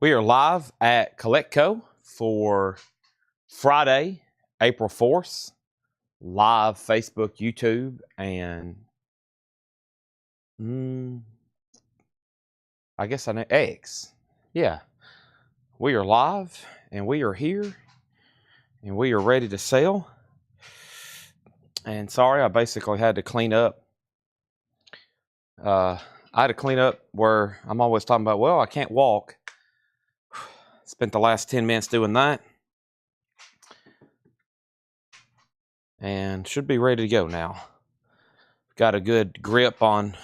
We are live at Coletco for Friday, April 4th. Live Facebook, YouTube, and I guess I know X. Yeah. We are live and we are here and we are ready to sell. And sorry, I basically had to clean up. I had to clean up where I'm always talking about, well, I can't walk. Spent the last 10 minutes doing that. And should be ready to go now. Got a good grip on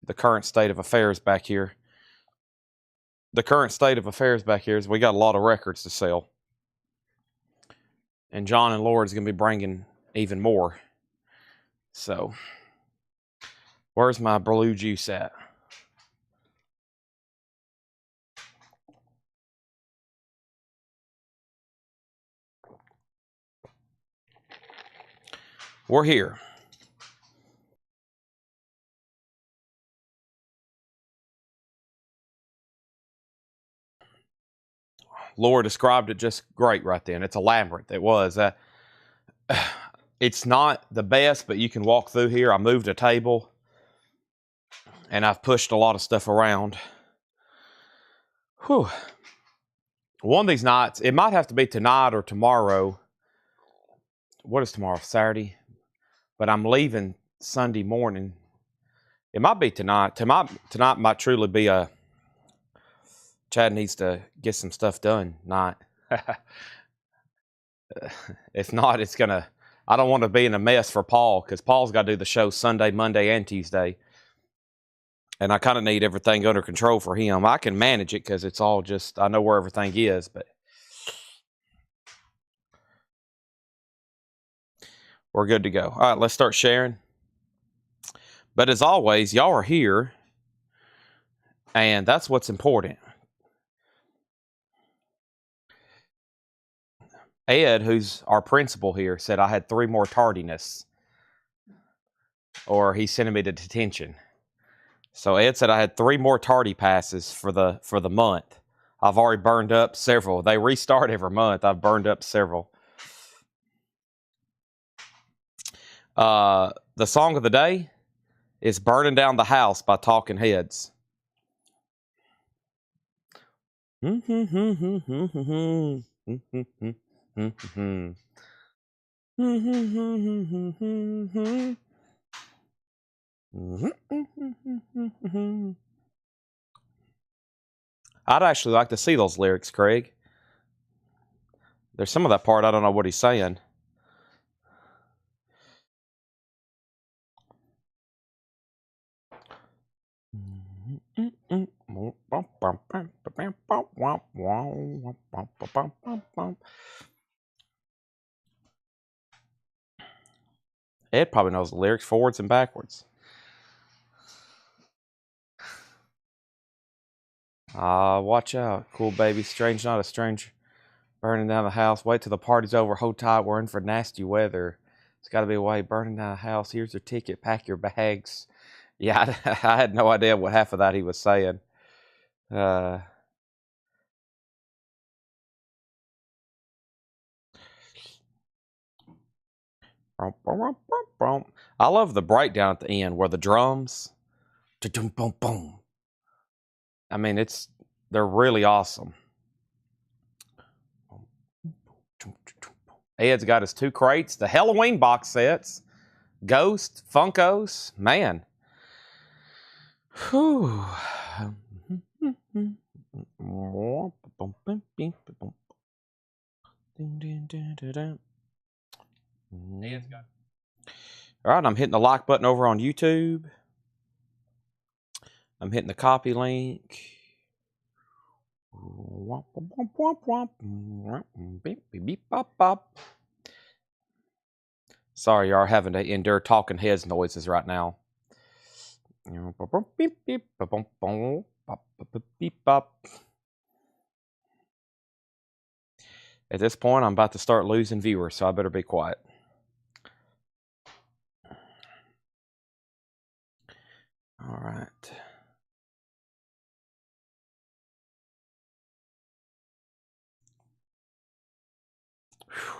the current state of affairs back here. The current state of affairs back here is we got a lot of records to sell. And John and Laura's going to be bringing even more. So, where's my blue juice at? We're here. Laura described it just great right then. It's a labyrinth. It was. It's not the best, but you can walk through here. I moved a table, and I've pushed a lot of stuff around. Whew. One of these nights, it might have to be tonight or tomorrow. What is tomorrow? Saturday? But I'm leaving Sunday morning. It might be tonight. Tonight might truly be a Chad needs to get some stuff done night. If not, it's gonna. I don't want to be in a mess for Paul because Paul's got to do the show Sunday, Monday, and Tuesday, and I kind of need everything under control for him. I can manage it because it's all just I know where everything is, but we're good to go. All right, let's start sharing. But as always, y'all are here, and that's what's important. Ed, who's our principal here, said I had 3 more tardiness, or he's sending me to detention. So Ed said I had 3 more tardy passes for the month. I've already burned up several. They restart every month. I've burned up several. The song of the day is "Burning Down the House" by Talking Heads. I'd actually like to see those lyrics, Craig. There's some of that part I don't know what he's saying. Ed probably knows the lyrics forwards and backwards. Watch out. Cool baby, strange not a stranger. Burning down the house. Wait till the party's over. Hold tight, we're in for nasty weather. It's got to be a way. Burning down the house. Here's your ticket. Pack your bags. Yeah, I had no idea what half of that he was saying. I love the breakdown at the end where the drums. I mean, they're really awesome. Ed's got his 2 crates, the Halloween box sets, Ghost, Funkos, man. Whew. All right, I'm hitting the like button over on YouTube. I'm hitting the copy link. Sorry, you are having to endure Talking Heads noises right now. At this point, I'm about to start losing viewers, so I better be quiet. All right.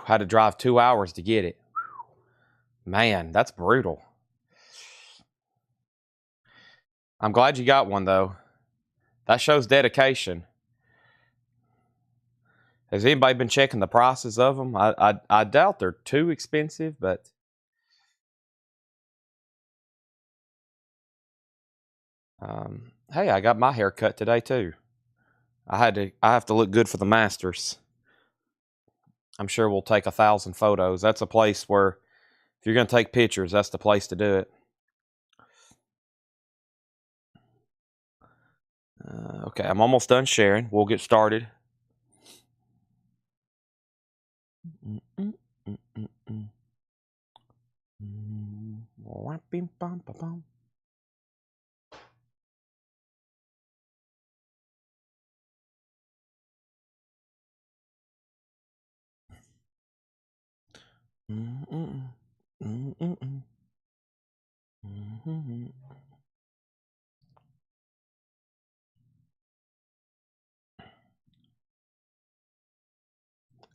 Had to drive 2 hours to get it. Man, that's brutal. I'm glad you got one, though. That shows dedication. Has anybody been checking the prices of them? I doubt they're too expensive, but... hey, I got my hair cut today, too. I have to look good for the Masters. I'm sure we'll take 1,000 photos. That's a place where, if you're going to take pictures, that's the place to do it. Okay, I'm almost done sharing. We'll get started.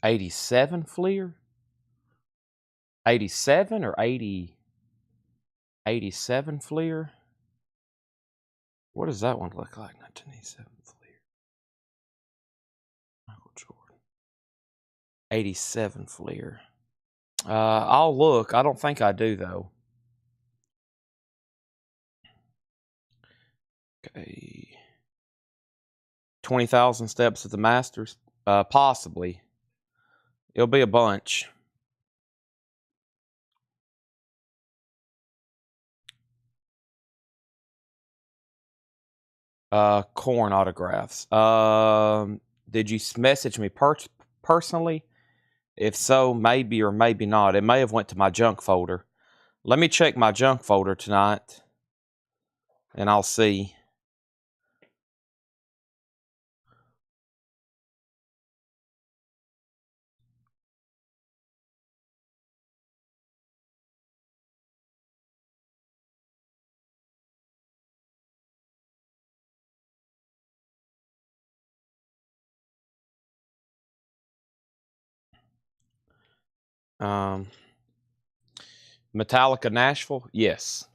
$87 Fleer? 87 or 80? 87 Fleer? What does that one look like? 1987 Fleer. Michael Jordan. 87 Fleer. I'll look. I don't think I do, though. Okay. 20,000 steps at the Masters? Possibly. It'll be a bunch. Corn autographs. Did you message me personally? If so, maybe or maybe not. It may have went to my junk folder. Let me check my junk folder tonight, and I'll see. Metallica Nashville? Yes.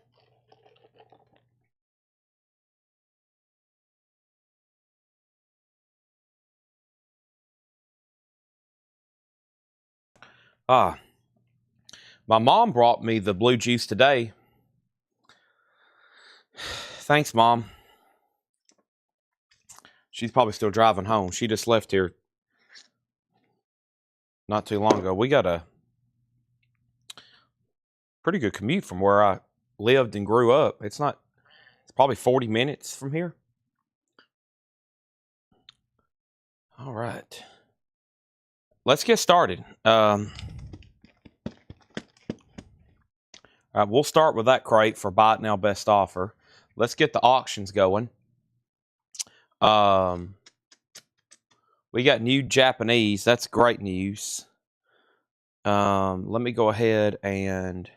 My mom brought me the blue juice today. Thanks, Mom. She's probably still driving home. She just left here not too long ago. We got a pretty good commute from where I lived and grew up. It's probably 40 minutes from here. All right. Let's get started. All right, we'll start with that crate for buy it now best offer. Let's get the auctions going. We got new Japanese. That's great news. Let me go ahead and...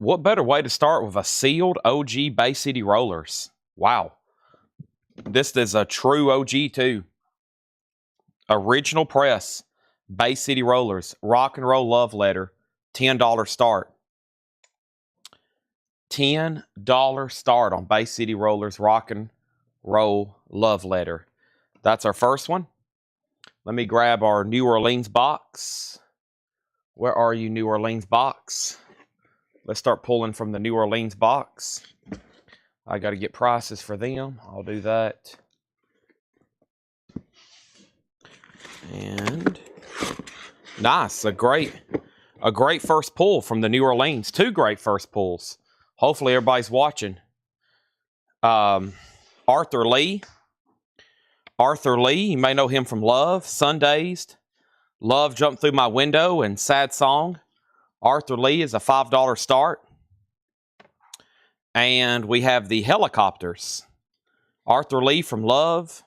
What better way to start with a sealed OG Bay City Rollers? Wow. This is a true OG too. Original press. Bay City Rollers. Rock and Roll Love Letter. $10 start. $10 start on Bay City Rollers Rock and Roll Love Letter. That's our first one. Let me grab our New Orleans box. Where are you, New Orleans box? Let's start pulling from the New Orleans box. I got to get prices for them. I'll do that. And nice, a great first pull from the New Orleans. Two great first pulls. Hopefully everybody's watching. Arthur Lee. Arthur Lee, you may know him from Love, Sundazed, Love Jumped Through My Window, and Sad Song. Arthur Lee is a $5 start. And we have the Helicopters. Arthur Lee from Love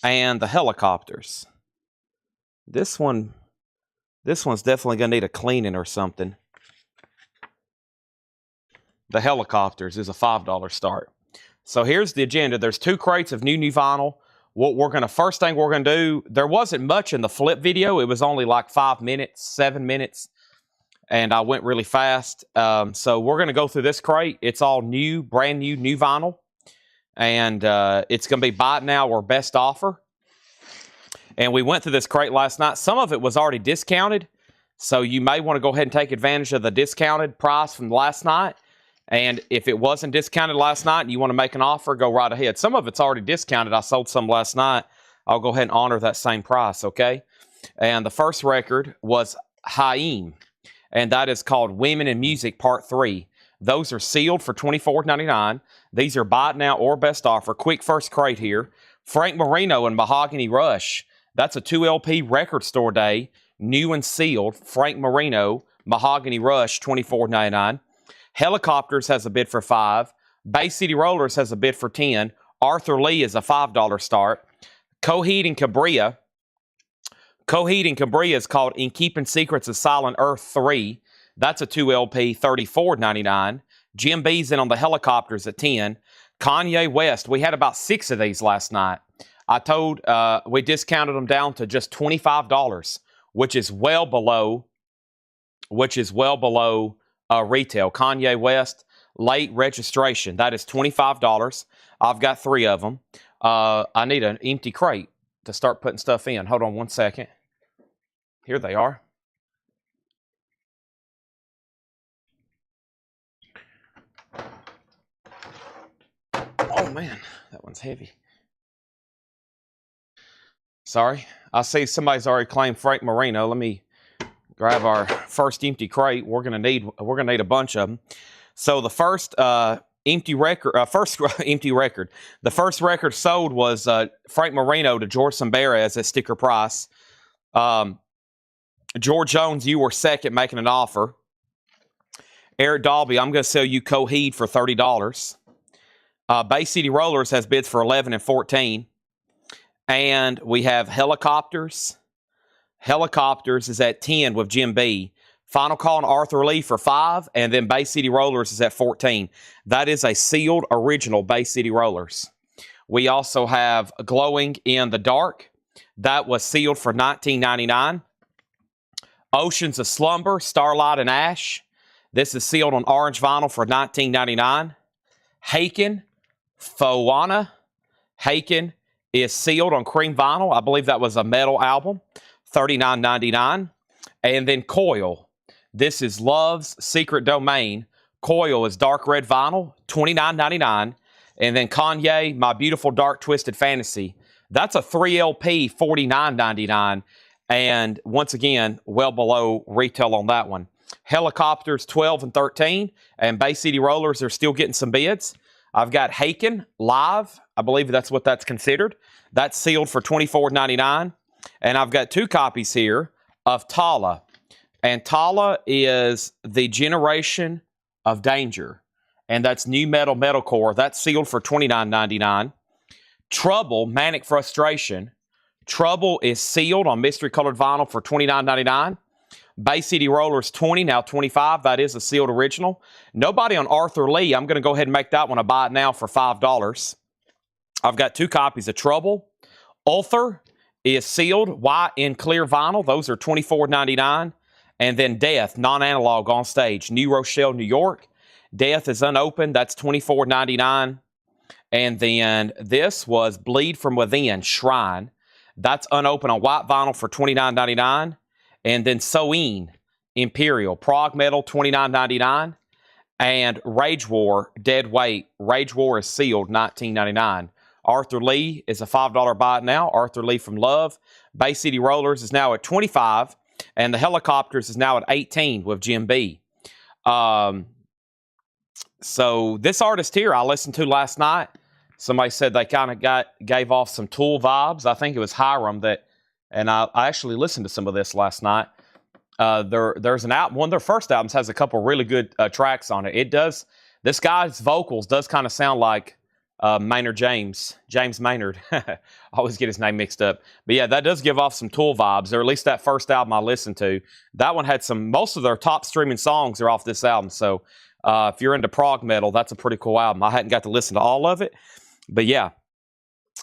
and the Helicopters. This one's definitely going to need a cleaning or something. The Helicopters is a $5 start. So here's the agenda. There's two crates of new vinyl, First thing we're going to do, there wasn't much in the flip video. It was only like 5 minutes, 7 minutes. And I went really fast. So we're going to go through this crate. It's all new, brand new vinyl. And it's going to be buy it now or best offer. And we went through this crate last night. Some of it was already discounted. So you may want to go ahead and take advantage of the discounted price from last night. And if it wasn't discounted last night and you want to make an offer, go right ahead. Some of it's already discounted. I sold some last night. I'll go ahead and honor that same price, okay? And the first record was Haim. And that is called Women in Music Part 3. Those are sealed for $24.99. These are buy it now or best offer. Quick first crate here. Frank Marino and Mahogany Rush. That's a 2 LP record store day. New and sealed. Frank Marino, Mahogany Rush, $24.99. Helicopters has a bid for $5. Bay City Rollers has a bid for $10. Arthur Lee is a $5 start. Coheed and Cambria. Coheed and Cambria is called In Keeping Secrets of Silent Earth 3. That's a 2 LP, $34.99. Jim B's in on the Helicopters at $10. Kanye West, we had about 6 of these last night. I told, we discounted them down to just $25, which is well below retail. Kanye West, late registration. That is $25. I've got 3 of them. I need an empty crate to start putting stuff in. Hold on one second. Here they are. Oh, man. That one's heavy. Sorry. I see somebody's already claimed Frank Marino. Let me grab our first empty crate. We're gonna need a bunch of them. So the first empty record. The first record sold was Frank Marino to George Sambarez at sticker price. George Jones, you were second, making an offer. Eric Dalby, I'm going to sell you Coheed for $30. Bay City Rollers has bids for $11 and $14. And we have Helicopters. Helicopters is at $10 with Jim B. Final Call on Arthur Lee for $5. And then Bay City Rollers is at $14. That is a sealed original Bay City Rollers. We also have Glowing in the Dark. That was sealed for $19.99. Oceans of Slumber, Starlight and Ash. This is sealed on orange vinyl for $19.99. Haken, Foana. Haken is sealed on cream vinyl. I believe that was a metal album. $39.99. And then Coil. This is Love's Secret Domain. Coil is dark red vinyl, $29.99. And then Kanye, My Beautiful Dark Twisted Fantasy. That's a 3 LP, $49.99. And once again, well below retail on that one. Helicopters, $12 and $13. And Bay City Rollers are still getting some bids. I've got Haken Live. I believe that's what that's considered. That's sealed for $24.99. And I've got 2 copies here of Tala. And Tala is the Generation of Danger. And that's new metal metalcore. That's sealed for $29.99. Trouble, Manic Frustration. Trouble is sealed on mystery colored vinyl for $29.99. Bay City Rollers, $20, now $25. That is a sealed original. Nobody on Arthur Lee. I'm going to go ahead and make that one a buy it now for $5. I've got 2 copies of Trouble. Ulthar is sealed, white in clear vinyl. Those are $24.99. And then Death, non-analog on stage, New Rochelle, New York. Death is unopened. That's $24.99. And then this was Bleed From Within, Shrine. That's unopened on white vinyl for $29.99. And then Soin, Imperial, prog metal, $29.99. And Rage War, Dead Weight. Rage War is sealed, $19.99. Arthur Lee is a $5 buy it now. Arthur Lee from Love. Bay City Rollers is now at $25. And the Helicopters is now at $18 with Jim B. So this artist here I listened to last night. Somebody said they kind of gave off some Tool vibes. I think it was Hiram that, and I actually listened to some of this last night. There's an album, one of their first albums has a couple really good tracks on it. It does, this guy's vocals does kind of sound like Maynard James Maynard. I always get his name mixed up. But yeah, that does give off some Tool vibes, or at least that first album I listened to. That one had most of their top streaming songs are off this album. So if you're into prog metal, that's a pretty cool album. I hadn't got to listen to all of it. But yeah,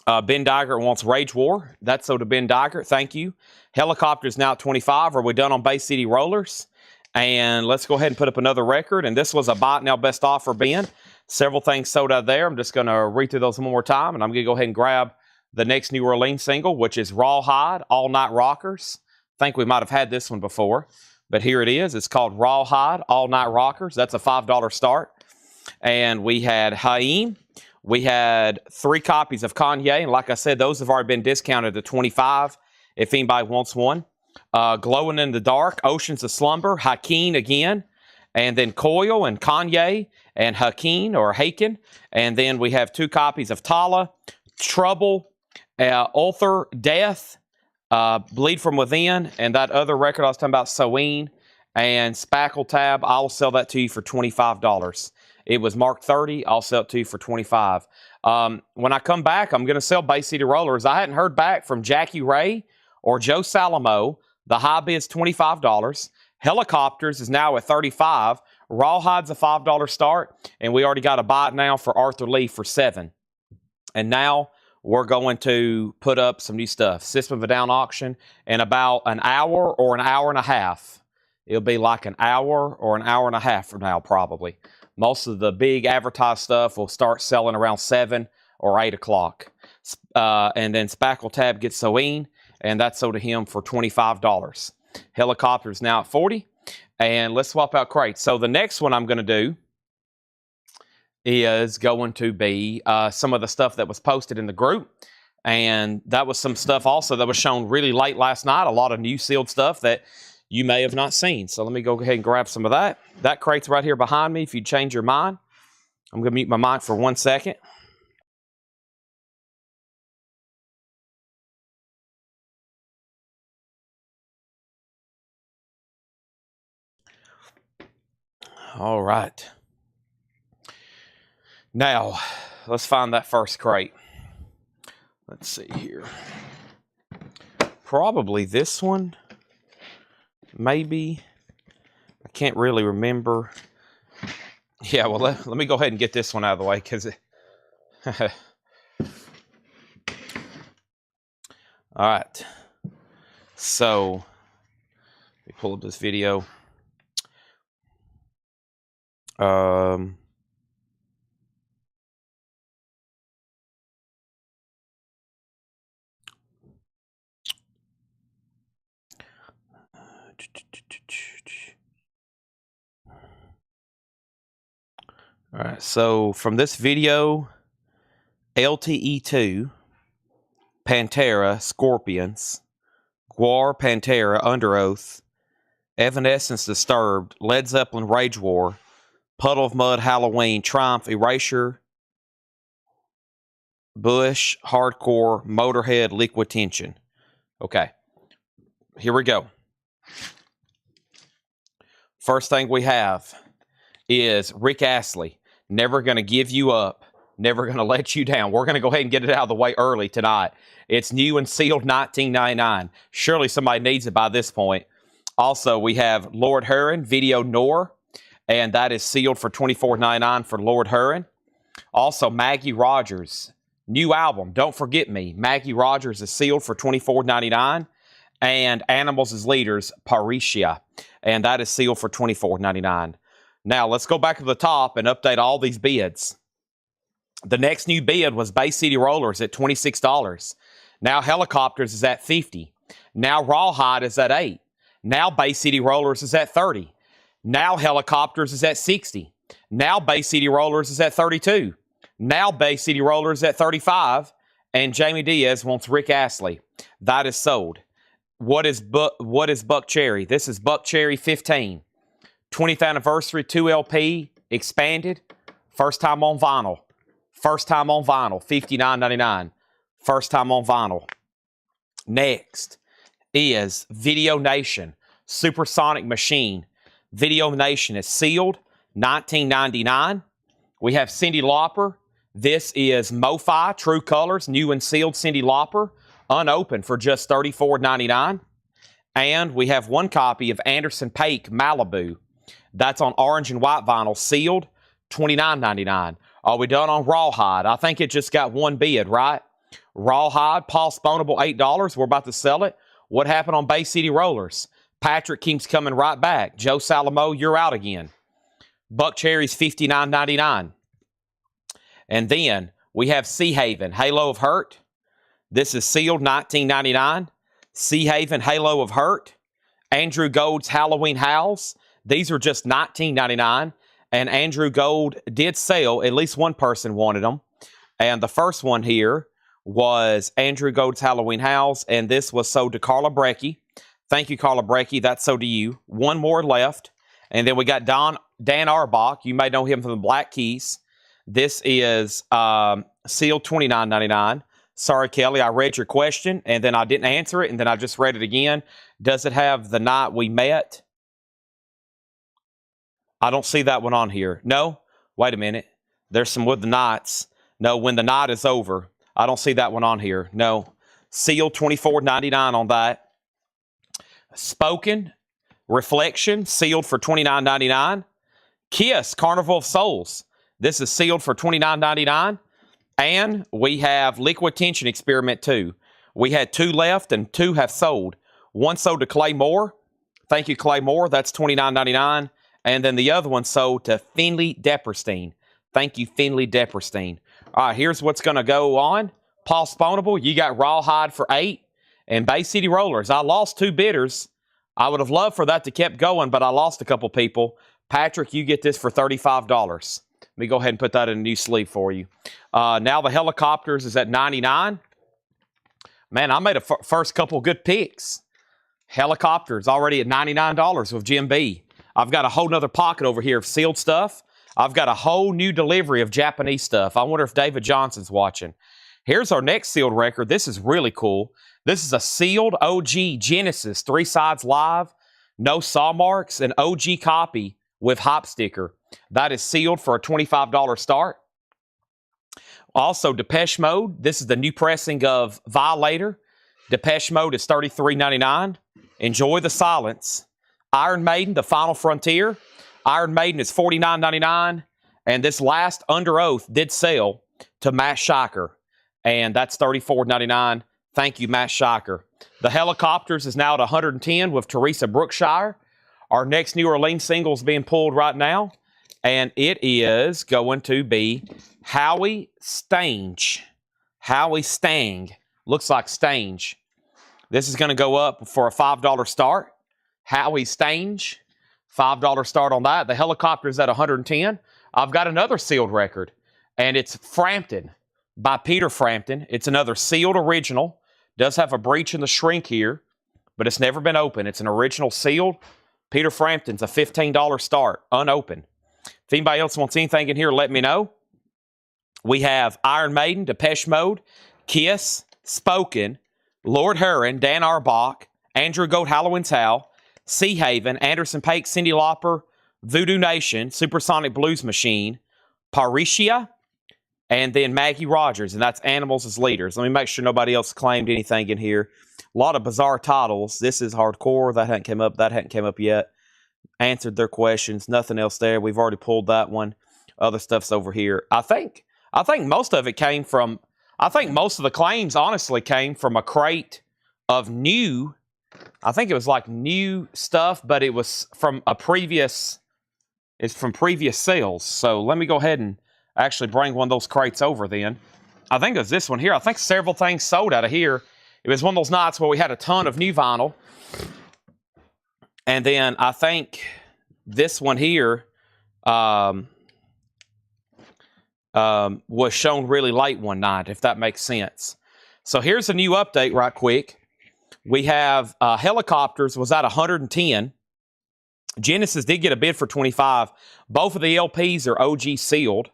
Ben Digert wants Rage War. That's so to Ben Digert. Thank you. Helicopter's now at 25. Are we done on Bay City Rollers? And let's go ahead and put up another record. And this was a buy now best offer, Ben. Several things sold out there. I'm just going to read through those one more time. And I'm going to go ahead and grab the next New Orleans single, which is Rawhide, All Night Rockers. I think we might have had this one before. But here it is. It's called Rawhide, All Night Rockers. That's a $5 start. And we had Haim. We had 3 copies of Kanye. And like I said, those have already been discounted to $25 if anybody wants one. Glowing in the Dark, Oceans of Slumber, Hakeem again. And then Coil and Kanye and Hakeem or Haken. And then we have 2 copies of Tala, Trouble, Ulthar, Death, Bleed From Within, and that other record I was talking about, Soeen, and Spackle Tab. I'll sell that to you for $25. It was marked 30. I'll sell it to you for 25. When I come back, I'm going to sell Bay City Rollers. I hadn't heard back from Jackie Ray or Joe Salamo. The high bid's $25. Helicopters is now at $35. Rawhide's a $5 start, and we already got a buy now for Arthur Lee for $7. And now we're going to put up some new stuff. System of a Down auction in about an hour or an hour and a half. It'll be like an hour or an hour and a half from now, probably. Most of the big advertised stuff will start selling around 7 or 8 o'clock. And then Spackle Tab gets Soeen, and that's sold to him for $25. Helicopter's now at 40. And let's swap out crates. So the next one I'm going to do is going to be some of the stuff that was posted in the group. And that was some stuff also that was shown really late last night. A lot of new sealed stuff that you may have not seen. So let me go ahead and grab some of that. That crate's right here behind me if you change your mind. I'm going to mute my mic for 1 second. All right. Now, let's find that first crate. Let's see here. Probably this one. Maybe. I can't really remember. Yeah, well, let me go ahead and get this one out of the way because all right. So, let me pull up this video. All right, so from this video, LTE2, Pantera, Scorpions, Guar, Pantera, Under Oath, Evanescence, Disturbed, Led Zeppelin, Rage War, Puddle of Mud, Halloween, Triumph, Erasure, Bush, Hardcore, Motorhead, Liquid Tension. Okay, here we go. First thing we have is Rick Astley, Never Gonna Give You Up, Never Gonna Let You Down. We're going to go ahead and get it out of the way early tonight. It's new and sealed, $19.99. Surely somebody needs it by this point. Also, we have Lord Huron, Video Nor, and that is sealed for $24.99 for Lord Huron. Also, Maggie Rogers, new album, Don't Forget Me. Maggie Rogers is sealed for $24.99. And Animals as Leaders, Parisia, and that is sealed for $24.99. Now, let's go back to the top and update all these bids. The next new bid was Bay City Rollers at $26. Now Helicopters is at $50. Now Rawhide is at $8. Now Bay City Rollers is at $30. Now Helicopters is at $60. Now Bay City Rollers is at $32. Now Bay City Rollers at $35. And Jamie Diaz wants Rick Astley. That is sold. What is Buck Cherry? This is Buck Cherry 15. 20th anniversary, 2 LP, expanded. First time on vinyl. First time on vinyl, $59.99. First time on vinyl. Next is Video Nation, Supersonic Machine. Video Nation is sealed, $19.99. We have Cyndi Lauper. This is MoFi, True Colors, new and sealed Cyndi Lauper, unopened for just $34.99. And we have one copy of Anderson .Paak, Malibu. That's on orange and white vinyl, sealed, $29.99. Are we done on Rawhide? I think it just got one bid, right? Rawhide, Paul Sponable, $8. We're about to sell it. What happened on Bay City Rollers? Patrick keeps coming right back. Joe Salamo, you're out again. Buck Cherries, $59.99. And then we have Sea Haven, Halo of Hurt. This is sealed, $19.99. Sea Haven, Halo of Hurt. Andrew Gold's Halloween Howls. These are just $19.99. And Andrew Gold did sell. At least one person wanted them. And the first one here was Andrew Gold's Halloween Howls. And this was sold to Carla Brecky. Thank you, Carla Brecky. That's sold to you. One more left. And then we got Dan Arbach. You may know him from the Black Keys. This is sealed, $29.99. Sorry, Kelly, I read your question, and then I didn't answer it, and then I just read it again. Does it have the night we met? I don't see that one on here. No? Wait a minute. There's some with the nights. No, when the night is over. I don't see that one on here. No. Sealed, $24.99 on that. Spoken, Reflection, sealed for $29.99. Kiss, Carnival of Souls. This is sealed for $29.99. And we have Liquid Tension Experiment 2. We had 2 left and 2 have sold. One sold to Clay Moore. Thank you, Clay Moore. That's $29.99. And then the other one sold to Finley Depperstein. Thank you, Finley Depperstein. All right, here's what's going to go on. Paul Sponable, you got Rawhide for $8. And Bay City Rollers, I lost 2 bidders. I would have loved for that to keep going, but I lost a couple people. Patrick, you get this for $35. Let me go ahead and put that in a new sleeve for you. Now the Helicopters is at $99. Man, I made a first couple good picks. Helicopters already at $99 with Jim B. I've got a whole nother pocket over here of sealed stuff. I've got a whole new delivery of Japanese stuff. I wonder if David Johnson's watching. Here's our next sealed record. This is really cool. This is a sealed OG Genesis 3 sides live, no saw marks, an OG copy with hop sticker. That is sealed for a $25 start. Also, Depeche Mode. This is the new pressing of Violator. Depeche Mode is $33.99. Enjoy the Silence. Iron Maiden, The Final Frontier. Iron Maiden is $49.99. And this last Under Oath did sell to Matt Shiker. And that's $34.99. Thank you, Matt Shiker. The Helicopters is now at $110 with Teresa Brookshire. Our next New Orleans single is being pulled right now. And it is going to be Howie Stange. Howie Stang. Looks like Stange. This is going to go up for a $5 start. Howie Stange. $5 start on that. The Helicopter's at $110. I've got another sealed record. And it's Frampton by Peter Frampton. It's another sealed original. Does have a breach in the shrink here. But it's never been opened. It's an original sealed. Peter Frampton's a $15 start. Unopened. If anybody else wants anything in here, let me know. We have Iron Maiden, Depeche Mode, Kiss, Spoken, Lord Huron, Dan Arbach, Andrew Gold, Halloween's Howl, Sea Haven, Anderson Paak, Cyndi Lauper, Voodoo Nation, Supersonic Blues Machine, Paricia, and then Maggie Rogers, and that's Animals as Leaders. Let me make sure nobody else claimed anything in here. A lot of bizarre titles. This is Hardcore. That hadn't come up. That hadn't come up yet. Answered their questions. Nothing else there. We've already pulled that one. Other stuff's over here. I think most of it came from, I think most of the claims honestly came from a crate of new, I think it was like new stuff, but it was from a previous, it's from previous sales. So let me go ahead and actually bring one of those crates over then. I think it was this one here. I think several things sold out of here. It was one of those nights where we had a ton of new vinyl. And then I think this one here was shown really late one night, if that makes sense. So here's a new update right quick. We have Helicopters was at 110. Genesis did get a bid for 25. Both of the LPs are OG sealed.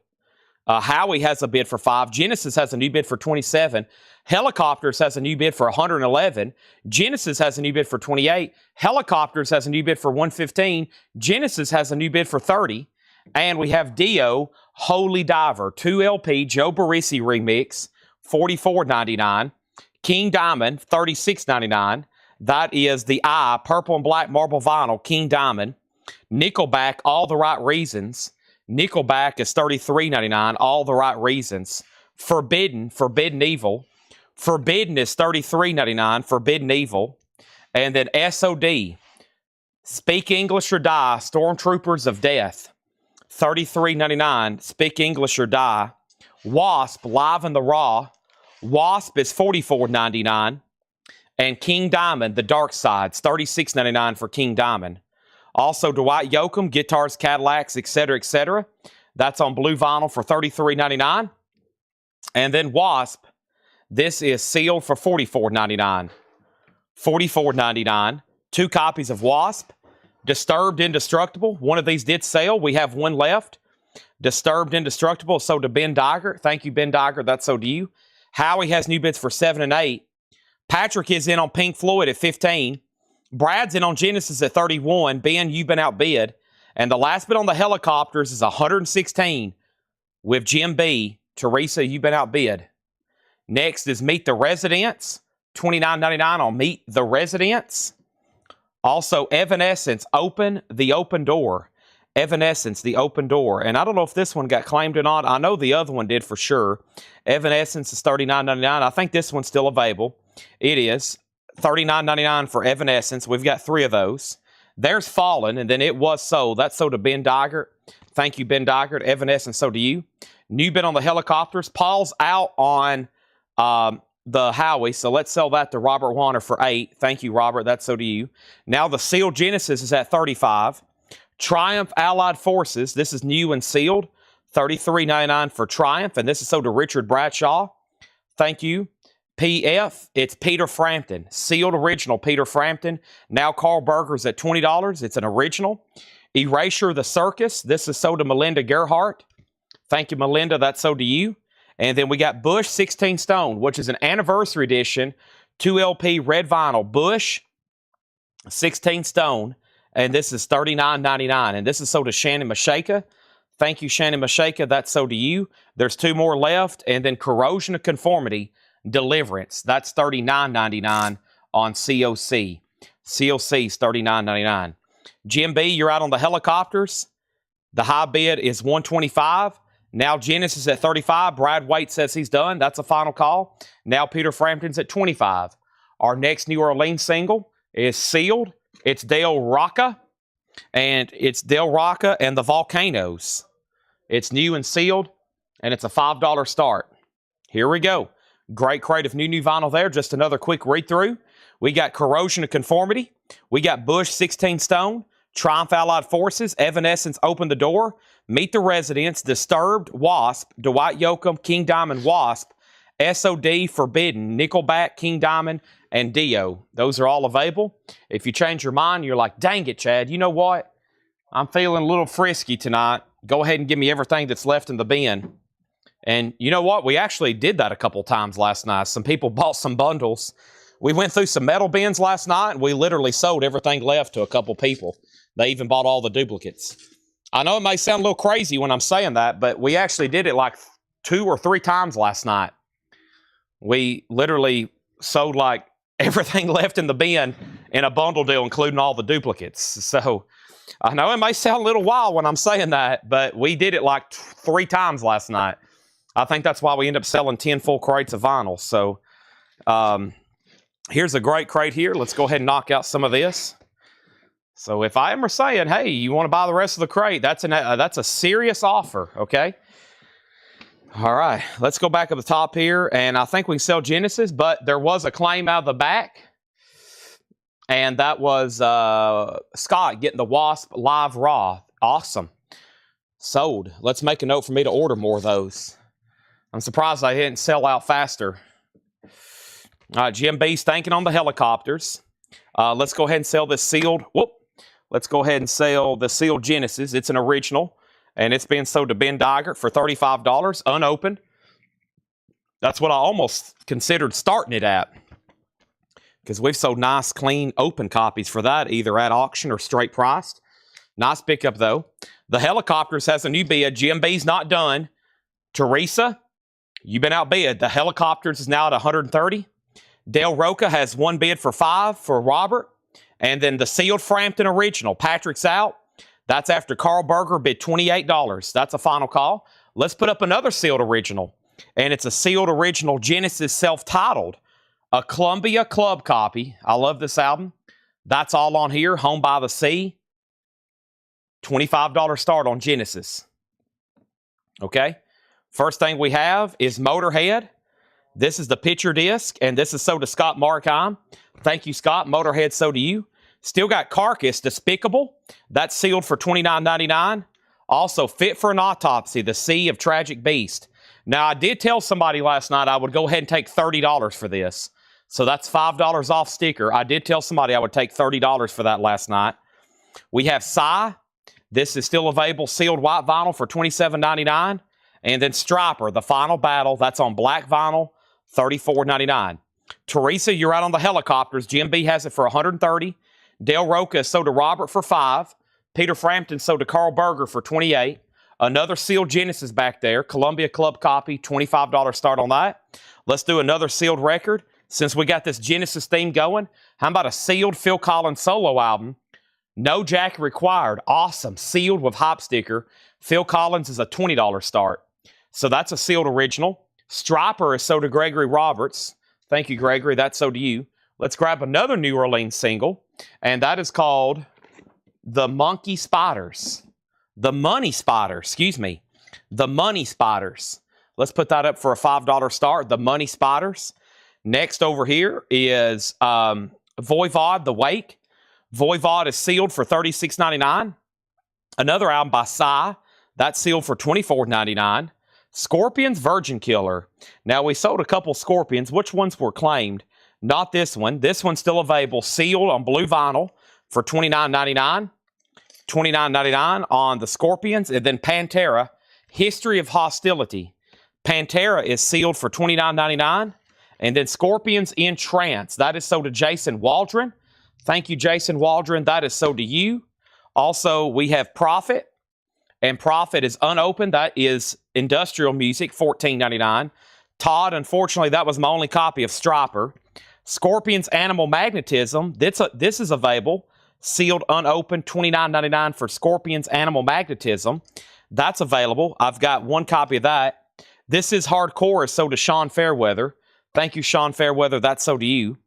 Howie has a bid for 5. Genesis has a new bid for 27. Helicopters has a new bid for 111. Genesis has a new bid for 28. Helicopters has a new bid for 115. Genesis has a new bid for 30. And we have Dio, Holy Diver, 2 LP, Joe Barresi remix, $44.99. King Diamond, $36.99. That is the purple and black marble vinyl, King Diamond. Nickelback, All the Right Reasons. Nickelback is $33.99, All the Right Reasons. Forbidden Evil. Forbidden is $33.99. Forbidden Evil. And then SOD, Speak English or Die, Stormtroopers of Death, $33.99. Speak English or Die. Wasp, Live in the Raw. Wasp is $44.99. And King Diamond, The Dark Side's $36.99 for King Diamond. Also, Dwight Yoakam, Guitars, Cadillacs, etc., etc. That's on blue vinyl for $33.99. And then Wasp, this is sealed for $44.99. $44.99. 2 copies of Wasp. Disturbed Indestructible. One of these did sell. We have one left. Disturbed Indestructible sold to Ben Diger. Thank you, Ben Diger. That's sold to you. Howie has new bids for 7 and 8. Patrick is in on Pink Floyd at 15. Brad's in on Genesis at 31. Ben, you've been outbid. And the last bid on the Helicopters is 116 with Jim B. Teresa, you've been outbid. Next is Meet the Residents. $29.99 on Meet the Residents. Also, Evanescence, Open the Open Door. Evanescence, The Open Door. And I don't know if this one got claimed or not. I know the other one did for sure. Evanescence is $39.99. I think this one's still available. It is $39.99 for Evanescence. We've got 3 of those. There's Fallen, and then it was sold. That's sold to Ben Diger. Thank you, Ben Diger. Evanescence, sold to you. New bid on the Helicopters. Paul's out on the Howie, so let's sell that to Robert Warner for 8. Thank you, Robert. That's so to you. Now the sealed Genesis is at 35. Triumph Allied Forces. This is new and sealed. $33.99 for Triumph, and this is sold to Richard Bradshaw. Thank you. PF, it's Peter Frampton. Sealed original Peter Frampton. Now Carl Berger's at $20. It's an original. Erasure the Circus. This is sold to Melinda Gerhart. Thank you, Melinda. That's sold to you. And then we got Bush 16 Stone, which is an anniversary edition, 2 LP red vinyl. Bush 16 Stone, and this is $39.99. And this is sold to Shannon Mashaka. Thank you, Shannon Mashaka. That's sold to you. There's 2 more left. And then Corrosion of Conformity, Deliverance. That's $39.99 on COC. COC is $39.99. Jim B, you're out on the Helicopters. The high bid is $125. Now Genesis at $35. Brad Waite says he's done. That's a final call. Now Peter Frampton's at $25. Our next New Orleans single is sealed. It's Del Rocca. And it's Del Rocca and the Volcanoes. It's new and sealed. And it's a $5 start. Here we go. Great crate of new vinyl there. Just another quick read-through. We got Corrosion of Conformity. We got Bush 16 Stone. Triumph Allied Forces. Evanescence, Open the Door. Meet the Residents. Disturbed, Wasp. Dwight Yoakam, King Diamond, Wasp. SOD, Forbidden. Nickelback, King Diamond, and Dio. Those are all available. If you change your mind, you're like, dang it, Chad. You know what? I'm feeling a little frisky tonight. Go ahead and give me everything that's left in the bin. And you know what? We actually did that a couple times last night. Some people bought some bundles. We went through some metal bins last night, and we literally sold everything left to a couple people. They even bought all the duplicates. I know it may sound a little crazy when I'm saying that, but we actually did it like 2 or 3 times last night. We literally sold like everything left in the bin in a bundle deal, including all the duplicates. So I know it may sound a little wild when I'm saying that, but we did it like 3 times last night. I think that's why we end up selling 10 full crates of vinyl. So here's a great crate here. Let's go ahead and knock out some of this. So if I am saying, hey, you want to buy the rest of the crate, that's a serious offer, okay? All right, let's go back up the top here, and I think we can sell Genesis, but there was a claim out of the back, and that was Scott getting the Wasp Live Raw. Awesome. Sold. Let's make a note for me to order more of those. I'm surprised I didn't sell out faster. All right, Jim B's thanking on the Helicopters. Let's go ahead and sell this sealed. Let's go ahead and sell the sealed Genesis. It's an original, and it's being sold to Ben Diger for $35, unopened. That's what I almost considered starting it at, because we've sold nice, clean, open copies for that, either at auction or straight priced. Nice pickup, though. The Helicopters has a new bid. Jim B's not done. Teresa, you've been outbid. The Helicopters is now at $130. Del Roca has one bid for $5 for Robert. And then the sealed Frampton original, Patrick's out. That's after Carl Berger bid $28. That's a final call. Let's put up another sealed original. and it's a sealed original Genesis self-titled, a Columbia Club copy. I love this album. That's all on here. Home by the Sea. $25 start on Genesis. Okay. First thing we have is Motorhead. This is the picture disc, and this is so to Scott Markheim. Thank you, Scott. Motorhead, so to you. Still got Carcass, Despicable. That's sealed for $29.99. Also, Fit for an Autopsy, The Sea of Tragic Beast. Now, I did tell somebody last night I would go ahead and take $30 for this. So that's $5 off sticker. I did tell somebody I would take $30 for that last night. We have Psy. This is still available, sealed white vinyl for $27.99. And then Striper, The Final Battle. That's on black vinyl, $34.99. Teresa, you're out on the helicopters. Jim B has it for $130. Dale Roca sold to Robert for $5. Peter Frampton sold to Carl Berger for $28. Another sealed Genesis back there. Columbia Club copy, $25 start on that. Let's do another sealed record. Since we got this Genesis theme going, how about a sealed Phil Collins solo album? No jacket required. Awesome. Sealed with hop sticker. Phil Collins is a $20 start. So that's a sealed original. Striper is sold to Gregory Roberts. Thank you, Gregory. That's so to you. Let's grab another New Orleans single, and that is called The Monkey Spiders. The Money Spider, excuse me. The Money Spiders. Let's put that up for a $5 start. The Money Spiders. Next over here is Voivod, The Wake. Voivod is sealed for $36.99. Another album by Psy. That's sealed for $24.99. Scorpions, Virgin Killer. Now, we sold a couple Scorpions. Which ones were claimed? Not this one. This one's still available, sealed on blue vinyl for $29.99. $29.99 on the Scorpions. And then Pantera, History of Hostility. Pantera is sealed for $29.99. And then Scorpions, In Trance. That is sold to Jason Waldron. Thank you, Jason Waldron. That is sold to you. Also, we have Prophet. And Prophet is unopened. That is industrial music, $14.99. Todd, unfortunately, that was my only copy of Striper. Scorpions, Animal Magnetism. This is available. Sealed, unopened, $29.99 for Scorpions, Animal Magnetism. That's available. I've got one copy of that. This is Hardcore, is sold to Sean Fairweather. Thank you, Sean Fairweather. That's so to you.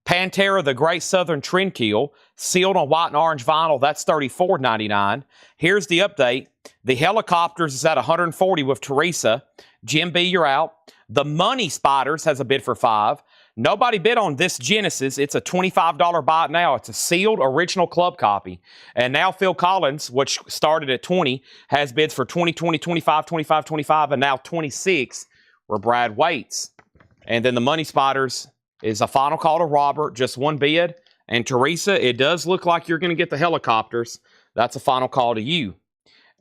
Pantera, The Great Southern Trendkill, sealed on white and orange vinyl. That's $34.99. Here's the update. The Helicopters is at $140 with Teresa. Jim B, you're out. The Money Spiders has a bid for $5. Nobody bid on this Genesis. It's a $25 buy it now. It's a sealed original club copy. And now Phil Collins, which started at $20, has bids for $20, $20, $25, $25, $25, and now $26, where Brad waits. And then the Money Spiders is a final call to Robert, just one bid. And Teresa, it does look like you're going to get the Helicopters. That's a final call to you.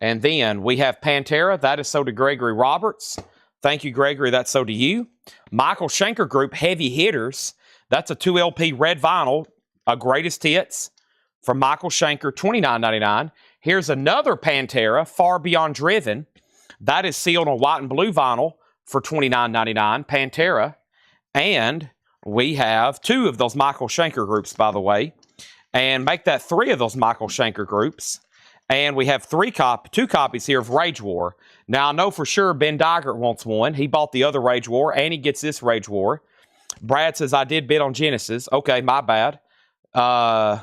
And then we have Pantera. That is sold to Gregory Roberts. Thank you, Gregory. That's so to you. Michael Schenker Group, Heavy Hitters. That's a 2LP red vinyl, a greatest hits from Michael Schenker, $29.99. Here's another Pantera, Far Beyond Driven. That is sealed on white and blue vinyl for $29.99, Pantera. And we have two of those Michael Schenker groups, by the way. And make that three of those Michael Schenker groups. And we have two copies here of Rage War. Now, I know for sure Ben Dygert wants one. He bought the other Rage War, and he gets this Rage War. Brad says, I did bid on Genesis. Okay, my bad. Oh,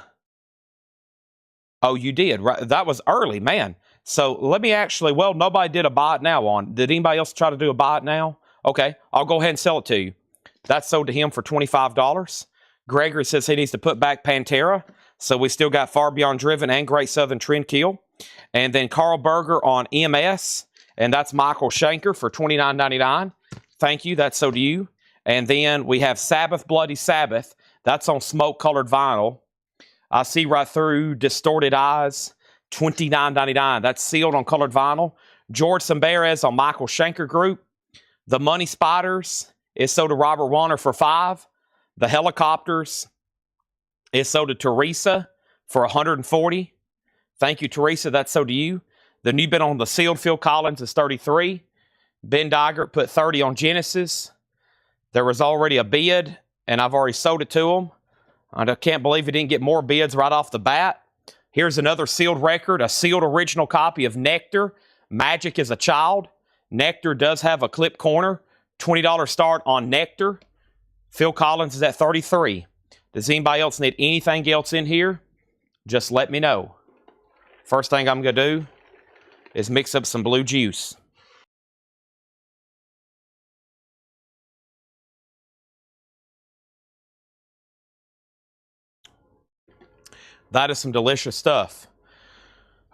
you did. Right. That was early, man. So let me actually, well, nobody did a buy it now on. Did anybody else try to do a buy it now? Okay, I'll go ahead and sell it to you. That's sold to him for $25. Gregory says he needs to put back Pantera. So we still got Far Beyond Driven and Great Southern Trendkill. And then Carl Berger on EMS. And that's Michael Schenker for $29.99. Thank you. That's so to you. And then we have Sabbath, Bloody Sabbath. That's on smoke-colored vinyl. I see right through Distorted Eyes, $29.99. That's sealed on colored vinyl. George Samberes on Michael Schenker Group. The Money Spiders is sold to Robert Warner for $5. The Helicopters is sold to Teresa for $140. Thank you, Teresa. That's so to you. The new bid on the sealed Phil Collins is $33. Ben Dygert put $30 on Genesis. There was already a bid, and I've already sold it to him. I can't believe he didn't get more bids right off the bat. Here's another sealed record, a sealed original copy of Nectar, Magic is a Child. Nectar does have a clip corner $20 start on Nectar. Phil Collins is at $33. Does anybody else need anything else in here? Just let me know. First thing I'm going to do is mix up some blue juice. That is some delicious stuff.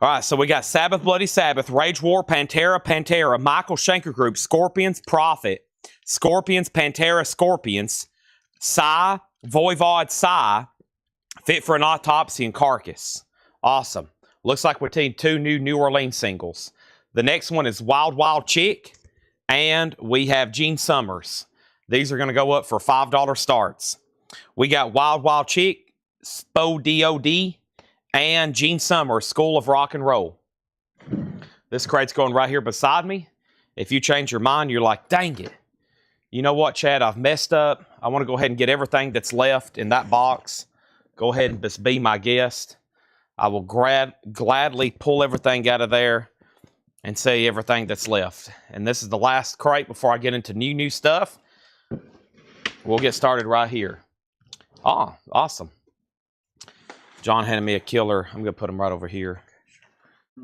All right, so we got Sabbath, Bloody Sabbath, Rage War, Pantera, Michael Schenker Group, Scorpions, Prophet, Scorpions, Pantera, Scorpions, Psy, Voivod, Psy, Fit for an Autopsy, and Carcass. Awesome. Looks like we're taking 2 New Orleans singles. The next one is Wild Wild Chick, and we have Gene Summers. These are going to go up for $5 starts. We got Wild Wild Chick, Spo DOD, and Gene Summers, School of Rock and Roll. This crate's going right here beside me. If you change your mind, you're like, dang it. You know what, Chad? I've messed up. I want to go ahead and get everything that's left in that box. Go ahead and just be my guest. I will gladly pull everything out of there and see everything that's left. And this is the last crate before I get into new stuff. We'll get started right here. Ah, awesome. John handed me a killer. I'm going to put him right over here.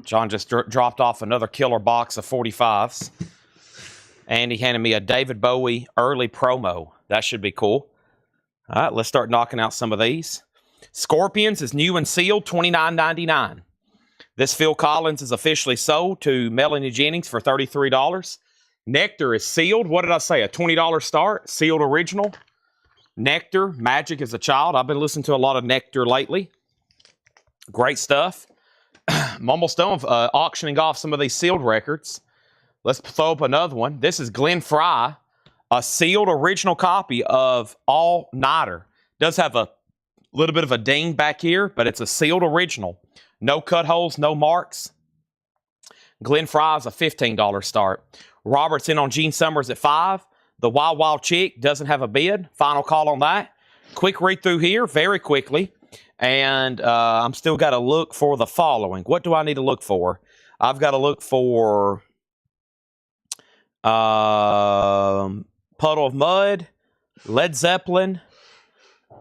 John just dropped off another killer box of 45s. And he handed me a David Bowie early promo. That should be cool. All right, let's start knocking out some of these. Scorpions is new and sealed, $29.99. This Phil Collins is officially sold to Melanie Jennings for $33. Nectar is sealed. What did I say? A $20 start. Sealed original. Nectar, Magic as a Child. I've been listening to a lot of Nectar lately. Great stuff. I'm almost done with auctioning off some of these sealed records. Let's throw up another one. This is Glenn Frey, a sealed original copy of All Nighter. Does have a little bit of a ding back here, but it's a sealed original. No cut holes, no marks. Glenn Frey is a $15 start. Robert's in on Gene Summers at $5. The Wild Wild Chick doesn't have a bid. Final call on that. Quick read through here very quickly. And I'm still got to look for the following. What do I need to look for? I've got to look for Puddle of Mud, Led Zeppelin,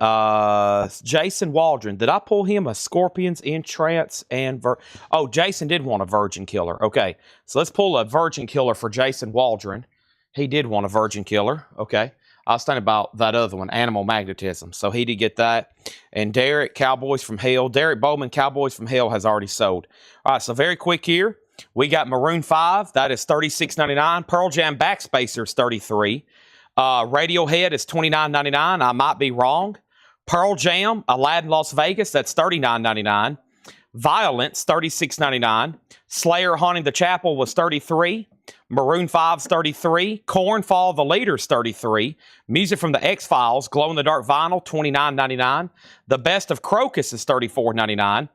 Jason Waldron. Did I pull him a Scorpions, Entrance, and... Oh, Jason did want a Virgin Killer. Okay, so let's pull a Virgin Killer for Jason Waldron. He did want a Virgin Killer. Okay. I was thinking about that other one, Animal Magnetism. So he did get that. And Derek, Cowboys from Hell. Derek Bowman, Cowboys from Hell has already sold. All right, so very quick here. We got Maroon 5. That is $36.99. Pearl Jam Backspacer is $33. Radiohead is $29.99. I might be wrong. Pearl Jam, Aladdin Las Vegas, that's $39.99. Violence, $36.99. Slayer Haunting the Chapel was $33. Maroon 5's $33. Korn Fall the Leader's $33. Music from the X-Files, Glow in the Dark Vinyl, $29.99. The Best of Crocus is $34.99.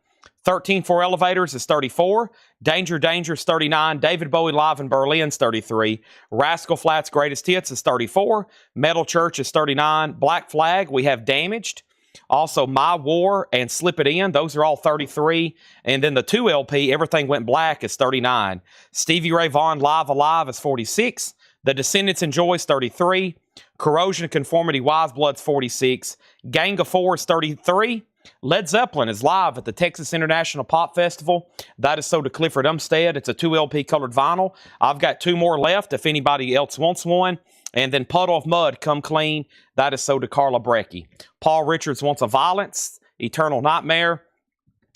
13 for Elevators is $34. Danger Danger's $39. David Bowie Live in Berlin's $33. Rascal Flatts Greatest Hits is $34. Metal Church is $39. Black Flag, we have Damaged. Also, My War and Slip It In, those are all $33. And then the 2 LP, Everything Went Black, is $39. Stevie Ray Vaughan Live Alive is $46. The Descendants Enjoy is $33. Corrosion and Conformity Wise Blood's $46. Gang of Four is $33. Led Zeppelin is live at the Texas International Pop Festival. That is sold to Clifford Umstead. It's a 2 LP colored vinyl. I've got 2 more left if anybody else wants one. And then Puddle of Mud, Come Clean. That is sold to Carla Brecky. Paul Richards wants a Violence, Eternal Nightmare.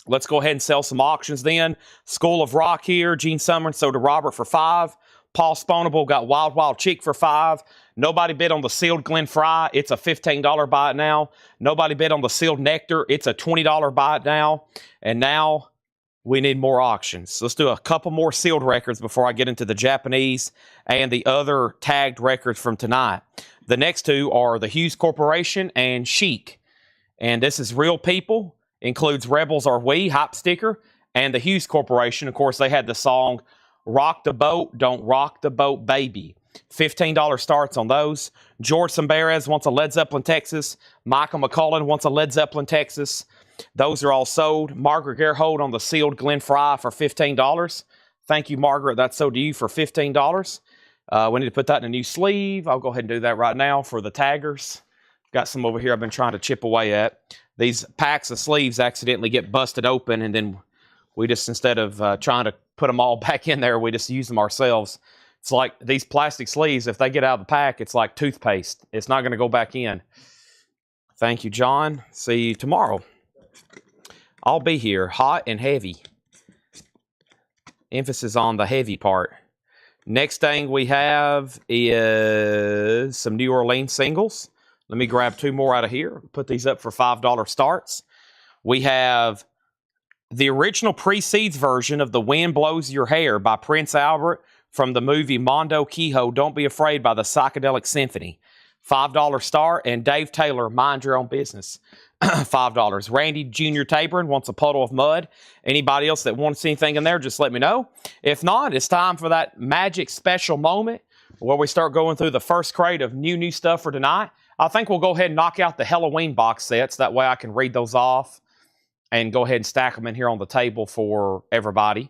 Let's go ahead and sell some auctions then. School of Rock here. Gene Summers sold to Robert for $5. Paul Sponable got Wild Wild Chick for $5. Nobody bid on the sealed Glenn Frey. It's a $15 buy it now. Nobody bid on the sealed Nectar. It's a $20 buy it now. And now we need more auctions. Let's do a couple more sealed records before I get into the Japanese and the other tagged records from tonight. The next 2 are the Hughes Corporation and Chic. And this is Real People. Includes Rebels Are We, Hype Sticker. And the Hughes Corporation, of course, they had the song Rock the Boat, Don't Rock the Boat, Baby. $15 starts on those. George Samberez wants a Led Zeppelin, Texas. Michael McCullen wants a Led Zeppelin, Texas. Those are all sold. Margaret Gerhold on the sealed Glenn Frey for $15. Thank you, Margaret. That's sold to you for $15. We need to put that in a new sleeve. I'll go ahead and do that right now for the taggers. Got some over here I've been trying to chip away at. These packs of sleeves accidentally get busted open, and then we just, instead of trying to put them all back in there, we just use them ourselves. It's like these plastic sleeves, if they get out of the pack, it's like toothpaste. It's not going to go back in. Thank you, John. See you tomorrow. I'll be here, hot and heavy. Emphasis on the heavy part. Next thing we have is some New Orleans singles. Let me grab 2 more out of here. Put these up for $5 starts. We have the original Precedes version of The Wind Blows Your Hair by Prince Albert from the movie Mondo Quijo, Don't Be Afraid by the Psychedelic Symphony. $5 start. And Dave Taylor, Mind Your Own Business. $5. Randy Jr. Tabron wants a puddle of mud. Anybody else that wants anything in there, just let me know. If not, it's time for that magic special moment where we start going through the first crate of new stuff for tonight. I think we'll go ahead and knock out the Halloween box sets. That way I can read those off and go ahead and stack them in here on the table for everybody.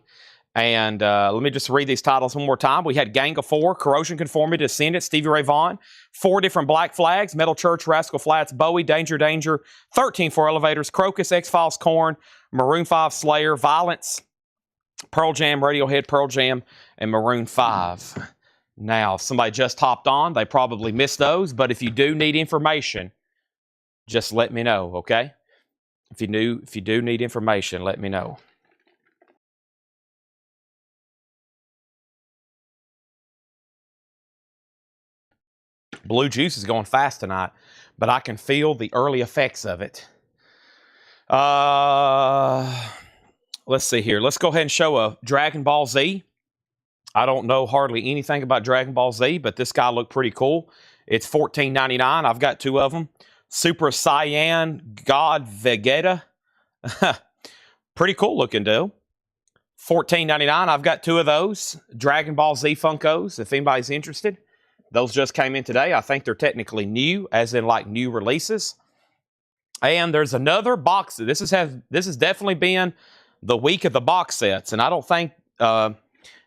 And let me just read these titles one more time. We had Gang of Four, Corrosion Conformity, Descendant, Stevie Ray Vaughan, 4 different Black Flags, Metal Church, Rascal Flatts, Bowie, Danger, Danger, 13 for Elevators, Crocus, X-Files, Korn, Maroon 5, Slayer, Violence, Pearl Jam, Radiohead, Pearl Jam, and Maroon 5. Now, if somebody just hopped on, they probably missed those, but if you do need information, just let me know, okay? If you do need information, let me know. Blue juice is going fast tonight, but I can feel the early effects of it. Let's see here. Let's go ahead and show a Dragon Ball Z. I don't know hardly anything about Dragon Ball Z, but this guy looked pretty cool. It's $14.99. I've got 2 of them. Super Saiyan God Vegeta. Pretty cool looking deal. $14.99. I've got 2 of those. Dragon Ball Z Funkos, if anybody's interested. Those just came in today. I think they're technically new, as in like new releases. And there's another box. This has definitely been the week of the box sets, and I don't think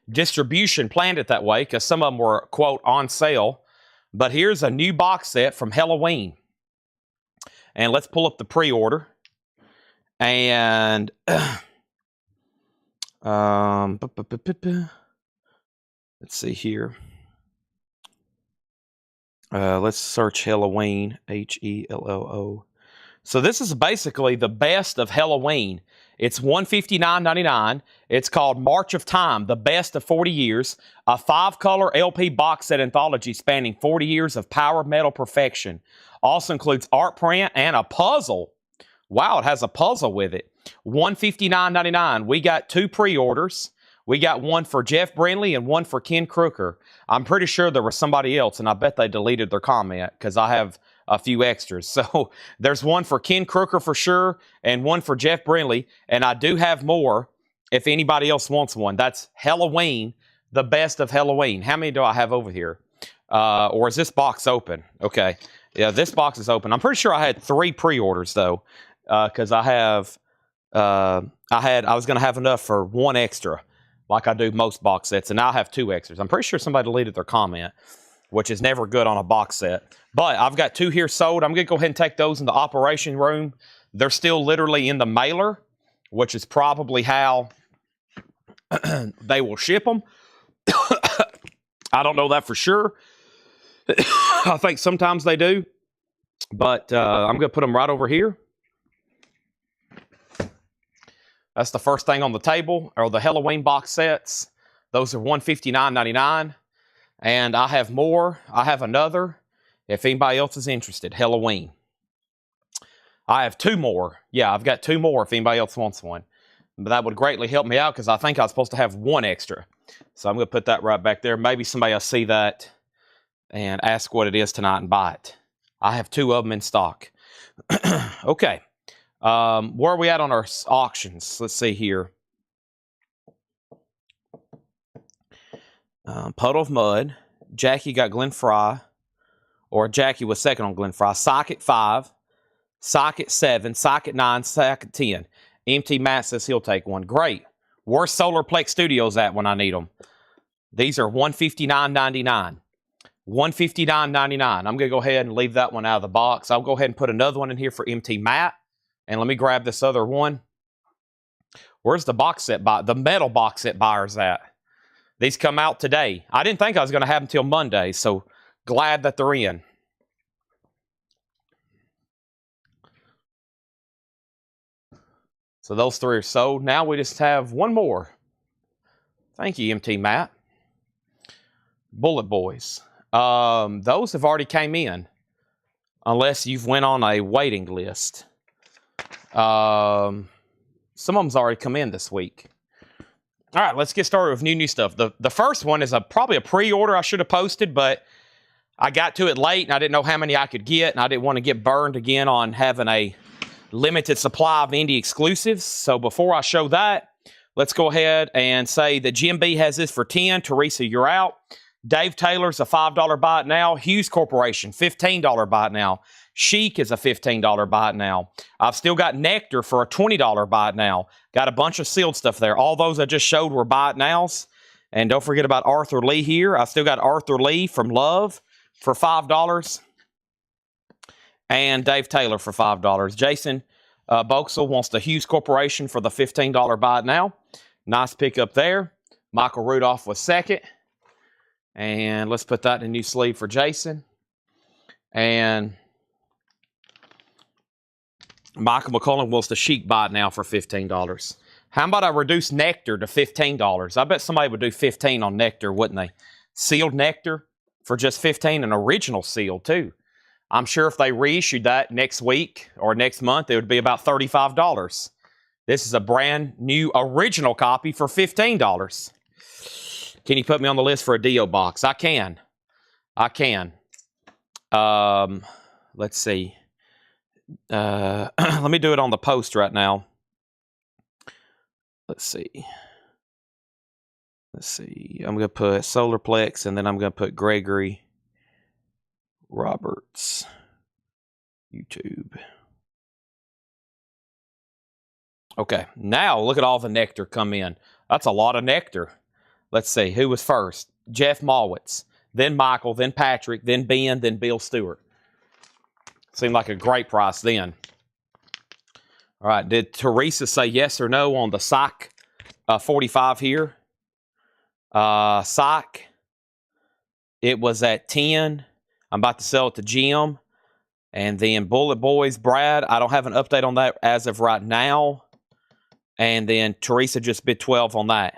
distribution planned it that way because some of them were, quote, on sale. But here's a new box set from Halloween. And let's pull up the pre-order. And let's see here. Let's search Halloween, Hello. So this is basically the best of Halloween. It's $159.99. It's called March of Time, the best of 40 years. A 5-color LP box set anthology spanning 40 years of power metal perfection. Also includes art print and a puzzle. Wow, it has a puzzle with it. $159.99. We got 2 pre-orders. We got one for Jeff Brindley and one for Ken Crooker. I'm pretty sure there was somebody else, and I bet they deleted their comment because I have a few extras. So there's one for Ken Crooker for sure and one for Jeff Brindley, and I do have more if anybody else wants one. That's Halloween, the best of Halloween. How many do I have over here? Or is this box open? Okay. Yeah, this box is open. I'm pretty sure I had 3 pre-orders, though, because I was going to have enough for 1 extra, like I do most box sets, and now I have 2 extras. I'm pretty sure somebody deleted their comment, which is never good on a box set. But I've got 2 here sold. I'm going to go ahead and take those in the operation room. They're still literally in the mailer, which is probably how they will ship them. I don't know that for sure. I think sometimes they do. But I'm going to put them right over here. That's the first thing on the table, are the Halloween box sets. Those are $159.99. And I have more. I have another, if anybody else is interested. Halloween. I have 2 more. Yeah, I've got 2 more if anybody else wants one. But that would greatly help me out because I think I was supposed to have 1 extra. So I'm going to put that right back there. Maybe somebody will see that and ask what it is tonight and buy it. I have 2 of them in stock. Okay. Where are we at on our auctions? Let's see here. Puddle of Mud. Jackie got Glenn Fry. Or Jackie was second on Glenn Fry. Socket 5. Socket 7. Socket 9. Socket 10. MT Matt says he'll take one. Great. Where's Solarplex Studios at when I need them? These are $159.99. $159.99. I'm going to go ahead and leave that one out of the box. I'll go ahead and put another one in here for MT Matt. And let me grab this other one. Where's the box set the metal box set buyers at? These come out today. I didn't think I was going to have them until Monday, so glad that they're in. So those 3 are sold. Now we just have one more. Thank you, MT Matt. Bullet Boys. Those have already came in, unless you've went on a waiting list. Some of them's already come in this week. All right, let's get started with new stuff. The first one is probably a pre-order I should have posted, but I got to it late, and I didn't know how many I could get, and I didn't want to get burned again on having a limited supply of indie exclusives. So before I show that, let's go ahead and say that Jim B has this for 10. Teresa, you're out. Dave Taylor's a $5 buy it now. Hughes Corporation, $15 buy it now. Chic is a $15 buy it now. I've still got Nectar for a $20 buy it now. Got a bunch of sealed stuff there. All those I just showed were buy it nows. And don't forget about Arthur Lee here. I still got Arthur Lee from Love for $5. And Dave Taylor for $5. Jason Boxel wants the Hughes Corporation for the $15 buy it now. Nice pickup there. Michael Rudolph was second. And let's put that in a new sleeve for Jason. And Michael McCullen wants the Chic buy it now for $15. How about I reduce Nectar to $15? I bet somebody would do $15 on Nectar, wouldn't they? Sealed Nectar for just $15, an original seal too. I'm sure if they reissued that next week or next month, it would be about $35. This is a brand new original copy for $15. Can you put me on the list for a Dio box? I can. I can. Let's see. Let me do it on the post right now. Let's see. Let's see. I'm going to put Solarplex, and then I'm going to put Gregory Roberts YouTube. Okay, now look at all the Nectar come in. That's a lot of Nectar. Let's see, who was first? Jeff Mallwitz, then Michael, then Patrick, then Ben, then Bill Stewart. Seemed like a great price then. All right, did Teresa say yes or no on the Psych 45 here? Psych, it was at 10. I'm about to sell it to Jim. And then Bullet Boys, Brad, I don't have an update on that as of right now. And then Teresa just bid 12 on that.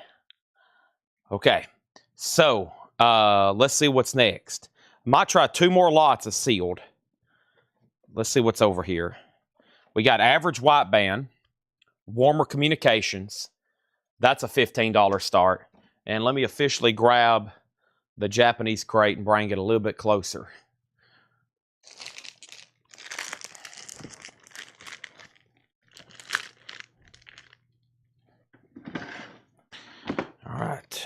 Okay, so let's see what's next. Might try 2 more lots of sealed. Let's see what's over here. We got Average White Band, Warmer Communications. That's a $15 start. And let me officially grab the Japanese crate and bring it a little bit closer. All right.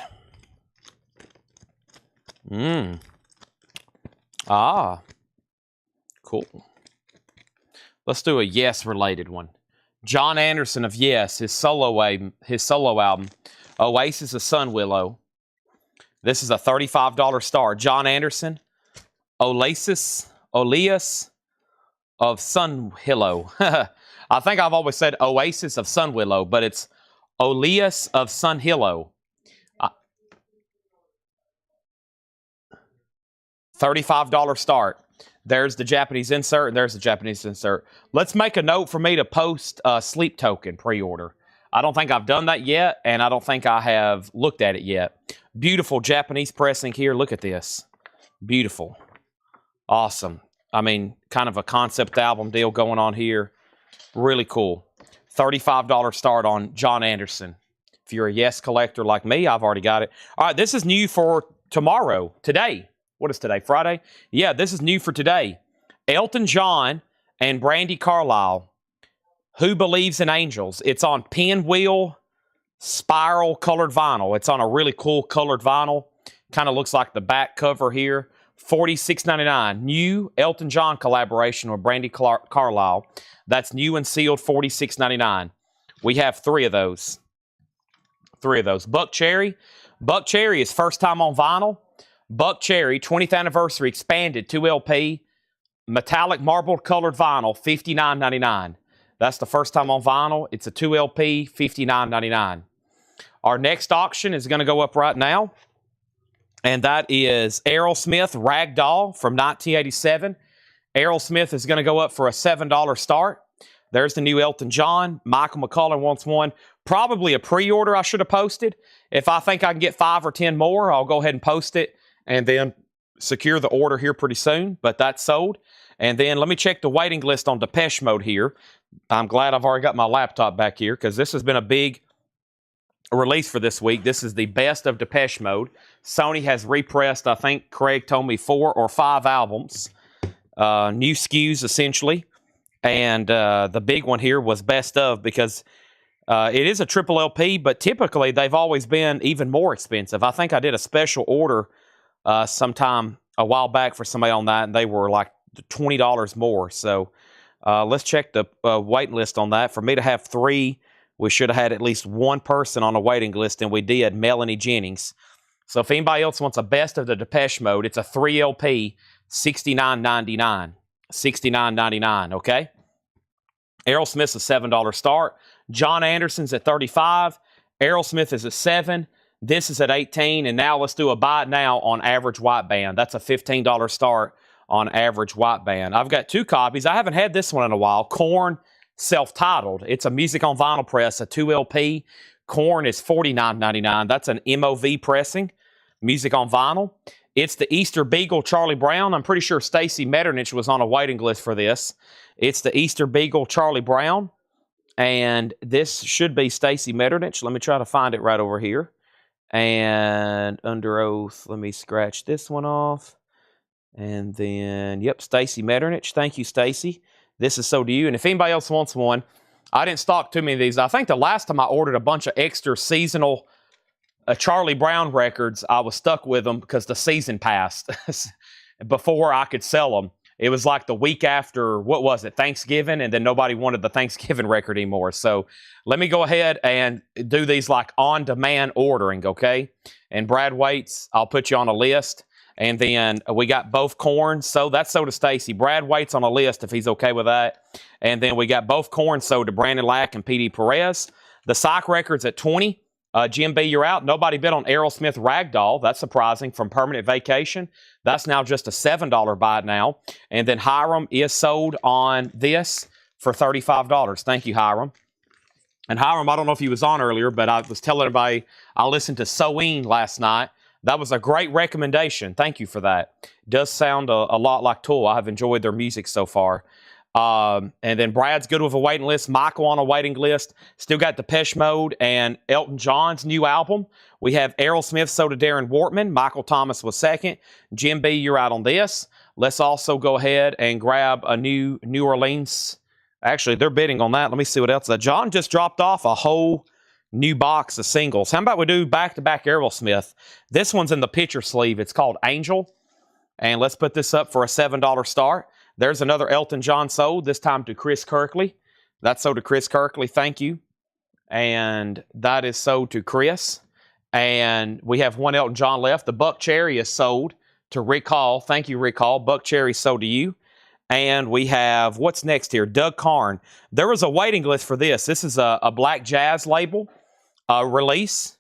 Cool. Let's do a Yes related one. John Anderson of Yes, his solo album, Oasis of Sunwillow. This is a $35 star. John Anderson, Oasis of Sunwillow. I think I've always said Oasis of Sunwillow, but it's Oasis of Sunwillow. $35 start. There's the Japanese insert, and there's the Japanese insert. Let's make a note for me to post a Sleep Token pre-order. I don't think I've done that yet, and I don't think I have looked at it yet. Beautiful Japanese pressing here. Look at this. Beautiful. Awesome. I mean, kind of a concept album deal going on here. Really cool. $35 start on John Anderson. If you're a Yes collector like me, I've already got it. All right, this is new for tomorrow, today. What is today, Friday? Yeah, this is new for today. Elton John and Brandy Carlisle, Who Believes in Angels. It's on pinwheel spiral colored vinyl. It's on a really cool colored vinyl. Kind of looks like the back cover here. $46.99. New Elton John collaboration with Brandy Carlisle. That's new and sealed, $46.99. We have 3 of those. 3 of those. Buck Cherry. Buck Cherry is first time on vinyl. Buck Cherry, 20th anniversary expanded 2 LP, metallic marbled colored vinyl, $59.99. That's the first time on vinyl. It's a 2 LP, $59.99. Our next auction is going to go up right now, and that is Aerosmith Ragdoll from 1987. Aerosmith is going to go up for a $7 start. There's the new Elton John. Michael McCullen wants one. Probably a pre-order I should have posted. If I think I can get 5 or 10 more, I'll go ahead and post it and then secure the order here pretty soon. But that's sold. And then let me check the waiting list on Depeche Mode here. I'm glad I've already got my laptop back here because this has been a big release for this week. This is the best of Depeche Mode. Sony has repressed, I think Craig told me, 4 or 5 albums. New SKUs, essentially. And the big one here was best of because it is a triple LP, but typically they've always been even more expensive. I think I did a special order sometime a while back for somebody on that, and they were like $20 more. So let's check the waiting list on that. For me to have 3, we should have had at least 1 person on a waiting list, and we did, Melanie Jennings. So if anybody else wants a best of the Depeche Mode, it's a 3 LP, $69.99. $69.99, okay? Aerosmith's a $7 start. John Anderson's at $35. Aerosmith is at $7. This is at $18. And now let's do a buy it now on Average White Band. That's a $15 start on Average White Band. I've got 2 copies. I haven't had this one in a while. Korn, self-titled. It's a music on vinyl press, a 2 LP. Korn is $49.99. That's an MOV pressing, music on vinyl. It's the Easter Beagle Charlie Brown. I'm pretty sure Stacy Metternich was on a waiting list for this. It's the Easter Beagle Charlie Brown. And this should be Stacy Metternich. Let me try to find it right over here. And under oath, let me scratch this one off. And then, yep, Stacy Metternich. Thank you, Stacy. This is so do you. And if anybody else wants one, I didn't stock too many of these. I think the last time I ordered a bunch of extra seasonal Charlie Brown records, I was stuck with them because the season passed before I could sell them. It was like the week after, what was it, Thanksgiving, and then nobody wanted the Thanksgiving record anymore. So let me go ahead and do these like on-demand ordering, okay? And Brad Waits, I'll put you on a list. And then we got both Korn, so that's so to Stacy. Brad Waits on a list if he's okay with that. And then we got both Korn, so to Brandon Lack and P.D. Perez. The Psych records at $20. Jim B, you're out. Nobody bid on Aerosmith Ragdoll. That's surprising. From Permanent Vacation. That's now just a $7 buy now. And then Hiram is sold on this for $35. Thank you, Hiram. And Hiram, I don't know if he was on earlier, but I was telling everybody I listened to Soeen last night. That was a great recommendation. Thank you for that. Does sound a lot like Tool. I have enjoyed their music so far. And then Brad's good with a waiting list. Michael on a waiting list. Still got Depeche Mode and Elton John's new album. We have Aerosmith, so to Darren Wortman. Michael Thomas was second. Jim B, you're out on this. Let's also go ahead and grab a new New Orleans. Actually, they're bidding on that. Let me see what else. John just dropped off a whole new box of singles. How about we do back-to-back Aerosmith? This one's in the picture sleeve. It's called Angel. And let's put this up for a $7 start. There's another Elton John sold, this time to Chris Kirkley. That's sold to Chris Kirkley. Thank you. And that is sold to Chris. And we have one Elton John left. The Buck Cherry is sold to Rick Hall. Thank you, Rick Hall. Buck Cherry sold to you. And we have, what's next here? Doug Karn. There was a waiting list for this. This is a Black Jazz label release.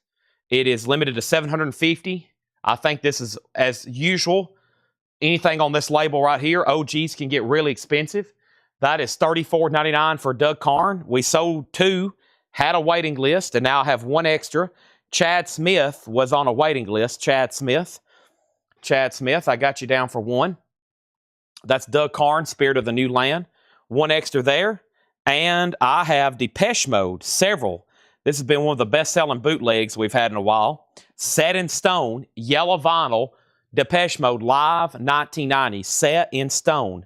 It is limited to 750. I think this is, as usual, anything on this label right here, OGs can get really expensive. That is $34.99 for Doug Karn. We sold 2, had a waiting list, and now I have 1 extra. Chad Smith was on a waiting list. Chad Smith, I got you down for 1. That's Doug Karn, Spirit of the New Land. 1 extra there. And I have Depeche Mode, several. This has been one of the best-selling bootlegs we've had in a while. Set in Stone, yellow vinyl, Depeche Mode Live 1990, Set in Stone.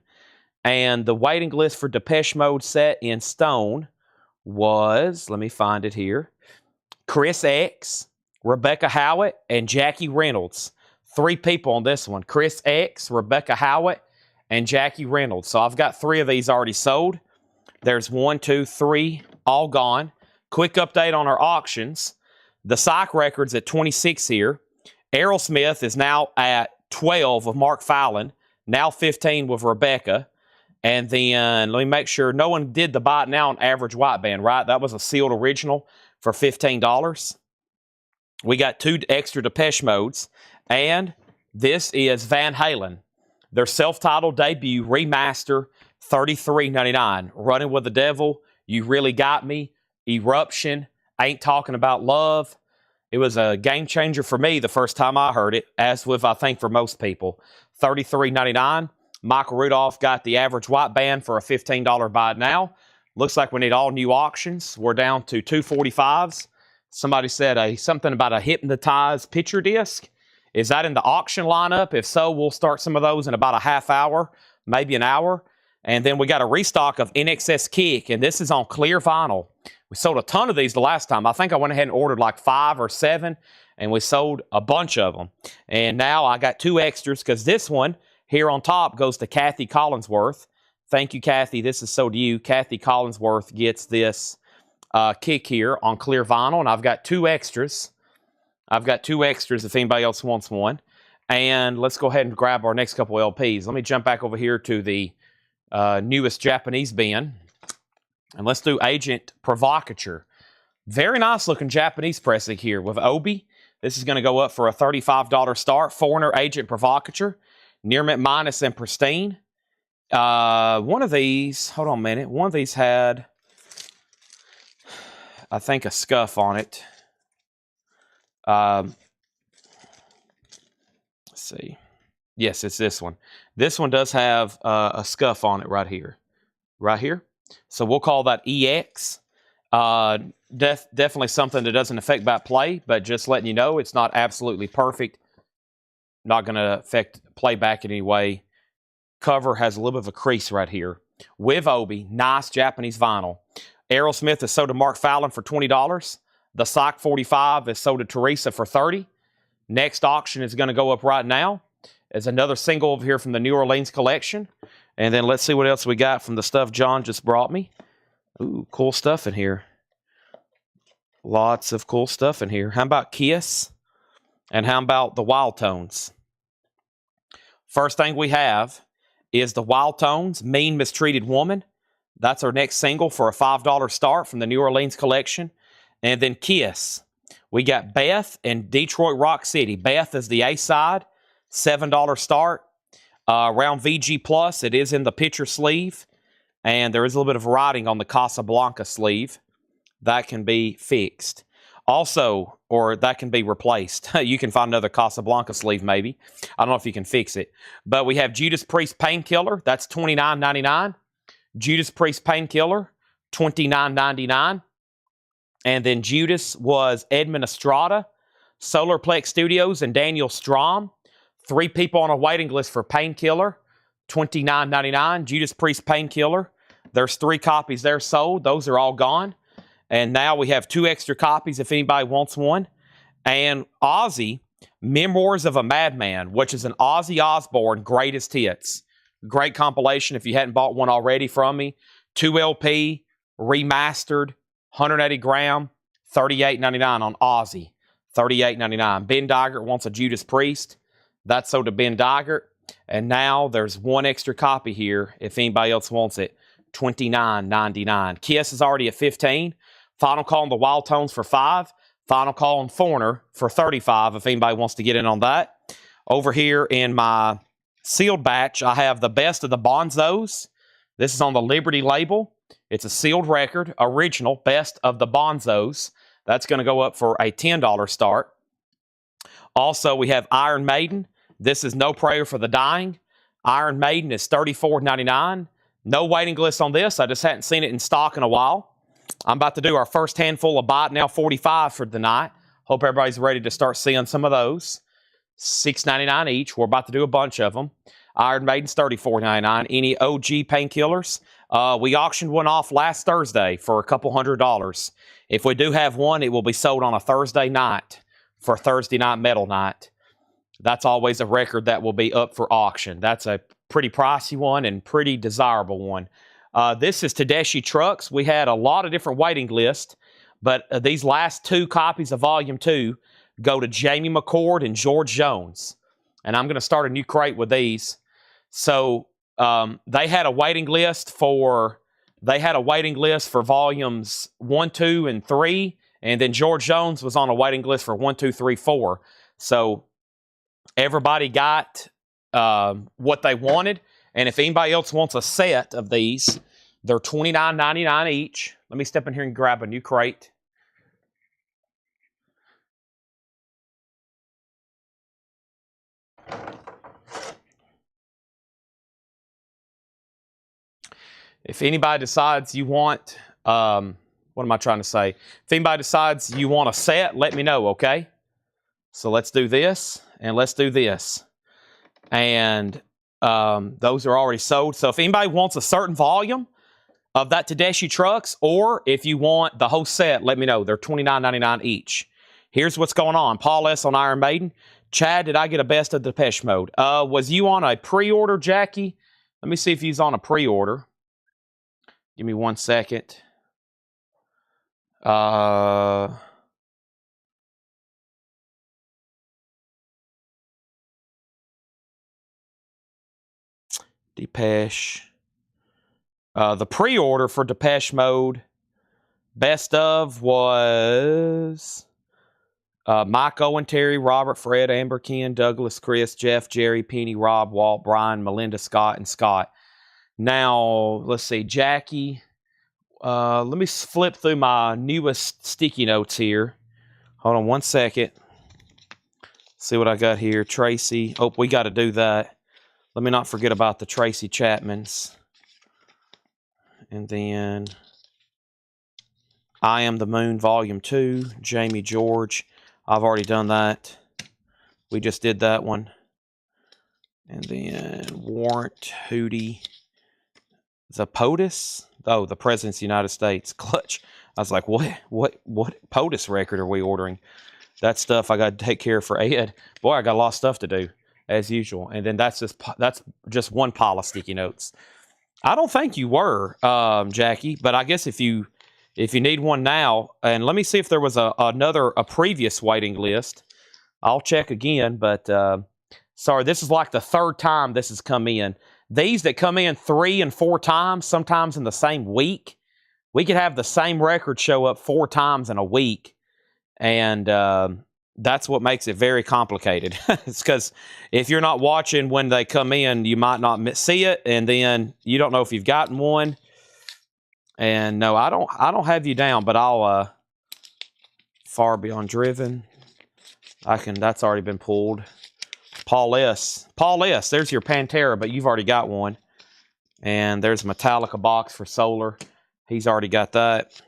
And the waiting list for Depeche Mode Set in Stone was, let me find it here, Chris X, Rebecca Howitt, and Jackie Reynolds. 3 people on this one. Chris X, Rebecca Howitt, and Jackie Reynolds. So I've got 3 of these already sold. There's 1, 2, 3, all gone. Quick update on our auctions. The psych record's at 26 here. Aerosmith is now at 12 with Mark Fallon, now 15 with Rebecca. And then let me make sure no one did the buy it now on Average White Band, right? That was a sealed original for $15. We got 2 extra Depeche Modes. And this is Van Halen. Their self-titled debut remaster, $33.99. Running with the Devil, You Really Got Me, Eruption, Ain't Talking About Love. It was a game changer for me the first time I heard it, as with, I think, for most people. $33.99. Michael Rudolph got the Average White Band for a $15 buy now. Looks like we need all new auctions. We're down to 245s. Somebody said something about a hypnotized picture disc. Is that in the auction lineup? If so, we'll start some of those in about a half hour, maybe an hour. And then we got a restock of NXS Kick, and this is on clear vinyl. We sold a ton of these the last time. I think I went ahead and ordered like 5 or 7, and we sold a bunch of them. And now I got 2 extras because this one here on top goes to Kathy Collinsworth. Thank you, Kathy. This is so to you. Kathy Collinsworth gets this kick here on clear vinyl, and I've got 2 extras. I've got 2 extras if anybody else wants one. And let's go ahead and grab our next couple LPs. Let me jump back over here to the newest Japanese bin. And let's do Agent Provocateur. Very nice looking Japanese pressing here with Obi. This is going to go up for a $35 start. Foreigner Agent Provocateur. Near mint minus and pristine. One of these, hold on a minute. One of these had, I think, a scuff on it. Let's see. Yes, it's this one. This one does have a scuff on it right here. Right here. So we'll call that EX. Definitely something that doesn't affect back play, but just letting you know it's not absolutely perfect. Not going to affect playback in any way. Cover has a little bit of a crease right here. With Obi, nice Japanese vinyl. Aerosmith is sold to Mark Fallon for $20. The Psych 45 is sold to Teresa for $30. Next auction is going to go up right now. There's another single over here from the New Orleans collection. And then let's see what else we got from the stuff John just brought me. Ooh, cool stuff in here. Lots of cool stuff in here. How about Kiss? And how about the Wild Tones? First thing we have is the Wild Tones, Mean Mistreated Woman. That's our next single for a $5 start from the New Orleans collection. And then Kiss. We got Beth and Detroit Rock City. Beth is the A-side, $7 start. Around VG Plus, it is in the picture sleeve. And there is a little bit of writing on the Casablanca sleeve. That can be fixed. Also, or that can be replaced. You can find another Casablanca sleeve maybe. I don't know if you can fix it. But we have Judas Priest Painkiller. That's $29.99. Judas Priest Painkiller, $29.99. And then Judas was Edmund Estrada, Solarplex Studios, and Daniel Strom. 3 people on a waiting list for Painkiller, $29.99. Judas Priest Painkiller. There's 3 copies there sold. Those are all gone. And now we have 2 extra copies if anybody wants one. And Ozzy, Memoirs of a Madman, which is an Ozzy Osbourne greatest hits. Great compilation if you hadn't bought one already from me. 2 LP, remastered, 180 gram, $38.99 on Ozzy. $38.99. Ben Diegert wants a Judas Priest. That's sold to Ben Diegert. And now there's 1 extra copy here if anybody else wants it. $29.99. Kiss is already at $15. Final call on the Wild Tones for $5. Final call on Foreigner for $35 if anybody wants to get in on that. Over here in my sealed batch, I have the Best of the Bonzos. This is on the Liberty label. It's a sealed record, original, Best of the Bonzos. That's going to go up for a $10 start. Also, we have Iron Maiden. This is No Prayer for the Dying. Iron Maiden is $34.99. No waiting list on this. I just hadn't seen it in stock in a while. I'm about to do our first handful of Buy It Now 45 for the night. Hope everybody's ready to start seeing some of those. $6.99 each. We're about to do a bunch of them. Iron Maiden's $34.99. Any OG Painkillers? We auctioned one off last Thursday for a couple $100. If we do have one, it will be sold on a Thursday night for Thursday night metal night. That's always a record that will be up for auction. That's a pretty pricey one and pretty desirable one. This is Tedeschi Trucks. We had a lot of different waiting lists, But these last 2 copies of Volume 2 go to Jamie McCord and George Jones. And I'm going to start a new crate with these. So they had a waiting list for volumes 1, 2, and 3, and then George Jones was on a waiting list for 1, 2, 3, 4. So everybody got what they wanted, and if anybody else wants a set of these, they're $29.99 each. Let me step in here and grab a new crate. If anybody decides you want, what am I trying to say? If anybody decides you want a set, let me know, okay? So let's do this, and let's do this. And those are already sold. So if anybody wants a certain volume of that Tedeschi Trucks, or if you want the whole set, let me know. They're $29.99 each. Here's what's going on. Paul S. on Iron Maiden. Chad, did I get a best of Depeche Mode? Was you on a pre-order, Jackie? Let me see if he's on a pre-order. Give me 1 second. Depeche. The pre-order for Depeche Mode, best of, was Mike, Owen, Terry, Robert, Fred, Amber, Ken, Douglas, Chris, Jeff, Jerry, Penny, Rob, Walt, Brian, Melinda, Scott, and Scott. Now, let's see, Jackie. Let me flip through my newest sticky notes here. Hold on 1 second. See what I got here. Tracy. Oh, we got to do that. Let me not forget about the Tracy Chapmans. And then I Am the Moon, Volume 2, Jamie George. I've already done that. We just did that one. And then Warrant, Hootie, the POTUS. Oh, the President's United States. Clutch. I was like, what POTUS record are we ordering? That stuff I got to take care of for Ed. Boy, I got a lot of stuff to do, as usual. And then that's just one pile of sticky notes. I don't think you were, Jackie, but I guess if you need one now, and let me see if there was a previous waiting list. I'll check again, but sorry, this is like the 3rd time this has come in. These that come in 3 and 4 times, sometimes in the same week, we could have the same record show up 4 times in a week, and that's what makes it very complicated. It's because if you're not watching when they come in, you might not see it, and then you don't know if you've gotten one. And no, I don't have you down, but I'll Far Beyond Driven. That's already been pulled. Paul S. There's your Pantera, but you've already got one. And there's a Metallica box for Solar. He's already got that.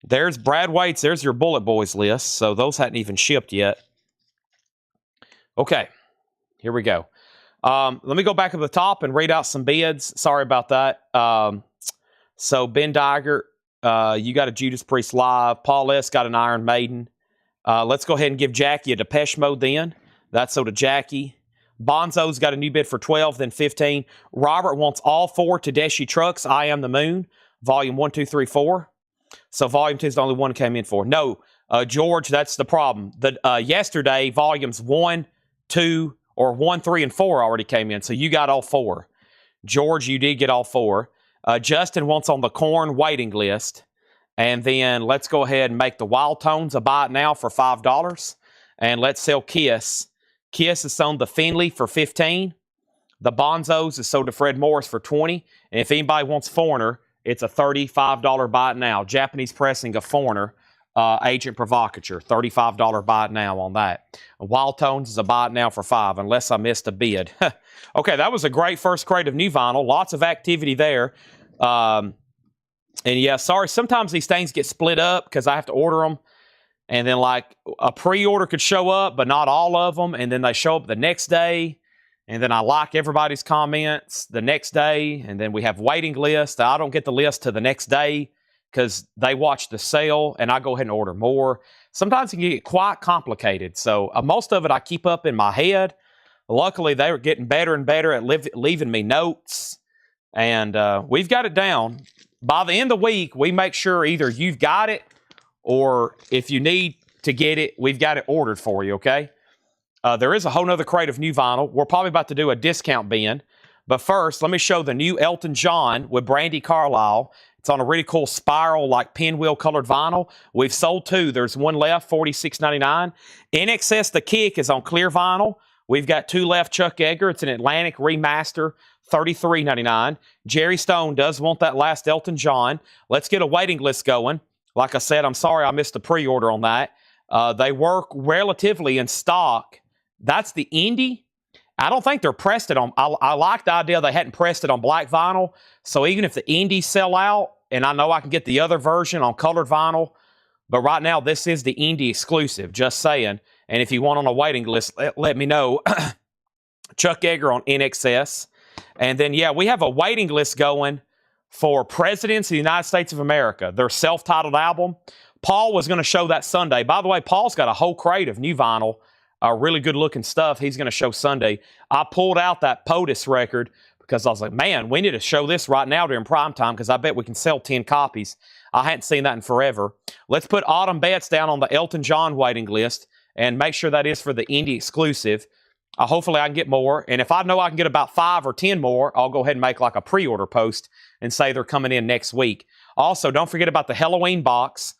There's Brad Waits. There's your Bullet Boys list. So those hadn't even shipped yet. Okay, here we go. Let me go back to the top and read out some bids. Sorry about that. So Ben Diger, you got a Judas Priest Live. Paul S. got an Iron Maiden. Let's go ahead and give Jackie a Depeche Mode then. That's so to Jackie. Bonzo's got a new bid for 12, then 15. Robert wants all 4 Tedeschi Trucks, I Am the Moon, Volume 1, 2, 3, 4. So Volume 2 is the only one came in for. No, George, that's the problem. Yesterday, Volumes 1, 2, or 1, 3, and 4 already came in, so you got all 4. George, you did get all 4. Justin wants on the Korn waiting list. And then let's go ahead and make the Wild Tones a buy it now for $5. And let's sell Kiss. Kiss is on the Finley for $15. The Bonzos is sold to Fred Morris for $20. And if anybody wants Foreigner, it's a $35 buy it now. Japanese pressing of Foreigner, Agent Provocateur, $35 buy it now on that. Wild Tones is a buy it now for $5, unless I missed a bid. Okay, that was a great first crate of new vinyl. Lots of activity there. And yeah, sorry, sometimes these things get split up because I have to order them. And then like a pre-order could show up, but not all of them. And then they show up the next day. And then I like everybody's comments the next day. And then we have waiting lists. I don't get the list to the next day because they watch the sale and I go ahead and order more. Sometimes it can get quite complicated. So most of it I keep up in my head. Luckily, they were getting better and better at leaving me notes. And we've got it down. By the end of the week, we make sure either you've got it or if you need to get it, we've got it ordered for you, okay? There is a whole nother crate of new vinyl. We're probably about to do a discount bin. But first, let me show the new Elton John with Brandy Carlisle. It's on a really cool spiral, like pinwheel colored vinyl. We've sold 2. There's 1 left, $46.99. In Excess The Kick is on clear vinyl. We've got 2 left, Chuck Yeager. It's an Atlantic remaster, $33.99. Jerry Stone does want that last Elton John. Let's get a waiting list going. Like I said, I'm sorry I missed the pre-order on that. They work relatively in stock. That's the indie. I don't think they're pressed it on. I like the idea they hadn't pressed it on black vinyl. So even if the indies sell out, and I know I can get the other version on colored vinyl, but right now this is the indie exclusive, just saying. And if you want on a waiting list, let me know. Chuck Yeager on NXS. And then, yeah, we have a waiting list going for Presidents of the United States of America, their self-titled album. Paul was going to show that Sunday. By the way, Paul's got a whole crate of new vinyl. Really good-looking stuff he's going to show Sunday. I pulled out that POTUS record because I was like, man, we need to show this right now during prime time because I bet we can sell 10 copies. I hadn't seen that in forever. Let's put Autumn Betts down on the Elton John waiting list and make sure that is for the indie exclusive. Hopefully I can get more. And if I know I can get about 5 or 10 more, I'll go ahead and make like a pre-order post and say they're coming in next week. Also, don't forget about the Halloween box.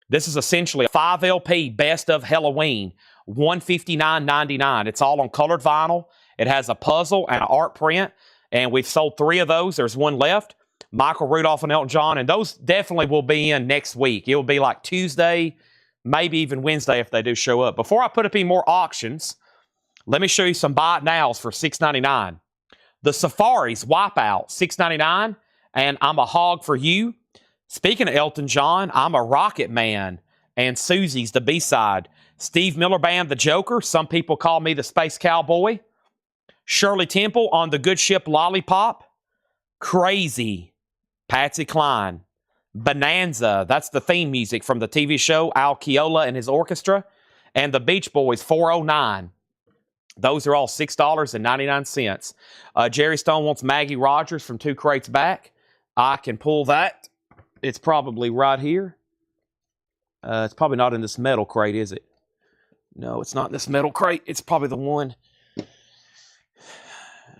This is essentially a 5 LP Best of Halloween. $159.99. It's all on colored vinyl. It has a puzzle and an art print, and we've sold 3 of those. There's 1 left. Michael Rudolph and Elton John, and those definitely will be in next week. It will be like Tuesday, maybe even Wednesday if they do show up. Before I put up any more auctions, let me show you some buy it nows for $6.99. The Safaris Wipeout, $6.99, and I'm a Hog for You. Speaking of Elton John, I'm a Rocket Man, and Susie's the B-side. Steve Miller Band, The Joker. Some people call me the Space Cowboy. Shirley Temple on The Good Ship Lollipop. Crazy, Patsy Cline. Bonanza, that's the theme music from the TV show, Al Keola and his orchestra. And the Beach Boys, 409. Those are all $6.99. Jerry Stone wants Maggie Rogers from 2 crates back. I can pull that. It's probably right here. It's probably not in this metal crate, is it? No, it's not in this metal crate. It's probably the one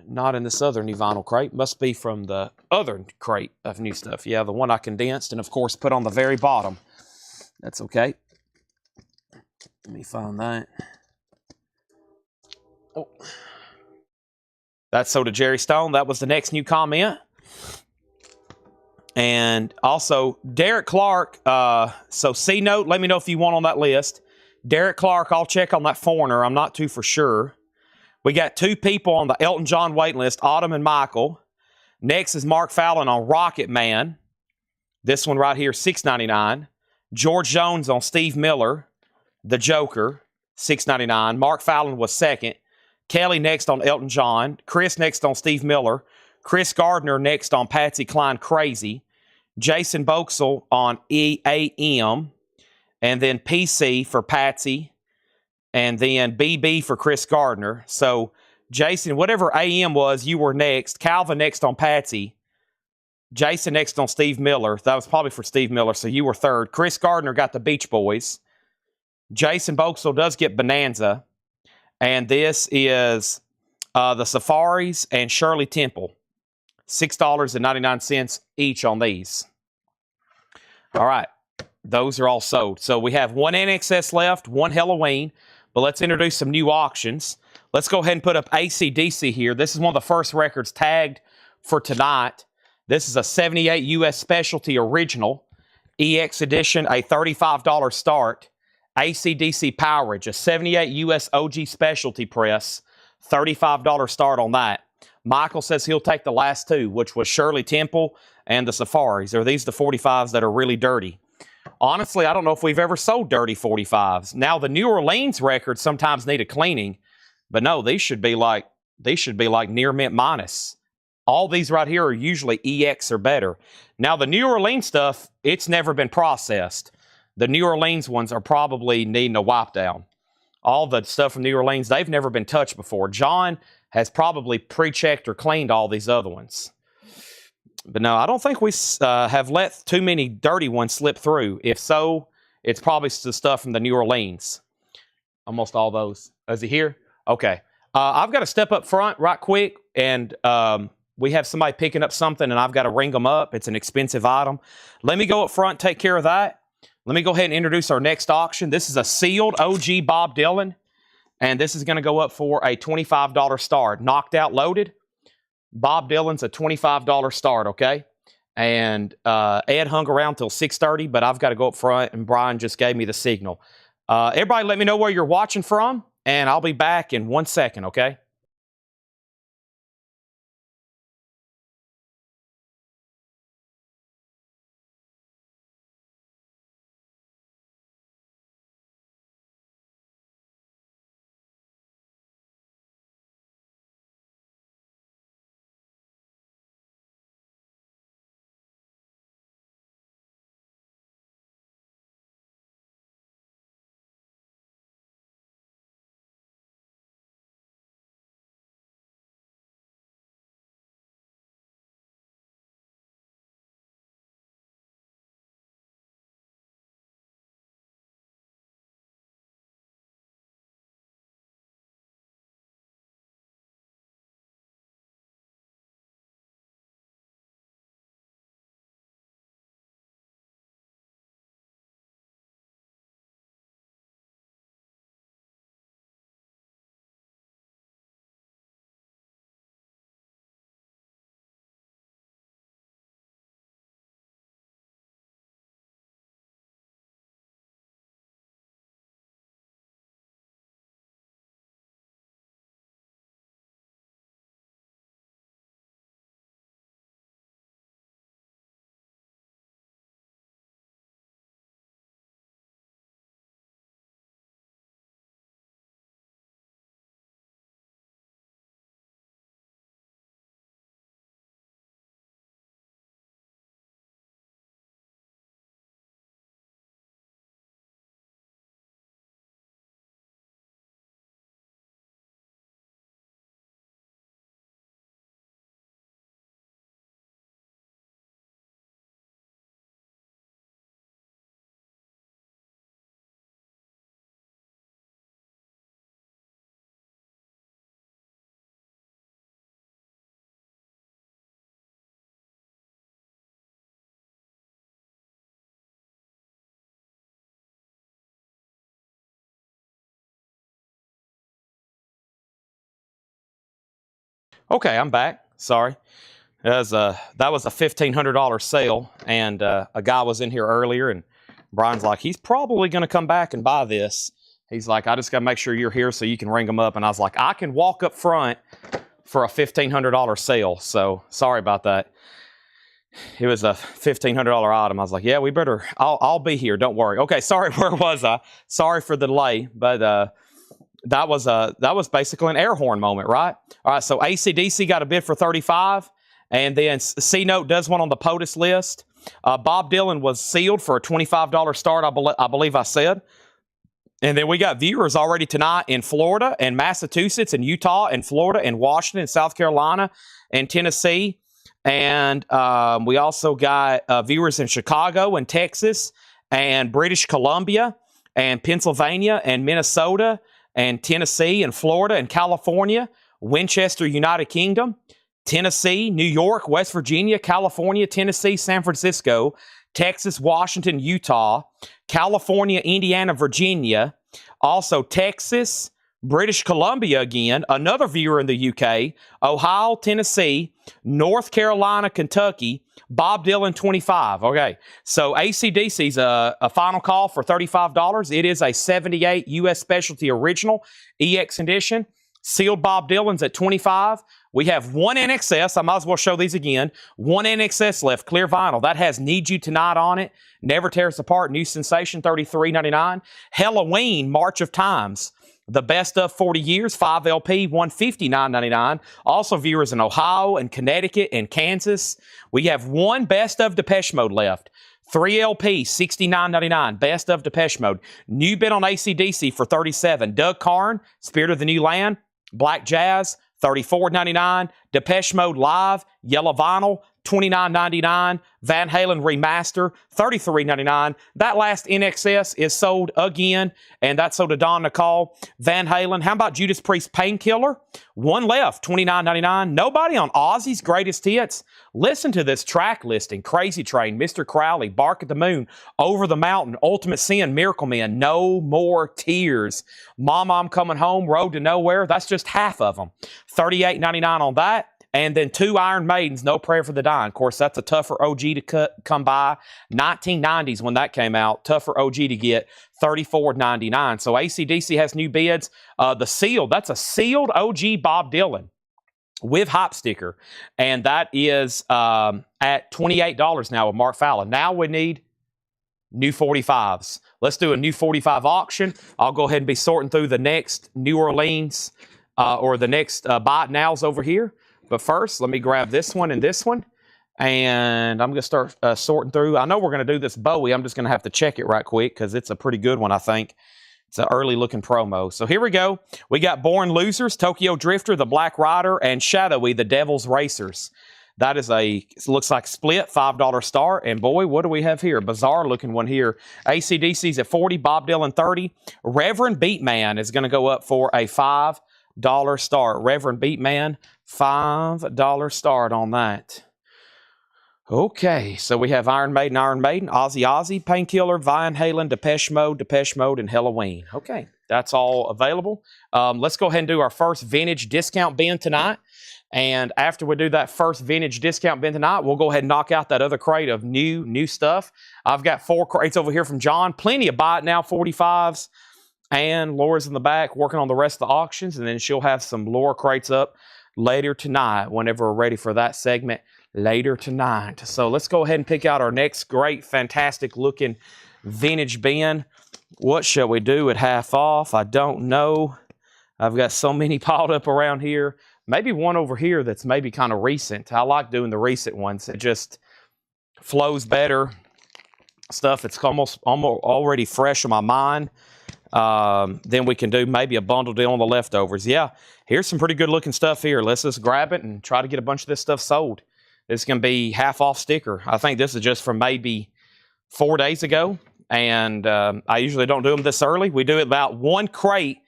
not in this other new vinyl crate. Must be from the other crate of new stuff. Yeah, the one I condensed and, of course, put on the very bottom. That's okay. Let me find that. Oh. That's so to Jerry Stone. That was the next new comment. And also, Derek Clark. So C-Note, let me know if you want on that list. Derek Clark, I'll check on that foreigner. I'm not too for sure. We got 2 people on the Elton John wait list, Autumn and Michael. Next is Mark Fallon on Rocket Man. This one right here, $6.99. George Jones on Steve Miller, The Joker, $6.99. Mark Fallon was second. Kelly next on Elton John. Chris next on Steve Miller. Chris Gardner next on Patsy Cline, Crazy. Jason Boxell on EAM. And then PC for Patsy. And then BB for Chris Gardner. So, Jason, whatever AM was, you were next. Calvin next on Patsy. Jason next on Steve Miller. That was probably for Steve Miller, so you were third. Chris Gardner got the Beach Boys. Jason Boxell does get Bonanza. And this is the Safaris and Shirley Temple. $6.99 each on these. All right. Those are all sold. So we have 1 NXS left, 1 Halloween. But let's introduce some new auctions. Let's go ahead and put up AC/DC here. This is one of the first records tagged for tonight. This is a 78 US Specialty Original. EX Edition, a $35 start. AC/DC Powerage, a 78 US OG Specialty Press. $35 start on that. Michael says he'll take the last 2, which was Shirley Temple and the Safaris. Are these the 45s that are really dirty? Honestly, I don't know if we've ever sold dirty 45s. Now, the New Orleans records sometimes need a cleaning, but no, these should be like near mint minus. All these right here are usually EX or better. Now, the New Orleans stuff, it's never been processed. The New Orleans ones are probably needing a wipe down. All the stuff from New Orleans, they've never been touched before. John has probably pre-checked or cleaned all these other ones. But no, I don't think we have let too many dirty ones slip through. If so, It's probably the stuff from the New Orleans. Almost all those. Is he here? Okay. I've got to step up front right quick, and we have somebody picking up something, and I've got to ring them up. It's an expensive item. Let me go up front, take care of that. Let me go ahead and introduce our next auction. This is a sealed OG Bob Dylan, and this is going to go up for a $25 start. Knocked out, loaded. Bob Dylan's a $25 start, okay? And Ed hung around till 6:30, but I've got to go up front, and Brian just gave me the signal. Everybody let me know where you're watching from, and I'll be back in 1 second, okay? Okay, I'm back. Sorry. That was a $1,500 sale, and a guy was in here earlier, and Brian's like, he's probably going to come back and buy this. He's like, I just got to make sure you're here so you can ring them up. And I was like, I can walk up front for a $1,500 sale. So sorry about that. It was a $1,500 item. I was like, yeah, we better, I'll be here. Don't worry. Okay, sorry, where was I? Sorry for the delay, but that was basically an air horn moment, right? All right, so AC/DC got a bid for 35, and then C-Note does one on the POTUS list. Bob Dylan was sealed for a $25 start, I believe I said. And then we got viewers already tonight in Florida and Massachusetts and Utah and Florida and Washington and South Carolina and Tennessee. And we also got viewers in Chicago and Texas and British Columbia and Pennsylvania and Minnesota and Tennessee and Florida and California, Winchester, United Kingdom, Tennessee, New York, West Virginia, California, Tennessee, San Francisco, Texas, Washington, Utah, California, Indiana, Virginia, also Texas, British Columbia again, another viewer in the UK, Ohio, Tennessee, North Carolina, Kentucky, Bob Dylan 25. Okay, so AC/DC's a final call for $35. It is a 78 U.S. Specialty Original EX edition. Sealed Bob Dylan's at 25. We have one NXS. I might as well show these again. One NXS left, clear vinyl. That has Need You Tonight on it. Never Tears Apart, New Sensation, $33.99. Halloween, March of Times. The Best of 40 Years, 5 LP, $159.99. Also viewers in Ohio and Connecticut and Kansas. We have one Best of Depeche Mode left. 3 LP, $69.99. Best of Depeche Mode. New bid on AC/DC for $37. Doug Carn, Spirit of the New Land. Black Jazz, $34.99. Depeche Mode Live, Yellow Vinyl, $29.99. Van Halen Remaster, $33.99. That last NXS is sold again, and that's sold to Don Nicole. Van Halen. How about Judas Priest Painkiller? One left, $29.99. Nobody on Ozzy's Greatest Hits. Listen to this track listing. Crazy Train, Mr. Crowley, Bark at the Moon, Over the Mountain, Ultimate Sin, Miracle Man, No More Tears, Mama, I'm Coming Home, Road to Nowhere. That's just half of them. $38.99 on that. And then 2 Iron Maidens, No Prayer for the Dying. Of course, that's a tougher OG to come by. 1990s when that came out. Tougher OG to get. $34.99. So AC/DC has new bids. The sealed, that's a sealed OG Bob Dylan with hop sticker. And that is at $28 now with Mark Fallon. Now we need new 45s. Let's do a new 45 auction. I'll go ahead and be sorting through the next New Orleans or the next buy it nows over here. But first, let me grab this one and this one. And I'm going to start sorting through. I know we're going to do this Bowie. I'm just going to have to check it right quick because it's a pretty good one, I think. It's an early-looking promo. So here we go. We got Born Losers, Tokyo Drifter, The Black Rider, and Shadowy, The Devil's Racers. That is it looks like split, $5 star. And boy, what do we have here? Bizarre-looking one here. AC/DC's at $40, Bob Dylan $30. Reverend Beatman is going to go up for a $5 start. Reverend Beatman, $5 start on that. Okay, so we have Iron Maiden, Ozzy, Painkiller, Van Halen, Depeche Mode, and Halloween. Okay, that's all available. Let's go ahead and do our first vintage discount bin tonight. And after we do that first vintage discount bin tonight, we'll go ahead and knock out that other crate of new stuff. I've got 4 crates over here from John. Plenty of buy it now 45s. And Laura's in the back working on the rest of the auctions. And then she'll have some Laura crates up later tonight whenever we're ready for that segment later tonight. So let's go ahead and pick out our next great, fantastic looking vintage bin. What shall we do at half off? I don't know. I've got so many piled up around here. Maybe one over here that's maybe kind of recent. I like doing the recent ones. It just flows better. Stuff that's almost already fresh in my mind. Then we can do maybe a bundle deal on the leftovers. Yeah, here's some pretty good looking stuff here. Let's just grab it and try to get a bunch of this stuff sold. This is going to be half off sticker. I think this is just from maybe 4 days ago. And I usually don't do them this early. We do it about 1 crate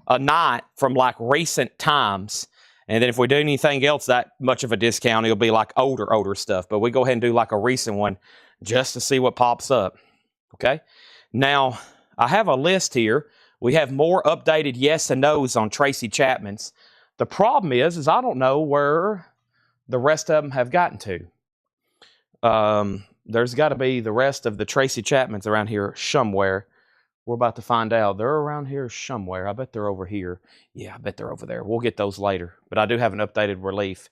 a night from like recent times. And then if we do anything else that much of a discount, it'll be like older stuff. But we go ahead and do like a recent one just to see what pops up. Okay. Now, I have a list here. We have more updated yes and no's on Tracy Chapman's. The problem is I don't know where the rest of them have gotten to. There's got to be the rest of the Tracy Chapmans around here somewhere. We're about to find out. They're around here somewhere. I bet they're over here. Yeah, I bet they're over there. We'll get those later. But I do have an updated relief.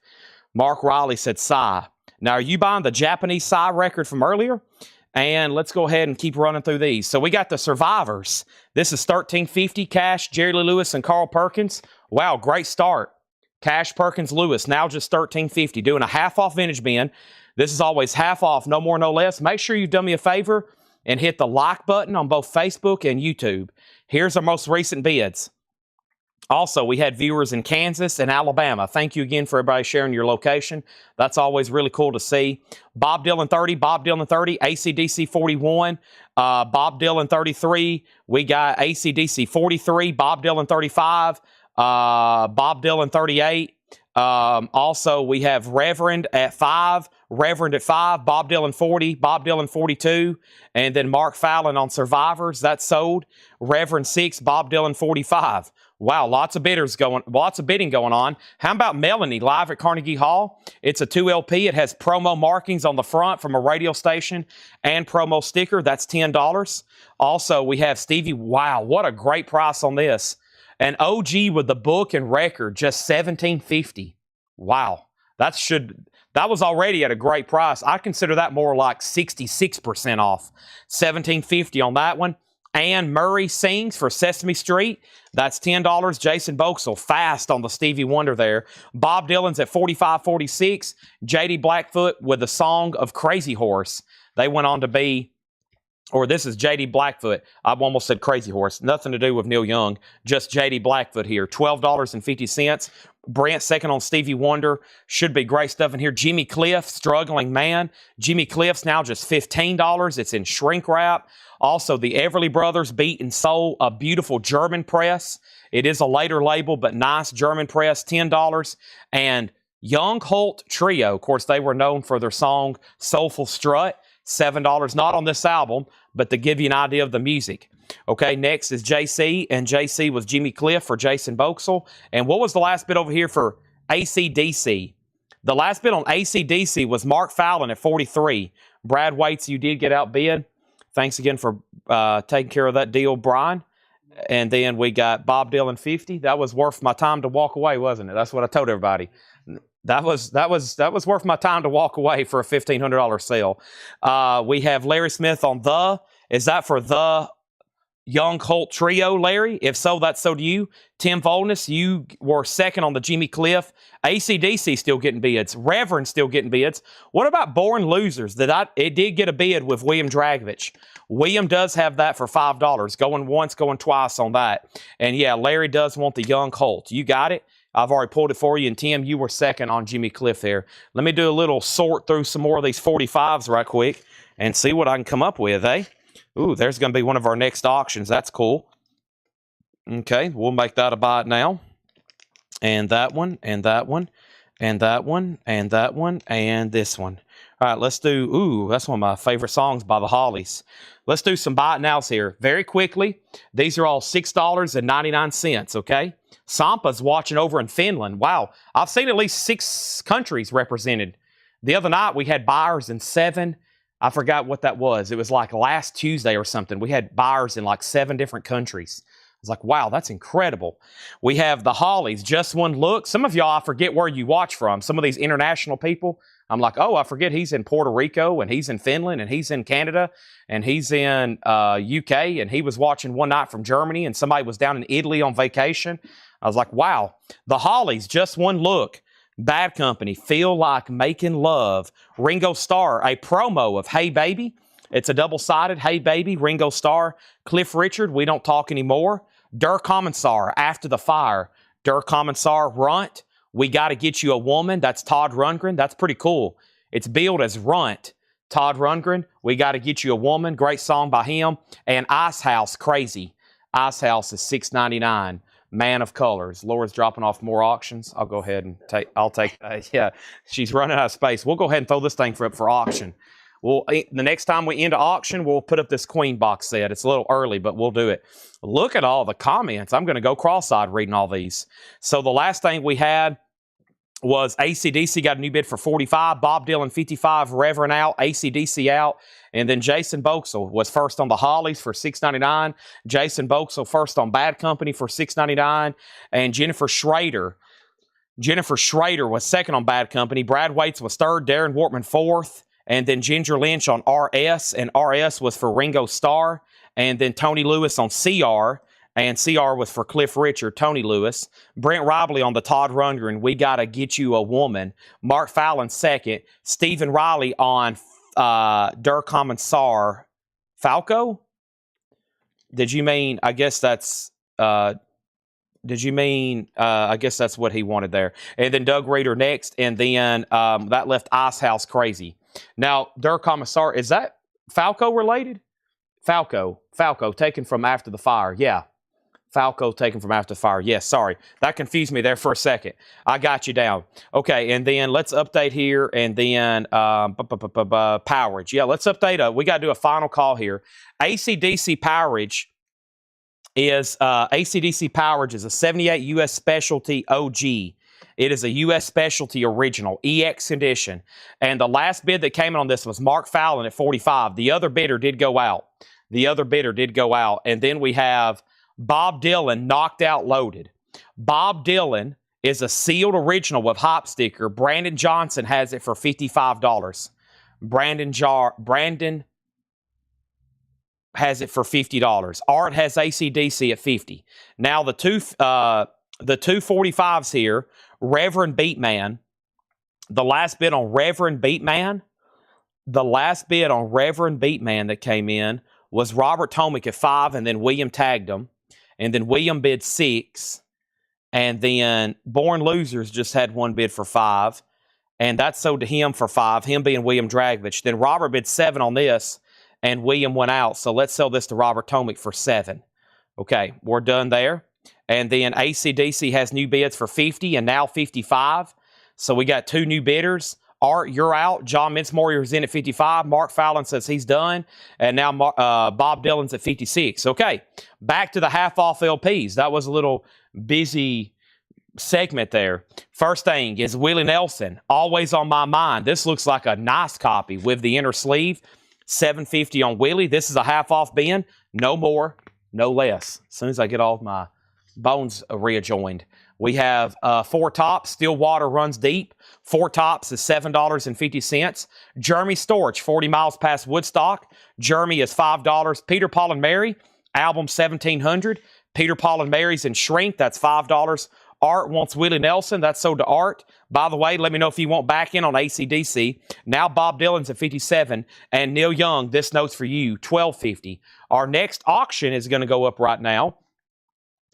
Mark Riley said Psy. Now, are you buying the Japanese Psy record from earlier? And let's go ahead and keep running through these. So we got the Survivors. This is $13.50. Cash, Jerry Lee Lewis, and Carl Perkins. Wow, great start. Cash, Perkins, Lewis. Now just $13.50. Doing a half off vintage bin. This is always half off, no more, no less. Make sure you've done me a favor and hit the like button on both Facebook and YouTube. Here's our most recent bids. Also, we had viewers in Kansas and Alabama. Thank you again for everybody sharing your location. That's always really cool to see. Bob Dylan 30, Bob Dylan 30, AC/DC 41, Bob Dylan 33. We got AC/DC 43, Bob Dylan 35, Bob Dylan 38. Also, we have Reverend at 5, Reverend at 5, Bob Dylan 40, Bob Dylan 42, and then Mark Fallon on Survivors. That's sold. Reverend 6, Bob Dylan 45. Wow, lots of bidding going on. How about Melanie live at Carnegie Hall? It's a 2 LP. It has promo markings on the front from a radio station and promo sticker. That's $10. Also, we have Stevie. Wow, what a great price on this. An OG with the book and record, just $17.50. Wow, that was already at a great price. I consider that more like 66% off. $17.50 on that one. Anne Murray sings for Sesame Street. That's $10. Jason Boxell, fast on the Stevie Wonder there. Bob Dylan's at $45.46. J.D. Blackfoot with the song of Crazy Horse. They went on to be, or this is J.D. Blackfoot. I almost said Crazy Horse. Nothing to do with Neil Young. Just J.D. Blackfoot here. $12.50. Brent second on Stevie Wonder. Should be great stuff in here. Jimmy Cliff, Struggling Man. Jimmy Cliff's now just $15. It's in shrink wrap. Also, the Everly Brothers, Beat and Soul, a beautiful German press. It is a later label, but nice German press, $10. And Young Holt Trio, of course, they were known for their song Soulful Strut, $7. Not on this album, but to give you an idea of the music. Okay, next is JC, and JC was Jimmy Cliff for Jason Boxell. And what was the last bid over here for AC/DC? The last bid on AC/DC was Mark Fallon at 43. Brad Waits, you did get outbid. Thanks again for taking care of that deal, Brian. And then we got Bob Dylan 50. That was worth my time to walk away, wasn't it? That's what I told everybody. That was worth my time to walk away for a $1,500 sale. We have Larry Smith on the. Is that for the Young Holt Trio, Larry? If so, that's so do you. Tim Volness, you were second on the Jimmy Cliff. AC/DC still getting bids. Reverend still getting bids. What about Born Losers? It did get a bid with William Dragovich. William does have that for $5. Going once, going twice on that. And yeah, Larry does want the Young Holt. You got it. I've already pulled it for you. And Tim, you were second on Jimmy Cliff there. Let me do a little sort through some more of these 45s right quick and see what I can come up with, eh? Ooh, there's going to be one of our next auctions. That's cool. Okay, we'll make that a buy now. And that one, and that one, and that one, and that one, and this one. All right, let's do, ooh, that's one of my favorite songs by the Hollies. Let's do some buy it nows here. Very quickly, these are all $6.99, okay? Sampa's watching over in Finland. Wow, I've seen at least 6 countries represented. The other night, we had buyers in 7. I forgot what that was. It was like last Tuesday or something. We had buyers in like 7 different countries. I was like, wow, that's incredible. We have the Hollies, Just One Look. Some of y'all, I forget where you watch from. Some of these international people, I'm like, oh, I forget he's in Puerto Rico, and he's in Finland, and he's in Canada, and he's in UK, and he was watching one night from Germany, and somebody was down in Italy on vacation. I was like, wow. The Hollies, Just One Look. Bad Company, Feel Like Making Love. Ringo Starr, a promo of Hey Baby. It's a double-sided Hey Baby, Ringo Starr. Cliff Richard, We Don't Talk Anymore. Der Kommissar, After the Fire. Der Kommissar, Runt, We Gotta Get You a Woman. That's Todd Rundgren. That's pretty cool. It's billed as Runt. Todd Rundgren, We Gotta Get You a Woman. Great song by him. And Ice House, Crazy. Ice House is $6.99. Man of Colors. Laura's dropping off more auctions. I'll go ahead and take yeah, she's running out of space. We'll go ahead and throw this thing up for auction. The next time we end auction, we'll put up this Queen box set. It's a little early, but we'll do it. Look at all the comments. I'm going to go cross-eyed reading all these. So the last thing we had was AC/DC got a new bid for 45, Bob Dylan 55, Reverend out, AC/DC out, and then Jason Boxell was first on the Hollies for $6.99. Jason Boxell first on Bad Company for $6.99, and Jennifer Schrader was second on Bad Company. Brad Waits was third, Darren Wortman fourth, and then Ginger Lynch on RS, and RS was for Ringo Starr, and then Tony Lewis on CR. And CR was for Cliff Richard, Tony Lewis. Brent Robley on the Todd Rundgren, We Gotta Get You a Woman. Mark Fallon second. Stephen Riley on Der Kommissar. Falco? Did you mean, I guess that's what he wanted there. And then Doug Reeder next. And then that left Ice House Crazy. Now, Der Kommissar, is that Falco related? Falco, taken from After the Fire. Yeah. Falco taken from After the Fire. Yes, sorry. That confused me there for a second. I got you down. Okay, and then let's update here, and then Powerage. Yeah, let's update. We got to do a final call here. AC/DC Powerage is a 78 U.S. Specialty OG. It is a U.S. Specialty Original, EX Edition. And the last bid that came in on this was Mark Fallon at 45. The other bidder did go out. And then we have Bob Dylan, Knocked Out Loaded. Bob Dylan is a sealed original with hop sticker. Brandon Johnson has it for $55. Brandon has it for $50. Art has AC/DC at $50. Now the two 45s here, Reverend Beatman. The last bid on Reverend Beatman that came in was Robert Tomick at 5, and then William tagged him. And then William bid 6. And then Born Losers just had one bid for 5. And that sold to him for 5, him being William Dragovich. Then Robert bid 7 on this, and William went out. So let's sell this to Robert Tomic for 7. Okay, we're done there. And then AC/DC has new bids for 50 and now 55. So we got 2 new bidders. Art, you're out. John Mintzmore is in at 55. Mark Fallon says he's done. And now Bob Dylan's at 56. Okay, back to the half-off LPs. That was a little busy segment there. First thing is Willie Nelson, always on my mind. This looks like a nice copy with the inner sleeve. $750 on Willie. This is a half-off bin. No more, no less. As soon as I get all my bones readjoined. We have 4 tops. Stillwater runs deep. 4 tops is $7.50. Jeremy Storch, 40 miles past Woodstock. Jeremy is $5. Peter, Paul, and Mary, album $1,700. Peter, Paul, and Mary's in Shrink. That's $5. Art wants Willie Nelson. That's sold to Art. By the way, let me know if you want back in on AC/DC. Now Bob Dylan's at 57. And Neil Young, this note's for you, $12.50. Our next auction is going to go up right now.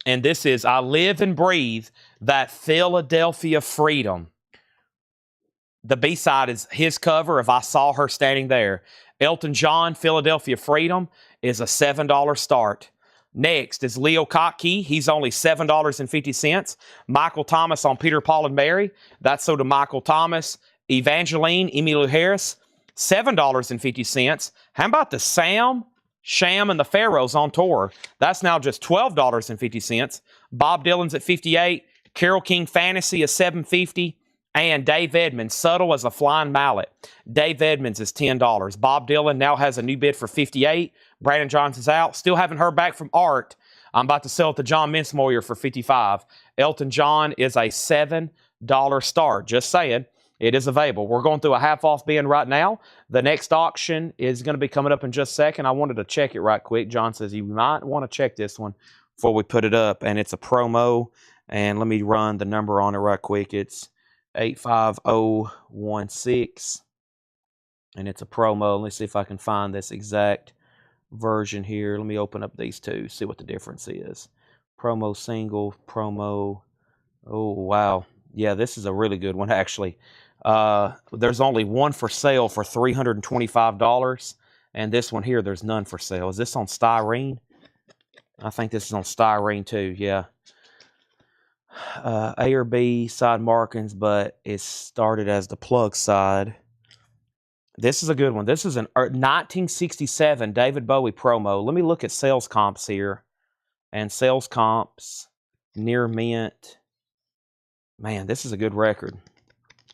And this is I Live and Breathe, that Philadelphia Freedom. The B-side is his cover, If I Saw Her Standing There. Elton John, Philadelphia Freedom, is a $7 start. Next is Leo Kottke. He's only $7.50. Michael Thomas on Peter, Paul, and Mary. That's sold to Michael Thomas. Evangeline, Emmylou Harris, $7.50. How about the Sam, Sham, and the Pharaohs on tour? That's now just $12.50. Bob Dylan's at 58. Carole King Fantasy is $7.50. And Dave Edmunds, Subtle as a Flying Mallet. Dave Edmunds is $10. Bob Dylan now has a new bid for 58. Brandon Johnson's out. Still haven't heard back from Art. I'm about to sell it to John Mintzmore for 55. Elton John is a $7 start. Just saying, it is available. We're going through a half-off bin right now. The next auction is going to be coming up in just a second. I wanted to check it right quick. John says you might want to check this one before we put it up. And it's a promo. And let me run the number on it right quick. It's 85016, and it's a promo. Let's see if I can find this exact version here. Let me open up these two, see what the difference is. Promo single, promo. Oh, wow. Yeah, this is a really good one, actually. There's only one for sale for $325, and this one here, there's none for sale. Is this on styrene? I think this is on styrene too, yeah. A or B side markings, but it started as the plug side. This is a good one. This is an 1967 David Bowie promo. Let me look at sales comps here. And sales comps, near mint. Man, this is a good record.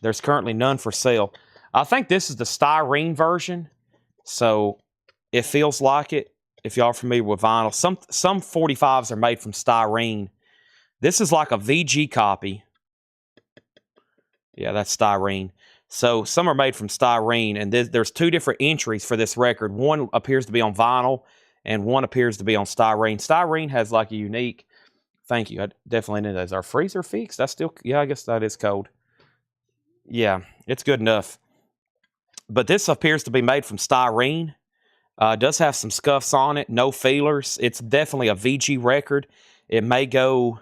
There's currently none for sale. I think this is the styrene version. So it feels like it. If y'all are familiar with vinyl, some 45s are made from styrene. This is like a VG copy. Yeah, that's styrene. So some are made from styrene, and there's 2 different entries for this record. One appears to be on vinyl, and one appears to be on styrene. Styrene has like a unique... Thank you. I definitely knew that. Is our freezer fixed? That's still... Yeah, I guess that is cold. Yeah, it's good enough. But this appears to be made from styrene. It does have some scuffs on it. No feelers. It's definitely a VG record. It may go...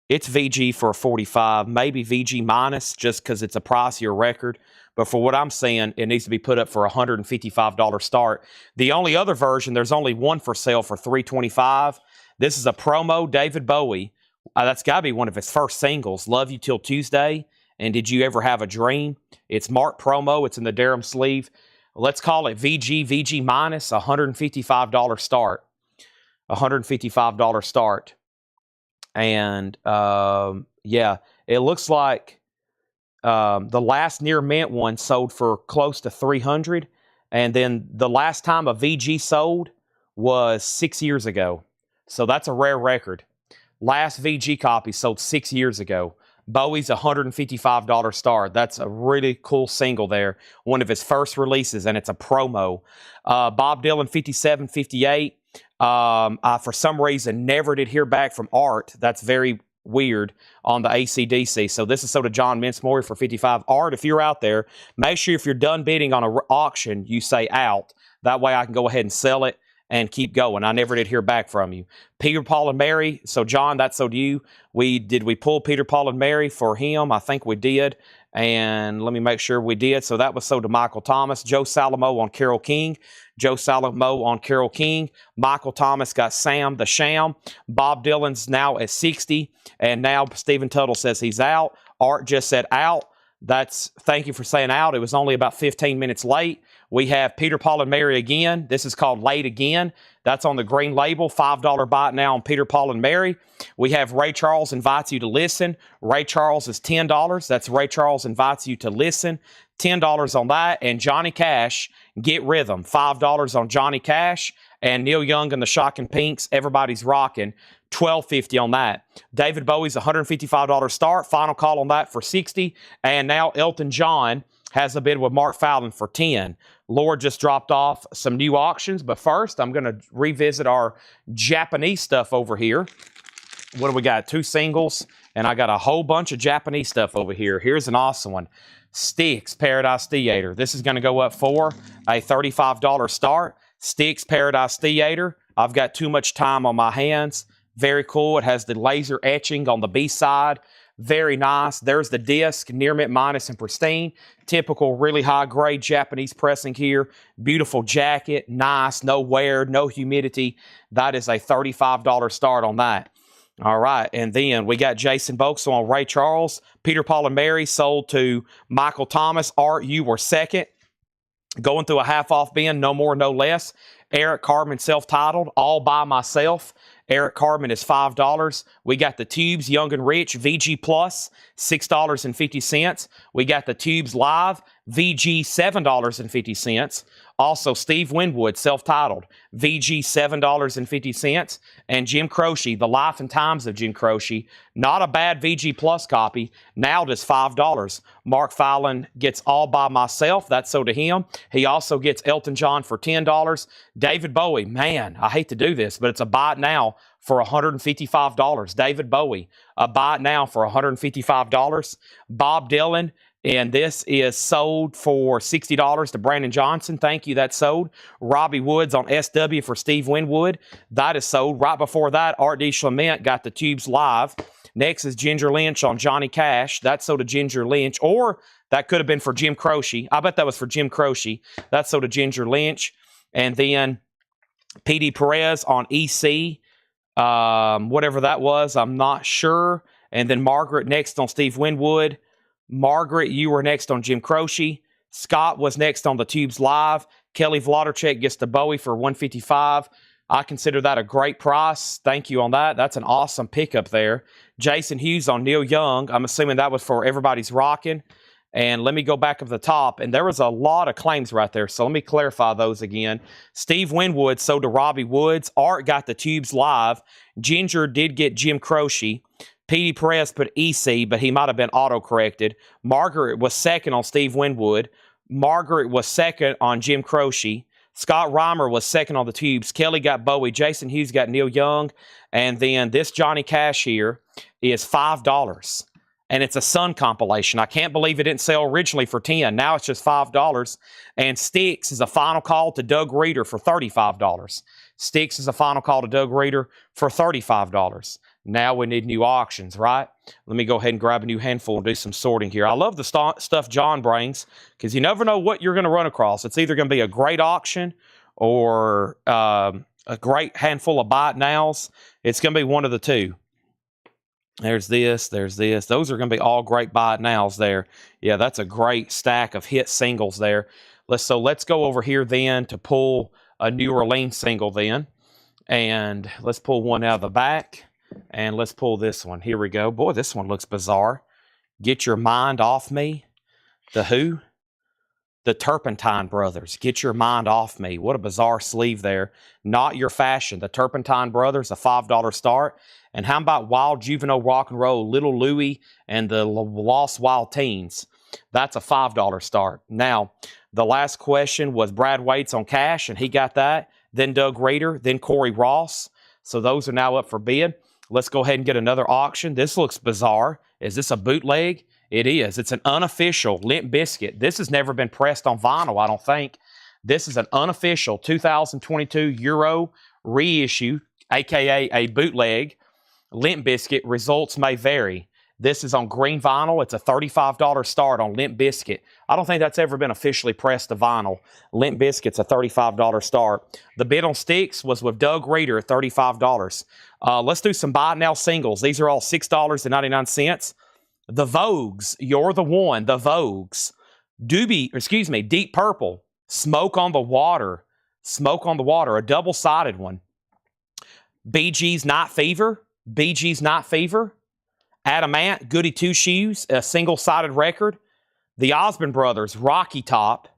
It's VG for a 45, maybe VG minus, just because it's a pricier record. But for what I'm saying, it needs to be put up for a $155 start. The only other version, there's only one for sale for $325. This is a promo, David Bowie. That's got to be one of his first singles, Love You Till Tuesday, and Did You Ever Have a Dream? It's marked promo. It's in the Durham sleeve. Let's call it VG minus, $155 start. $155 start. And, yeah, it looks like the last near mint one sold for close to $300. And then the last time a VG sold was 6 years ago. So that's a rare record. Last VG copy sold 6 years ago. Bowie's $155 start. That's a really cool single there. One of his first releases, and it's a promo. Bob Dylan, 57, 58. For some reason, never did hear back from Art. That's very weird on the AC/DC. So this is sold to John Mintzmore for 55. Art, if you're out there, make sure if you're done bidding on an auction, you say out. That way I can go ahead and sell it, and keep going. I never did hear back from you. Peter, Paul, and Mary. So, John, that's so to you. Did we pull Peter, Paul, and Mary for him? I think we did. And let me make sure we did. So that was so to Michael Thomas. Joe Salomo on Carole King. Joe Salomo on Carole King. Michael Thomas got Sam the Sham. Bob Dylan's now at 60. And now Stephen Tuttle says he's out. Art just said out. Thank you for saying out. It was only about 15 minutes late. We have Peter, Paul, and Mary again. This is called Late Again. That's on the green label. $5 buy it now on Peter, Paul, and Mary. We have Ray Charles invites you to listen. Ray Charles is $10. That's Ray Charles invites you to listen. $10 on that. And Johnny Cash, Get Rhythm. $5 on Johnny Cash. And Neil Young and the Shocking Pinks, Everybody's Rocking. $12.50 on that. David Bowie's $155 start. Final call on that for $60. And now Elton John has a bid with Mark Fallon for $10. Lord just dropped off some new auctions, but first I'm going to revisit our Japanese stuff over here. What do we got? 2 singles, and I got a whole bunch of Japanese stuff over here. Here's an awesome one. Styx Paradise Theater. This is going to go up for a $35 start. Styx Paradise Theater. I've got too much time on my hands. Very cool. It has the laser etching on the B side. Very nice. There's the disc, near mint minus and pristine. Typical, really high-grade Japanese pressing here. Beautiful jacket, nice, no wear, no humidity. That is a $35 start on that. All right, and then we got Jason Boxell on Ray Charles. Peter, Paul, and Mary sold to Michael Thomas. Art, you were second. Going through a half-off bin, no more, no less. Eric Carmen self-titled, All By Myself. Eric Carmen is $5. We got the Tubes Young and Rich VG Plus, $6.50. We got the Tubes Live VG, $7.50. Also, Steve Winwood, self-titled, VG, $7.50. And Jim Croce, The Life and Times of Jim Croce, not a bad VG Plus copy, now just $5. Mark Fallon gets All By Myself. That's so to him. He also gets Elton John for $10. David Bowie, man, I hate to do this, but it's a buy it now for $155. David Bowie, a buy it now for $155. Bob Dylan, and this is sold for $60 to Brandon Johnson. Thank you, that's sold. Robbie Woods on SW for Steve Winwood. That is sold. Right before that, Art D. Schlement got the Tubes Live. Next is Ginger Lynch on Johnny Cash. That's sold to Ginger Lynch. Or that could have been for Jim Croce. I bet that was for Jim Croce. That's sold to Ginger Lynch. And then P.D. Perez on EC. Whatever that was, I'm not sure. And then Margaret next on Steve Winwood. Margaret, you were next on Jim Croce. Scott was next on the Tubes Live. Kelly Vladerchek gets the Bowie for $155. I consider that a great price. Thank you on that. That's an awesome pickup there. Jason Hughes on Neil Young. I'm assuming that was for Everybody's Rocking. And let me go back up the top. And there was a lot of claims right there. So let me clarify those again. Steve Winwood sold to Robbie Woods. Art got the Tubes Live. Ginger did get Jim Croce. P.D. Perez put EC, but he might have been auto-corrected. Margaret was second on Steve Winwood. Margaret was second on Jim Croce. Scott Reimer was second on the Tubes. Kelly got Bowie. Jason Hughes got Neil Young. And then this Johnny Cash here is $5. And it's a Sun compilation. I can't believe it didn't sell originally for $10. Now it's just $5. And Styx is a final call to Doug Reeder for $35. Styx is a final call to Doug Reeder for $35. Now we need new auctions, right? Let me go ahead and grab a new handful and do some sorting here. I love the stuff John brings because you never know what you're going to run across. It's either going to be a great auction or a great handful of buy it nows. It's going to be one of the two. There's this, there's this. Those are going to be all great buy it nows there. Yeah, that's a great stack of hit singles there. Let's go over here then to pull a New Orleans single then. And let's pull one out of the back. And let's pull this one. Here we go. Boy, this one looks bizarre. Get Your Mind Off Me. The who? The Turpentine Brothers. Get Your Mind Off Me. What a bizarre sleeve there. Not Your Fashion. The Turpentine Brothers, a $5 start. And how about Wild Juvenile Rock and Roll, Little Louie and the Lost Wild Teens? That's a $5 start. Now, the last question was Brad Waits on Cash, and he got that. Then Doug Reeder, then Corey Ross. So those are now up for bid. Let's go ahead and get another auction. This looks bizarre. Is this a bootleg? It is. It's an unofficial Limp Bizkit. This has never been pressed on vinyl, I don't think. This is an unofficial 2022 Euro reissue, aka a bootleg. Limp Bizkit. Results may vary. This is on green vinyl. It's a $35 start on Limp Bizkit. I don't think that's ever been officially pressed to vinyl. Limp Bizkit's a $35 start. The bid on sticks was with Doug Reeder at $35. Let's do some buy now singles. These are all $6.99. The Vogues, You're the One. The Vogues. Deep Purple. Smoke on the Water. Smoke on the Water, a double-sided one. Bee Gees Night Fever. Bee Gees Night Fever. Adamant, Goody Two Shoes, a single-sided record. The Osmond Brothers, Rocky Top.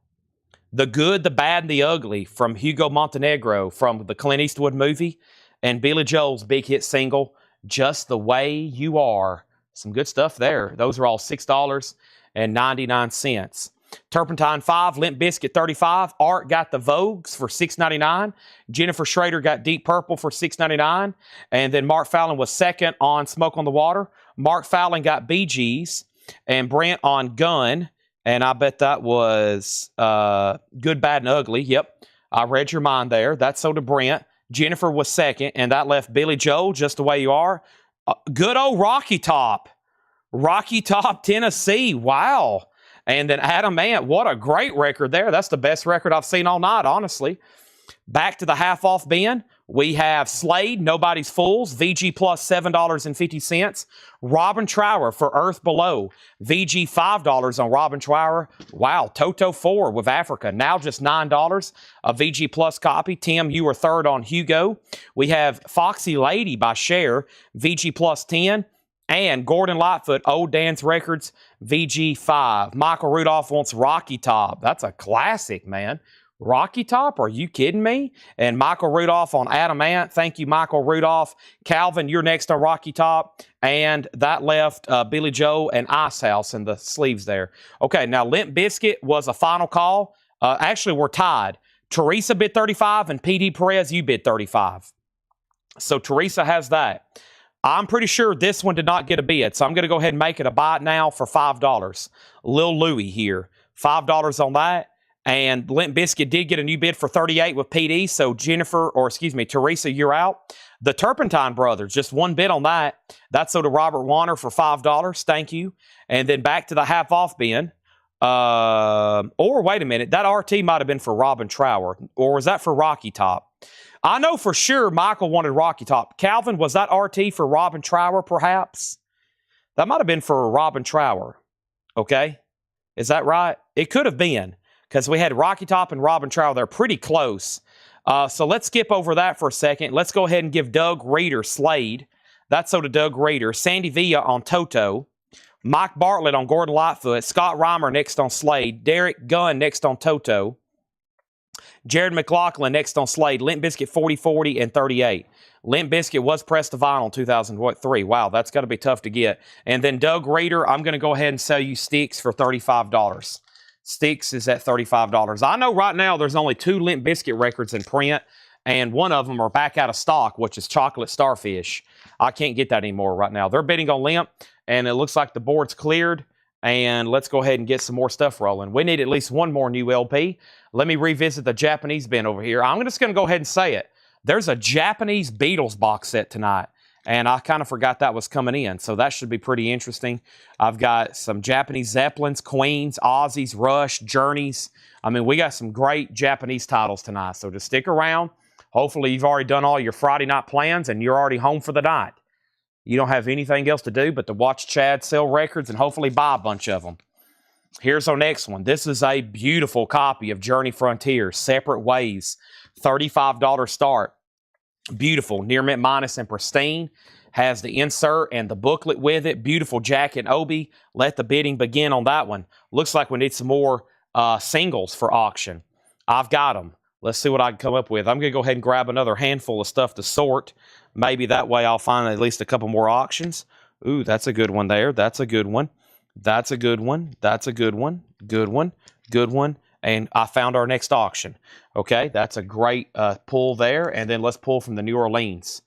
The Good, the Bad, and the Ugly from Hugo Montenegro from the Clint Eastwood movie. And Billy Joel's big hit single, Just the Way You Are. Some good stuff there. Those are all $6.99. Turpentine 5, Limp Bizkit 35. Art got the Vogues for $6.99. Jennifer Schrader got Deep Purple for $6.99. And then Mark Fallon was second on Smoke on the Water. Mark Fallon got Bee Gees. And Brent on Gun. And I bet that was Good, Bad, and Ugly. Yep, I read your mind there. That's so to Brent. Jennifer was second. And that left Billy Joel, Just the Way You Are. Good old Rocky Top. Rocky Top, Tennessee. Wow. And then Adam Ant, what a great record there. That's the best record I've seen all night, honestly. Back to the half-off bin, we have Slade, Nobody's Fools, VG plus $7.50. Robin Trower for Earth Below, VG $5 on Robin Trower. Wow, Toto 4 with Africa, now just $9. A VG plus copy. Tim, you were third on Hugo. We have Foxy Lady by Cher, VG plus 10. And Gordon Lightfoot, Old Dance Records, VG5. Michael Rudolph wants Rocky Top. That's a classic, man. Rocky Top? Are you kidding me? And Michael Rudolph on Adam Ant. Thank you, Michael Rudolph. Calvin, you're next on Rocky Top. And that left Billy Joe and Ice House in the sleeves there. Okay, now Limp Bizkit was a final call. Actually, we're tied. Teresa bid 35 and PD Perez, you bid 35. So Teresa has that. I'm pretty sure this one did not get a bid, so I'm going to go ahead and make it a buy it now for $5. Lil Louie here, $5 on that. And Limp Bizkit did get a new bid for 38 with PD, so Teresa, you're out. The Turpentine Brothers, just one bid on that. That's so to Robert Warner for $5. Thank you. And then back to the half-off bin. Or wait a minute, that RT might have been for Robin Trower, or was that for Rocky Top? I know for sure Michael wanted Rocky Top. Calvin, was that RT for Robin Trower, perhaps? That might have been for Robin Trower. Okay? Is that right? It could have been, because we had Rocky Top and Robin Trower. They're pretty close. So let's skip over that for a second. Let's go ahead and give Doug Reeder Slade. That's so to Doug Reeder. Sandy Villa on Toto. Mike Bartlett on Gordon Lightfoot. Scott Reimer next on Slade. Derek Gunn next on Toto. Jared McLaughlin next on Slade. Limp Bizkit 40, 40, and 38. Limp Bizkit was pressed to vinyl in 2003. Wow, that's got to be tough to get. And then Doug Reeder, I'm going to go ahead and sell you Sticks for $35. Sticks is at $35. I know right now there's only 2 Limp Bizkit records in print, and one of them are back out of stock, which is Chocolate Starfish. I can't get that anymore right now. They're bidding on Limp, and it looks like the board's cleared. And let's go ahead and get some more stuff rolling. We need at least one more new LP. Let me revisit the Japanese bin over here. I'm just going to go ahead and say it. There's a Japanese Beatles box set tonight, and I kind of forgot that was coming in, so that should be pretty interesting. I've got some Japanese Zeppelins, Queens, Aussies, Rush, Journeys. I mean, we got some great Japanese titles tonight, so just stick around. Hopefully, you've already done all your Friday night plans, and you're already home for the night. You don't have anything else to do but to watch Chad sell records and hopefully buy a bunch of them. Here's our next one. This is a beautiful copy of Journey Frontier, Separate Ways, $35 start. Beautiful, near mint minus and pristine. Has the insert and the booklet with it. Beautiful jacket and obi. Let the bidding begin on that one. Looks like we need some more singles for auction. I've got them. Let's see what I can come up with. I'm going to go ahead and grab another handful of stuff to sort. Maybe that way I'll find at least a couple more auctions. Ooh, that's a good one there. That's a good one. That's a good one. That's a good one. Good one. Good one. And I found our next auction. Okay, that's a great pull there. And then let's pull from the New Orleans.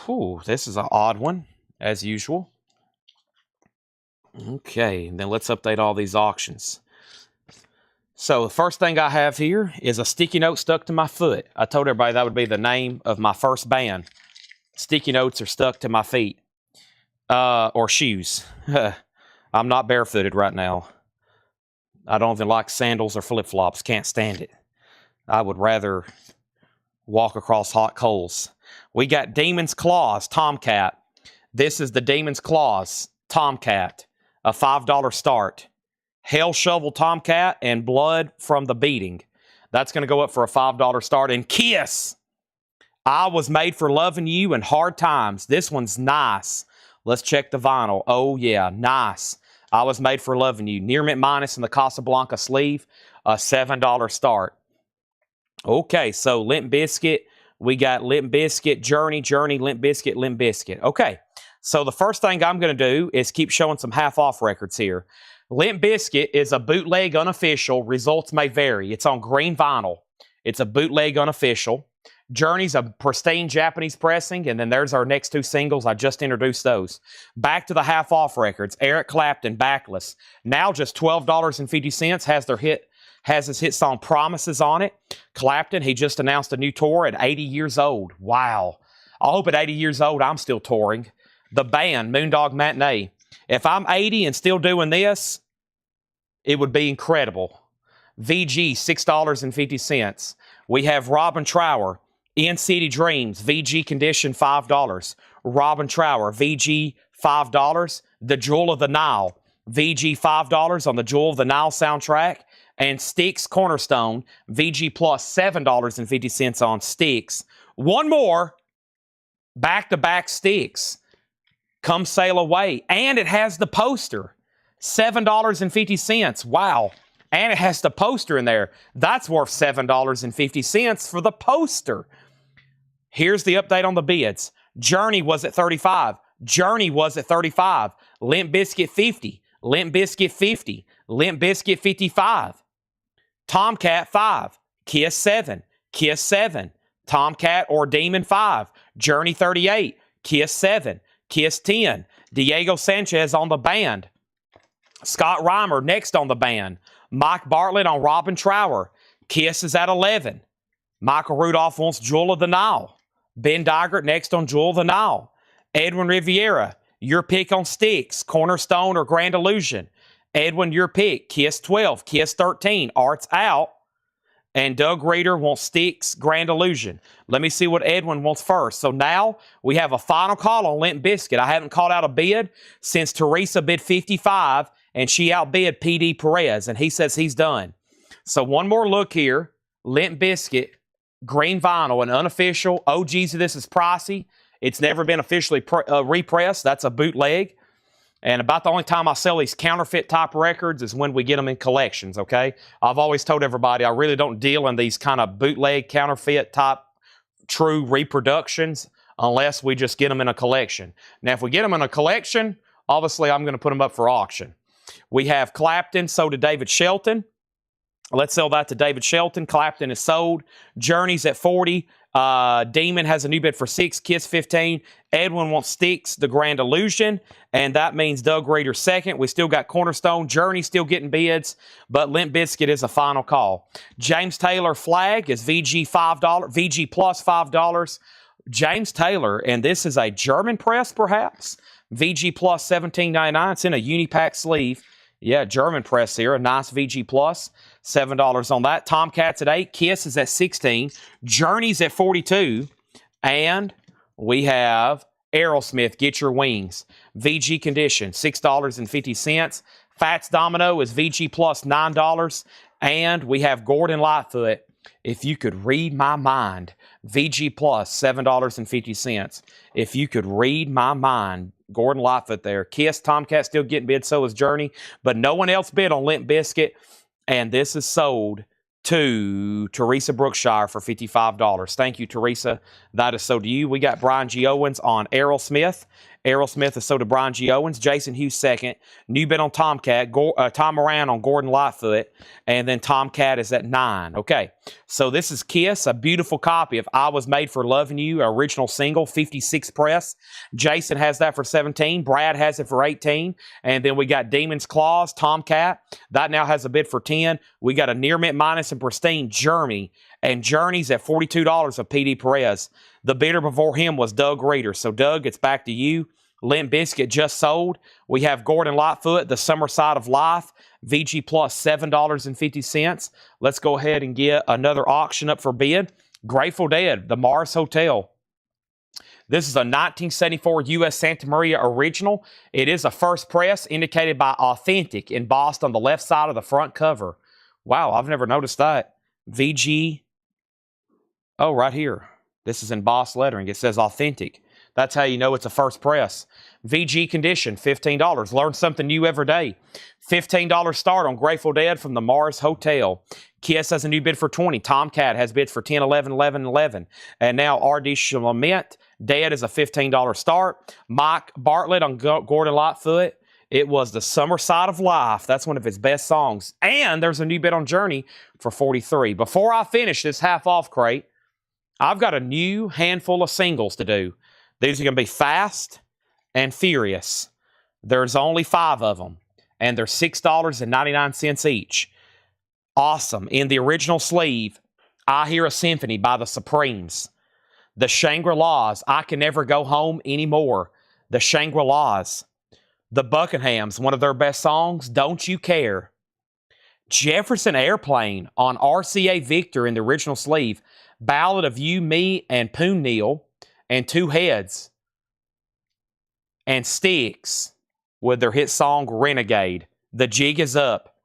Whew, this is an odd one, as usual. Okay, and then let's update all these auctions. So the first thing I have here is a sticky note stuck to my foot. I told everybody that would be the name of my first band. Sticky notes are stuck to my feet. Or shoes. I'm not barefooted right now. I don't even like sandals or flip-flops. Can't stand it. I would rather walk across hot coals. We got Demon's Claws Tomcat. This is the Demon's Claws Tomcat. A $5 start. Hell Shovel Tomcat and Blood from the Beating. That's going to go up for a $5 start. And Kiss. I Was Made for Loving You in Hard Times. This one's nice. Let's check the vinyl. Oh, yeah. Nice. I Was Made for Loving You. Near Mint Minus in the Casablanca sleeve. A $7 start. Okay, so Limp Bizkit. We got Limp Bizkit, Journey, Limp Bizkit, Limp Bizkit. Okay, so the first thing I'm going to do is keep showing some half-off records here. Limp Bizkit is a bootleg unofficial. Results may vary. It's on green vinyl. It's a bootleg unofficial. Journey's a pristine Japanese pressing, and then there's our next two singles. I just introduced those. Back to the half-off records. Eric Clapton, Backless. Now just $12.50 has his hit song Promises on it. Clapton, he just announced a new tour at 80 years old. Wow. I hope at 80 years old I'm still touring. The Band, Moondog Matinee. If I'm 80 and still doing this, it would be incredible. VG, $6.50. We have Robin Trower, In City Dreams, VG Condition, $5. Robin Trower, VG, $5. The Jewel of the Nile, VG, $5 on the Jewel of the Nile soundtrack. And Styx Cornerstone, VG Plus, $7.50 on Styx. One more, back-to-back Styx. Come Sail Away. And it has the poster, $7.50. Wow. And it has the poster in there. That's worth $7.50 for the poster. Here's the update on the bids. Journey was at $35. Journey was at $35. Limp Bizkit, $50. Limp Bizkit, $50. Limp Bizkit, $55. Tomcat, $5. Kiss, $7. Kiss, $7. Tomcat or Demon, $5. Journey, $38. Kiss, $7. Kiss, $10. Diego Sanchez on the Band. Scott Reimer next on the Band. Mike Bartlett on Robin Trower. Kiss is at $11. Michael Rudolph wants Jewel of the Nile. Ben Digert next on Jewel of the Nile. Edwin Riviera, your pick on Styx, Cornerstone or Grand Illusion. Edwin, your pick. Kiss 12. Kiss 13. Art's out. And Doug Reeder wants Styx, Grand Illusion. Let me see what Edwin wants first. So now we have a final call on Limp Bizkit. I haven't called out a bid since Teresa bid 55 and she outbid PD Perez, and he says he's done. So one more look here. Limp Bizkit, green vinyl, an unofficial. Oh, geez, this is pricey. It's never been officially repressed. That's a bootleg. And about the only time I sell these counterfeit type records is when we get them in collections, okay? I've always told everybody I really don't deal in these kind of bootleg counterfeit type true reproductions unless we just get them in a collection. Now, if we get them in a collection, obviously I'm going to put them up for auction. We have Clapton, sold to David Shelton. Let's sell that to David Shelton. Clapton is sold. Journey's at $40. Demon has a new bid for $6. Kiss, $15. Edwin wants Styx, the Grand Illusion. And that means Doug Reeder second. We still got Cornerstone. Journey still getting bids. But Limp Bizkit is a final call. James Taylor Flag is VG $5. VG plus $5. James Taylor, and this is a German press perhaps. VG plus $17.99. It's in a Unipack sleeve. Yeah, German press here. A nice VG plus. $7 on that. Tomcat's at $8. Kiss is at $16. Journey's at $42. And we have Aerosmith, Get Your Wings. VG Condition, $6.50. Fats Domino is VG plus $9. And we have Gordon Lightfoot, If You Could Read My Mind. VG plus $7.50. If You Could Read My Mind. Gordon Lightfoot there. Kiss, Tomcat still getting bid, so is Journey. But no one else bid on Limp Bizkit. And this is sold to Teresa Brookshire for $55. Thank you, Teresa. That is sold to you. We got Brian G. Owens on Aerosmith. Aerosmith is sold to Brian G. Owens. Jason Hughes second. New bid on Tomcat. Tom Moran on Gordon Lightfoot. And then Tomcat is at $9. Okay. So this is Kiss, a beautiful copy of I Was Made for Loving You, original single, 56 press. Jason has that for 17. Brad has it for 18. And then we got Demon's Claws, Tomcat. That now has a bid for 10. We got a Near Mint Minus and Pristine, Journey. And Journey's at $42 of PD Perez. The bidder before him was Doug Reeder. So Doug, it's back to you. Limp Bizkit just sold. We have Gordon Lightfoot, The Summer Side of Life, VG Plus, $7.50. Let's go ahead and get another auction up for bid. Grateful Dead, The Mars Hotel. This is a 1974 U.S. Santa Maria original. It is a first press indicated by Authentic embossed on the left side of the front cover. Wow, I've never noticed that. VG. Oh, right here. This is embossed lettering. It says Authentic. That's how you know it's a first press. VG condition, $15. Learn something new every day. $15 start on Grateful Dead from the Mars Hotel. Kiss has a new bid for 20. Tomcat has bids for 10, 11, 11, 11. And now RD Shalament. Dead is a $15 start. Mike Bartlett on Gordon Lightfoot. It was The Summer Side of Life. That's one of his best songs. And there's a new bid on Journey for 43. Before I finish this half-off crate, I've got a new handful of singles to do. These are going to be Fast and Furious. There's only 5 of them, and they're $6.99 each. Awesome. In the original sleeve, I Hear a Symphony by the Supremes. The Shangri-Las, I Can Never Go Home Anymore. The Shangri-Las. The Buckinghams, one of their best songs, Don't You Care. Jefferson Airplane on RCA Victor in the original sleeve. Ballad of You, Me, and Poon Neal. And Two Heads, and Styx with their hit song Renegade. The Jig Is Up.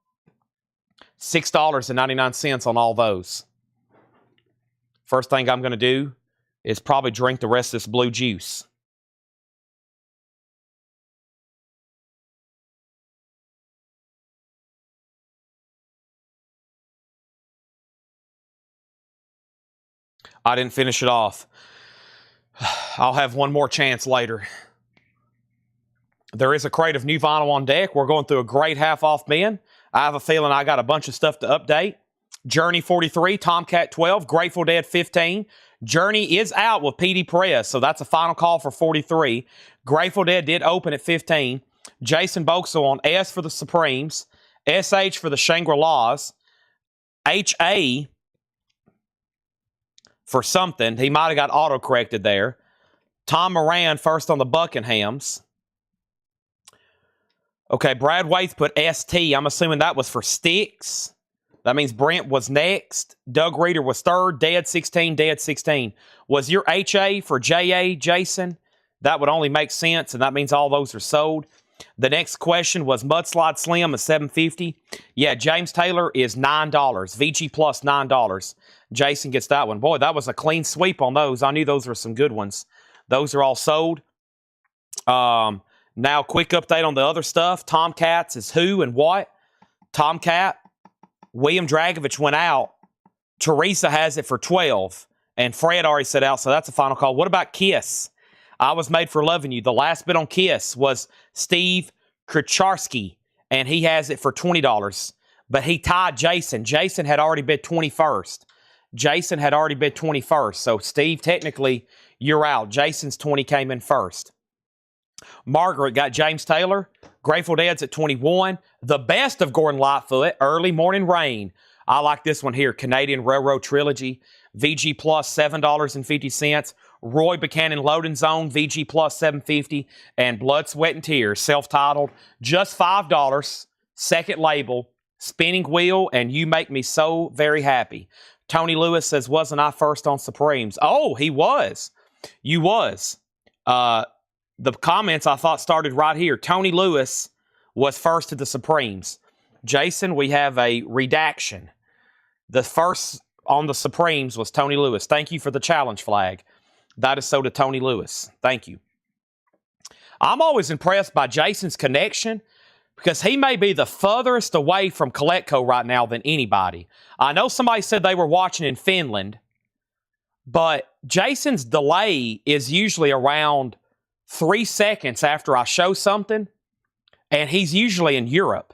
$6.99 on all those. First thing I'm going to do is probably drink the rest of this blue juice. I didn't finish it off. I'll have one more chance later. There is a crate of new vinyl on deck. We're going through a great half-off bin. I have a feeling I got a bunch of stuff to update. Journey 43, Tomcat 12, Grateful Dead 15. Journey is out with PD Perez, so that's a final call for 43. Grateful Dead did open at 15. Jason Boxel on S for the Supremes, SH for the Shangri-Las, HA for something. He might have got auto-corrected there. Tom Moran first on the Buckinghams. Okay, Brad Waith put ST. I'm assuming that was for Styx. That means Brent was next. Doug Reeder was third. Dead 16, Dead 16. Was your HA for JA, Jason? That would only make sense, and that means all those are sold. The next question was Mudslide Slim at $7.50. Yeah, James Taylor is $9. VG Plus $9. Jason gets that one. Boy, that was a clean sweep on those. I knew those were some good ones. Those are all sold. Now, quick update on the other stuff. Tomcats is who and what? Tomcat. William Dragovich went out. Teresa has it for 12. And Fred already set out, so that's a final call. What about Kiss? I Was Made for Loving You. The last bid on Kiss was Steve Kricharski, and he has it for $20. But he tied Jason. Jason had already bid 21st. Jason had already bid 21st. So, Steve, technically, you're out. Jason's 20 came in first. Margaret got James Taylor. Grateful Dead's at 21. The best of Gordon Lightfoot, Early Morning Rain. I like this one here, Canadian Railroad Trilogy. VG Plus, $7.50. Roy Buchanan Loading Zone, VG Plus, $7.50. And Blood, Sweat, and Tears, self-titled, just $5. Second label, Spinning Wheel, and You Make Me So Very Happy. Tony Lewis says, wasn't I first on Supremes? Oh, he was. You was. The comments I thought started right here. Tony Lewis was first to the Supremes. Jason, we have a redaction. The first on the Supremes was Tony Lewis. Thank you for the challenge flag. That is so to Tony Lewis. Thank you. I'm always impressed by Jason's connection because he may be the furthest away from Coletco right now than anybody. I know somebody said they were watching in Finland, but Jason's delay is usually around 3 seconds after I show something, and he's usually in Europe.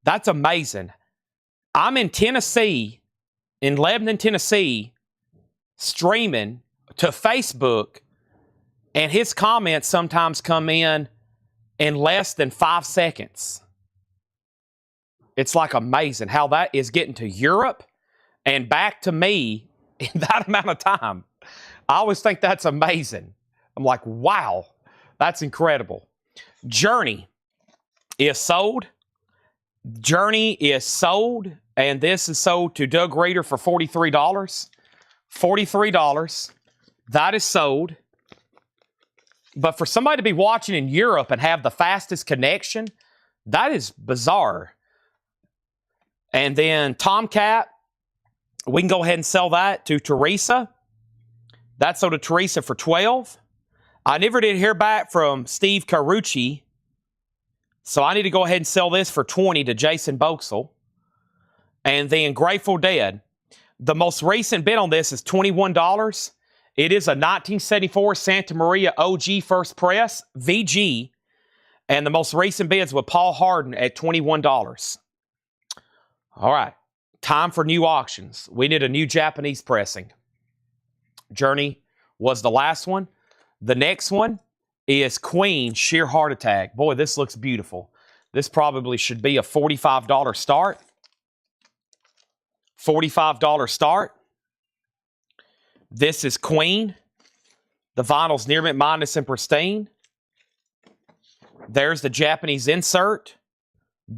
That's amazing. I'm in Tennessee, in Lebanon, Tennessee, streaming to Facebook, and his comments sometimes come in less than 5 seconds. It's like amazing how that is getting to Europe and back to me in that amount of time. I always think that's amazing. I'm like, wow, that's incredible. Journey is sold. Journey is sold, and this is sold to Doug Reeder for $43. $43. That is sold. But for somebody to be watching in Europe and have the fastest connection, that is bizarre. And then Tomcat, we can go ahead and sell that to Teresa. That sold to Teresa for $12. I never did hear back from Steve Carucci, so I need to go ahead and sell this for $20 to Jason Boxell. And then Grateful Dead. The most recent bid on this is $21. It is a 1974 Santa Maria OG First Press, VG. And the most recent bids with Paul Hardin at $21. All right. Time for new auctions. We need a new Japanese pressing. Journey was the last one. The next one is Queen Sheer Heart Attack. Boy, this looks beautiful. This probably should be a $45 start. $45 start. This is Queen. The vinyl's near mint minus and pristine. There's the Japanese insert.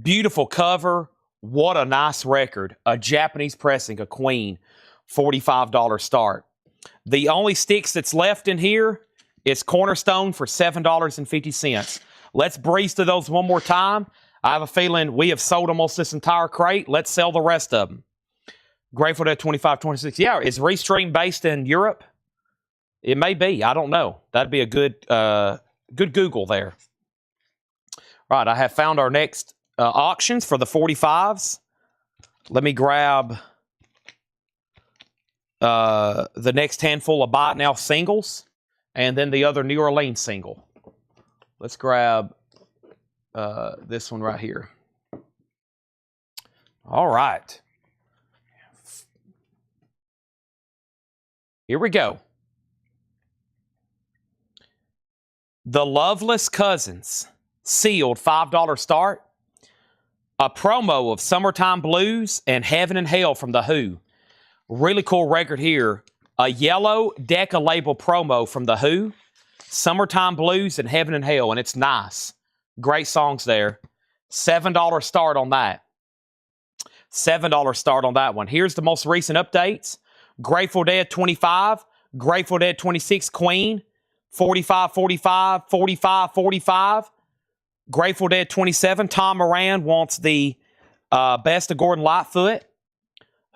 Beautiful cover. What a nice record. A Japanese pressing, a Queen. $45 start. The only sticks that's left in here is Cornerstone for $7.50. Let's breeze to those one more time. I have a feeling we have sold almost this entire crate. Let's sell the rest of them. Grateful Dead 25-26. Yeah, is Restream based in Europe? It may be. I don't know. That'd be a good Google there. All right, I have found our next auctions for the 45s. Let me grab the next handful of Buy It Now singles and then the other New Orleans single. Let's grab this one right here. All right. Here we go. The Loveless Cousins, sealed $5 start. A promo of Summertime Blues and Heaven and Hell from The Who. Really cool record here. A yellow Decca label promo from The Who. Summertime Blues and Heaven and Hell, and it's nice. Great songs there. $7 start on that. $7 start on that one. Here's the most recent updates. Grateful Dead 25, Grateful Dead 26, Queen, 45, 45, 45, 45. Grateful Dead 27, Tom Moran wants the best of Gordon Lightfoot.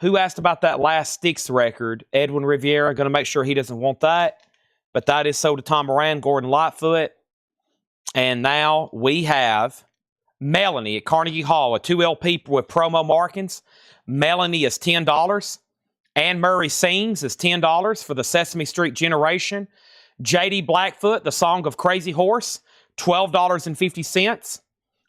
Who asked about that last Styx record? Edwin Riviera, going to make sure he doesn't want that. But that is sold to Tom Moran, Gordon Lightfoot. And now we have Melanie at Carnegie Hall, a 2 LP with promo markings. Melanie is $10. Anne Murray Sings is $10 for the Sesame Street Generation. J.D. Blackfoot, The Song of Crazy Horse, $12.50.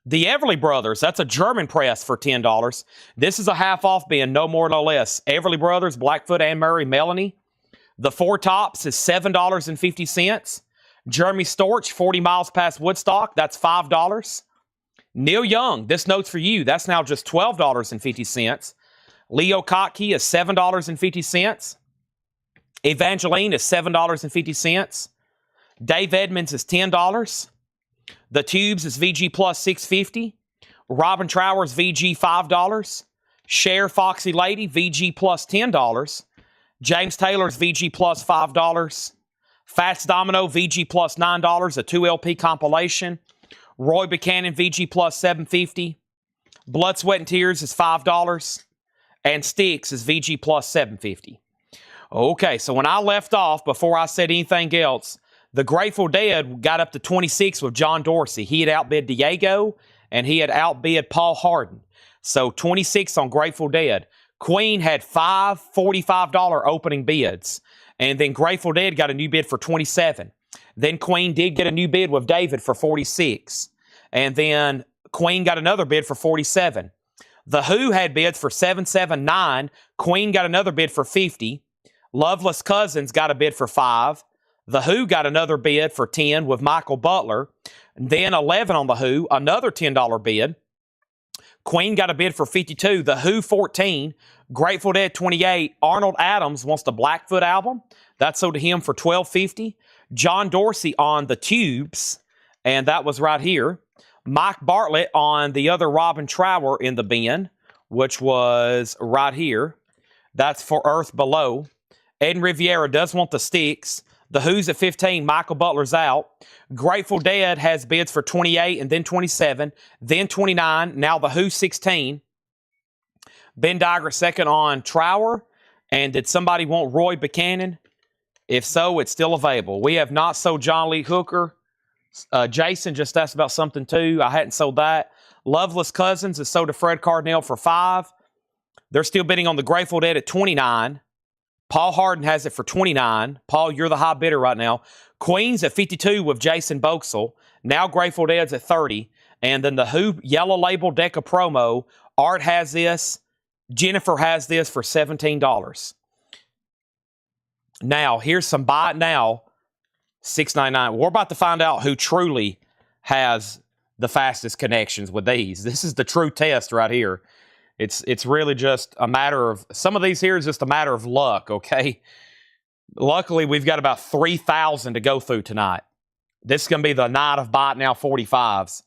The Everly Brothers, that's a German press for $10. This is a half-off bin, no more, no less. Everly Brothers, Blackfoot, Anne Murray, Melanie. The Four Tops is $7.50. Jeremy Storch, 40 Miles Past Woodstock, that's $5. Neil Young, this note's for you. That's now just $12.50. Leo Kottke is $7.50. Evangeline is $7.50. Dave Edmonds is $10. The Tubes is VG plus $6.50. Robin Trower's VG $5. Cher Foxy Lady VG plus $10. James Taylor's VG plus $5. Fats Domino VG plus $9, a 2 LP compilation. Roy Buchanan VG plus $7.50. Blood, Sweat, and Tears is $5. And Styx is VG plus $7.50. Okay, so when I left off, before I said anything else, the Grateful Dead got up to 26 with John Dorsey. He had outbid Diego, and he had outbid Paul Hardin. So 26 on Grateful Dead. Queen had 5 $45 opening bids. And then Grateful Dead got a new bid for 27. Then Queen did get a new bid with David for 46. And then Queen got another bid for 47. The Who had bids for 779. Queen got another bid for 50. Loveless Cousins got a bid for 5. The Who got another bid for 10 with Michael Butler. Then 11 on The Who, another $10 bid. Queen got a bid for 52. The Who 14. Grateful Dead 28. Arnold Adams wants the Blackfoot album. That sold to him for $12.50. John Dorsey on The Tubes, and that was right here. Mike Bartlett on the other Robin Trower in the bin, which was right here. That's for Earth Below. Ed Riviera does want the Sticks. The Who's at 15. Michael Butler's out. Grateful Dead has bids for 28 and then 27, then 29. Now The Who 16. Ben Diger second on Trower. And did somebody want Roy Buchanan? If so, it's still available. We have not sold John Lee Hooker. Jason just asked about something too. I hadn't sold that. Loveless Cousins is sold to Fred Cardinal for 5. They're still bidding on the Grateful Dead at 29. Paul Harden has it for 29. Paul, you're the high bidder right now. Queen's at 52 with Jason Boxall. Now Grateful Dead's at 30. And then the Who Yellow Label Deca Promo. Art has this. Jennifer has this for $17. Now, here's some buy it now, $6.99. We're about to find out who truly has the fastest connections with these. This is the true test right here. It's really just a matter of, some of these here is just a matter of luck, okay? Luckily, we've got about 3,000 to go through tonight. This is going to be the night of buy it now 45s.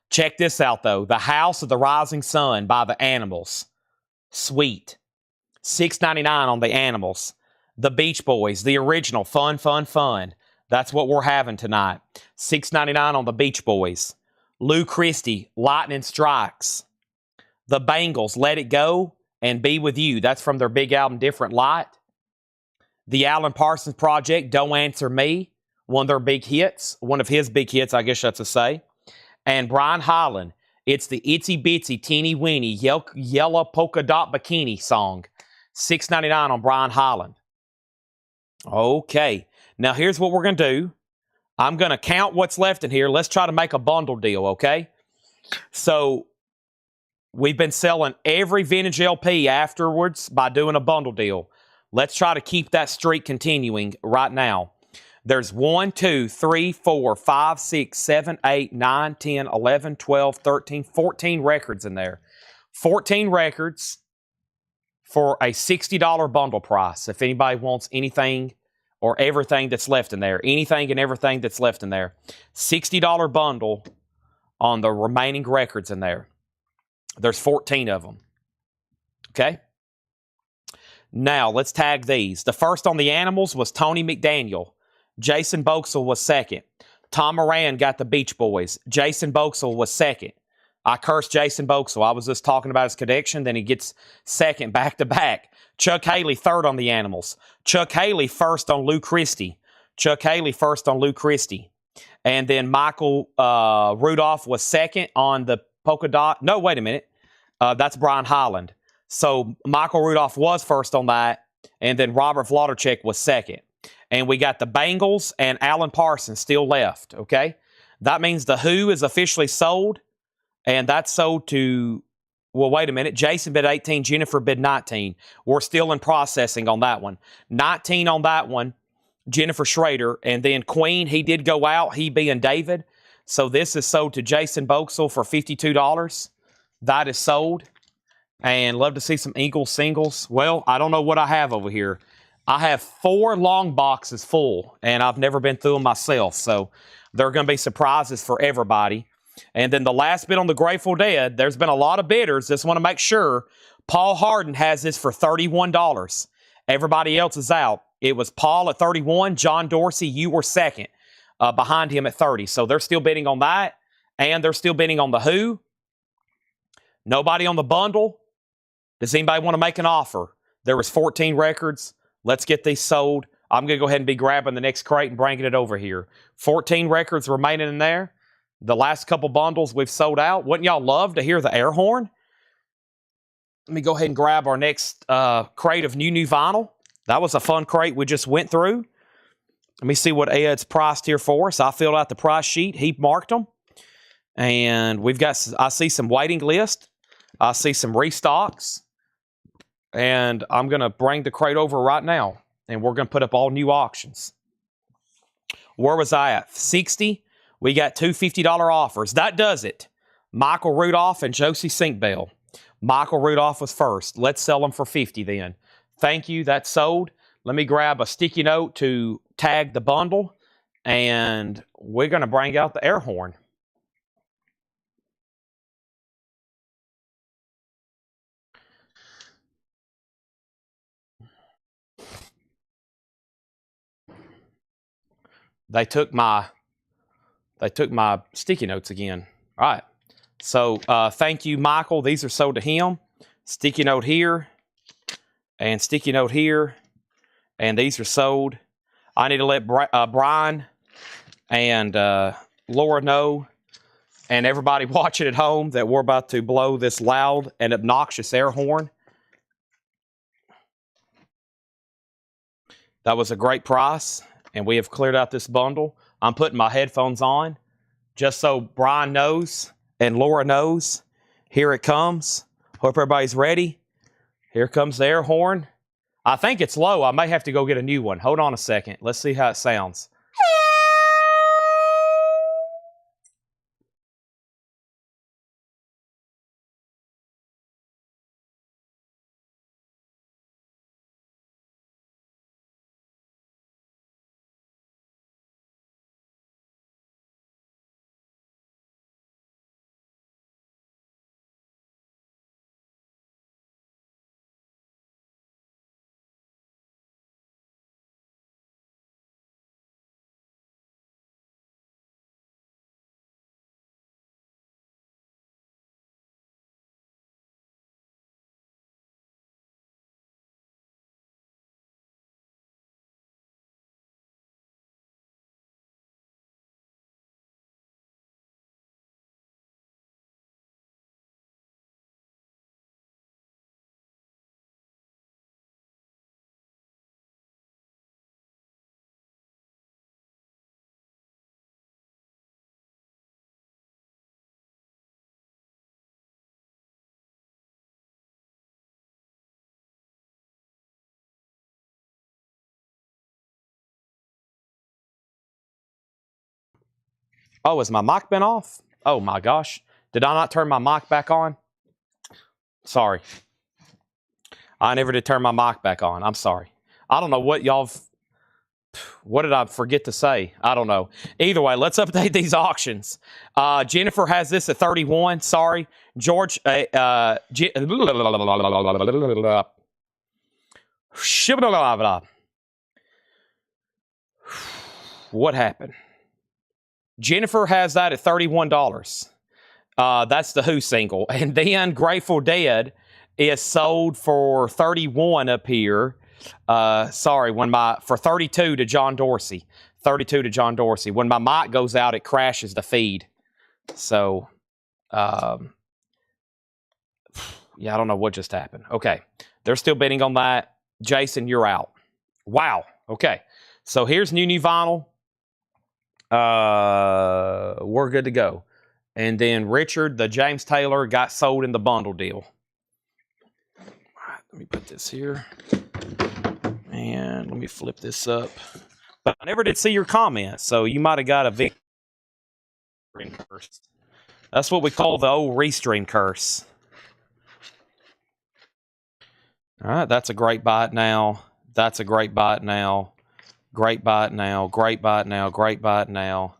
Check this out, though. The House of the Rising Sun by the Animals. Sweet. $6.99 on the Animals. The Beach Boys, the original, fun, fun, fun. That's what we're having tonight. $6.99 on the Beach Boys. Lou Christie, Lightning Strikes. The Bangles, Let It Go and Be With You. That's from their big album, Different Light. The Alan Parsons Project, Don't Answer Me. One of their big hits. One of his big hits, I guess that's to say. And Brian Hyland, it's the Itsy Bitsy Teeny Weeny Yellow Polka Dot Bikini song. $6.99 on Brian Hyland. Okay, now here's what we're going to do. I'm going to count what's left in here. Let's try to make a bundle deal, okay? So, we've been selling every vintage LP afterwards by doing a bundle deal. Let's try to keep that streak continuing right now. There's 1, 2, 3, 4, 5, 6, 7, 8, 9, 10, 11, 12, 13, 14 records in there. 14 records for a $60 bundle price. If anybody wants anything or everything that's left in there. Anything and everything that's left in there. $60 bundle on the remaining records in there. There's 14 of them. Okay? Now, let's tag these. The first on the Animals was Tony McDaniel. Jason Boxall was second. Tom Moran got the Beach Boys. Jason Boxall was second. I cursed Jason Boxall. I was just talking about his connection. Then he gets second back-to-back. Chuck Haley third on the Animals. Chuck Haley first on Lou Christie. Chuck Haley first on Lou Christie. And then Michael Rudolph was second on the Polka Dot. No, wait a minute. That's Brian Hyland. So Michael Rudolph was first on that. And then Robert Vladicek was second. And we got the Bangles and Alan Parsons still left, okay? That means the Who is officially sold. And that's sold to, well, wait a minute. Jason bid 18, Jennifer bid 19. We're still in processing on that one. 19 on that one, Jennifer Schrader. And then Queen, he did go out, he being David. So this is sold to Jason Boxall for $52. That is sold. And love to see some Eagles singles. Well, I don't know what I have over here. I have 4 long boxes full, and I've never been through them myself. So there are going to be surprises for everybody. And then the last bid on the Grateful Dead, there's been a lot of bidders. Just want to make sure. Paul Harden has this for $31. Everybody else is out. It was Paul at 31. John Dorsey, you were second behind him at 30. So they're still bidding on that. And they're still bidding on the Who. Nobody on the bundle. Does anybody want to make an offer? There was 14 records. Let's get these sold. I'm going to go ahead and be grabbing the next crate and bringing it over here. 14 records remaining in there. The last couple bundles we've sold out. Wouldn't y'all love to hear the air horn? Let me go ahead and grab our next crate of new vinyl. That was a fun crate we just went through. Let me see what Ed's priced here for us. I filled out the price sheet. He marked them. And we've got, I see some waiting list. I see some restocks. And I'm going to bring the crate over right now. And we're going to put up all new auctions. Where was I at? 60. We got two $50 offers. That does it. Michael Rudolph and Josie Sinkbell. Michael Rudolph was first. Let's sell them for 50 then. Thank you. That's sold. Let me grab a sticky note to tag the bundle. And we're going to bring out the air horn. They took my sticky notes again. All right. So thank you, Michael. These are sold to him. Sticky note here and sticky note here. And these are sold. I need to let Brian and Laura know and everybody watching at home that we're about to blow this loud and obnoxious air horn. That was a great price, and we have cleared out this bundle. I'm putting my headphones on just so Brian knows and Laura knows. Here it comes. Hope everybody's ready. Here comes the air horn. I think it's low. I may have to go get a new one. Hold on a second. Let's see how it sounds. Oh, has my mic been off? Oh my gosh. Did I not turn my mic back on? Sorry. I never did turn my mic back on. I'm sorry. I don't know what what did I forget to say? I don't know. Either way, let's update these auctions. Jennifer has this at 31. Sorry. George, what happened? Jennifer has that at $31. That's the Who single. And then Grateful Dead is sold for 31 up here. Sorry, for 32 to John Dorsey. 32 to John Dorsey. When my mic goes out, it crashes the feed. So, yeah, I don't know what just happened. Okay, they're still bidding on that. Jason, you're out. Wow. Okay, so here's new vinyl. We're good to go. And then Richard, the James Taylor, got sold in the bundle deal. All right, let me put this here. And let me flip this up. But I never did see your comments, so you might have got a victory curse. That's what we call the old restream curse. All right, that's a great bite now. That's a great bite now. Great bite now. Great bite now. Great bite now.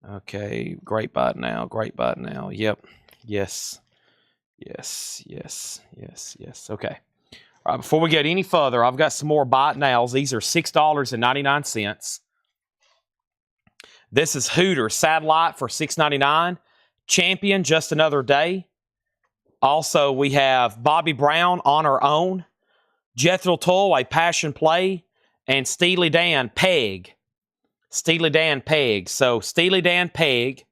Okay, great bite now. Great bite now. Yep. Yes. Yes. Yes. Yes. Yes. Okay. All right, before we get any further, I've got some more bite nows. These are $6.99. This is Hooter Satellite for $6.99. Champion, Just Another Day. Also, we have Bobby Brown, On Her Own. Jethro Tull, A Passion Play. And Steely Dan, Peg. Steely Dan, Peg. So, Steely Dan, Peg.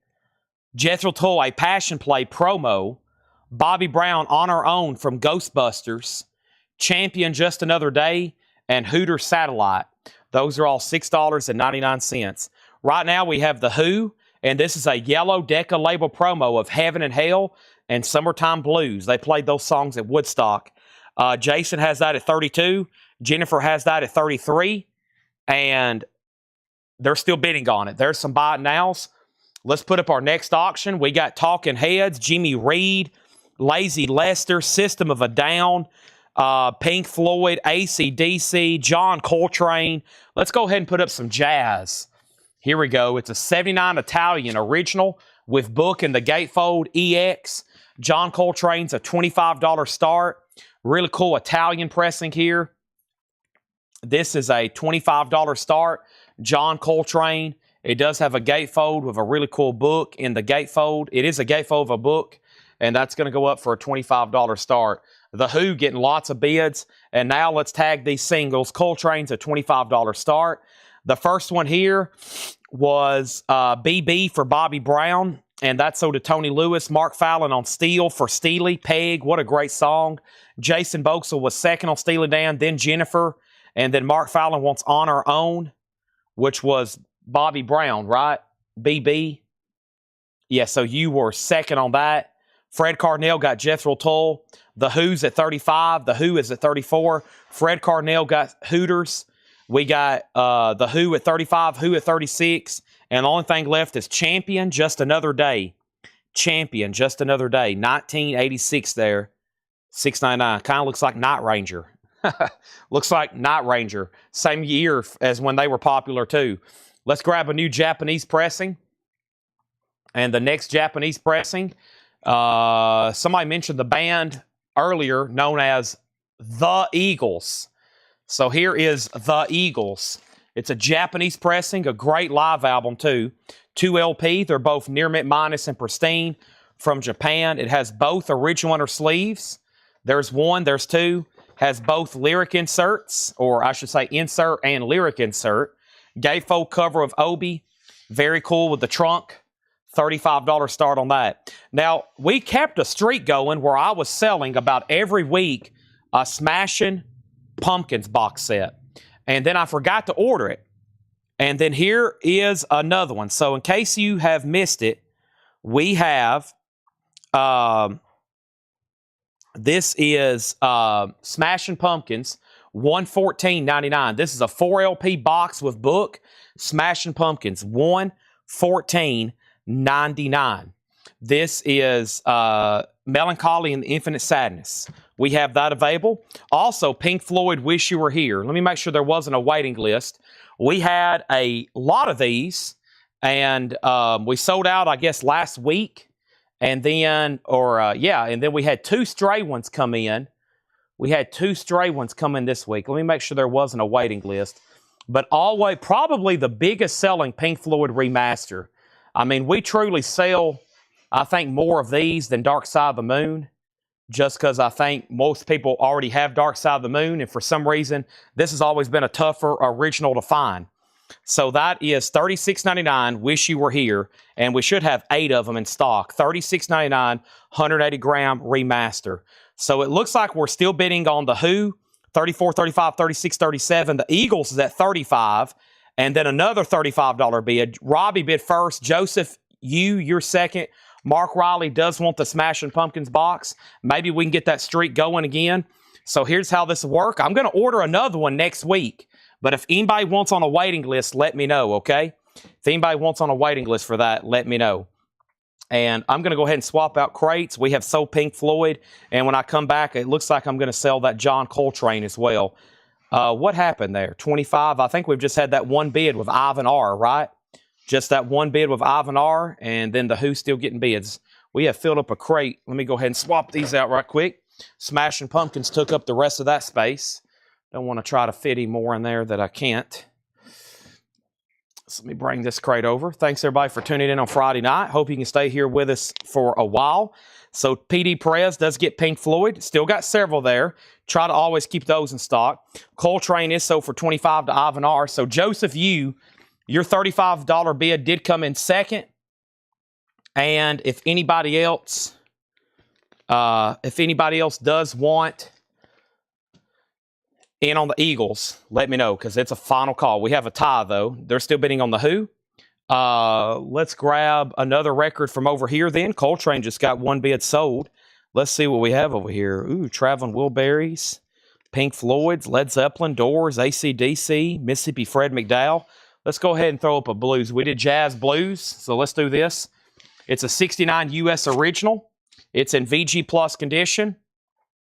Jethro Tull, A Passion Play promo. Bobby Brown, On Her Own from Ghostbusters. Champion, Just Another Day. And Hooter Satellite. Those are all $6.99. Right now, we have The Who. And this is a yellow Decca label promo of Heaven and Hell. and Summertime Blues. They played those songs at Woodstock. Jason has that at 32. Jennifer has that at 33. And they're still bidding on it. There's some buy it nows. Let's put up our next auction. We got Talking Heads, Jimmy Reed, Lazy Lester, System of a Down, Pink Floyd, AC/DC, John Coltrane. Let's go ahead and put up some jazz. Here we go. It's a 79 Italian original with book and the gatefold EX. John Coltrane's a $25 start. Really cool Italian pressing here. This is a $25 start. John Coltrane. It does have a gatefold with a really cool book in the gatefold. It is a gatefold of a book, and that's going to go up for a $25 start. The Who getting lots of bids, and now let's tag these singles. Coltrane's a $25 start. The first one here was BB for Bobby Brown, and that's so to Tony Lewis. Mark Fallon on Steel for Steely. Peg, what a great song. Jason Boxell was second on Steely Dan, then Jennifer, and then Mark Fallon wants On Our Own, which was Bobby Brown, right? BB. Yeah, so you were second on that. Fred Carnell got Jethro Tull. The Who's at 35. The Who is at 34. Fred Carnell got Hooters. We got The Who at 35, Who at 36. And the only thing left is Champion, Just Another Day. Champion, Just Another Day. 1986 there. $6.99. Kind of looks like Night Ranger. Looks like Night Ranger. Same year as when they were popular too. Let's grab a new Japanese pressing. And the next Japanese pressing, somebody mentioned the band earlier known as The Eagles. So here is The Eagles. It's a Japanese pressing, a great live album too. 2 LP, they're both near mint minus and pristine from Japan. It has both original inner sleeves. There's one, there's two. Has both lyric inserts, or I should say insert and lyric insert. Gatefold cover of Obi. Very cool with the trunk. $35 start on that. Now, we kept a streak going where I was selling about every week a Smashing Pumpkins box set. And then I forgot to order it. And then here is another one. So in case you have missed it, we have... this is Smashing Pumpkins, $114.99. This is a 4 LP box with book. Smashing Pumpkins, $114.99. This is Melancholy and Infinite Sadness. We have that available. Also, Pink Floyd, Wish You Were Here. Let me make sure there wasn't a waiting list. We had a lot of these, and we sold out, I guess, last week. And then, and then we had 2 stray ones come in. We had 2 stray ones come in this week. Let me make sure there wasn't a waiting list. But always, probably the biggest selling Pink Floyd remaster. I mean, we truly sell, I think, more of these than Dark Side of the Moon. Just because I think most people already have Dark Side of the Moon. And for some reason, this has always been a tougher original to find. So that is $36.99, Wish You Were Here, and we should have 8 of them in stock. $36.99, 180-gram remaster. So it looks like we're still bidding on The Who, 34, 35, 36, 37. The Eagles is at 35, and then another $35 bid. Robbie bid first. Joseph, you're second. Mark Riley does want the Smashing Pumpkins box. Maybe we can get that streak going again. So here's how this will work. I'm going to order another one next week. But if anybody wants on a waiting list, let me know, okay? If anybody wants on a waiting list for that, let me know. And I'm going to go ahead and swap out crates. We have sold Pink Floyd. And when I come back, it looks like I'm going to sell that John Coltrane as well. What happened there? 25. I think we've just had that one bid with Ivan R., right? Just that one bid with Ivan R. And then the Who still getting bids. We have filled up a crate. Let me go ahead and swap these out right quick. Smashing Pumpkins took up the rest of that space. Don't want to try to fit any more in there that I can't. So let me bring this crate over. Thanks, everybody, for tuning in on Friday night. Hope you can stay here with us for a while. So PD Perez does get Pink Floyd. Still got several there. Try to always keep those in stock. Coltrane is so for $25 to Ivan R. So Joseph, your $35 bid did come in second. And if anybody else does want in on the Eagles, let me know, because it's a final call. We have a tie, though. They're still bidding on The Who. Let's grab another record from over here then. Coltrane just got one bid sold. Let's see what we have over here. Ooh, Traveling Wilburys, Pink Floyd's, Led Zeppelin, Doors, AC/DC, Mississippi Fred McDowell. Let's go ahead and throw up a blues. We did jazz blues, so let's do this. It's a 69 US original. It's in VG Plus condition.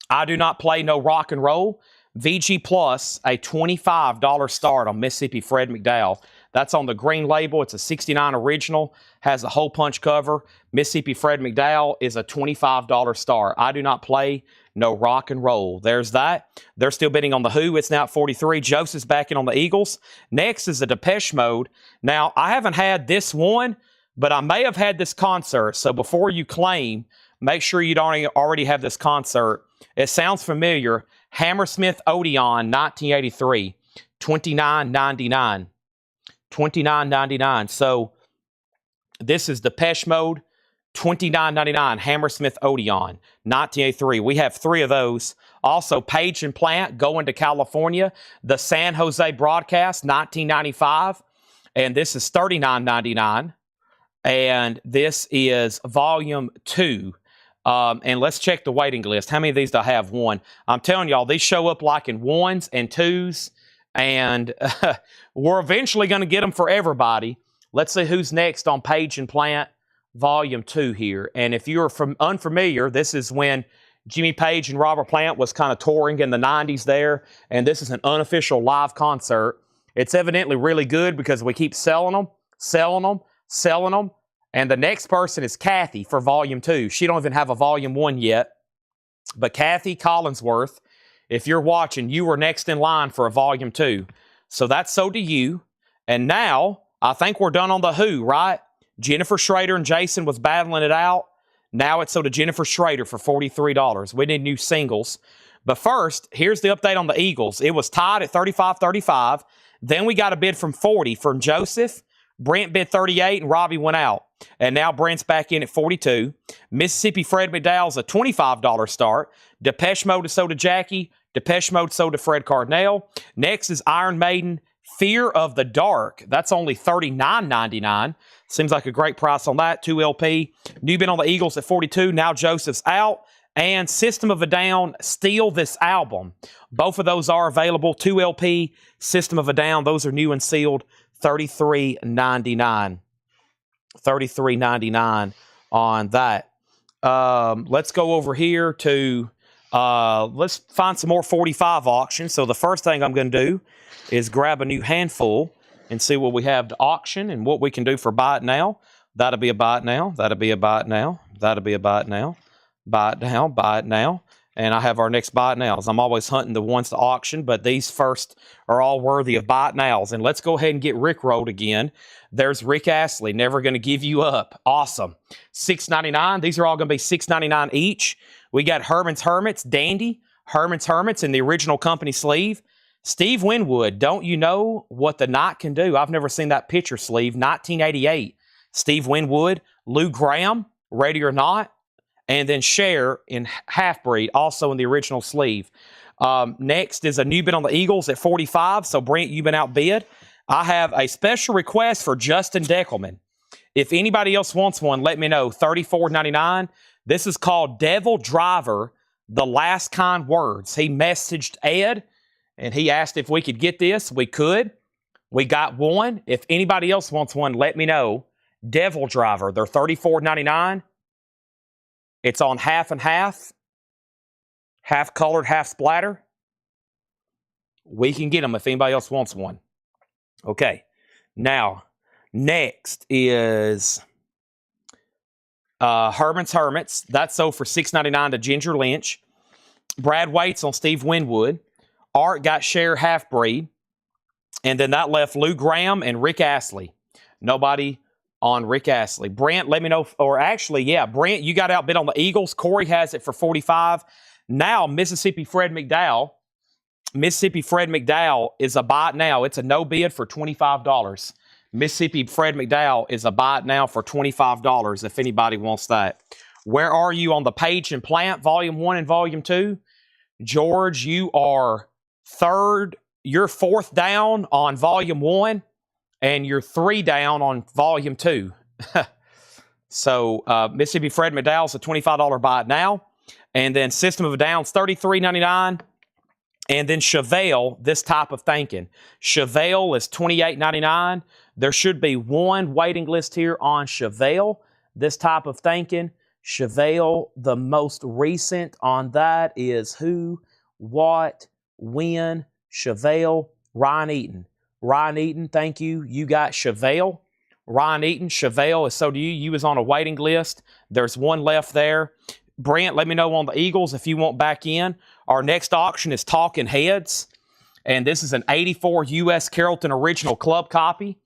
I do not play no rock and roll. VG Plus, a $25 start on Mississippi Fred McDowell. That's on the green label. It's a 69 original, has a hole punch cover. Mississippi Fred McDowell is a $25 start. I do not play no rock and roll. There's that. They're still bidding on the Who. It's now at 43. Joseph's backing on the Eagles. Next is the Depeche Mode. Now, I haven't had this one, but I may have had this concert. So before you claim, make sure you don't already have this concert. It sounds familiar. Hammersmith Odeon, 1983, $29.99. $29.99. So this is Depeche Mode, $29.99. Hammersmith Odeon, 1983. We have 3 of those. Also, Page and Plant, Going to California. The San Jose Broadcast, 1995. And this is $39.99. And this is Volume 2. And let's check the waiting list. How many of these do I have? 1. I'm telling y'all, these show up like in 1s and 2s. And we're eventually going to get them for everybody. Let's see who's next on Page and Plant Volume 2 here. And if you're unfamiliar, this is when Jimmy Page and Robert Plant was kind of touring in the 90s there. And this is an unofficial live concert. It's evidently really good because we keep selling them, selling them, selling them. And the next person is Kathy for Volume 2. She don't even have a Volume 1 yet. But Kathy Collinsworth, if you're watching, you were next in line for a Volume 2. So that's sold to you. And now, I think we're done on the Who, right? Jennifer Schrader and Jason was battling it out. Now it's sold to Jennifer Schrader for $43. We need new singles. But first, here's the update on the Eagles. It was tied at 35-35. Then we got a bid from 40 from Joseph. Brent bid 38 and Robbie went out. And now Brent's back in at 42. Mississippi Fred McDowell's a $25 start. Depeche Mode is sold to Jackie. Depeche Mode sold to Fred Cardinale. Next is Iron Maiden, Fear of the Dark. That's only $39.99. Seems like a great price on that. 2 LP. New bid on the Eagles at 42. Now Joseph's out. And System of a Down, Steal This Album. Both of those are available. 2 LP, System of a Down. Those are new and sealed. $33.99. $33.99 on that. Let's go over here to, let's find some more 45 auctions. So the first thing I'm going to do is grab a new handful and see what we have to auction and what we can do for buy it now. That'll be a buy it now. That'll be a buy it now. That'll be a buy it now. Buy it now. Buy it now. And I have our next buy it nows. I'm always hunting the ones to auction, but these first are all worthy of buy it nows. And let's go ahead and get Rick rolled again. There's Rick Astley, Never Gonna Give You Up. Awesome. $6.99. These are all going to be $6.99 each. We got Herman's Hermits, Dandy, Herman's Hermits in the original company sleeve. Steve Winwood, Don't You Know What the Night Can Do? I've never seen that picture sleeve. 1988. Steve Winwood, Lou Graham, Ready or Not. And then Cher in Half-Breed, also in the original sleeve. Next is a new bid on the Eagles at 45. So, Brent, you've been outbid. I have a special request for Justin Deckelman. If anybody else wants one, let me know. $34.99. This is called Devil Driver, The Last Kind Words. He messaged Ed, and he asked if we could get this. We could. We got one. If anybody else wants one, let me know. Devil Driver. They're $34.99. It's on half and half colored, half splatter. We can get them if anybody else wants one. Okay. Now, next is Herman's Hermits. That's sold for $6.99 to Ginger Lynch. Brad Waits on Steve Winwood. Art got Cher Half-Breed. And then that left Lou Graham and Rick Astley. Nobody on Rick Astley. Brent, let me know. Or actually, yeah, Brent, you got outbid on the Eagles. Corey has it for 45. Now, Mississippi Fred McDowell. Mississippi Fred McDowell is a buy it now. It's a no bid for $25. Mississippi Fred McDowell is a buy it now for $25 if anybody wants that. Where are you on the Page and Plant, Volume 1 and Volume 2? George, you are third. You're fourth down on Volume 1. and you're 3 down on volume 2. So Mississippi Fred McDowell's a $25 buy it now. And then System of a Down's $33.99. And then Chevelle, This Type of Thinking. Chevelle is $28.99. There should be one waiting list here on Chevelle, This Type of Thinking. Chevelle, the most recent on that is who, what, when. Chevelle, Ryan Eaton. Ryan Eaton, thank you. You got Chevelle. Ryan Eaton, Chevelle is so do you. You was on a waiting list. There's one left there. Brent, let me know on the Eagles if you want back in. Our next auction is Talking Heads, and this is an 84 U.S. Carrollton Original Club copy.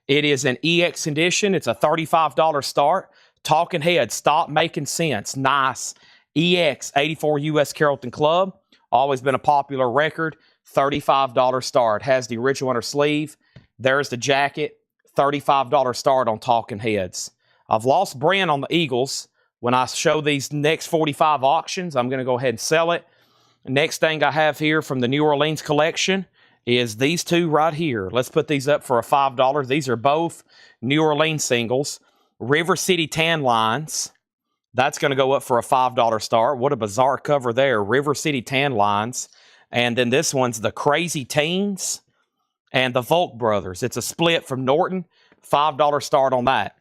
It is an EX edition. It's a $35 start. Talking Heads, Stop Making Sense. Nice. EX, 84 U.S. Carrollton Club. Always been a popular record. $35 start. Has the original inner sleeve. There's the jacket. $35 start on Talking Heads. I've lost Brent on the Eagles. When I show these next 45 auctions, I'm going to go ahead and sell it. Next thing I have here from the New Orleans collection is these two right here. Let's put these up for a $5. These are both New Orleans singles. River City Tan Lines. That's going to go up for a $5 start. What a bizarre cover there. River City Tan Lines. And then this one's the Crazy Teens and the Volk Brothers. It's a split from Norton. $5 start on that.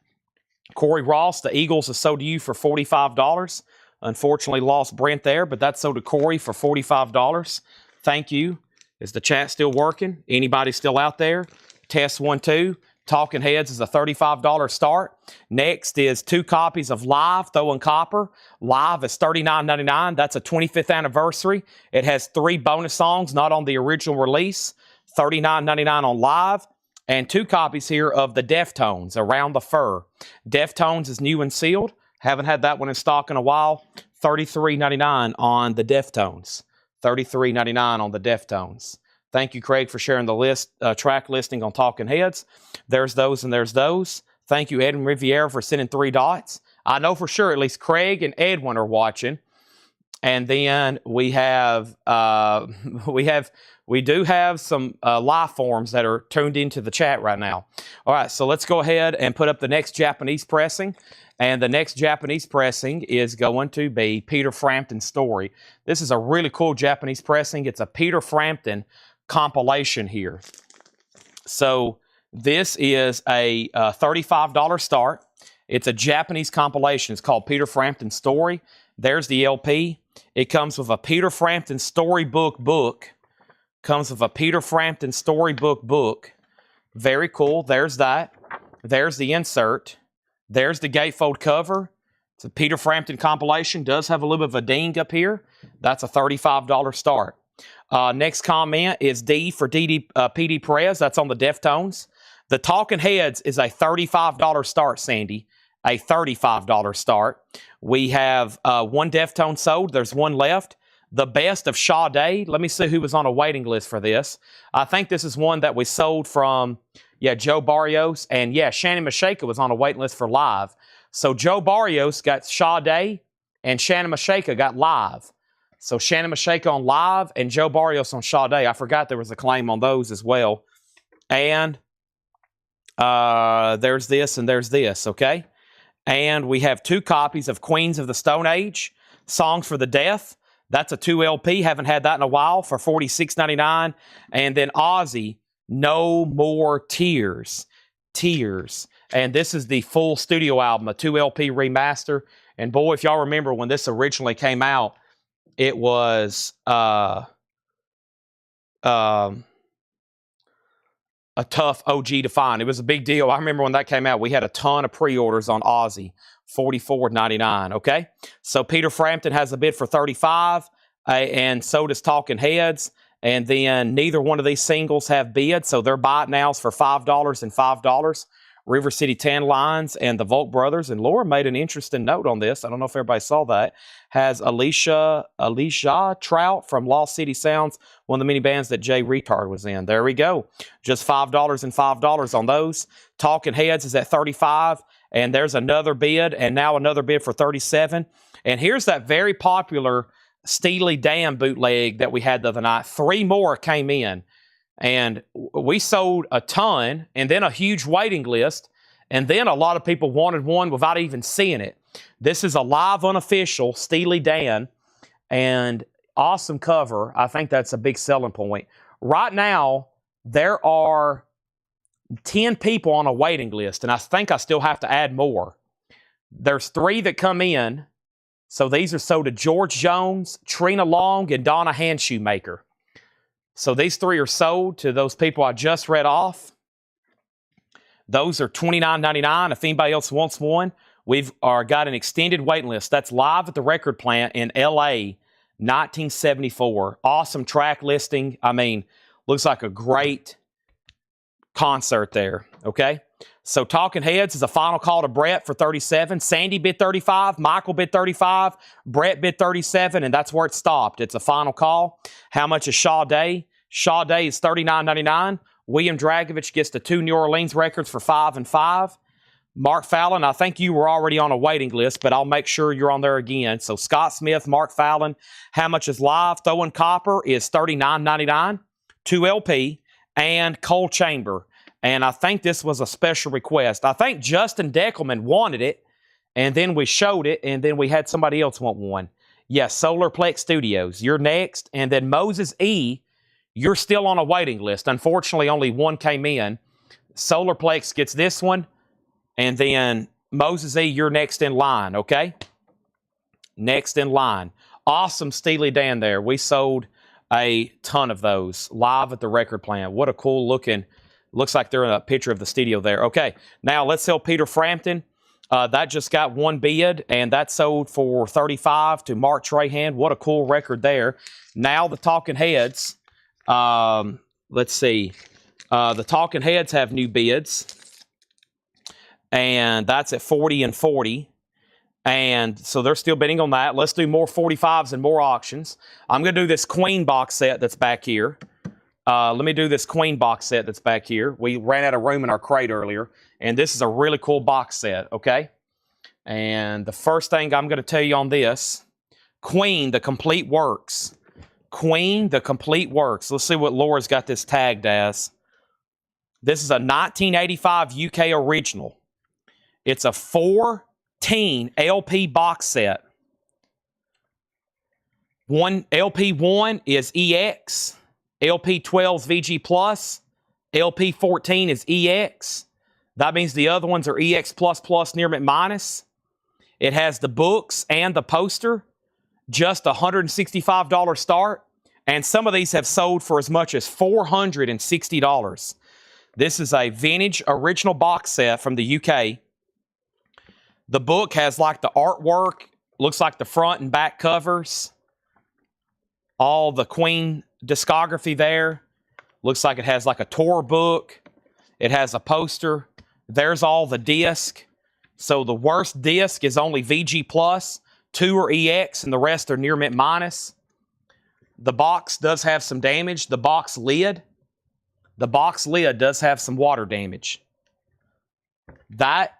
Corey Ross, the Eagles is sold to you for $45. Unfortunately, lost Brent there, but that's sold to Corey for $45. Thank you. Is the chat still working? Anybody still out there? Test 1, 2. Talking Heads is a $35 start. Next is 2 copies of Live, Throwing Copper. Live is $39.99. That's a 25th anniversary. It has 3 bonus songs, not on the original release. $39.99 on Live. And 2 copies here of the Deftones, Around the Fur. Deftones is new and sealed. Haven't had that one in stock in a while. $33.99 on the Deftones. $33.99 on the Deftones. Thank you, Craig, for sharing the track listing on Talking Heads. There's those and there's those. Thank you, Edwin Riviera, for sending 3 dots. I know for sure at least Craig and Edwin are watching. And then we have we do have some live forms that are tuned into the chat right now. All right, so let's go ahead and put up the next Japanese pressing. And the next Japanese pressing is going to be Peter Frampton's Story. This is a really cool Japanese pressing. It's a Peter Frampton compilation here. So this is a $35 start. It's a Japanese compilation. It's called Peter Frampton's Story. There's the LP. It comes with a Peter Frampton storybook book. Comes with a Peter Frampton storybook book. Very cool. There's that. There's the insert. There's the gatefold cover. It's a Peter Frampton compilation. Does have a little bit of a ding up here. That's a $35 start. Next comment is D for PD Perez. That's on the Deftones. The Talking Heads is a $35 start, Sandy. A $35 start. We have 1 Deftone sold. There's 1 left. The Best of Sade. Let me see who was on a waiting list for this. I think this is one that we sold from, Joe Barrios. And, Shannon Mashaka was on a waiting list for Live. So Joe Barrios got Sade, and Shannon Mashaka got Live. So Shannon Mashaka on Live and Joe Barrios on Sade. I forgot there was a claim on those as well. And there's this and there's this, okay? And we have 2 copies of Queens of the Stone Age, Songs for the Deaf. That's a 2 LP. Haven't had that in a while for $46.99. And then Ozzy, No More Tears. Tears. And this is the full studio album, a 2 LP remaster. And boy, if y'all remember when this originally came out, it was a tough OG to find. It was a big deal. I remember when that came out, we had a ton of pre-orders on Ozzy, $44.99, okay? So Peter Frampton has a bid for $35, and so does Talking Heads, and then neither one of these singles have bids, so their buy it nows for $5 and $5. River City Tan Lines and the Volk Brothers, and Laura made an interesting note on this. I don't know if everybody saw that. Has Alicia Trout from Lost City Sounds, one of the many bands that Jay Retard was in. There we go. Just $5 and $5 on those. Talking Heads is at $35, and there's another bid, and now another bid for $37. And here's that very popular Steely Dan bootleg that we had the other night. 3 more came in. And we sold a ton, and then a huge waiting list, and then a lot of people wanted one without even seeing it. This is a live unofficial Steely Dan, and awesome cover. I think that's a big selling point. Right now, there are 10 people on a waiting list, and I think I still have to add more. There's 3 that come in. So these are sold to George Jones, Trina Long, and Donna Handshoemaker. So these 3 are sold to those people I just read off. Those are $29.99. If anybody else wants one, we've got an extended waiting list. That's live at the record plant in L.A., 1974. Awesome track listing. I mean, looks like a great concert there, okay? So Talking Heads is a final call to Brett for 37. Sandy bid 35. Michael bid 35. Brett bid 37, and that's where it stopped. It's a final call. How much is Sade? Sade is $39.99. William Dragovich gets the 2 New Orleans records for $5 and $5. Mark Fallon, I think you were already on a waiting list, but I'll make sure you're on there again. So Scott Smith, Mark Fallon, how much is live? Throwing Copper is $39.99. 2 LP, and Cole Chamber. And I think this was a special request. I think Justin Deckelman wanted it, and then we showed it, and then we had somebody else want one. Yes, Solarplex Studios, you're next. And then Moses E., you're still on a waiting list. Unfortunately, only 1 came in. Solarplex gets this one, and then Moses E., you're next in line, okay? Next in line. Awesome Steely Dan there. We sold a ton of those live at the record plant. What a cool looking... Looks like they're in a picture of the studio there. Okay, now let's sell Peter Frampton. That just got 1 bid, and that sold for $35 to Mark Trahan. What a cool record there. Now the Talking Heads. Let's see. The Talking Heads have new bids, and that's at 40 and 40. And so they're still bidding on that. Let's do more 45s and more auctions. I'm going to do this Queen box set that's back here. Let me do this Queen box set that's back here. We ran out of room in our crate earlier, and this is a really cool box set, okay? And the first thing I'm going to tell you on this, Queen, the Complete Works. Queen, the Complete Works. Let's see what Laura's got this tagged as. This is a 1985 UK original. It's a 14 LP box set. LP1 is EX. LP12 is VG Plus. LP14 is EX. That means the other ones are EX++ near mint minus. It has the books and the poster. Just $165 start. And some of these have sold for as much as $460. This is a vintage original box set from the UK. The book has like the artwork. Looks like the front and back covers. All the Queen discography there. Looks like it has like a tour book. It has a poster. There's all the disc. So the worst disc is only VG Plus. 2 are EX and the rest are near mint minus. The box does have some damage. The box lid does have some water damage. That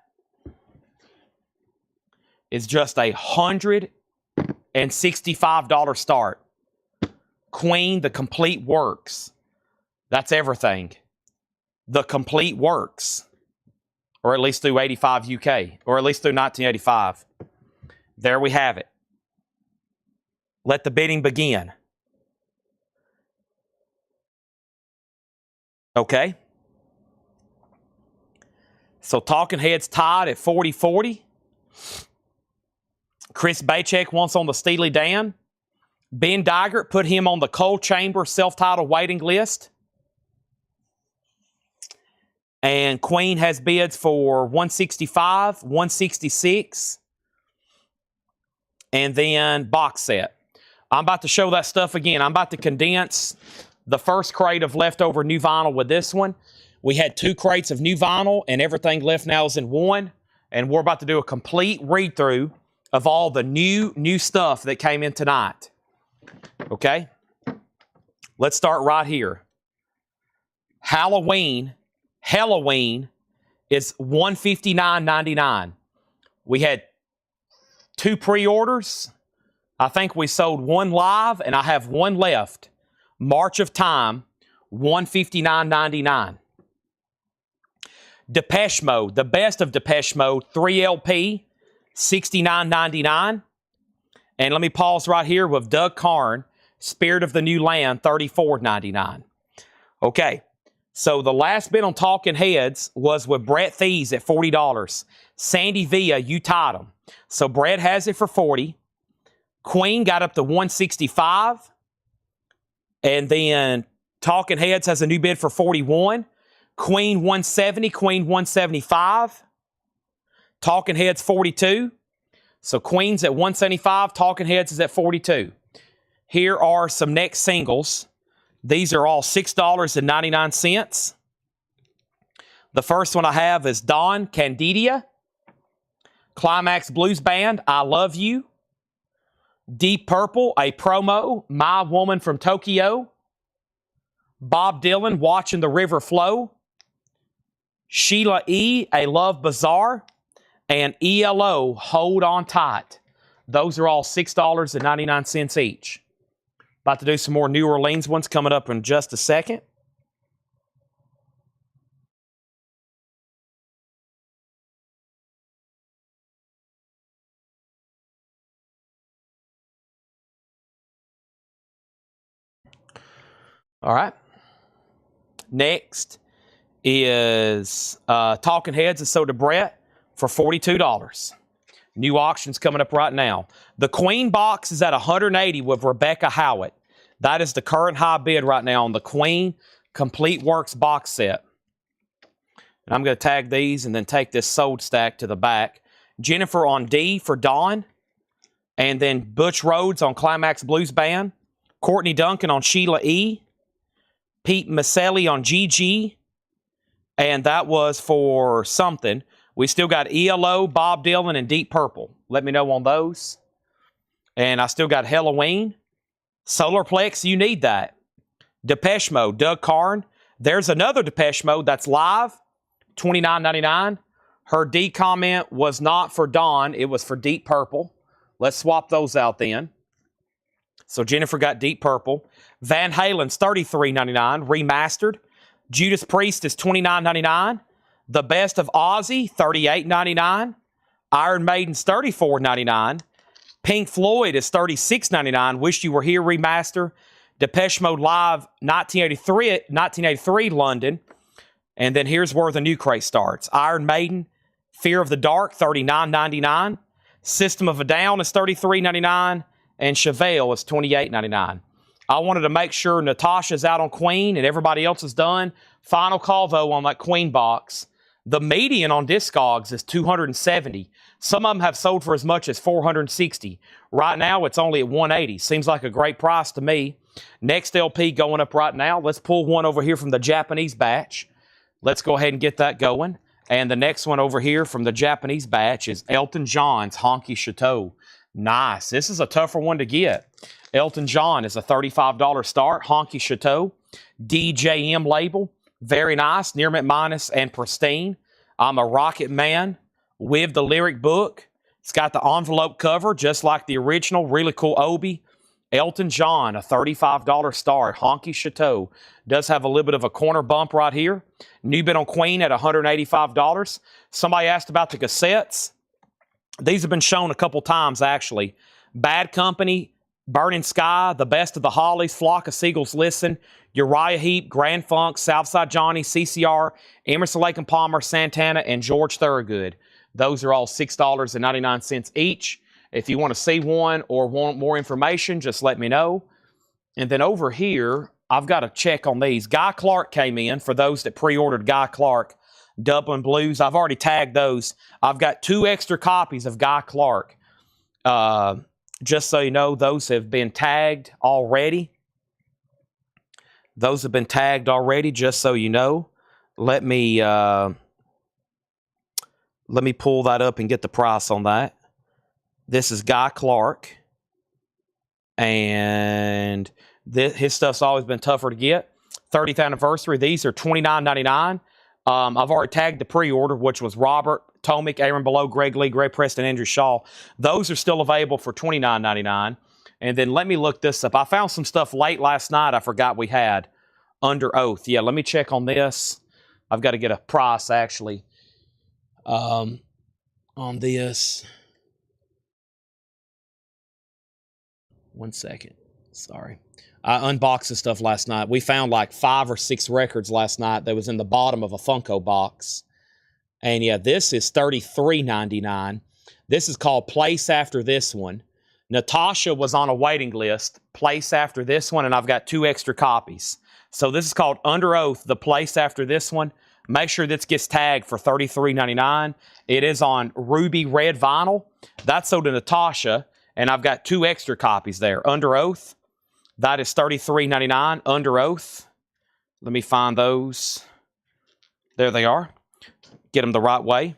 is just $165 start. Queen, the Complete Works. That's everything. The Complete Works. Or at least through 85 UK. Or at least through 1985. There we have it. Let the bidding begin. Okay. So Talking Heads tied at 40-40. Chris Bachek wants on the Steely Dan. Ben Digert put him on the Cole Chamber self-titled waiting list. And Queen has bids for 165, 166, and then box set. I'm about to show that stuff again. I'm about to condense the first crate of leftover new vinyl with this one. We had 2 crates of new vinyl, and everything left now is in 1. And we're about to do a complete read-through of all the new stuff that came in tonight. Okay? Let's start right here. Halloween is $159.99. We had 2 pre-orders. I think we sold 1 live, and I have 1 left. March of Time, $159.99. Depeche Mode, the best of Depeche Mode, 3LP, $69.99. And let me pause right here with Doug Karn, Spirit of the New Land, $34.99. Okay, so the last bid on Talking Heads was with Brett Thies at $40. Sandy Villa, You Tied 'Em. So Brett has it for $40. Queen got up to $165. And then Talking Heads has a new bid for $41. Queen $170, Queen $175. Talking Heads $42. So Queen's at $175, Talking Heads is at $42. Here are some next singles. These are all $6.99. The first one I have is Dawn Candidia. Climax Blues Band, I Love You. Deep Purple, a promo, My Woman from Tokyo. Bob Dylan, Watching the River Flow. Sheila E., A Love Bazaar. And ELO, Hold On Tight. Those are all $6.99 each. About to do some more New Orleans ones coming up in just a second. All right. Next is Talking Heads and Soda Brett for $42. New auctions coming up right now. The Queen box is at $180 with Rebecca Howitt. That is the current high bid right now on the Queen Complete Works box set. And I'm going to tag these and then take this sold stack to the back. Jennifer on D for Dawn. And then Butch Rhodes on Climax Blues Band. Courtney Duncan on Sheila E. Pete Maselli on GG. And that was for something. We still got ELO, Bob Dylan, and Deep Purple. Let me know on those. And I still got Halloween. Solarplex, you need that. Depeche Mode, Doug Karn. There's another Depeche Mode that's live, $29.99. Her D comment was not for Dawn. It was for Deep Purple. Let's swap those out then. So Jennifer got Deep Purple. Van Halen's $33.99, remastered. Judas Priest is $29.99. The Best of Ozzy, $38.99. Iron Maiden's $34.99. Pink Floyd is $36.99. Wish You Were Here remaster. Depeche Mode Live 1983 London. And then here's where the new crate starts. Iron Maiden, Fear of the Dark, $39.99. System of a Down is $33.99. And Chevelle is $28.99. I wanted to make sure Natasha's out on Queen and everybody else is done. Final call, though, on that Queen box. The median on Discogs is $270. Some of them have sold for as much as $460. Right now, it's only at $180. Seems like a great price to me. Next LP going up right now. Let's pull one over here from the Japanese batch. Let's go ahead and get that going. And the next one over here from the Japanese batch is Elton John's Honky Chateau. Nice. This is a tougher one to get. Elton John is a $35 start. Honky Chateau. DJM label. Very nice. Near mint minus and pristine. I'm a Rocket Man with the lyric book. It's got the envelope cover just like the original. Really cool Obi. Elton John, a $35 start. Honky Chateau. Does have a little bit of a corner bump right here. New bid on Queen at $185. Somebody asked about the cassettes. These have been shown a couple times, actually. Bad Company, Burning Sky, The Best of the Hollies, Flock of Seagulls Listen, Uriah Heep, Grand Funk, Southside Johnny, CCR, Emerson, Lake and Palmer, Santana, and George Thorogood. Those are all $6.99 each. If you want to see one or want more information, just let me know. And then over here, I've got to check on these. Guy Clark came in for those that pre-ordered Guy Clark Dublin Blues. I've already tagged those. I've got 2 extra copies of Guy Clark. Just so you know, those have been tagged already. Those have been tagged already, just so you know. Let me pull that up and get the price on that. This is Guy Clark. And his stuff's always been tougher to get. 30th anniversary. These are $29.99. I've already tagged the pre-order, which was Robert, Tomic, Aaron Below, Greg Lee, Greg Preston, Andrew Shaw. Those are still available for $29.99. And then let me look this up. I found some stuff late last night I forgot we had. under oath. Yeah, let me check on this. I've got to get a price, actually, on this. 1 second. Sorry. I unboxed the stuff last night. We found like 5 or 6 records last night that was in the bottom of a Funko box. And yeah, this is $33.99. This is called Place After This One. Natasha was on a waiting list, Place After This One, and I've got 2 extra copies. So this is called Under Oath, the Place After This One. Make sure this gets tagged for $33.99. It is on ruby red vinyl. That's sold to Natasha, and I've got 2 extra copies there. Under Oath, that is $33.99. Under Oath. Let me find those. There they are. Get them the right way.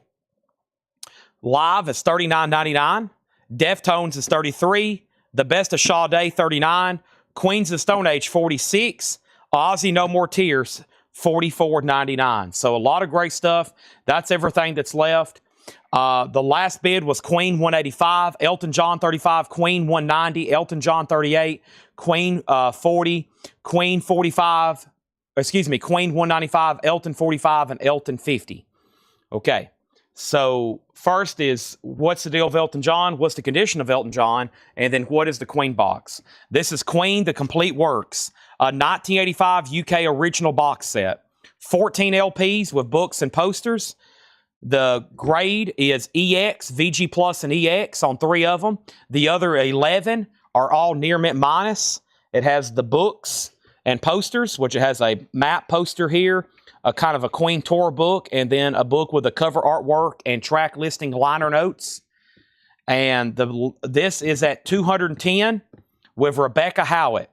Live is $39.99. Deftones is $33. The Best of Sade, $39. Queens of Stone Age, $46. Ozzy No More Tears, $44.99. So a lot of great stuff. That's everything that's left. The last bid was Queen $185, Elton John $35, Queen $190, Elton John $38, Queen $40, Queen $45. Excuse me, Queen $195, Elton $45, and Elton $50. Okay. So first is, what's the deal of Elton John? What's the condition of Elton John? And then what is the Queen box? This is Queen, The Complete Works, a 1985 UK original box set. 14 LPs with books and posters. The grade is EX, VG Plus, and EX on 3 of them. The other 11 are all near mint minus. It has the books and posters, which it has a map poster here, a kind of a Queen tour book, and then a book with a cover artwork and track listing liner notes. And this is at $210 with Rebecca Howitt.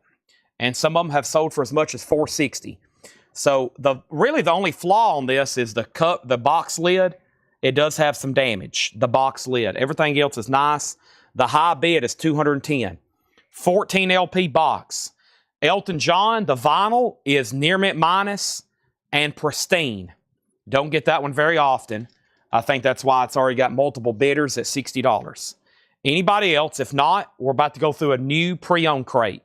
And some of them have sold for as much as $460. So really the only flaw on this is the box lid. It does have some damage, the box lid. Everything else is nice. The high bid is $210. 14 LP box. Elton John, the vinyl is near mint minus and pristine. Don't get that one very often. I think that's why it's already got multiple bidders at $60. Anybody else? If not, we're about to go through a new pre-owned crate.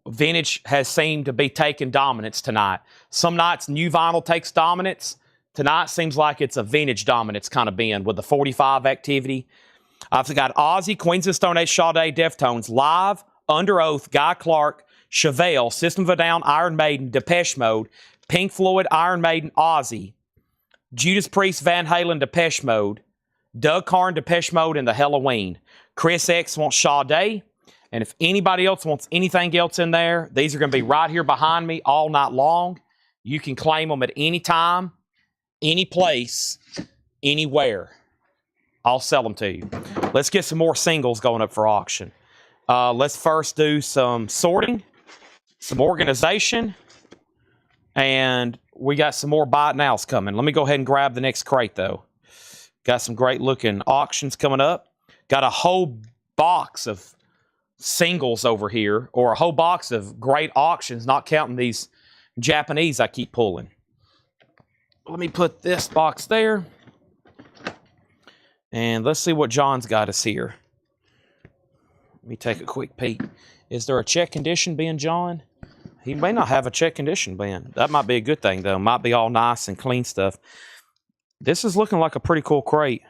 Vintage has seemed to be taking dominance tonight. Some nights new vinyl takes dominance. Tonight seems like it's a vintage dominance kind of bin with the 45 activity. I've got Ozzy, Queens of Stone Age, Sade, Deftones, Live, Under Oath, Guy Clark, Chevelle, System of a Down, Iron Maiden, Depeche Mode, Pink Floyd, Iron Maiden, Ozzy, Judas Priest, Van Halen, Depeche Mode, Doug Carn, Depeche Mode, and the Halloween. Chris X wants Sade. And if anybody else wants anything else in there, these are going to be right here behind me all night long. You can claim them at any time, any place, anywhere. I'll sell them to you. Let's get some more singles going up for auction. Let's first do some sorting, some organization, and we got some more buy it nows coming. Let me go ahead and grab the next crate, though. Got some great looking auctions coming up. Got a whole box of singles over here, or a whole box of great auctions, not counting these Japanese I keep pulling. Let me put this box there. And let's see what John's got us here. Let me take a quick peek. Is there a check condition bin, John? He may not have a check condition bin. That might be a good thing, though. Might be all nice and clean stuff. This is looking like a pretty cool crate.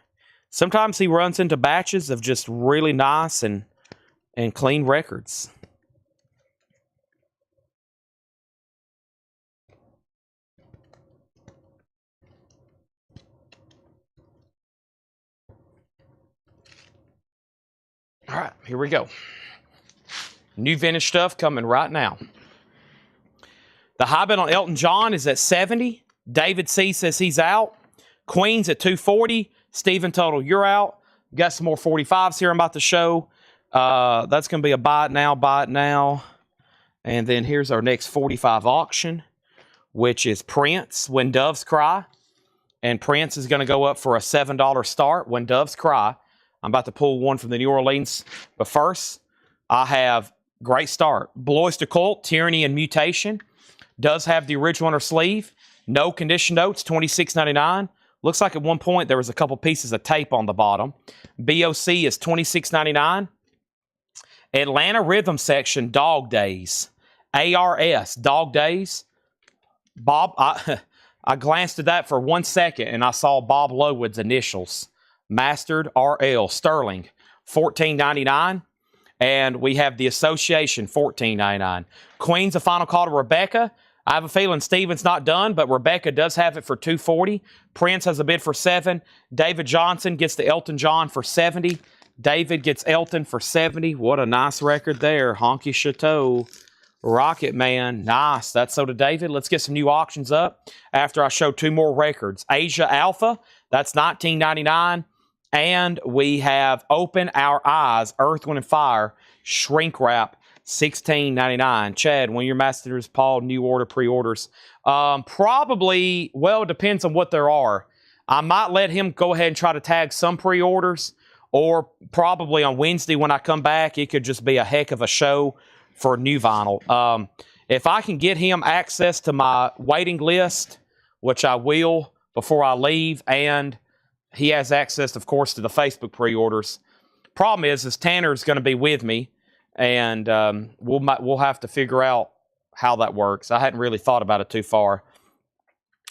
Sometimes he runs into batches of just really nice and clean records. All right, here we go. New vintage stuff coming right now. The high bid on Elton John is at $70. David C. says he's out. Queen's at $240. Stephen Tuttle, you're out. Got some more 45s here I'm about to show. That's going to be a buy it now. And then here's our next 45 auction, which is Prince, When Doves Cry. And Prince is going to go up for a $7 start, When Doves Cry. I'm about to pull one from the New Orleans. But first, I have great start. Blue Oyster Cult, Tyranny and Mutation. Does have the original on her sleeve. No condition notes, $26.99. Looks like at one point there was a couple pieces of tape on the bottom. BOC is $26.99. Atlanta Rhythm Section, Dog Days, ARS, Dog Days. Bob, I glanced at that for 1 second and I saw Bob Lowood's initials. Mastered RL, Sterling, $14.99. And we have the Association, $14.99. Queen's a final call to Rebecca. I have a feeling Steven's not done, but Rebecca does have it for $240. Prince has a bid for $7. David Johnson gets the Elton John for $70. David gets Elton for $70. What a nice record there. Honky Chateau. Rocket Man. Nice. That's so to David. Let's get some new auctions up after I show 2 more records. Asia Alpha, that's $19.99. And we have Open Our Eyes, Earth, Wind, and Fire, Shrink Wrap, $16.99. Chad, when your Masters, Paul, new order, pre-orders? Probably, well, it depends on what there are. I might let him go ahead and try to tag some pre-orders, or probably on Wednesday when I come back, it could just be a heck of a show for new vinyl. If I can get him access to my waiting list, which I will before I leave, and he has access, of course, to the Facebook pre-orders. Problem is Tanner's going to be with me, and we'll have to figure out how that works. I hadn't really thought about it too far.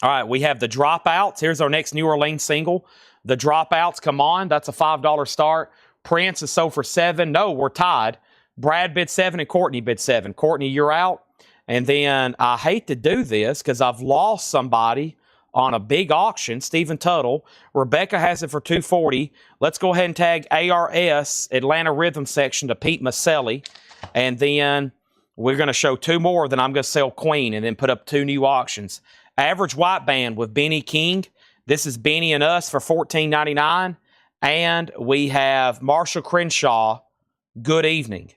All right, we have the Dropouts. Here's our next New Orleans single. The Dropouts, come on. That's a $5 start. Prince is sold for $7. No, we're tied. Brad bid $7 and Courtney bid $7. Courtney, you're out. And then I hate to do this because I've lost somebody on a big auction, Stephen Tuttle. Rebecca has it for $240. Let's go ahead and tag ARS, Atlanta Rhythm Section, to Pete Maselli. And then we're going to show 2 more. Then I'm going to sell Queen and then put up 2 new auctions. Average White Band with Benny King. This is Benny and Us for $14.99. And we have Marshall Crenshaw, Good Evening.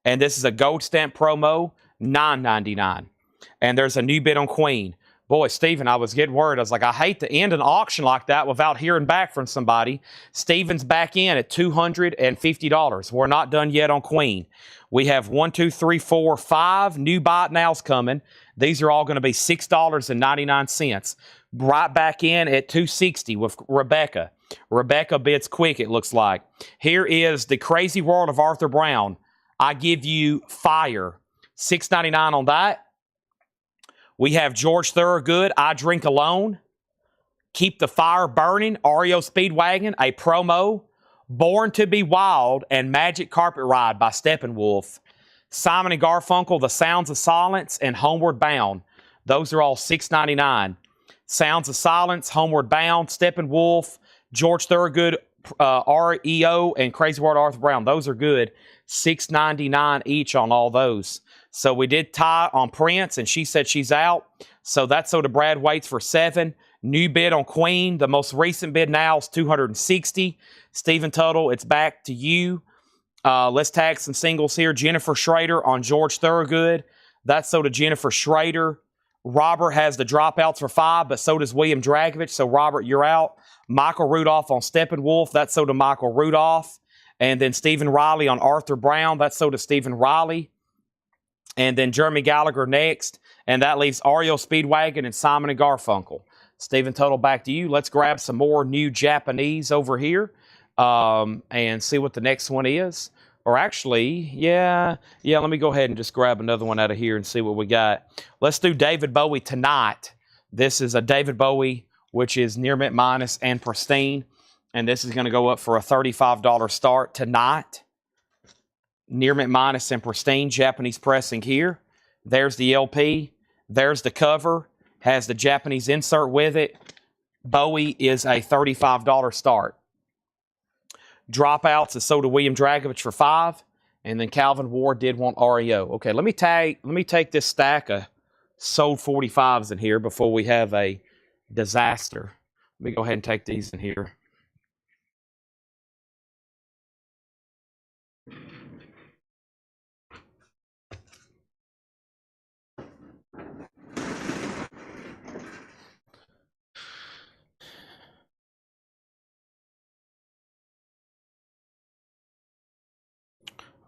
And this is a gold stamp promo, $9.99. And there's a new bid on Queen. Boy, Steven, I was getting worried. I was like, I hate to end an auction like that without hearing back from somebody. Steven's back in at $250. We're not done yet on Queen. We have 1, 2, 3, 4, 5 new buy nows coming. These are all going to be $6.99. Right back in at $260 with Rebecca. Rebecca bids quick, it looks like. Here is the Crazy World of Arthur Brown. I give you Fire. $6.99 on that. We have George Thorogood, I Drink Alone. Keep the Fire Burning, REO Speedwagon, a promo. Born to be Wild and Magic Carpet Ride by Steppenwolf. Simon and Garfunkel, The Sounds of Silence, and Homeward Bound. Those are all $6.99. Sounds of Silence, Homeward Bound, Steppenwolf, George Thorogood, REO, and Crazy World Arthur Brown. Those are good. $6.99 each on all those. So we did tie on Prince, and she said she's out. So that's so to Brad waits for $7. New bid on Queen. The most recent bid now is $260. Stephen Tuttle, it's back to you. Let's tag some singles here. Jennifer Schrader on George Thorogood. That's so to Jennifer Schrader. Robert has the Dropouts for $5, but so does William Dragovich. So, Robert, you're out. Michael Rudolph on Steppenwolf. That's so to Michael Rudolph. And then Stephen Riley on Arthur Brown. That's so to Stephen Riley. And then Jeremy Gallagher next. And that leaves REO Speedwagon and Simon and Garfunkel. Stephen Tuttle, back to you. Let's grab some more new Japanese over here and see what the next one is. Or actually, yeah, let me go ahead and just grab another one out of here and see what we got. Let's do David Bowie Tonight. This is a David Bowie, which is Near Mint Minus and Pristine. And this is going to go up for a $35 start tonight. Near Mint Minus and Pristine, Japanese pressing here. There's the LP. There's the cover. Has the Japanese insert with it. Bowie is a $35 start. Dropouts is sold to William Dragovich for $5. And then Calvin Ward did want REO. Okay, let me take this stack of sold 45s in here before we have a disaster. Let me go ahead and take these in here.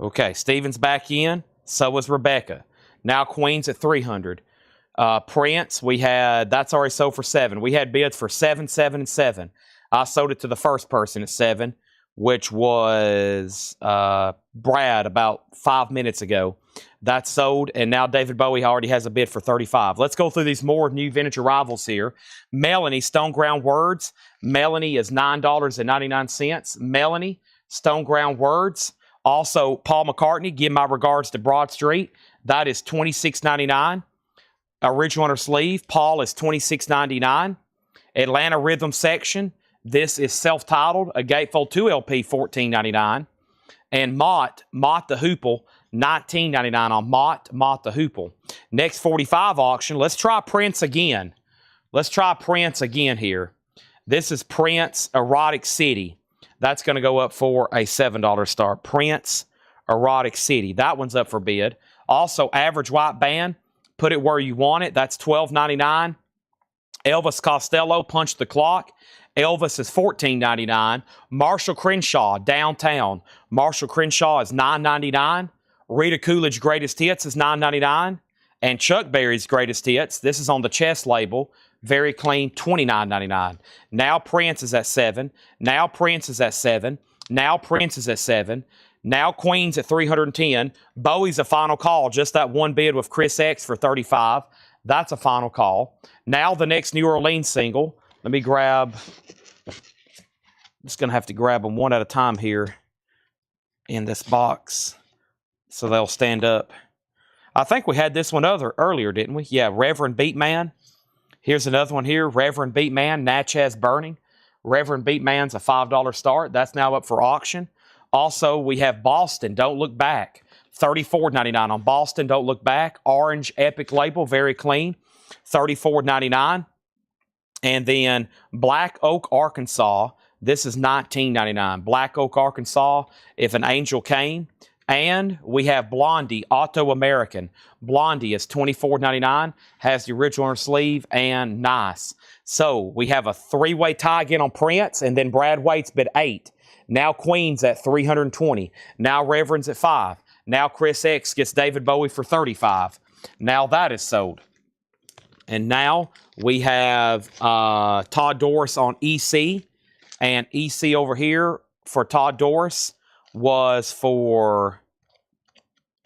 Okay, Steven's back in. So was Rebecca. Now Queen's at $300. Prince, that's already sold for $7. We had bids for $7, $7, and $7. I sold it to the first person at $7. which was Brad about 5 minutes ago. That's sold, and now David Bowie already has a bid for $35. Let's go through these more new vintage arrivals here. Melanie, Stone Ground Words. Melanie is $9.99. Melanie, Stone Ground Words. Also, Paul McCartney, Give My Regards to Broad Street. That is $26.99. Original on her sleeve. Paul is $26.99. Atlanta Rhythm Section. This is self-titled, a Gatefold 2 LP, $14.99. And Mott the Hoople, $19.99 on Mott the Hoople. Next 45 auction, let's try Prince again. Let's try Prince again here. This is Prince Erotic City. That's going to go up for a $7 start. Prince Erotic City. That one's up for bid. Also, Average White Band, Put It Where You Want It. That's $12.99. Elvis Costello, Punch the Clock. Elvis is $14.99. Marshall Crenshaw, Downtown. Marshall Crenshaw is $9.99. Rita Coolidge Greatest Hits is $9.99. And Chuck Berry's Greatest Hits, this is on the chest label, very clean, $29.99. Now Prince is at $7. Now Prince is at $7. Now Prince is at $7. Now Queen's at $310. Bowie's a final call, just that one bid with Chris X for $35. That's a final call. Now the next New Orleans single. Let me grab, I'm just going to have to grab them one at a time here in this box so they'll stand up. I think we had this one earlier, didn't we? Yeah, Reverend Beatman. Here's another one here, Reverend Beatman, Natchez Burning. Reverend Beatman's a $5 start. That's now up for auction. Also, we have Boston, Don't Look Back. $34.99 on Boston, Don't Look Back. Orange Epic label, very clean. $34.99. And then Black Oak, Arkansas. This is $19.99. Black Oak, Arkansas, If an Angel Came. And we have Blondie, Auto American. Blondie is $24.99. Has the original on her sleeve and nice. So we have a three-way tie again on Prince, and then Brad Waite's bid $8. Now Queen's at $320. Now Reverend's at $5. Now Chris X gets David Bowie for $35. Now that is sold. And now we have Todd Doris on EC. And EC over here for Todd Doris was for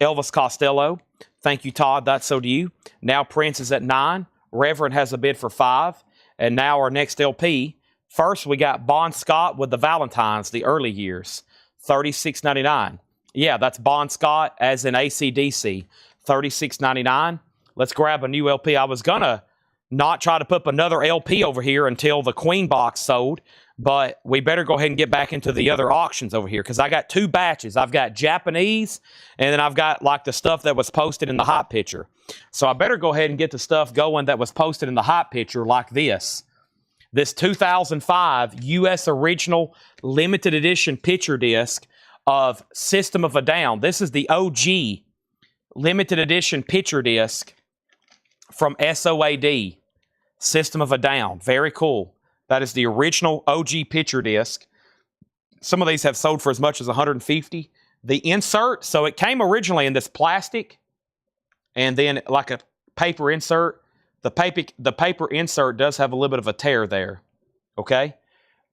Elvis Costello. Thank you, Todd. That's so to you. Now Prince is at $9. Reverend has a bid for $5. And now our next LP. First, we got Bon Scott with the Valentines, the early years. $36.99. Yeah, that's Bon Scott as in AC/DC. $36.99. Let's grab a new LP. I was going to not try to put another LP over here until the Queen box sold, but we better go ahead and get back into the other auctions over here because I got two batches. I've got Japanese, and then I've got like the stuff that was posted in the hot picture. So I better go ahead and get the stuff going that was posted in the hot picture like this. This 2005 U.S. Original Limited Edition picture disc of System of a Down. This is the OG Limited Edition picture disc from SOAD, System of a Down. Very cool. That is the original OG picture disc. Some of these have sold for as much as $150. The insert, so it came originally in this plastic and then like a paper insert. The paper insert does have a little bit of a tear there, okay?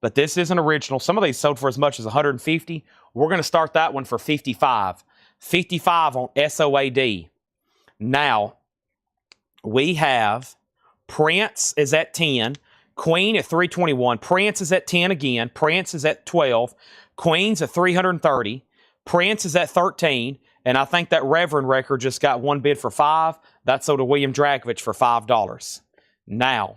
But this isn't original. Some of these sold for as much as $150. We're going to start that one for $55. $55 on SOAD. Now, we have Prince is at $10. Queen at $321. Prince is at $10 again. Prince is at $12. Queen's at $330. Prince is at $13. And I think that Reverend record just got one bid for $5. That's sold to William Dragovich for $5. Now,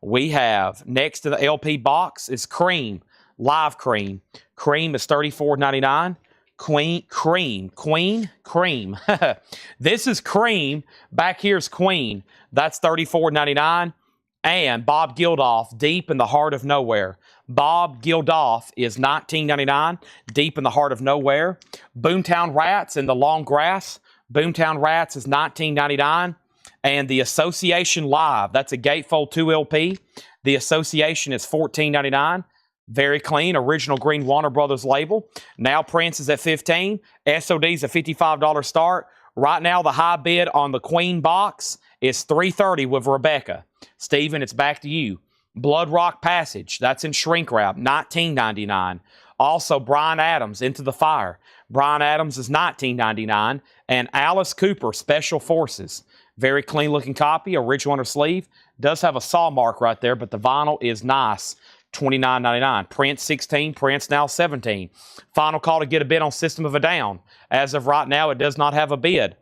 we have next to the LP box is Cream, Live Cream. Cream is $34.99. Cream. This is Cream. Back here's Queen. That's $34.99. And Bob Geldof, Deep in the Heart of Nowhere. Bob Geldof is $19.99, Deep in the Heart of Nowhere. Boomtown Rats in the Long Grass. Boomtown Rats is $19.99. And the Association Live, that's a Gatefold 2 LP. The Association is $14.99. Very clean, original green Warner Brothers label. Now Prince is at $15. SOD's a $55 start. Right now, the high bid on the Queen box is $330 with Rebecca. Steven, it's back to you. Blood Rock Passage, that's in shrink wrap, $19.99. Also, Bryan Adams, Into the Fire. Bryan Adams is $19.99. And Alice Cooper, Special Forces. Very clean looking copy, original under sleeve. Does have a saw mark right there, but the vinyl is nice. $29.99. Print 16, Prince now 17. Final call to get a bid on System of a Down. As of right now, it does not have a bid.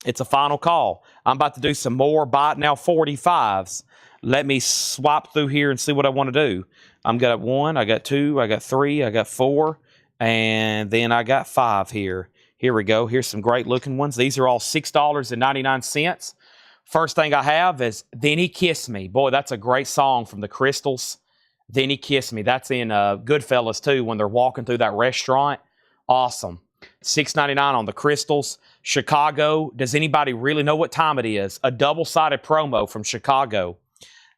It's a final call. I'm about to do some more Buy It Now 45s. Let me swap through here and see what I want to do. I'm got 1, I got 2, I got 3, I got 4, and then I got 5 here. Here we go. Here's some great looking ones. These are all $6.99. First thing I have is Then He Kissed Me. Boy, that's a great song from the Crystals. Then He Kissed Me. That's in Goodfellas too when they're walking through that restaurant. Awesome. $6.99 on the Crystals. Chicago. Does anybody really know what time it is? A double-sided promo from Chicago.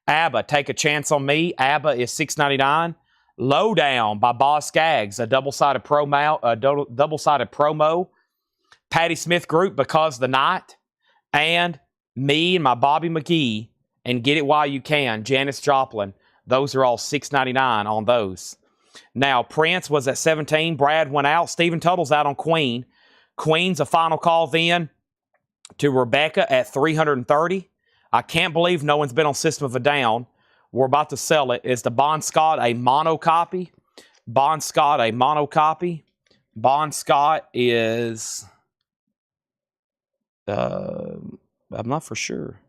ABBA, Take a Chance on Me. ABBA is $6.99. Lowdown by Boz Scaggs, a double-sided promo. Patti Smith Group, Because the Night. And Me and My Bobby McGee and Get It While You Can, Janis Joplin. Those are all $6.99 on those. Now, Prince was at 17. Brad went out. Stephen Tuttle's out on Queen. Queen's a final call then to Rebecca at $330. I can't believe no one's been on System of a Down. We're about to sell it. Is the Bon Scott a mono copy? Bon Scott a mono copy. Bon Scott is... I'm not for sure.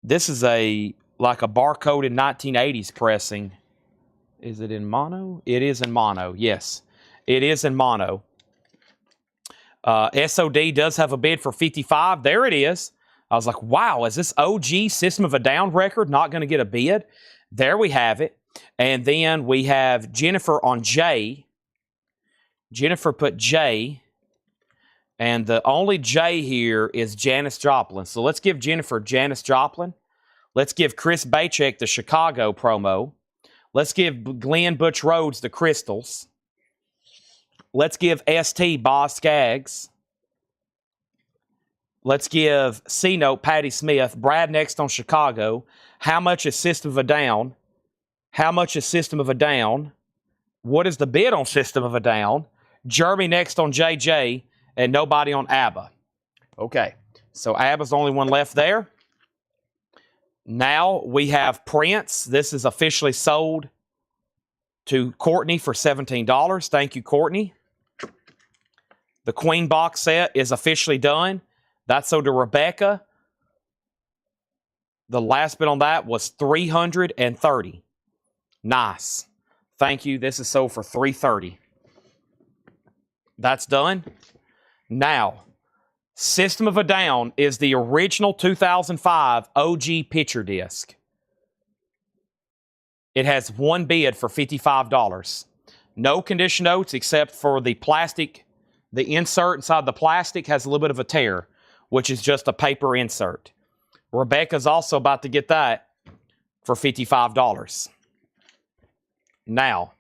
This is like a barcoded 1980s pressing. Is it in mono? It is in mono, yes. It is in mono. SOD does have a bid for $55. There it is. I was like, wow, is this OG System of a Down record not going to get a bid? There we have it. And then we have Jennifer on J. Jennifer put J. And the only J here is Janis Joplin. So let's give Jennifer Janis Joplin. Let's give Chris Bachek the Chicago promo. Let's give Glenn Butch Rhodes the Crystals. Let's give ST Boz Scaggs. Let's give C-Note Patti Smith. Brad next on Chicago. How much is System of a Down? How much is System of a Down? What is the bid on System of a Down? Jeremy next on JJ. And nobody on ABBA. Okay, so ABBA's the only one left there. Now we have Prince. This is officially sold to Courtney for $17. Thank you, Courtney. The Queen box set is officially done. That's sold to Rebecca. The last bid on that was $330. Nice. Thank you. This is sold for $330. That's done. Now, System of a Down is the original 2005 OG picture disc. It has one bid for $55. No condition notes except for the plastic. The insert inside the plastic has a little bit of a tear, which is just a paper insert. Rebecca's also about to get that for $55. Now,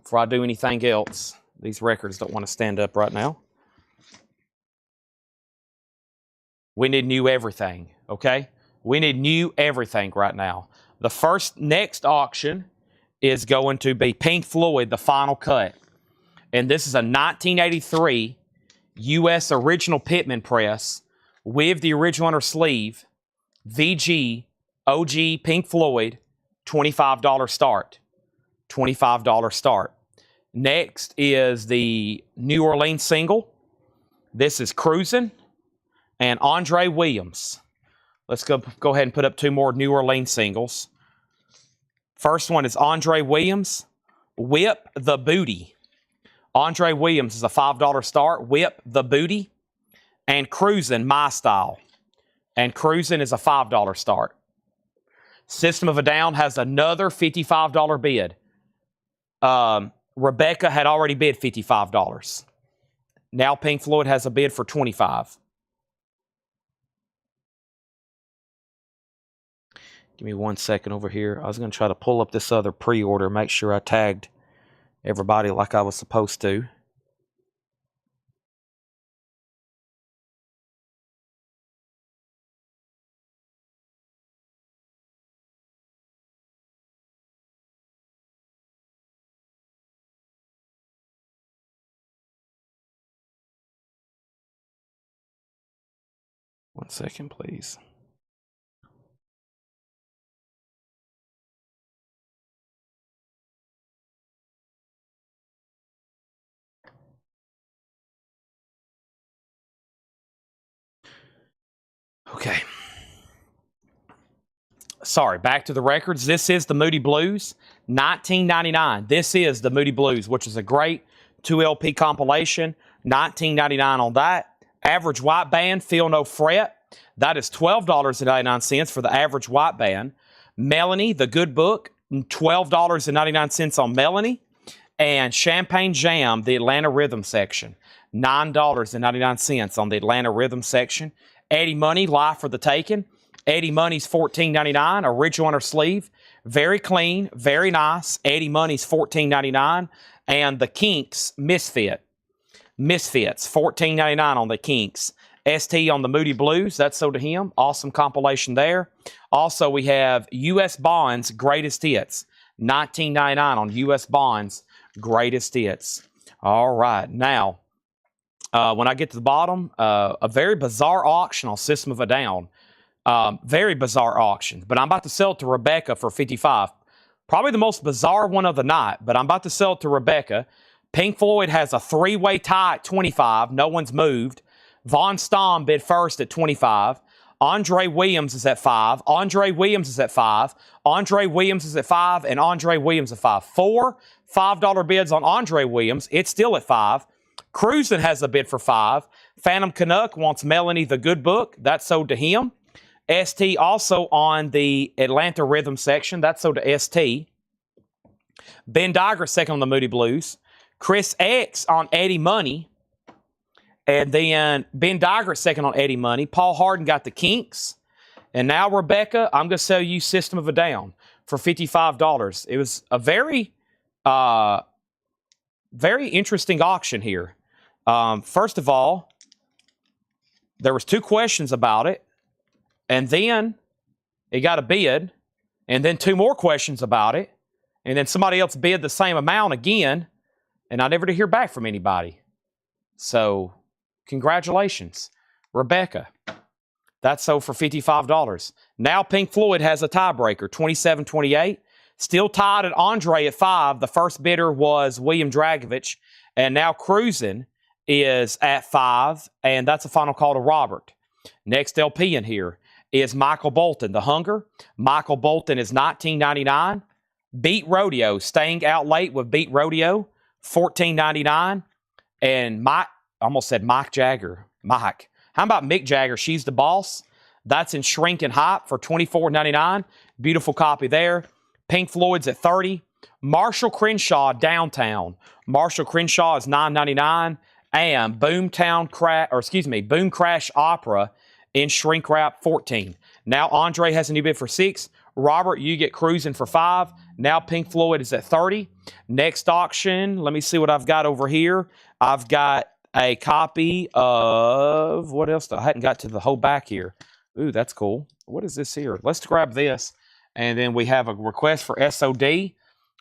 before I do anything else, these records don't want to stand up right now. We need new everything, okay? We need new everything right now. The next auction is going to be Pink Floyd, the final cut. And this is a 1983 U.S. original Pitman press with the original under sleeve. VG, OG, Pink Floyd, $25 start. $25 start. Next is the New Orleans single. This is Cruisin'. And Andre Williams. Let's go ahead and put up two more New Orleans singles. First one is Andre Williams, Whip the Booty. Andre Williams is a $5 start. Whip the Booty. And Cruisin', My Style. And Cruisin' is a $5 start. System of a Down has another $55 bid. Rebecca had already bid $55. Now Pink Floyd has a bid for $25. Give me 1 second over here. I was going to try to pull up this other pre-order, make sure I tagged everybody like I was supposed to. 1 second, please. Okay. Sorry, back to the records. This is the Moody Blues, $19.99. This is the Moody Blues, which is a great 2 LP compilation. $19.99 on that. Average white band, Feel No Fret. That is $12.99 for the average white band. Melanie, the Good Book, $12.99 on Melanie. And Champagne Jam, the Atlanta Rhythm section, $9.99 on the Atlanta Rhythm section. Eddie Money, Live for the Taking. Eddie Money's $14.99, original on her sleeve. Very clean, very nice. Eddie Money's $14.99. And the Kinks, Misfits, $14.99 on the Kinks. ST on the Moody Blues, that's sold to him. Awesome compilation there. Also, we have U.S. Bonds, Greatest Hits, $19.99 on U.S. Bonds, Greatest Hits. All right, now, when I get to the bottom, a very bizarre auction on System of a Down. Very bizarre auction, but I'm about to sell it to Rebecca for $55. Probably the most bizarre one of the night, but I'm about to sell it to Rebecca. Pink Floyd has a 3-way tie at $25. No one's moved. Von Stamm bid first at $25. Andre Williams is at $5. Andre Williams is at $5. Andre Williams is at $5, and Andre Williams at $5. 4 $5 bids on Andre Williams. It's still at $5. Cruisin' has a bid for $5. Phantom Canuck wants Melanie the Good Book. That's sold to him. ST also on the Atlanta Rhythm section. That's sold to ST. Ben Diger second on the Moody Blues. Chris X on Eddie Money. And then Ben Diger second on Eddie Money. Paul Harden got the Kinks. And now, Rebecca, I'm going to sell you System of a Down for $55. It was a very interesting auction here. First of all, there was 2 questions about it. And then it got a bid. And then 2 more questions about it. And then somebody else bid the same amount again. And I never did hear back from anybody. So, congratulations, Rebecca. That's sold for $55. Now Pink Floyd has a tiebreaker, 27-28. Still tied at Andre at 5. The first bidder was William Dragovich. And now Cruisin' is at 5. And that's a final call to Robert. Next LP in here is Michael Bolton, The Hunger. Michael Bolton is $19.99. Beat Rodeo, Staying Out Late with Beat Rodeo, $14.99. And Mike, I almost said Mike Jagger. Mike. How about Mick Jagger? She's the Boss. That's in Shrink and Hype for $24.99. Beautiful copy there. Pink Floyd's at $30. Marshall Crenshaw, Downtown. Marshall Crenshaw is $9.99. And Boom Crash Opera in Shrink Wrap, $14. Now Andre has a new bid for $6. Robert, you get Cruisin' for $5. Now Pink Floyd is at $30. Next auction, let me see what I've got over here. I've got a copy of, what else? I hadn't got to the whole back here. Ooh, that's cool. What is this here? Let's grab this. And then we have a request for SOD.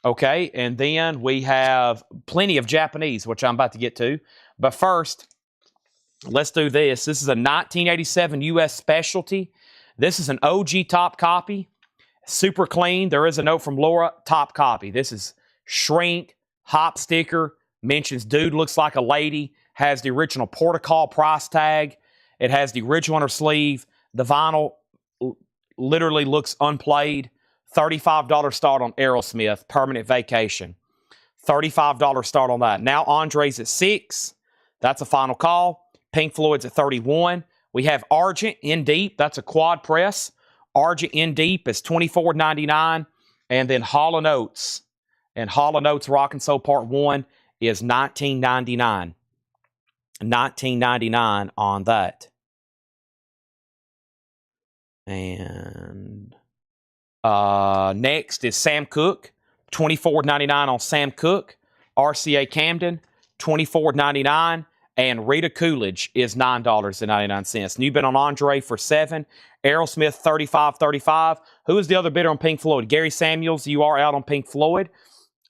Okay, and then we have plenty of Japanese, which I'm about to get to. But first, let's do this. This is a 1987 U.S. specialty. This is an OG top copy. Super clean. There is a note from Laura, top copy. This is Shrink, Hop sticker, mentions dude looks like a lady, has the original Portugal price tag. It has the original on her sleeve. The vinyl literally looks unplayed. $35 start on Aerosmith, Permanent Vacation. $35 start on that. Now Andre's at $6. That's a final call. Pink Floyd's at $31. We have Argent in Deep. That's a quad press. Argent in Deep is $24.99. And then Hall & Oates. And Hall & Oates Rock and Soul Part 1 is $19.99. $19.99 on that. And next is Sam Cooke. $24.99 on Sam Cooke. RCA Camden, $24.99. And Rita Coolidge is $9.99. New bid on Andre for $7. Aerosmith, $35.35. Who is the other bidder on Pink Floyd? Gary Samuels, you are out on Pink Floyd.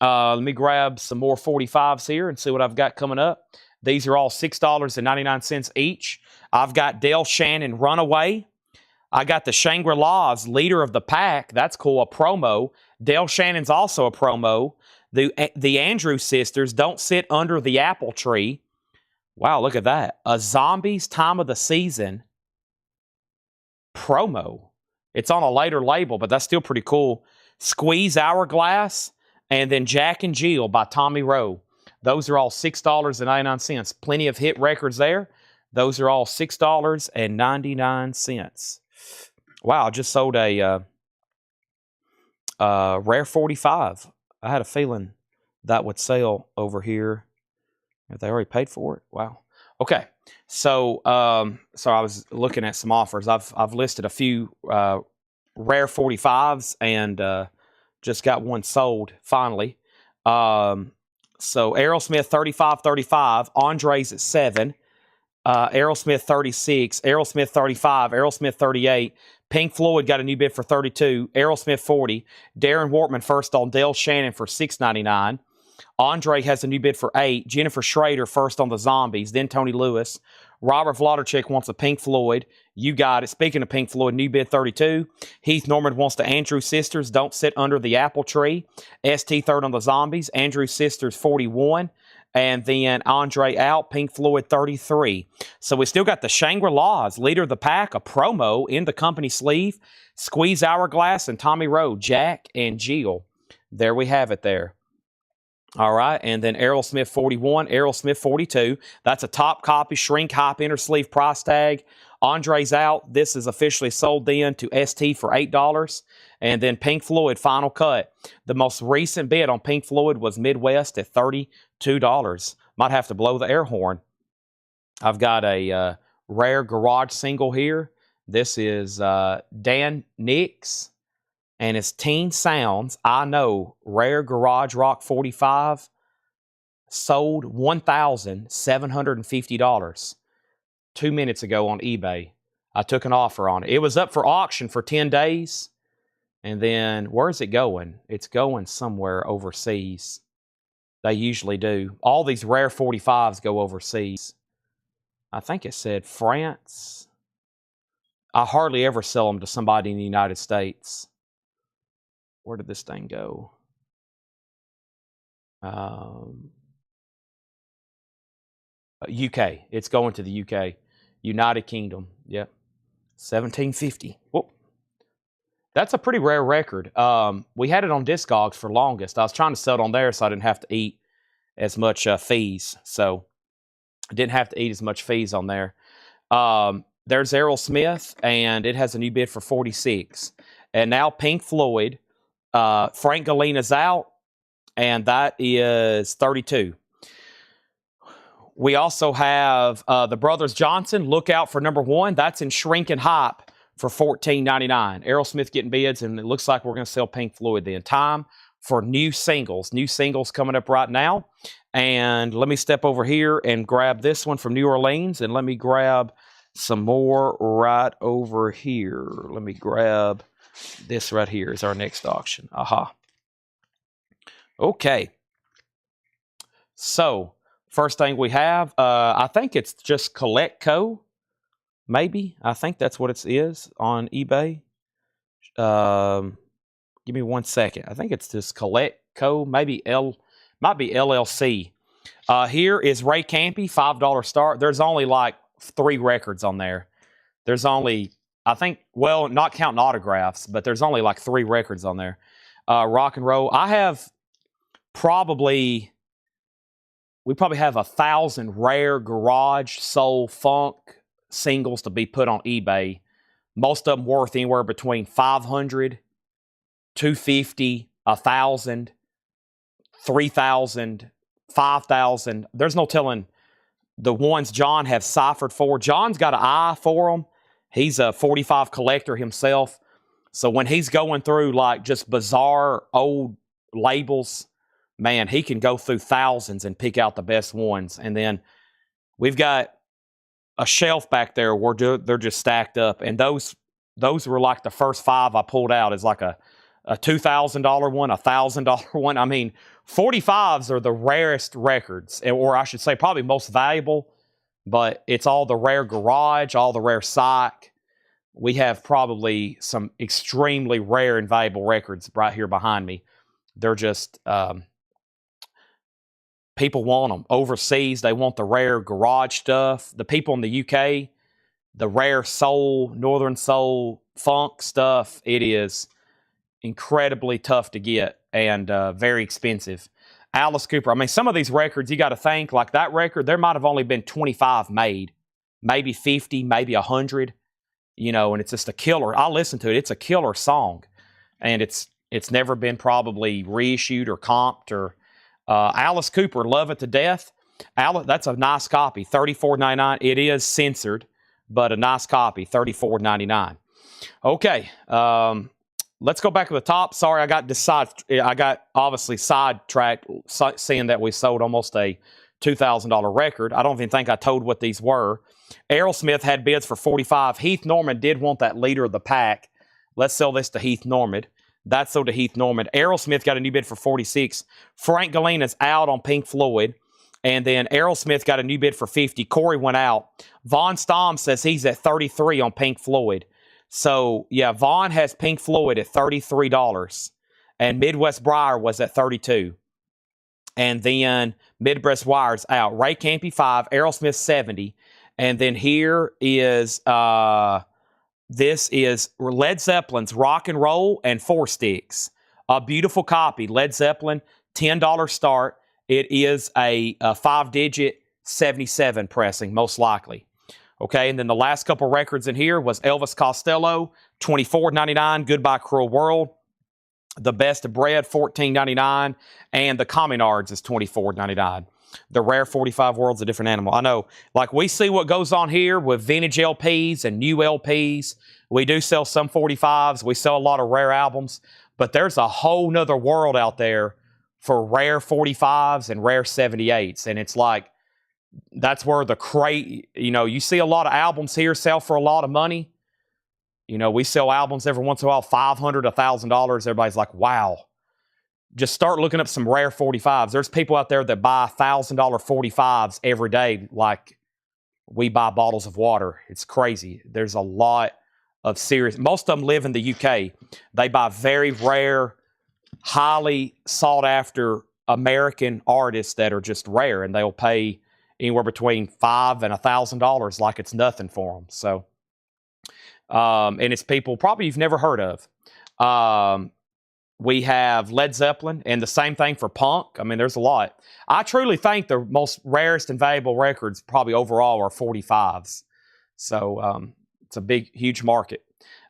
Let me grab some more 45s here and see what I've got coming up. These are all $6.99 each. I've got Dale Shannon Runaway. I got the Shangri-La's Leader of the Pack. That's cool, a promo. Dale Shannon's also a promo. The Andrews Sisters, Don't Sit Under the Apple Tree. Wow, look at that. A Zombies Time of the Season promo. It's on a later label, but that's still pretty cool. Squeeze Hourglass, and then Jack and Jill by Tommy Rowe. Those are all $6.99. Plenty of hit records there. Those are all $6.99. Wow, I just sold a Rare 45. I had a feeling that would sell over here. Have they already paid for it? Wow. Okay, so I was looking at some offers. I've listed a few Rare 45s and just got one sold finally. So Aerosmith 35, Andre's at 7. Aerosmith 36, Aerosmith 35, Aerosmith 38. Pink Floyd got a new bid for 32. Aerosmith 40. Darren Wortman first on Dale Shannon for $6.99. Andre has a new bid for 8. Jennifer Schrader first on the Zombies. Then Tony Lewis. Robert Vladarchik wants a Pink Floyd. You got it. Speaking of Pink Floyd, new bid 32. Heath Norman wants the Andrews Sisters, Don't Sit Under the Apple Tree. ST third on the Zombies. Andrews Sisters 41. And then Andre out, Pink Floyd 33. So we still got the Shangri-La's Leader of the Pack, a promo in the company sleeve. Squeeze Hourglass and Tommy Rowe, Jack and Jill. There we have it there. All right, and then Aerosmith 41, Aerosmith 42. That's a top copy, shrink hype, inner sleeve price tag. Andre's out. This is officially sold then to ST for $8. And then Pink Floyd, final cut. The most recent bid on Pink Floyd was Midwest at $32. Might have to blow the air horn. I've got a Rare Garage single here. This is Dan Nix and his Teen Sounds. I Know Rare Garage Rock 45 sold $1,750 2 minutes ago on eBay. I took an offer on it. It was up for auction for 10 days. And then, where's it going? It's going somewhere overseas. They usually do. All these Rare 45s go overseas. I think it said France. I hardly ever sell them to somebody in the United States. Where did this thing go? UK. It's going to the UK. United Kingdom. Yep. 1750. Whoop. That's a pretty rare record. We had it on Discogs for longest. I was trying to sell it on there so I didn't have to eat as much fees. So I didn't have to eat as much fees on there. There's Aerosmith, and it has a new bid for 46. And now Pink Floyd. Frank Galina's out, and that is 32. We also have the Brothers Johnson. Look out for number 1. That's in Shrink and Hype for $14.99. Aerosmith getting bids, and it looks like we're going to sell Pink Floyd then. Time for new singles. New singles coming up right now. And let me step over here and grab this one from New Orleans, and let me grab some more right over here. Let me grab this right here is our next auction. Aha. Okay. So, first thing we have, I think it's just Collect Co. Maybe. I think that's what it is on eBay. Give me 1 second. I think it's just Collect Co. Might be LLC. Here is Ray Campy, $5 start. There's only like 3 records on there. There's only, I think, well, not counting autographs, but there's only like 3 records on there. Rock and roll. We probably have 1,000 rare garage, soul, funk singles to be put on eBay. Most of them worth anywhere between $500, $250, $1,000, $3,000, $5,000. There's no telling the ones John have ciphered for. John's got an eye for them. He's a 45 collector himself. So when he's going through like just bizarre old labels, man, he can go through thousands and pick out the best ones. And then we've got a shelf back there where they're just stacked up. And those were like the first 5 I pulled out as like a $2,000 one, a $1,000 one. I mean, 45s are the rarest records, or I should say probably most valuable but it's all the rare garage, all the rare psych. We have probably some extremely rare and valuable records right here behind me. They're just, people want them. Overseas, they want the rare garage stuff. The people in the UK, the rare soul, northern soul, funk stuff, it is incredibly tough to get and very expensive. Alice Cooper, I mean, some of these records, you got to think, like that record, there might have only been 25 made, maybe 50, maybe 100, and it's just a killer. I listen to it. It's a killer song, and it's never been probably reissued or comped or Alice Cooper, Love It to Death. That's a nice copy, $34.99. It is censored, but a nice copy, $34.99. Okay, let's go back to the top. Sorry, I got obviously sidetracked seeing that we sold almost a $2,000 record. I don't even think I told what these were. Aerosmith had bids for $45. Heath Norman did want that leader of the pack. Let's sell this to Heath Norman. That's sold to Heath Norman. Aerosmith got a new bid for $46. Frank Gallina's out on Pink Floyd. And then Aerosmith got a new bid for $50. Corey went out. Von Stom says he's at $33 on Pink Floyd. So, yeah, Vaughn has Pink Floyd at $33, and Midwest Briar was at $32. And then Midwest Wire's out. Ray Campy, $5, Aerosmith, $70. And then here is, this is Led Zeppelin's Rock and Roll and Four Sticks. A beautiful copy. Led Zeppelin, $10 start. It is a 5-digit 77 pressing, most likely. Okay, and then the last couple records in here was Elvis Costello, $24.99, Goodbye Cruel World. The Best of Bread, $14.99, and the Communards is $24.99. The Rare 45 World's a different animal. I know, like we see what goes on here with vintage LPs and new LPs. We do sell some 45s. We sell a lot of rare albums, but there's a whole nother world out there for rare 45s and rare 78s, and it's like, that's where the crate, you see a lot of albums here sell for a lot of money. We sell albums every once in a while, $500, $1,000. Everybody's like, wow. Just start looking up some rare 45s. There's people out there that buy $1,000 45s every day like we buy bottles of water. It's crazy. There's a lot of serious, most of them live in the UK. They buy very rare, highly sought after American artists that are just rare, and they'll pay anywhere between $500 and $1,000 like it's nothing for them. So, and it's people probably you've never heard of. We have Led Zeppelin, and the same thing for punk. I mean, there's a lot. I truly think the most rarest and valuable records probably overall are 45s. So it's a big, huge market.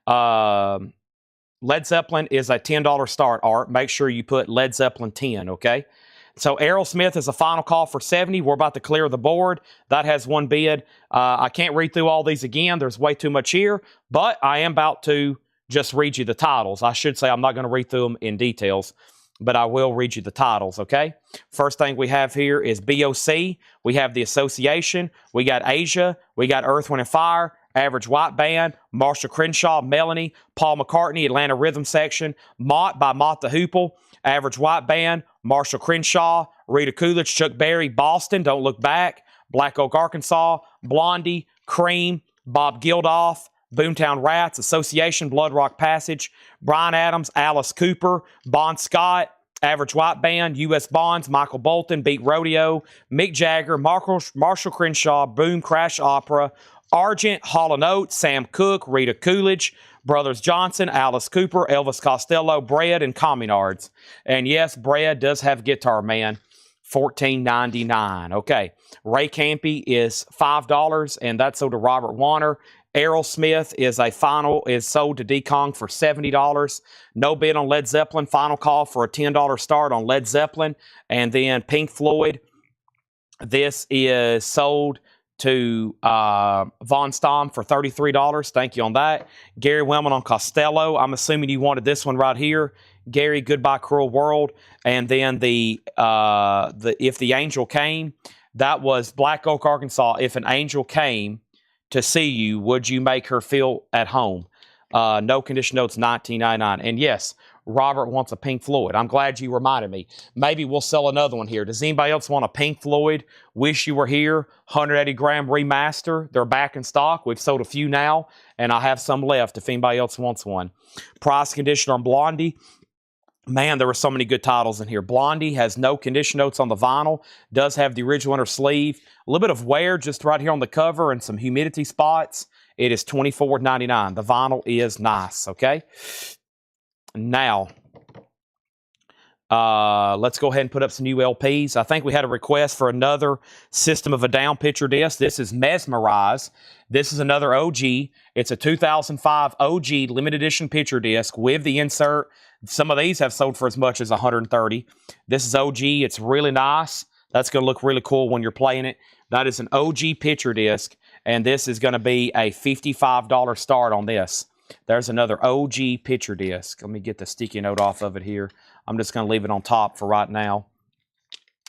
Led Zeppelin is a $10 start, Art. Make sure you put Led Zeppelin 10, okay? So Aerosmith is a final call for $70. We're about to clear the board. That has one bid. I can't read through all these again. There's way too much here. But I am about to just read you the titles. I should say I'm not going to read through them in details, but I will read you the titles, okay? First thing we have here is BOC. We have The Association. We got Asia. We got Earth, Wind & Fire. Average White Band, Marshall Crenshaw, Melanie, Paul McCartney, Atlanta Rhythm Section, Mott by Mott the Hoople, Average White Band, Marshall Crenshaw, Rita Coolidge, Chuck Berry, Boston, Don't Look Back, Black Oak, Arkansas, Blondie, Cream, Bob Geldof, Boomtown Rats, Association, Blood Rock Passage, Bryan Adams, Alice Cooper, Bon Scott, Average White Band, U.S. Bonds, Michael Bolton, Beat Rodeo, Mick Jagger, Marshall Crenshaw, Boom Crash Opera, Argent, Hall & Oates, Sam Cooke, Rita Coolidge, Brothers Johnson, Alice Cooper, Elvis Costello, Bread, and Communards. And yes, Bread does have Guitar Man, $14.99. Okay, Ray Campy is $5, and that's sold to Robert Warner. Aerosmith is sold to D-Kong for $70. No bid on Led Zeppelin. Final call for a $10 start on Led Zeppelin. And then Pink Floyd, this is sold to Von Stom for $33. Thank you on that. Gary Wellman on Costello. I'm assuming you wanted this one right here. Gary, Goodbye Cruel World. And then the If the Angel Came, that was Black Oak, Arkansas. If an angel came to see you, would you make her feel at home? No condition notes, $19.99. And yes, Robert wants a Pink Floyd. I'm glad you reminded me. Maybe we'll sell another one here. Does anybody else want a Pink Floyd? Wish You Were Here, 180 gram remaster. They're back in stock. We've sold a few now, and I have some left if anybody else wants one. Price conditioner on Blondie. Man, there were so many good titles in here. Blondie has no condition notes on the vinyl. Does have the original inner sleeve. A little bit of wear just right here on the cover and some humidity spots. It is $24.99. The vinyl is nice, okay? Now, let's go ahead and put up some new LPs. I think we had a request for another System of a Down picture disc. This is Mesmerize. This is another OG. It's a 2005 OG limited edition picture disc with the insert. Some of these have sold for as much as $130. This is OG. It's really nice. That's going to look really cool when you're playing it. That is an OG picture disc, and this is going to be a $55 start on this. There's another OG picture disc. Let me get the sticky note off of it here. I'm just going to leave it on top for right now.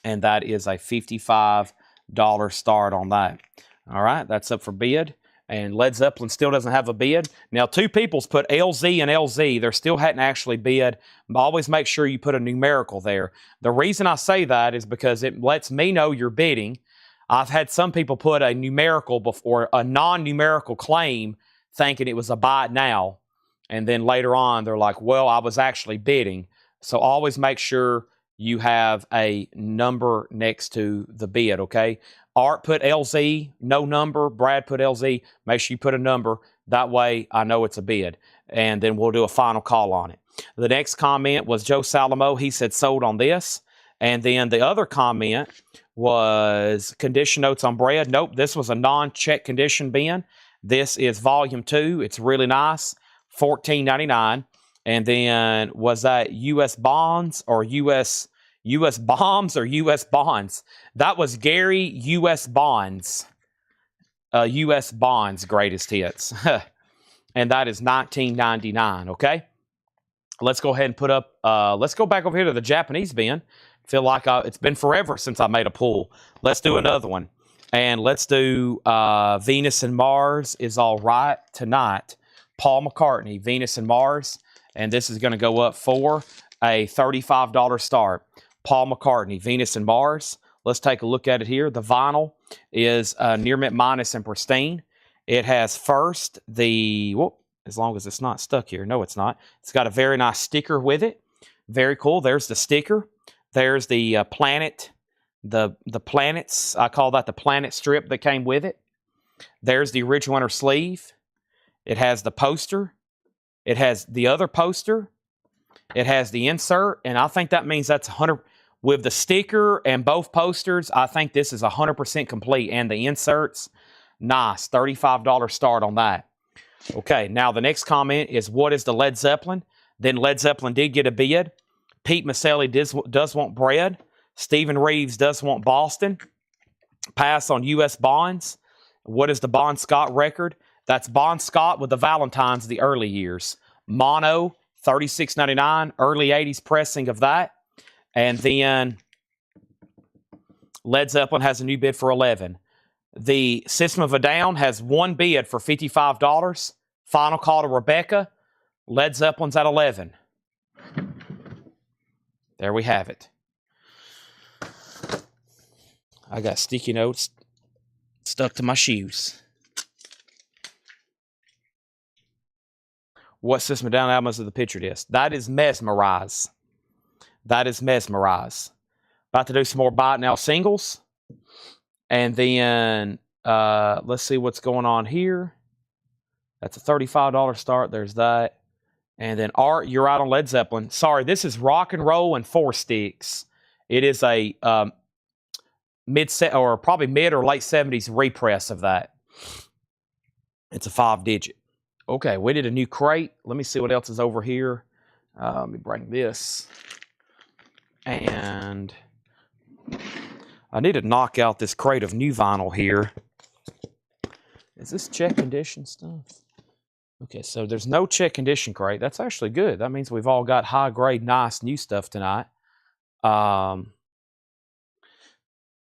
And that is a $55 start on that. All right, that's up for bid. And Led Zeppelin still doesn't have a bid. Now, two people's put LZ and LZ. They still hadn't actually bid. But always make sure you put a numerical there. The reason I say that is because it lets me know you're bidding. I've had some people put a numerical before, a non-numerical claim, thinking it was a buy it now. And then later on, they're like, well, I was actually bidding. So always make sure you have a number next to the bid, okay? Art put LZ, no number. Brad put LZ. Make sure you put a number. That way I know it's a bid. And then we'll do a final call on it. The next comment was Joe Salamo. He said sold on this. And then the other comment was condition notes on bread. Nope, this was a non-check condition bin. This is volume 2. It's really nice. $14.99. And then was that U.S. bonds or U.S. bombs or U.S. bonds? That was Gary U.S. bonds. U.S. bonds greatest hits. And that is $19.99, okay? Let's go ahead and put up, let's go back over here to the Japanese bin. Feel like it's been forever since I made a pull. Let's do another one. And let's do Venus and Mars is All Right Tonight. Paul McCartney, Venus and Mars. And this is going to go up for a $35 start. Paul McCartney, Venus and Mars. Let's take a look at it here. The vinyl is near mint minus and pristine. It has first the, whoop, as long as it's not stuck here. No, it's not. It's got a very nice sticker with it. Very cool. There's the sticker. There's the planet, the planets. I call that the planet strip that came with it. There's the original inner sleeve. It has the poster. It has the other poster. It has the insert, and I think that means that's 100 with the sticker and both posters. I think this is 100% complete, and the inserts, nice, $35 start on that. Okay, now the next comment is what is the Led Zeppelin? Then Led Zeppelin did get a bid. Pete Maselli does want bread. Stephen Reeves does want Boston. Pass on U.S. bonds. What is the Bon Scott record? That's Bon Scott with the Valentines of the early years. Mono, $36.99, early 80s pressing of that. And then Led Zeppelin has a new bid for $11. The System of a Down has one bid for $55. Final call to Rebecca. Led Zeppelin's at $11. There we have it. I got sticky notes stuck to my shoes. What System of Down albums of the picture disc? That is Mesmerize. That is Mesmerize. About to do some more Buy It Now singles. And then let's see what's going on here. That's a $35 start. There's that. And then Art, you're out on Led Zeppelin. Sorry, this is Rock and Roll and Four Sticks. It is a probably mid or late 70s repress of that. It's a 5-digit. Okay, we did a new crate. Let me see what else is over here. Let me bring this. And I need to knock out this crate of new vinyl here. Is this check condition stuff? Okay, so there's no check condition crate. That's actually good. That means we've all got high-grade, nice new stuff tonight. Let's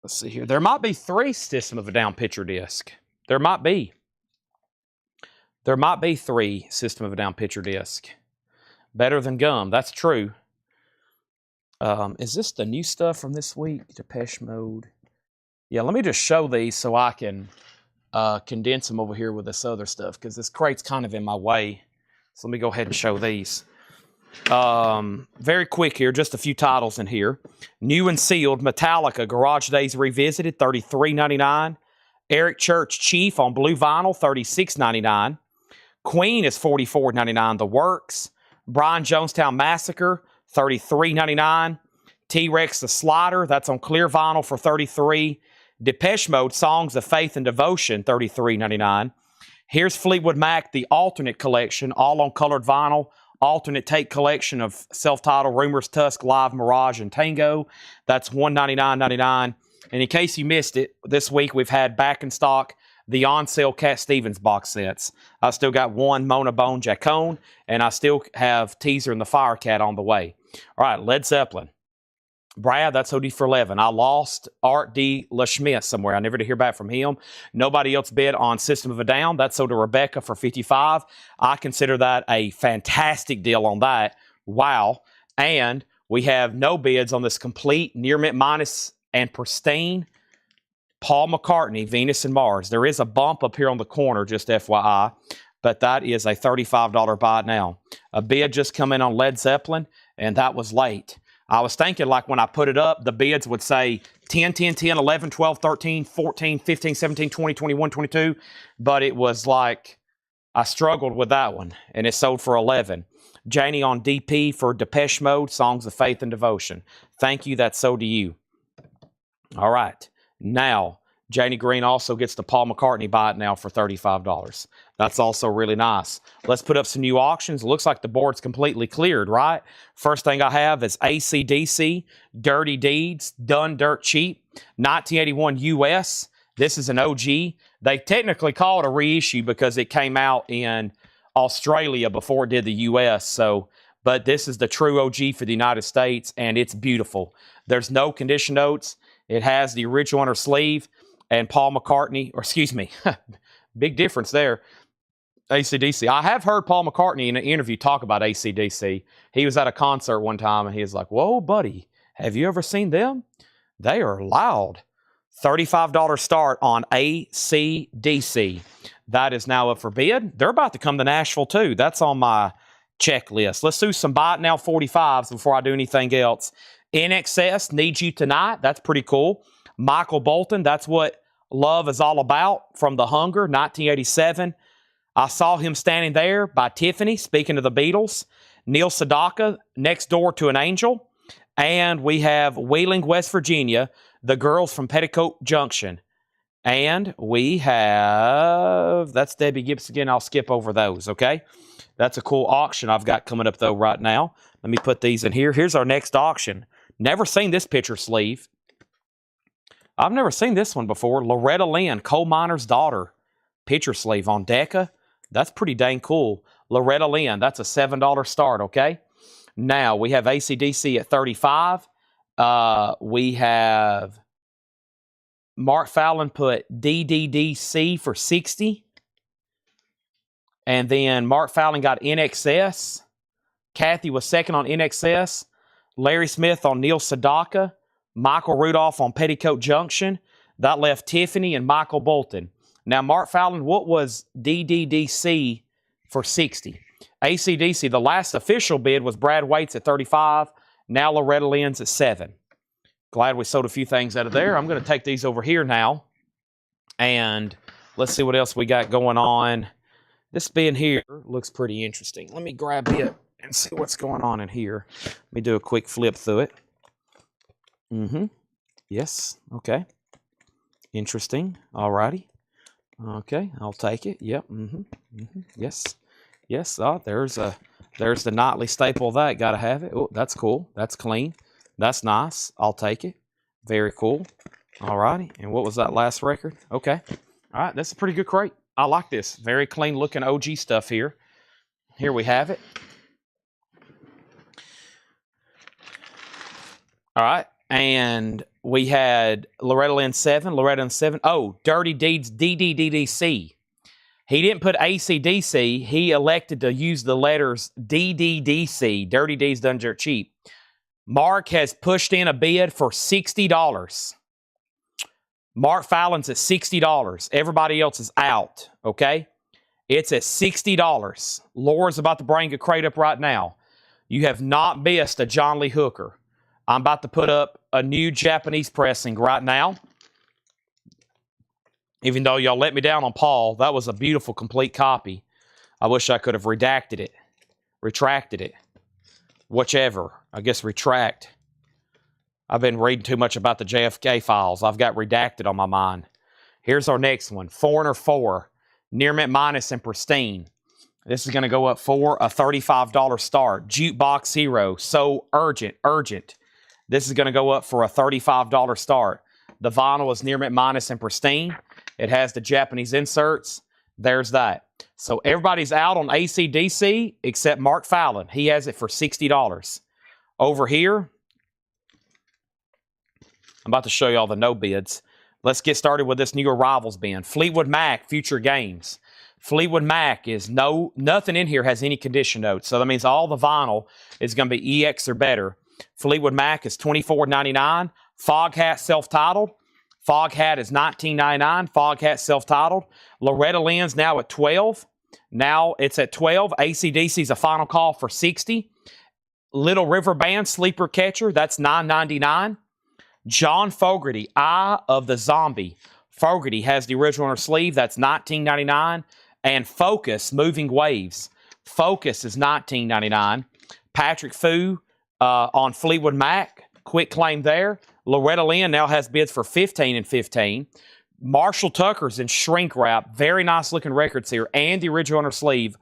see here. There might be 3 System of a Down picture disc. There might be. There might be 3 System of a Down picture disc. Better than gum. That's true. Is this the new stuff from this week? Depeche Mode. Yeah, let me just show these so I can condense them over here with this other stuff, because this crate's kind of in my way. So let me go ahead and show these. Very quick here, just a few titles in here. New and sealed, Metallica, Garage Days Revisited, $33.99. Eric Church Chief on blue vinyl, $36.99. Queen is $44.99. The Works. Brian Jonestown Massacre, $33.99. T-Rex The Slider, that's on clear vinyl for $33. Depeche Mode, Songs of Faith and Devotion, $33.99. Here's Fleetwood Mac, the alternate collection, all on colored vinyl. Alternate take collection of self-titled Rumors, Tusk, Live, Mirage, and Tango. That's $199.99. And in case you missed it, this week we've had back in stock the on sale Cat Stevens box sets. I still got one Mona Bone Jacone, and I still have Teaser and the Firecat on the way. All right, Led Zeppelin. Brad, that's OD for 11. I lost Art D. LaSchmidt somewhere. I never did hear back from him. Nobody else bid on System of a Down. That's sold to Rebecca for 55. I consider that a fantastic deal on that. Wow. And we have no bids on this complete near mint minus and pristine Paul McCartney, Venus and Mars. There is a bump up here on the corner, just FYI, but that is a $35 buy now. A bid just come in on Led Zeppelin, and that was late. I was thinking, like, when I put it up, the bids would say 10, 10, 10, 11, 12, 13, 14, 15, 17, 20, 21, 22. But it was like, I struggled with that one, and it sold for 11. Janie on DP for Depeche Mode, Songs of Faith and Devotion. Thank you, that's so to you. All right. Now, Janie Green also gets the Paul McCartney buy it now for $35. That's also really nice. Let's put up some new auctions. Looks like the board's completely cleared, right? First thing I have is AC/DC, Dirty Deeds, Done Dirt Cheap, 1981 US. This is an OG. They technically call it a reissue because it came out in Australia before it did the US. But this is the true OG for the United States, and it's beautiful. There's no condition notes. It has the original on her sleeve, and Paul McCartney, or excuse me, big difference there. AC/DC. I have heard Paul McCartney in an interview talk about AC/DC. He was at a concert one time, and he was like, whoa, buddy, have you ever seen them? They are loud. $35 start on AC/DC. That is now up for bid. They're about to come to Nashville, too. That's on my checklist. Let's do some Buy It Now 45s before I do anything else. In Excess, Need You Tonight. That's pretty cool. Michael Bolton, That's What Love Is All About from The Hunger, 1987. I Saw Him Standing There by Tiffany, speaking of the Beatles. Neil Sedaka, Next Door to an Angel. And we have Wheeling, West Virginia, The Girls from Petticoat Junction. And we have, that's Debbie Gibbs again. I'll skip over those, okay? That's a cool auction I've got coming up, though, right now. Let me put these in here. Here's our next auction. Never seen this picture sleeve. I've never seen this one before. Loretta Lynn, Coal Miner's Daughter, picture sleeve on Decca. That's pretty dang cool. Loretta Lynn, that's a $7 start, okay? Now, we have AC/DC at $35. We have Mark Fallon put DDDC for $60. And then Mark Fallon got NXS. Kathy was second on NXS. Larry Smith on Neil Sedaka. Michael Rudolph on Petticoat Junction. That left Tiffany and Michael Bolton. Now, Mark Fallon, what was DDDC for $60? AC/DC, the last official bid was Brad Waits at $35. Now Loretta Lynn's at $7. Glad we sold a few things out of there. I'm going to take these over here now. And let's see what else we got going on. This bin here looks pretty interesting. Let me grab it and see what's going on in here. Let me do a quick flip through it. Yes. Okay. Interesting. All righty. Okay. I'll take it. Yep. Yes. Yes. Oh, there's the nightly staple of that. Got to have it. Oh, that's cool. That's clean. That's nice. I'll take it. Very cool. All righty. And what was that last record? Okay. All right. That's a pretty good crate. I like this. Very clean looking OG stuff here. Here we have it. All right. And we had Loretta Lynn 7. Oh, Dirty Deeds DDDDC. He didn't put AC/DC. He elected to use the letters DDDC. Dirty D's Done Dirt Cheap. Mark has pushed in a bid for $60. Mark Fallon's at $60. Everybody else is out, okay? It's at $60. Laura's about to bring a crate up right now. You have not missed a John Lee Hooker. I'm about to put up a new Japanese pressing right now. Even though y'all let me down on Paul, that was a beautiful, complete copy. I wish I could have retracted it. Whichever. I guess retract. I've been reading too much about the JFK files. I've got redacted on my mind. Here's our next one. Foreigner 4. Near mint minus and pristine. This is going to go up for a $35 start. Jukebox Hero. So urgent. This is going to go up for a $35 start. The vinyl is near mint minus and pristine. It has the Japanese inserts. There's that. So everybody's out on AC/DC except Mark Fallon. He has it for $60. Over here, I'm about to show you all the no bids. Let's get started with this new arrivals bin. Fleetwood Mac, Future Games. Fleetwood Mac is nothing in here has any condition notes. So that means all the vinyl is going to be EX or better. Fleetwood Mac is $24.99. Fog Hat self-titled. Fog Hat is $19.99. Fog Hat self-titled. Loretta Lynn's now at $12. Now it's at $12. AC/DC's a final call for $60. Little River Band Sleeper Catcher, that's $9.99. John Fogerty, Eye of the Zombie. Fogerty has the original on her sleeve. That's $19.99. And Focus, Moving Waves. Focus is $19.99. Patrick Fu on Fleetwood Mac. Quick claim there. Loretta Lynn now has bids for $15 and $15. Marshall Tucker's in shrink wrap. Very nice looking records here. And the original on her sleeve.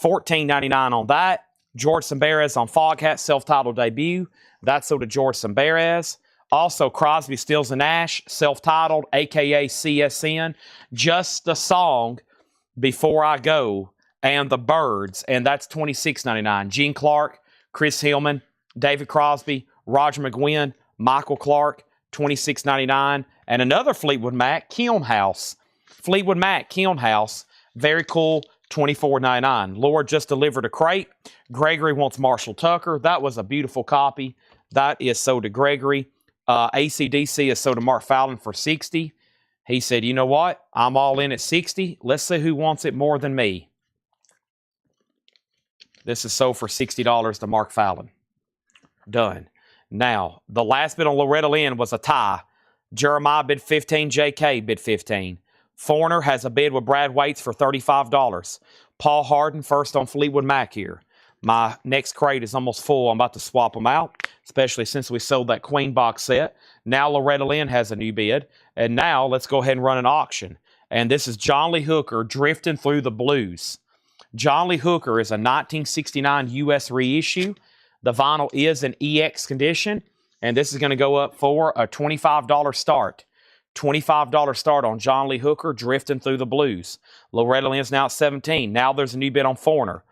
$14.99 on that. George Samberez on Fog Hat, self-titled debut. That's sold to George Samberez. Also, Crosby, Stills, and Nash, self-titled, a.k.a. CSN. Just the song, Before I Go, and The Birds, and that's $26.99. Gene Clark, Chris Hillman, David Crosby, Roger McGuinn, Michael Clark, $26.99. And another Fleetwood Mac, Kiln House. Fleetwood Mac, Kiln House. Very cool, $24.99. Laura just delivered a crate. Gregory wants Marshall Tucker. That was a beautiful copy. That is sold to Gregory. AC/DC is sold to Mark Fallon for $60. He said, you know what? I'm all in at $60. Let's see who wants it more than me. This is sold for $60 to Mark Fallon. Done. Now, the last bid on Loretta Lynn was a tie. Jeremiah bid $15. JK bid $15. Foreigner has a bid with Brad Waits for $35. Paul Harden first on Fleetwood Mac here. My next crate is almost full. I'm about to swap them out, especially since we sold that Queen box set. Now Loretta Lynn has a new bid. And now let's go ahead and run an auction. And this is John Lee Hooker, Drifting Through the Blues. John Lee Hooker is a 1969 U.S. reissue. The vinyl is in EX condition. And this is going to go up for a $25 start. $25 start on John Lee Hooker, Drifting Through the Blues. Loretta Lynn's now at $17. Now there's a new bid on Foreigner.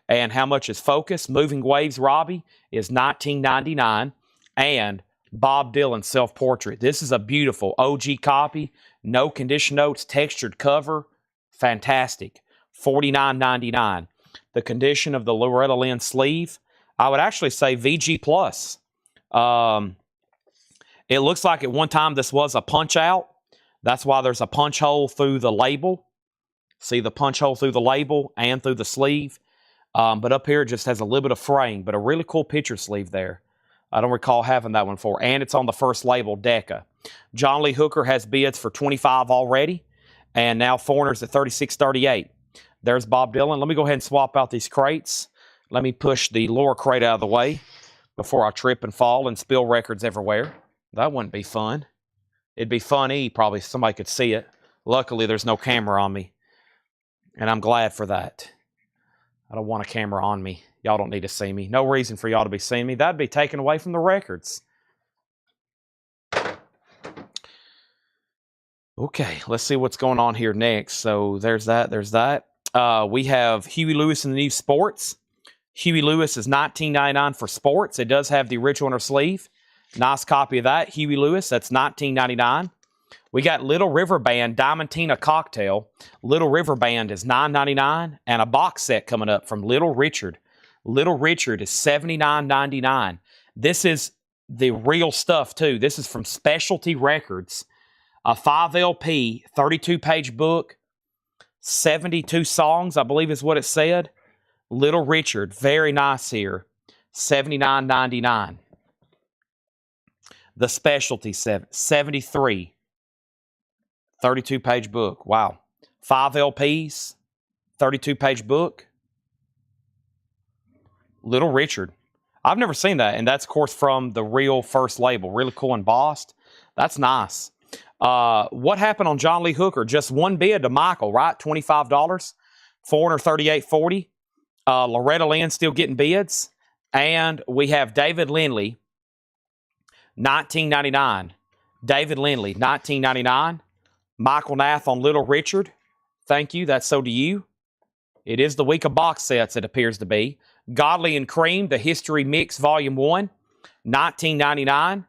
And how much is Focus? Moving Waves Robbie is $19.99. And Bob Dylan Self-Portrait. This is a beautiful OG copy. No condition notes, textured cover. Fantastic. $49.99. The condition of the Loretta Lynn sleeve, I would actually say VG+. It looks like at one time this was a punch out. That's why there's a punch hole through the label. See the punch hole through the label and through the sleeve. But up here it just has a little bit of fraying, but a really cool picture sleeve there. I don't recall having that one before. And it's on the first label, Decca. John Lee Hooker has bids for $25 already. And now Foreigner's at $36.38. There's Bob Dylan. Let me go ahead and swap out these crates. Let me push the lower crate out of the way before I trip and fall and spill records everywhere. That wouldn't be fun. It'd be funny. Probably somebody could see it. Luckily, there's no camera on me. And I'm glad for that. I don't want a camera on me. Y'all don't need to see me. No reason for y'all to be seeing me. That'd be taken away from the records. Okay, let's see what's going on here next. So there's that. There's that. We have Huey Lewis in the new Sports. Huey Lewis is $19.99 for Sports. It does have the original on her sleeve. Nice copy of that. Huey Lewis, that's $19.99. We got Little River Band Diamantina Cocktail. Little River Band is $9.99, and a box set coming up from Little Richard. Little Richard is $79.99. This is the real stuff, too. This is from Specialty Records. A 5 LP, 32-page book, 72 songs, I believe is what it said. Little Richard, very nice here. $79.99. The Specialty 73. 32-page book. Wow. 5 LPs, 32-page book. Little Richard. I've never seen that, and that's, of course, from the real first label. Really cool embossed. That's nice. What happened on John Lee Hooker? Just one bid to Michael, right? $25. $438.40. Loretta Lynn still getting bids. And we have David Lindley, $19.99. David Lindley, $19.99. Michael Nath on Little Richard. Thank you. That's so to you. It is the week of box sets, it appears to be. Godly and Cream, the History Mix Volume 1, $19.99.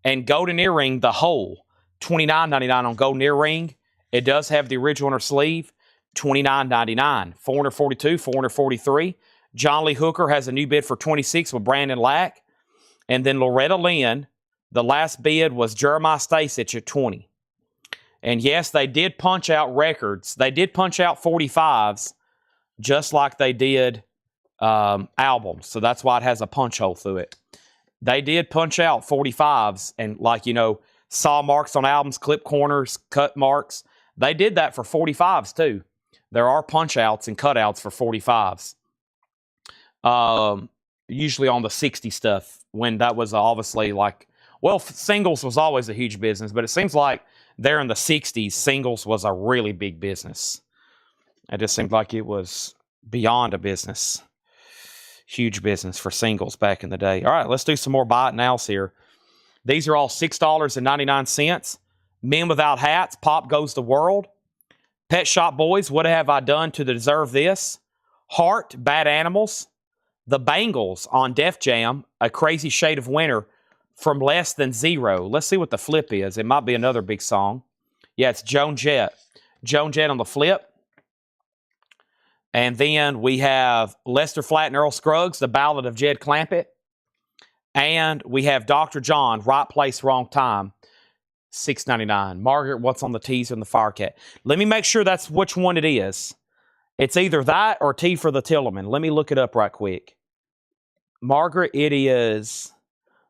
And Golden Earring, the whole, $29.99 on Golden Earring. It does have the original inner sleeve, $29.99. $442, $443. John Lee Hooker has a new bid for $26 with Brandon Lack. And then Loretta Lynn, the last bid was Jeremiah Stasich at $20. And yes, they did punch out records. They did punch out 45s, just like they did albums. So that's why it has a punch hole through it. They did punch out 45s and, like, you know, saw marks on albums, clip corners, cut marks. They did that for 45s too. There are punch outs and cutouts for 45s. Usually on the 60 stuff, when that was obviously like, well, singles was always a huge business, but it seems like there in the 60s, singles was a really big business. It just seemed like it was beyond a business. Huge business for singles back in the day. All right, let's do some more buy it nows here. These are all $6.99. Men Without Hats, Pop Goes the World. Pet Shop Boys, What Have I Done to Deserve This? Heart, Bad Animals. The Bangles on Def Jam, A Crazy Shade of Winter from Less Than Zero. Let's see what the flip is. It might be another big song. Yeah, it's Joan Jett. Joan Jett on the flip. And then we have Lester Flatt and Earl Scruggs, The Ballad of Jed Clampett. And we have Dr. John, Right Place, Wrong Time, $6.99. Margaret, what's on the teaser and the Firecat? Let me make sure that's which one it is. It's either that or T for the Tillman. Let me look it up right quick. Margaret, it is...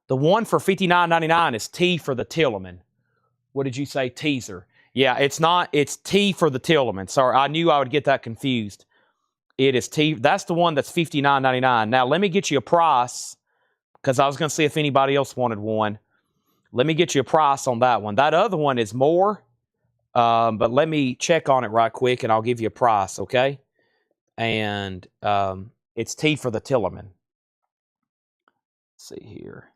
The one for $59.99 is T for the Tillman. What did you say? Teaser. Yeah, it's not. It's T for the Tillman. Sorry, I knew I would get that confused. It is T. That's the one that's $59.99. Now, let me get you a price, because I was going to see if anybody else wanted one. Let me get you a price on that one. That other one is more, but let me check on it right quick, and I'll give you a price, okay? And it's T for the Tillman. Let's see here.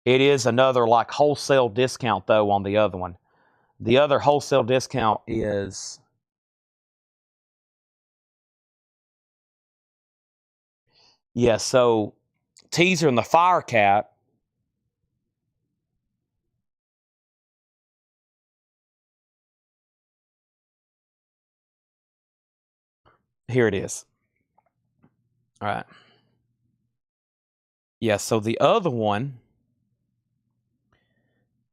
It is another like wholesale discount, though, on the other one. The other wholesale discount is... Yeah, so Teaser and the Firecat. Here it is. All right. Yeah, so the other one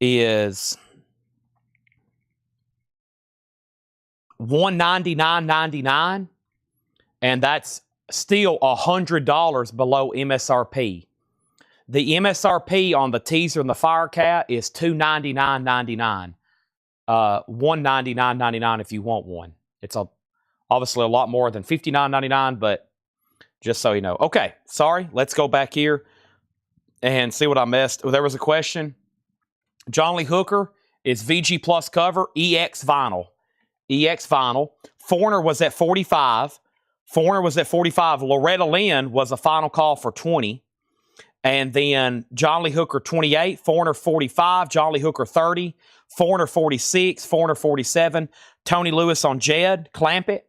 is $199.99, and that's still $100 below MSRP. The MSRP on the Teaser and the Firecat is $299.99. $199.99 if you want one. It's obviously a lot more than $59.99, but just so you know. Okay, sorry. Let's go back here and see what I missed. There was a question. John Lee Hooker is VG Plus cover, EX vinyl. EX vinyl. Foreigner was at 45. Foreigner was at 45. Loretta Lynn was a final call for 20. And then John Lee Hooker 28, Foreigner 45, John Lee Hooker 30, Foreigner 46, Foreigner 47, Tony Lewis on Jed Clampett,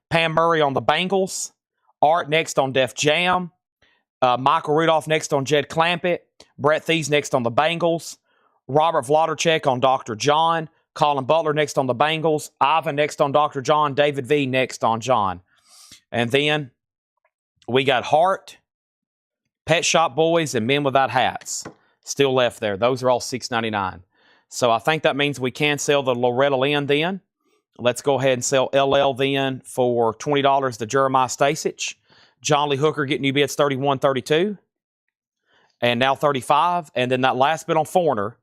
Pam Murray on the Bangles, Art next on Def Jam, Michael Rudolph next on Jed Clampett, Brett Thies next on the Bangles, Robert Vlodarchek on Dr. John, Colin Butler next on the Bengals. Ivan next on Dr. John. David V next on John. And then we got Hart, Pet Shop Boys, and Men Without Hats still left there. Those are all $6.99. So I think that means we can sell the Loretta Lynn then. Let's go ahead and sell LL then for $20 to Jeremiah Stasich. John Lee Hooker getting new bids $31, $32. And now $35. And then that last bid on Foreigner.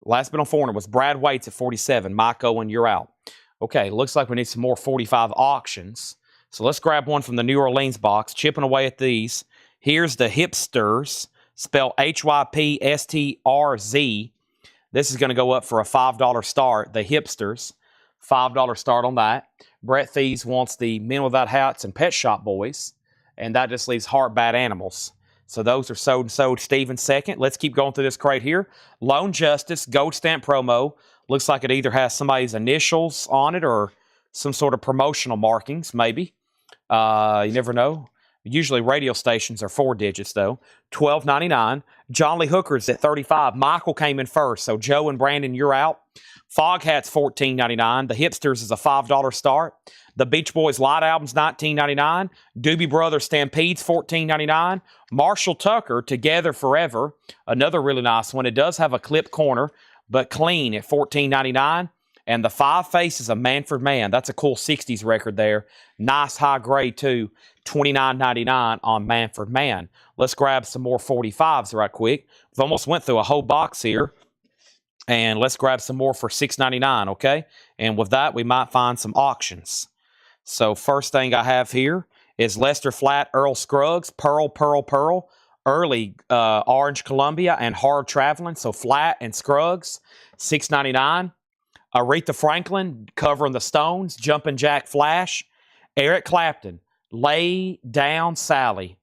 Last bid on Foreigner was Brad Waits at $47. Mike Owen, you're out. Okay, looks like we need some more 45 auctions. So let's grab one from the New Orleans box, chipping away at these. Here's the Hipsters, spelled Hypstrz. This is going to go up for a $5 start. The Hipsters, $5 start on that. Brett Thies wants the Men Without Hats and Pet Shop Boys, and that just leaves Heart Bad Animals. So those are sold and sold. Steven second. Let's keep going through this crate here. Lone Justice, Gold Stamp promo. Looks like it either has somebody's initials on it or some sort of promotional markings, maybe. You never know. Usually radio stations are 4 digits, though. $12.99. John Lee Hooker's at $35. Michael came in first, so Joe and Brandon, you're out. Fog Hat's $14.99. The Hipsters is a $5 start. The Beach Boys Light Album's $19.99. Doobie Brothers Stampede's $14.99. Marshall Tucker, Together Forever, another really nice one. It does have a clip corner, but clean at $14.99. And the Five Faces of Manfred Mann, that's a cool 60s record there. Nice high grade, too. $29.99 on Manfred Mann. Let's grab some more 45s right quick. We've almost went through a whole box here. And let's grab some more for $6.99, okay? And with that, we might find some auctions. So first thing I have here is Lester Flatt, Earl Scruggs, Pearl, Pearl, Pearl, Early Orange Columbia, and Hard Traveling. So Flatt and Scruggs, $6.99. Aretha Franklin, Covering the Stones, Jumpin' Jack Flash. Eric Clapton, Lay Down Sally.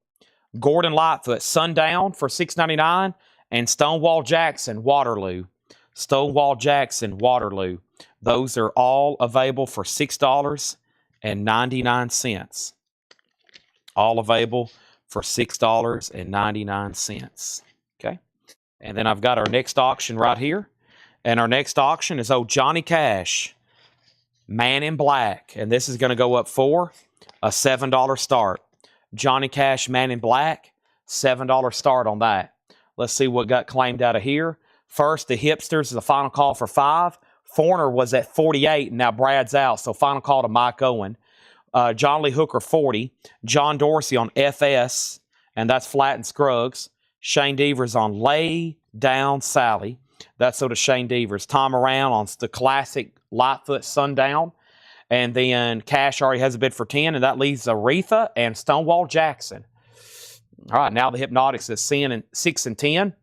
Gordon Lightfoot, Sundown for $6.99. And Stonewall Jackson, Waterloo. Stonewall Jackson, Waterloo. Those are all available for $6.99. All available for $6.99. Okay. And then I've got our next auction right here. And our next auction is old Johnny Cash, Man in Black. And this is going to go up for a $7 start. Johnny Cash, Man in Black, $7 start on that. Let's see what got claimed out of here. First, the Hipsters is a final call for $5. Foreigner was at $48, and now Brad's out, so final call to Mike Owen. John Lee Hooker, $40. John Dorsey on FS, and that's Flatt and Scruggs. Shane Devers on Lay Down Sally. That's so to Shane Devers. Tom Around on the classic Lightfoot Sundown. And then Cash already has a bid for 10, and that leaves Aretha and Stonewall Jackson. All right, now the Hypnotics is 6 and 10.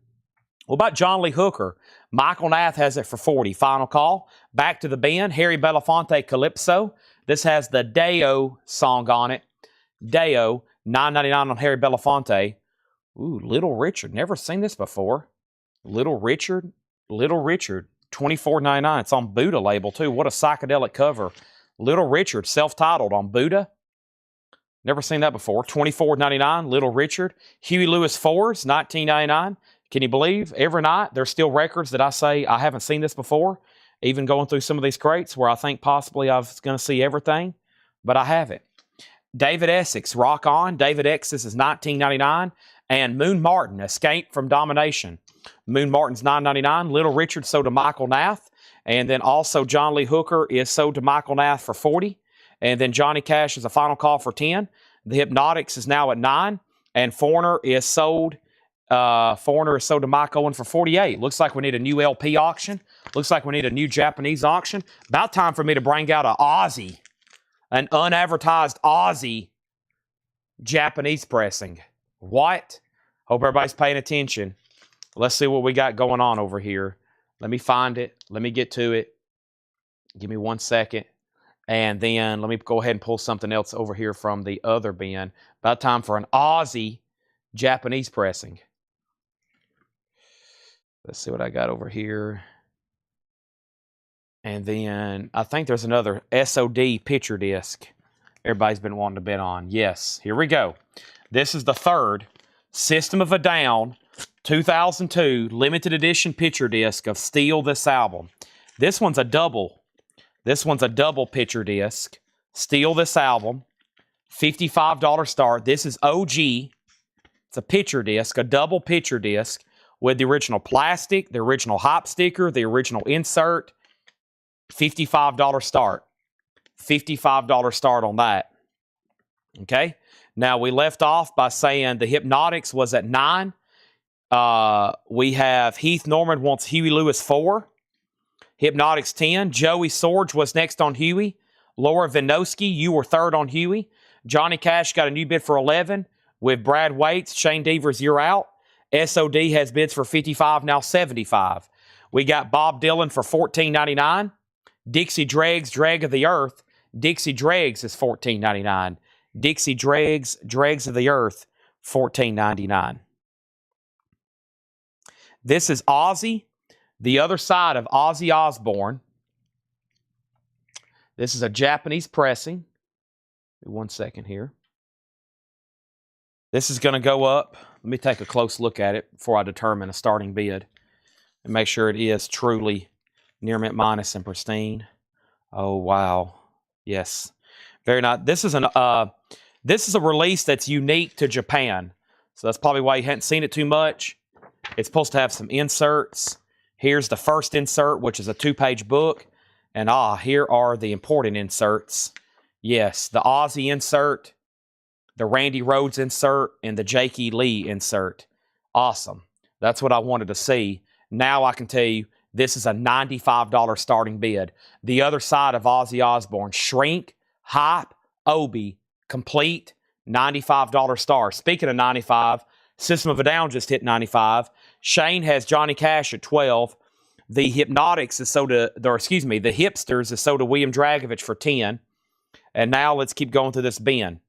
What about John Lee Hooker? Michael Nath has it for 40. Final call. Back to the bend. Harry Belafonte, Calypso. This has the Deo song on it. Deo, $9.99 on Harry Belafonte. Ooh, Little Richard. Never seen this before. Little Richard, $24.99. It's on Buddha label, too. What a psychedelic cover. Little Richard, self-titled on Buddha. Never seen that before. $24.99, Little Richard. Huey Lewis Fords, $19.99. Can you believe every night there's still records that I say I haven't seen this before, even going through some of these crates where I think possibly I was going to see everything, but I haven't. David Essex, Rock On. David Essex is $19.99. And Moon Martin, Escape from Domination. Moon Martin's $9.99. Little Richard sold to Michael Nath. And then also John Lee Hooker is sold to Michael Nath for $40. And then Johnny Cash is a final call for $10. The Hypnotics is now at $9. And Foreigner is sold to Mike Owen for $48. Looks like we need a new LP auction. Looks like we need a new Japanese auction. About time for me to bring out an unadvertised Aussie Japanese pressing. What? Hope everybody's paying attention. Let's see what we got going on over here. Let me find it. Let me get to it. Give me 1 second. And then let me go ahead and pull something else over here from the other bin. About time for an Aussie Japanese pressing. Let's see what I got over here. And then I think there's another SOD picture disc everybody's been wanting to bid on. Yes, here we go. This is the third System of a Down 2002 limited edition picture disc of Steal This Album. This one's a double. This one's a double picture disc. Steal this album. $55 start. This is OG. It's a picture disc, a double picture disc with the original plastic, the original hop sticker, the original insert. $55 start. $55 start on that. Okay? Now, we left off by saying the Hypnotics was at 9. We have Heath Norman wants Huey Lewis 4. Hypnotics 10. Joey Sorge was next on Huey. Laura Vinosky, you were third on Huey. Johnny Cash got a new bid for 11 with Brad Waits. Shane Devers, you're out. SOD has bids for 55, now 75. We got Bob Dylan for $14.99. Dixie Dregs, Drag of the Earth. Dixie Dregs is $14.99. Dixie Dregs, Dregs of the Earth, $14.99. This is Ozzy, the other side of Ozzy Osbourne. This is a Japanese pressing. 1 second here. This is going to go up. Let me take a close look at it before I determine a starting bid and make sure it is truly near mint minus and pristine. Oh, wow. Yes. Very nice. This is a release that's unique to Japan. So that's probably why you hadn't seen it too much. It's supposed to have some inserts. Here's the first insert, which is a 2-page book. And here are the important inserts. Yes, the Ozzy insert, the Randy Rhoads insert, and the Jake E. Lee insert. Awesome. That's what I wanted to see. Now I can tell you this is a $95 starting bid. The other side of Ozzy Osbourne. Shrink, Hype, Obi, complete, $95 star. Speaking of 95, System of a Down just hit 95. Shane has Johnny Cash at 12. The Hypnotics is sold to, the Hipsters is sold to William Dragovich for 10. And now let's keep going through this bin.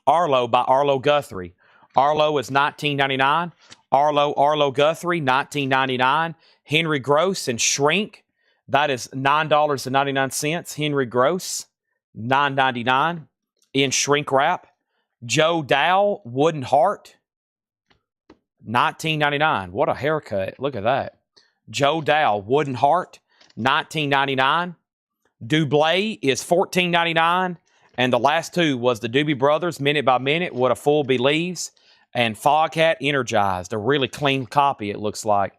Arlo by Arlo Guthrie. Arlo is $19.99. Arlo Guthrie, $19.99. Henry Gross and Shrink, that is $9.99. Henry Gross, $9.99 in shrink wrap. Joe Dow, Wooden Heart, $19.99. What a haircut. Look at that. Joe Dow, Wooden Heart, $19.99. Dublé is $14.99. And the last two was the Doobie Brothers, Minute by Minute, What a Fool Believes, and Foghat Energized. A really clean copy, it looks like.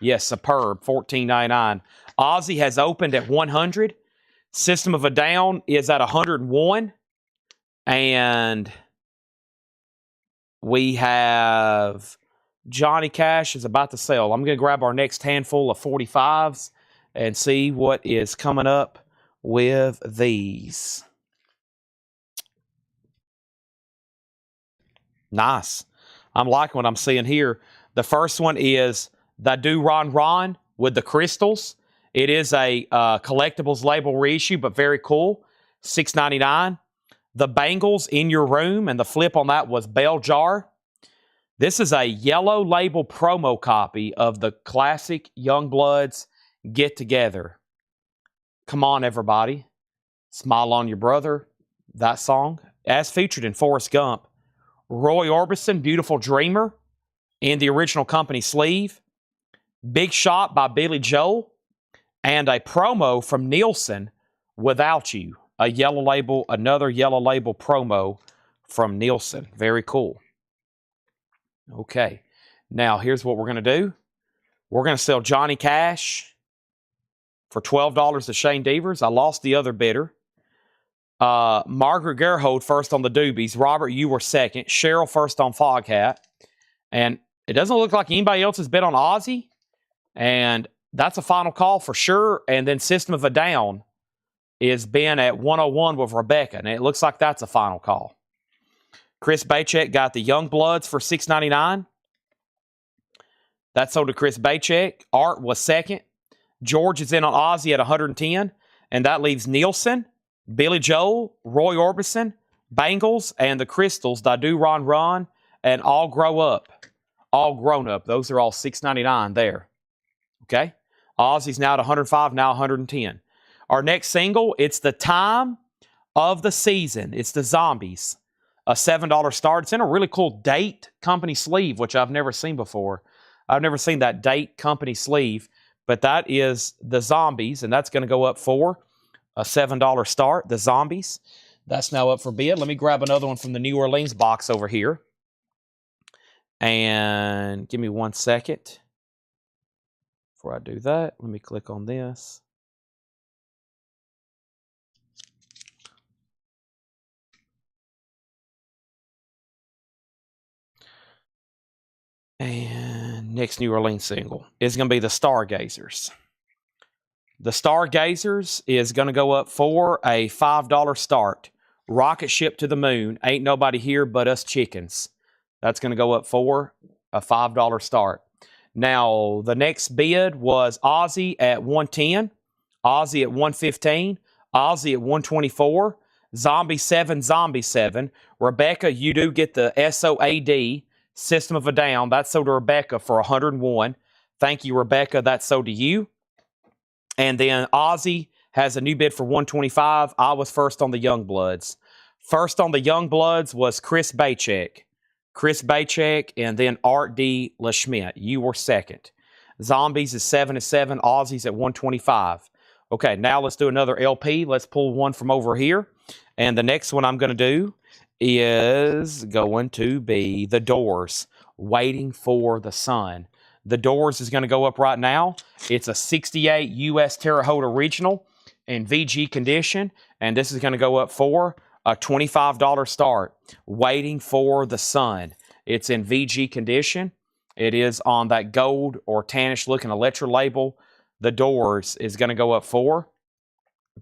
Yes, superb, $14.99. Ozzy has opened at 100. System of a Down is at 101. And we have Johnny Cash is about to sell. I'm going to grab our next handful of 45s and see what is coming up with these. Nice. I'm liking what I'm seeing here. The first one is the Do Ron Ron with the crystals. It is a collectibles label reissue, but very cool. $6.99. The Bangles in Your Room, and the flip on that was Bell Jar. This is a yellow label promo copy of the classic Youngbloods Get Together. Come on, everybody. Smile on Your Brother. That song, as featured in Forrest Gump. Roy Orbison, Beautiful Dreamer, in the original company sleeve. Big Shot by Billy Joel, and a promo from Nielsen, Without You. A yellow label, another yellow label promo from Nielsen. Very cool. Okay. Now, here's what we're going to do. We're going to sell Johnny Cash for $12 to Shane Devers. I lost the other bidder. Margaret Gerhold first on the Doobies. Robert, you were second. Cheryl first on Foghat. And it doesn't look like anybody else has bid on Ozzy. And that's a final call for sure. And then System of a Down is Ben at 101 with Rebecca. And it looks like that's a final call. Chris Bachek got the Youngbloods for $6.99. That sold to Chris Bachek. Art was second. George is in on Ozzy at 110. And that leaves Nielsen, Billy Joel, Roy Orbison, Bangles, and the Crystals, Da Do Ron Ron, and All Grow Up. All Grown Up. Those are all $6.99 there. Okay? Ozzy's now at 105, now 110. Our next single, it's The Time of the Season. It's the Zombies. A $7 start. It's in a really cool Date company sleeve, which I've never seen before. I've never seen that Date company sleeve. but that is the Zombies, and that's going to go up for a $7 start. The Zombies. That's now up for bid. Let me grab another one from the New Orleans box over here. And give me 1 second. Before I do that, let me click on this. And next New Orleans single is going to be the Stargazers. The Stargazers is going to go up for a $5 start. Rocket ship to the moon. Ain't nobody here but us chickens. That's going to go up for a $5 start. Now, the next bid was Ozzy at 110, Ozzy at 115, Ozzy at 124, Zombie 7, Zombie 7. Rebecca, you do get the SOAD, System of a Down. That's sold to Rebecca for 101. Thank you, Rebecca. That's sold to you. And then Ozzy has a new bid for 125. I was first on the Youngbloods. First on the Youngbloods was Chris Bachek. Chris Bachek, and then Art D. LaSchmidt. You were second. Zombies is 7-7. Aussies at 125. Okay, now let's do another LP. Let's pull one from over here. And the next one I'm going to do is going to be The Doors, Waiting for the Sun. The Doors is going to go up right now. It's a 68 U.S. Terre Haute Original in VG condition, and this is going to go up for a $25 start. Waiting for the Sun. It's in VG condition. It is on that gold or tannish looking Electra label. The Doors is going to go up for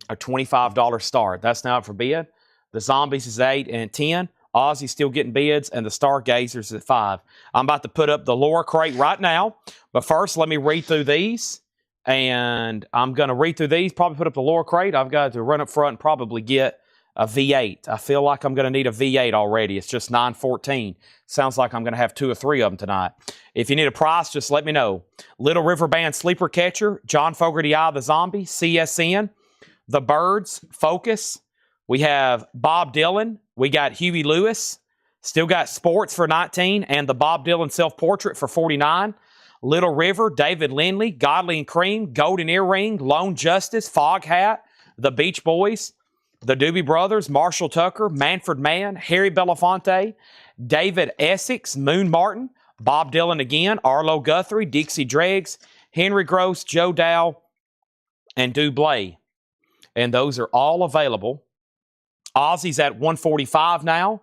a $25 start. That's now up for bid. The Zombies is 8 and 10. Ozzy's still getting bids, and the Stargazers at 5. I'm about to put up the Laura crate right now, but first let me read through these, and I'm going to read through these, probably put up the Laura crate. I've got to run up front and probably get a V8. I feel like I'm going to need a V8 already. It's just 914. Sounds like I'm going to have 2 or 3 of them tonight. If you need a price, just let me know. Little River Band Sleeper Catcher, John Fogerty Eye the Zombie, CSN, The Birds, Focus. We have Bob Dylan. We got Huey Lewis. Still got Sports for 19 and the Bob Dylan Self-Portrait for 49. Little River, David Lindley, Godly and Cream, Golden Earring, Lone Justice, Fog Hat, The Beach Boys, The Doobie Brothers, Marshall Tucker, Manfred Mann, Harry Belafonte, David Essex, Moon Martin, Bob Dylan again, Arlo Guthrie, Dixie Dregs, Henry Gross, Joe Dow, and Dublé. And those are all available. Ozzy's at 145 now.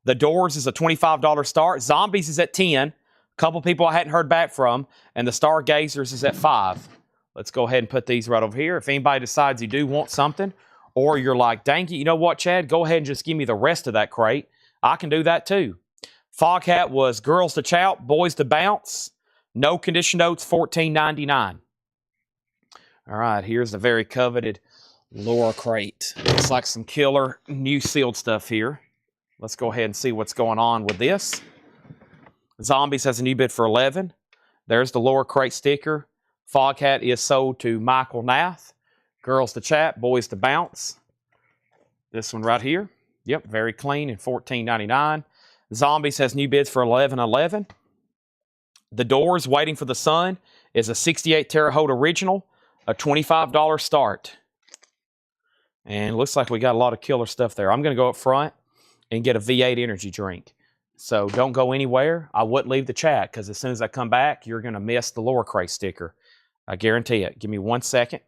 The Doors is a $25 start. Zombies is at 10. A couple people I hadn't heard back from. And the Stargazers is at 5. Let's go ahead and put these right over here. If anybody decides you do want something, or you're like, dang it, you know what, Chad? Go ahead and just give me the rest of that crate. I can do that too. Fog Hat was Girls to Chout, Boys to Bounce. No condition notes, $14.99. All right, here's the very coveted Laura crate. Looks like some killer new sealed stuff here. Let's go ahead and see what's going on with this. Zombies has a new bid for 11. There's the Laura crate sticker. Fog Hat is sold to Michael Nath. Girls to Chat, Boys to Bounce. This one right here. Yep, very clean and $14.99. Zombies has new bids for $11.11. The Doors, Waiting for the Sun, is a 68 Terre Haute Original, a $25 start. And it looks like we got a lot of killer stuff there. I'm going to go up front and get a V8 energy drink. So don't go anywhere. I wouldn't leave the chat because as soon as I come back, you're going to miss the Laura crate sticker. I guarantee it. Give me 1 second.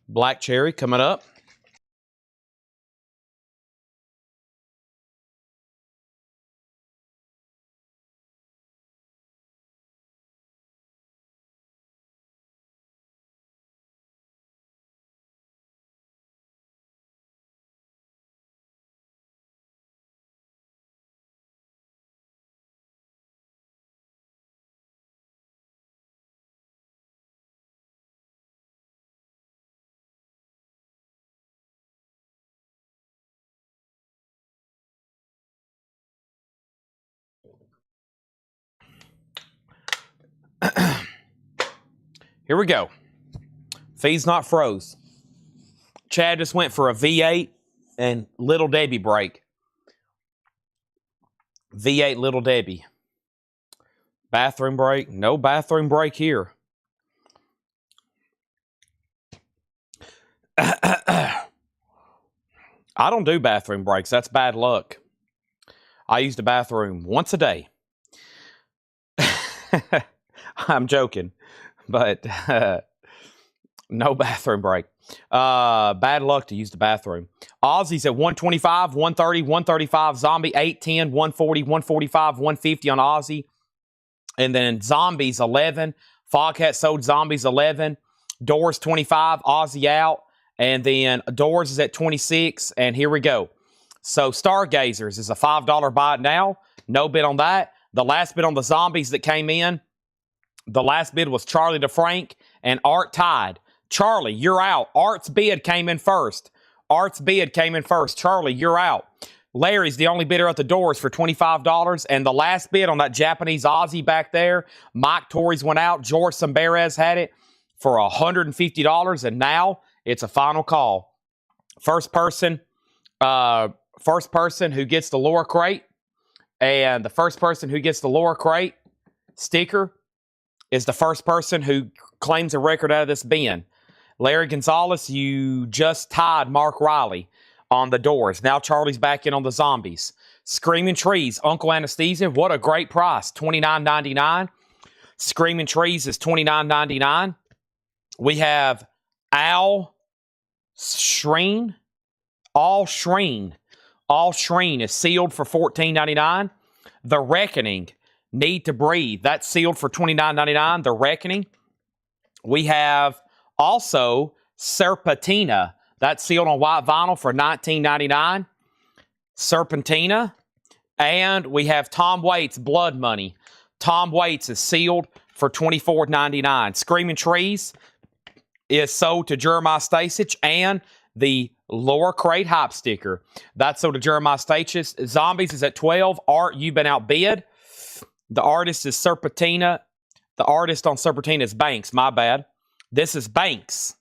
Black cherry coming up. Here we go. Fees not froze. Chad just went for a V8 and Little Debbie break. V8 Little Debbie. Bathroom break. No bathroom break here. I don't do bathroom breaks. That's bad luck. I use the bathroom once a day. I'm joking, but no bathroom break. Bad luck to use the bathroom. Aussies at 125, 130, 135. Zombie 810, 140, 145, 150 on Aussie. And then Zombies 11. Foghat sold Zombies 11. Doors 25. Aussie out. And then Doors is at 26. And here we go. So Stargazers is a $5 buy now. No bid on that. The last bid on the Zombies that came in, the last bid was Charlie DeFrank, and Art tied. Charlie, you're out. Art's bid came in first. Charlie, you're out. Larry's the only bidder at the Doors for $25. And the last bid on that Japanese Aussie back there, Mike Torres went out. George Samberez had it for $150. And now it's a final call. First person who gets the lower crate, and the first person who gets the lower crate sticker is the first person who claims a record out of this bin. Larry Gonzalez, you just tied Mark Riley on the Doors. Now Charlie's back in on the Zombies. Screaming Trees, Uncle Anesthesia, what a great price, $29.99. Screaming Trees is $29.99. We have All Shreen is sealed for $14.99. The Reckoning, Need to Breathe, that's sealed for $29.99. The Reckoning. We have also Serpentina, that's sealed on white vinyl for $19.99. Serpentina. And we have Tom Waits, Blood Money. Tom Waits is sealed for $24.99. Screaming Trees is sold to Jeremiah Stasich, and the lower crate hype sticker. That's sold to Jeremiah Stasich. Zombies is at 12. Art, you've been outbid. The artist is Serpentina. The artist on Serpentina is Banks. My bad. This is Banks.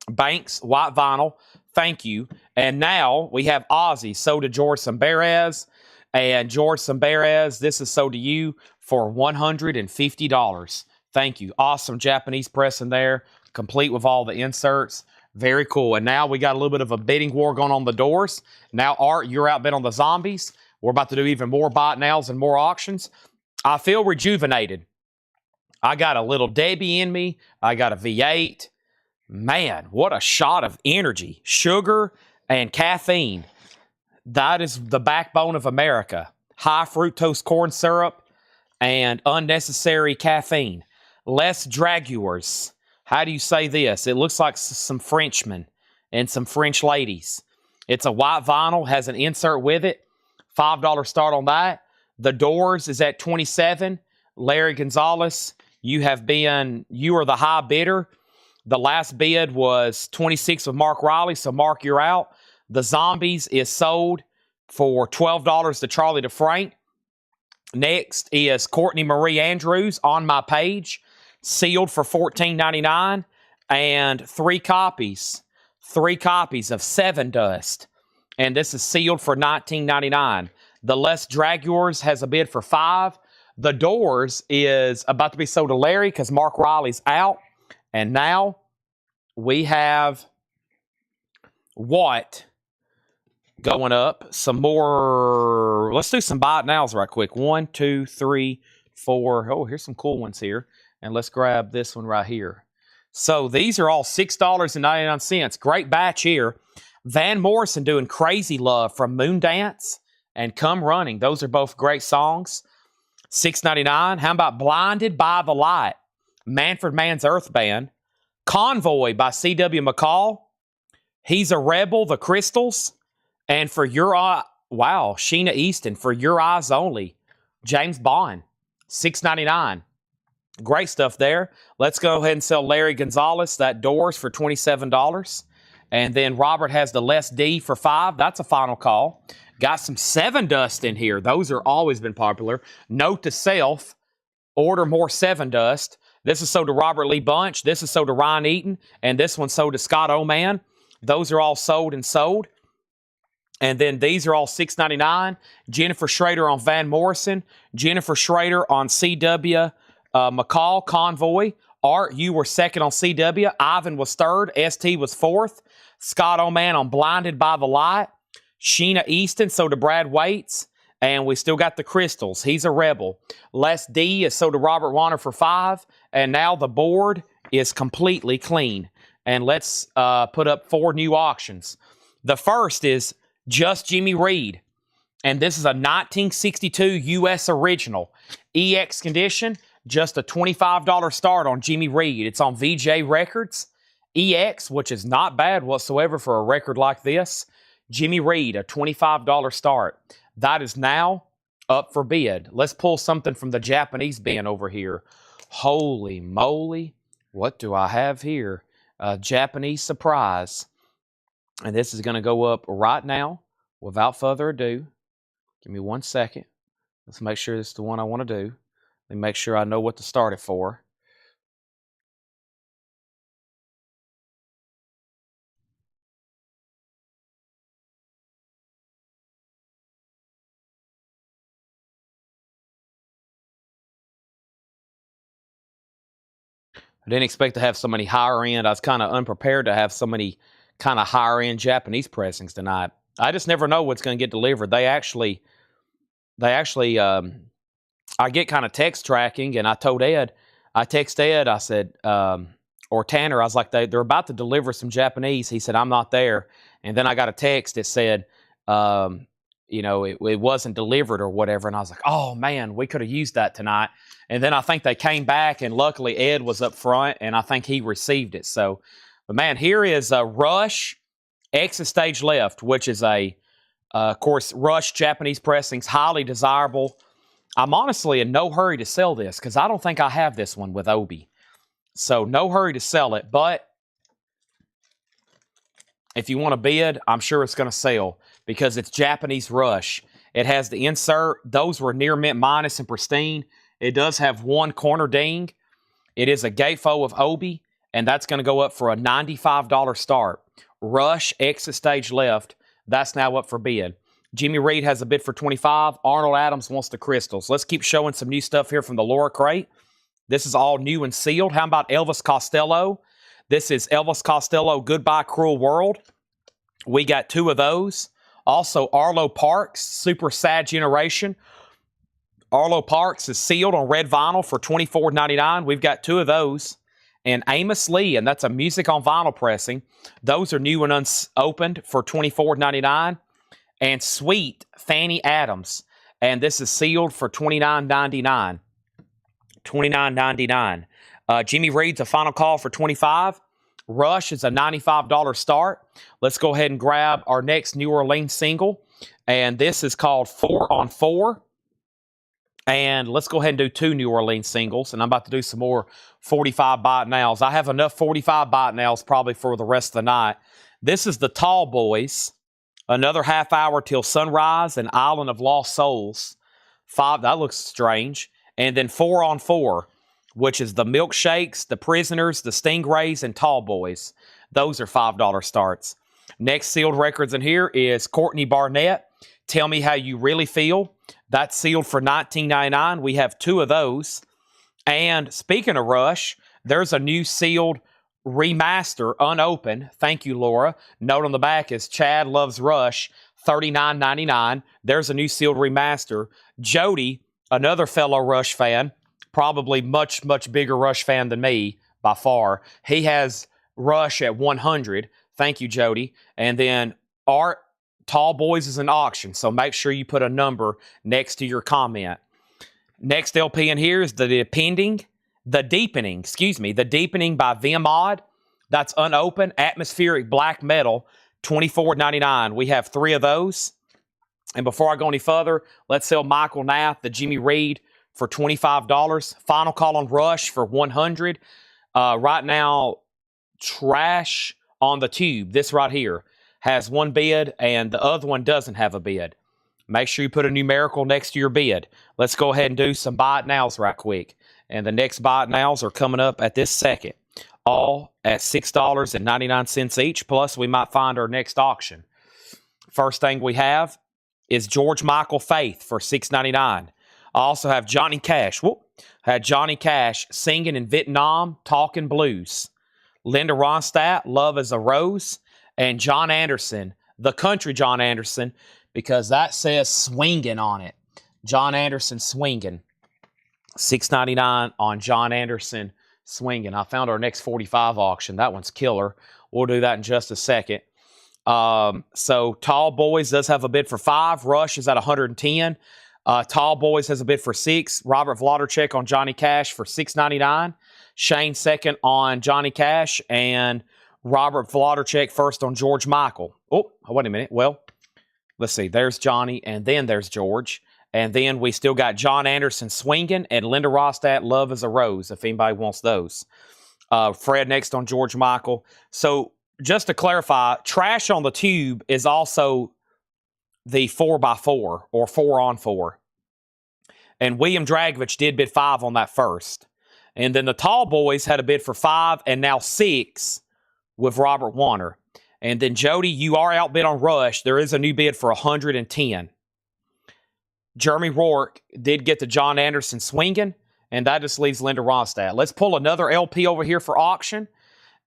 Banks, white vinyl. Thank you. And now we have Aussie sold to George Samberez. And George Samberez, this is sold to you for $150. Thank you. Awesome Japanese press in there, complete with all the inserts. Very cool. And now we got a little bit of a bidding war going on the Doors. Now, Art, you're outbid on the Zombies. We're about to do even more buy it nows and more auctions. I feel rejuvenated. I got a Little Debbie in me. I got a V8. Man, what a shot of energy, sugar, and caffeine. That is the backbone of America. High fructose corn syrup and unnecessary caffeine. Less dragueurs. How do you say this? It looks like some Frenchmen and some French ladies. It's a white vinyl, has an insert with it. $5 start on that. The Doors is at 27. Larry Gonzalez, you are the high bidder. The last bid was 26 with Mark Riley, so Mark, you're out. The Zombies is sold for $12 to Charlie DeFrank. Next is Courtney Marie Andrews on my page, sealed for $14.99, and three copies of Seven Dust, and this is sealed for $19.99. The Les Dragueurs has a bid for $5. The Doors is about to be sold to Larry because Mark Riley's out. And now we have what going up? Some more. Let's do some buy it nows right quick. 1, 2, 3, 4. Oh, here's some cool ones here. And let's grab this one right here. So these are all $6.99. Great batch here. Van Morrison doing Crazy Love from Moondance and Come Running. Those are both great songs. $6.99. How about Blinded by the Light? Manfred Mann's Earth Band. Convoy by C.W. McCall. He's a Rebel, The Crystals. And for your eye, wow, Sheena Easton, For Your Eyes Only. James Bond. $6.99. Great stuff there. Let's go ahead and sell Larry Gonzalez that Doors for $27. And then Robert has the Les D for $5. That's a final call. Got some Seven Dust in here. Those are always been popular. Note to self, order more Seven Dust. This is sold to Robert Lee Bunch. This is sold to Ryan Eaton. And this one's sold to Scott Oman. Those are all sold and sold. And then these are all $6.99. Jennifer Schrader on Van Morrison. Jennifer Schrader on C.W. McCall, Convoy. Art, you were second on CW. Ivan was third. ST was fourth. Scott Oman on Blinded by the Light. Sheena Easton, so to Brad Waits. And we still got the Crystals. He's a Rebel. Les D is so to Robert Warner for $5. And now the board is completely clean. And let's put up 4 new auctions. The first is Just Jimmy Reed. And this is a 1962 U.S. original. EX condition. Just a $25 start on Jimmy Reed. It's on VJ Records. EX, which is not bad whatsoever for a record like this. Jimmy Reed, a $25 start. That is now up for bid. Let's pull something from the Japanese bin over here. Holy moly. What do I have here? A Japanese surprise. And this is going to go up right now without further ado. Give me 1 second. Let's make sure this is the one I want to do. Let me make sure I know what to start it for. I didn't expect to have so many higher end. I was kind of unprepared to have so many kind of higher end Japanese pressings tonight. I just never know what's going to get delivered. I get kind of text tracking, and I told Ed, I text Ed, I said, or Tanner, I was like, they're about to deliver some Japanese. He said, I'm not there. And then I got a text that said, it wasn't delivered or whatever. And I was like, oh man, we could have used that tonight. And then I think they came back, and luckily Ed was up front, and I think he received it. So, but man, here is a Rush Exit Stage Left, which is of course, Rush Japanese pressings, highly desirable. I'm honestly in no hurry to sell this because I don't think I have this one with Obi. So no hurry to sell it, but if you want to bid, I'm sure it's going to sell because it's Japanese Rush. It has the insert. Those were near mint minus and pristine. It does have one corner ding. It is a gatefold of Obi, and that's going to go up for a $95 start. Rush Exit Stage Left. That's now up for bid. Jimmy Reed has a bid for $25. Arnold Adams wants the Crystals. Let's keep showing some new stuff here from the Laura Crate. This is all new and sealed. How about Elvis Costello? This is Elvis Costello, Goodbye Cruel World. We got 2 of those. Also, Arlo Parks, Super Sad Generation. Arlo Parks is sealed on red vinyl for $24.99. We've got 2 of those. And Amos Lee, and that's a music on vinyl pressing. Those are new and unopened for $24.99. And Sweet Fanny Adams. And this is sealed for $29.99. $29.99. Jimmy Reed's a final call for $25. Rush is a $95 start. Let's go ahead and grab our next New Orleans single. And this is called 4 on 4. And let's go ahead and do 2 New Orleans singles. And I'm about to do some more 45 bite nails. I have enough 45 bite nails probably for the rest of the night. This is the Tall Boys. Another half hour till sunrise and Island of Lost Souls. 5, that looks strange. And then 4 on 4, which is the Milkshakes, the Prisoners, the Stingrays, and Tall Boys. Those are $5 starts. Next sealed records in here is Courtney Barnett, Tell Me How You Really Feel. That's sealed for $19.99. We have 2 of those. And speaking of Rush, there's a new sealed remaster, unopened. Thank you, Laura. Note on the back is Chad Loves Rush, $39.99. There's a new sealed remaster. Jody, another fellow Rush fan, probably much, much bigger Rush fan than me, by far. He has Rush at 100. Thank you, Jody. And then Art Tall Boys is an auction, so make sure you put a number next to your comment. Next LP in here is the Deepening by VMod. That's unopened. Atmospheric Black Metal, $24.99. We have 3 of those. And before I go any further, let's sell Michael Nath, the Jimmy Reed, for $25. Final Call on Rush for $100. Right now, Trash on the Tube, this right here, has 1 bid, and the other one doesn't have a bid. Make sure you put a numerical next to your bid. Let's go ahead and do some buy it nows right quick. And the next buy it nows are coming up at this second. All at $6.99 each, plus we might find our next auction. First thing we have is George Michael Faith for $6.99. I also have Johnny Cash. Had Johnny Cash singing in Vietnam, talking blues. Linda Ronstadt, Love is a Rose. And John Anderson, the country John Anderson, because that says swinging on it. John Anderson swinging. $6.99 on John Anderson swinging. I found our next 45 auction. That one's killer. We'll do that in just a second. So Tall Boys does have a bid for 5. Rush is at 110. Tall Boys has a bid for 6. Robert Vladerchek on Johnny Cash for $6.99. Shane second on Johnny Cash. And Robert Vladerchek first on George Michael. Oh, wait a minute. Well, let's see. There's Johnny, and then there's George. And then we still got John Anderson swinging and Linda Ronstadt, Love is a Rose, if anybody wants those. Fred next on George Michael. So just to clarify, Trash on the Tube is also the 4x4 or 4-on-4. And William Dragovich did bid 5 on that first. And then the Tall Boys had a bid for 5 and now 6 with Robert Warner. And then Jody, you are outbid on Rush. There is a new bid for 110. Jeremy Rourke did get the John Anderson swinging, and that just leaves Linda Ronstadt. Let's pull another LP over here for auction,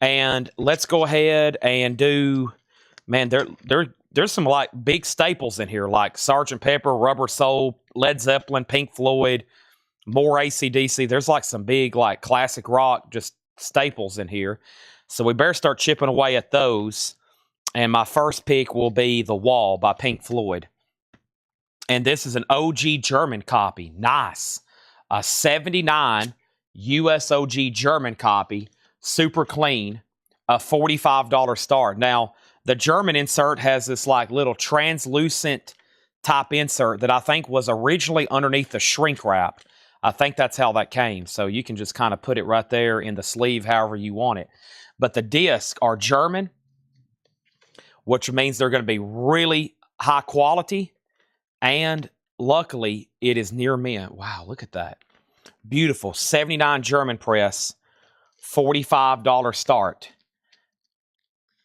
and let's go ahead and do, man, there's some like big staples in here, like Sgt. Pepper, Rubber Soul, Led Zeppelin, Pink Floyd, more AC/DC. There's like some big like classic rock, just staples in here. So we better start chipping away at those. And my first pick will be The Wall by Pink Floyd. And this is an OG German copy. Nice. A 79 US OG German copy. Super clean. A $45 start. Now, the German insert has this like little translucent type insert that I think was originally underneath the shrink wrap. I think that's how that came. So you can just kind of put it right there in the sleeve however you want it. But the discs are German, which means they're going to be really high quality. And luckily, it is near mint. Wow, look at that. Beautiful. 79 German press, $45 start.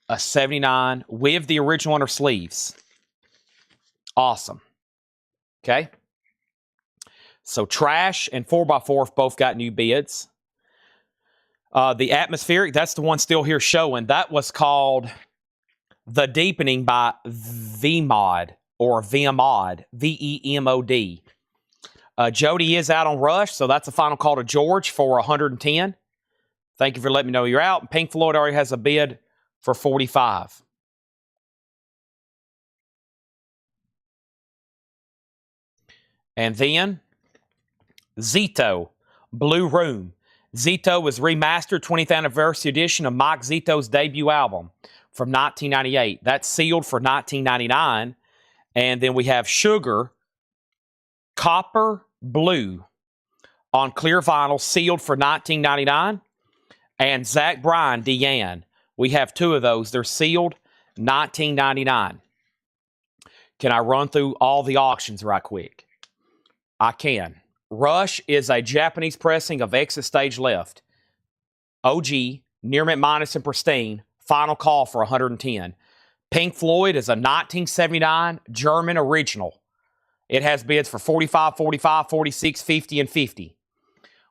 A 79 with the original inner sleeves. Awesome. Okay. So Trash and 4x4 both got new bids. The Atmospheric, that's the one still here showing. That was called The Deepening by VMod. Or VMod, VEMOD. Jody is out on Rush, so that's a final call to George for 110. Thank you for letting me know you're out. Pink Floyd already has a bid for 45. And then Zito, Blue Room. Zito was remastered 20th anniversary edition of Mike Zito's debut album from 1998. That's sealed for $19.99. And then we have Sugar, Copper Blue on clear vinyl, sealed for $19.99. And Zach Bryan, Deanne. We have 2 of those. They're sealed, $19.99. Can I run through all the auctions right quick? I can. Rush is a Japanese pressing of Exit Stage Left. OG, near mint minus and pristine. Final call for 110. Pink Floyd is a 1979 German original. It has bids for 45, 45, 46, 50, and 50.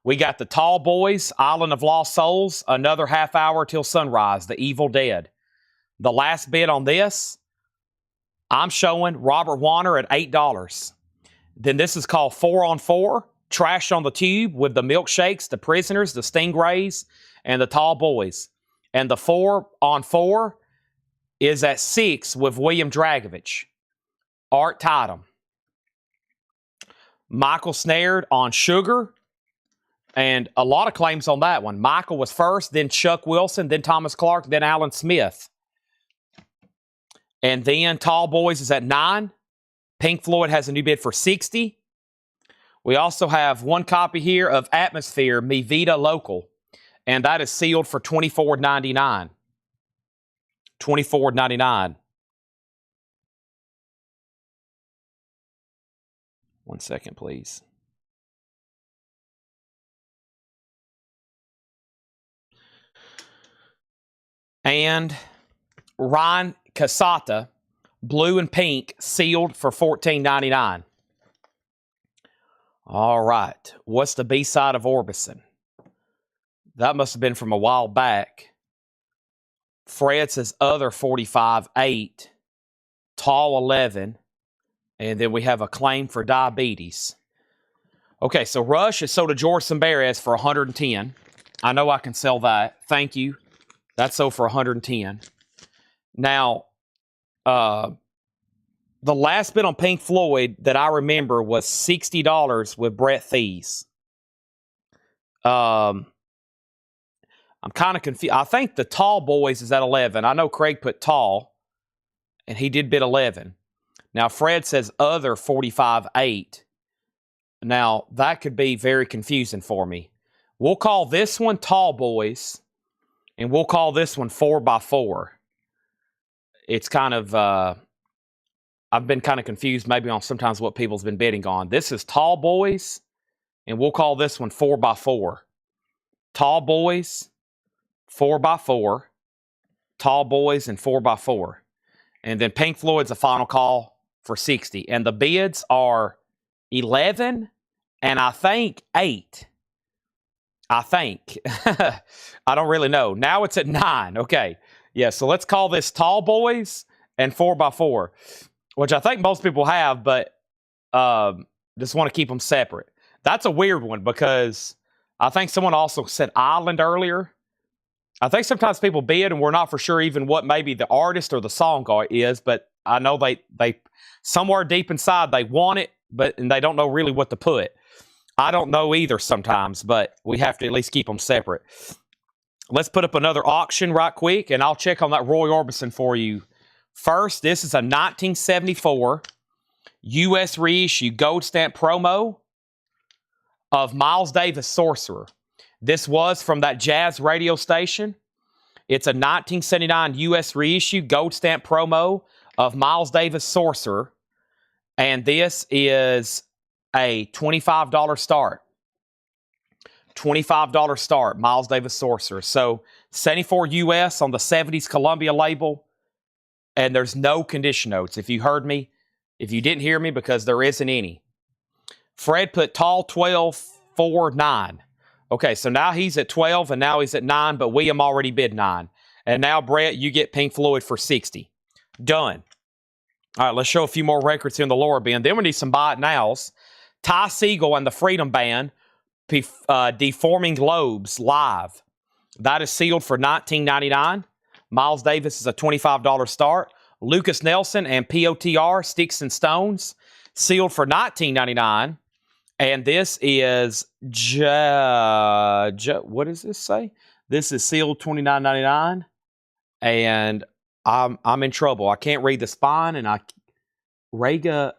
We got the Tall Boys, Island of Lost Souls, another half hour till sunrise, The Evil Dead. The last bid on this, I'm showing Robert Warner at $8. Then this is called 4-on-4, Trash on the Tube with the Milkshakes, the Prisoners, the Stingrays, and the Tall Boys. And the 4 on 4 is at 6 with William Dragovich. Art Tatum. Michael snared on Sugar. And a lot of claims on that one. Michael was first, then Chuck Wilson, then Thomas Clark, then Alan Smith. And then Tall Boys is at 9. Pink Floyd has a new bid for 60. We also have one copy here of Atmosphere, Mi Vida Local. And that is sealed for $24.99. $24.99. 1 second, please. And Ryan Casata, blue and pink, sealed for $14.99. All right. What's the B-side of Orbison? That must have been from a while back. Fred says other 45.8, tall 11, and then we have a claim for diabetes. Okay, so Rush is sold to George Sambarez for $110. I know I can sell that. Thank you. That's sold for $110. Now, the last bid on Pink Floyd that I remember was $60 with Brett Thies. I'm kind of confused. I think the Tall Boys is at 11. I know Craig put Tall, and he did bid 11. Now, Fred says other 45.8. Now, that could be very confusing for me. We'll call this one Tall Boys, and we'll call this one 4x4. It's kind of, I've been kind of confused maybe on sometimes what people's been bidding on. This is Tall Boys, and we'll call this one 4x4. Tall Boys, 4x4. Tall Boys, and 4x4. And then Pink Floyd's a final call for 60. And the bids are 11 and I think 8. I think. I don't really know. Now it's at 9. Okay. Yeah, so let's call this Tall Boys and 4x4, which I think most people have, but just want to keep them separate. That's a weird one because I think someone also said Island earlier. I think sometimes people bid and we're not for sure even what maybe the artist or the song is, but I know they somewhere deep inside they want it, and they don't know really what to put. I don't know either sometimes, but we have to at least keep them separate. Let's put up another auction right quick, and I'll check on that Roy Orbison for you. First, this is a 1974 U.S. reissue gold stamp promo of Miles Davis' Sorcerer. This was from that jazz radio station. It's a 1979 U.S. reissue gold stamp promo of Miles Davis' Sorcerer. And this is a $25 start. $25 start, Miles Davis Sorcerer. So 74 US on the 70s Columbia label. And there's no condition notes. If you heard me, if you didn't hear me, because there isn't any. Fred put Tall 12, 4, 9. Okay, so now he's at 12 and now he's at 9, but William already bid 9. And now, Brett, you get Pink Floyd for 60. Done. All right, let's show a few more records here in the lower bin. Then we need some buy it nows. Ty Segall and the Freedom Band, Deforming Lobes live. That is sealed for $19.99. Miles Davis is a $25 start. Lucas Nelson and POTR, Sticks and Stones, sealed for $19.99. And this is, what does this say? This is sealed $29.99. And I'm in trouble. I can't read the spine, and reggaeton.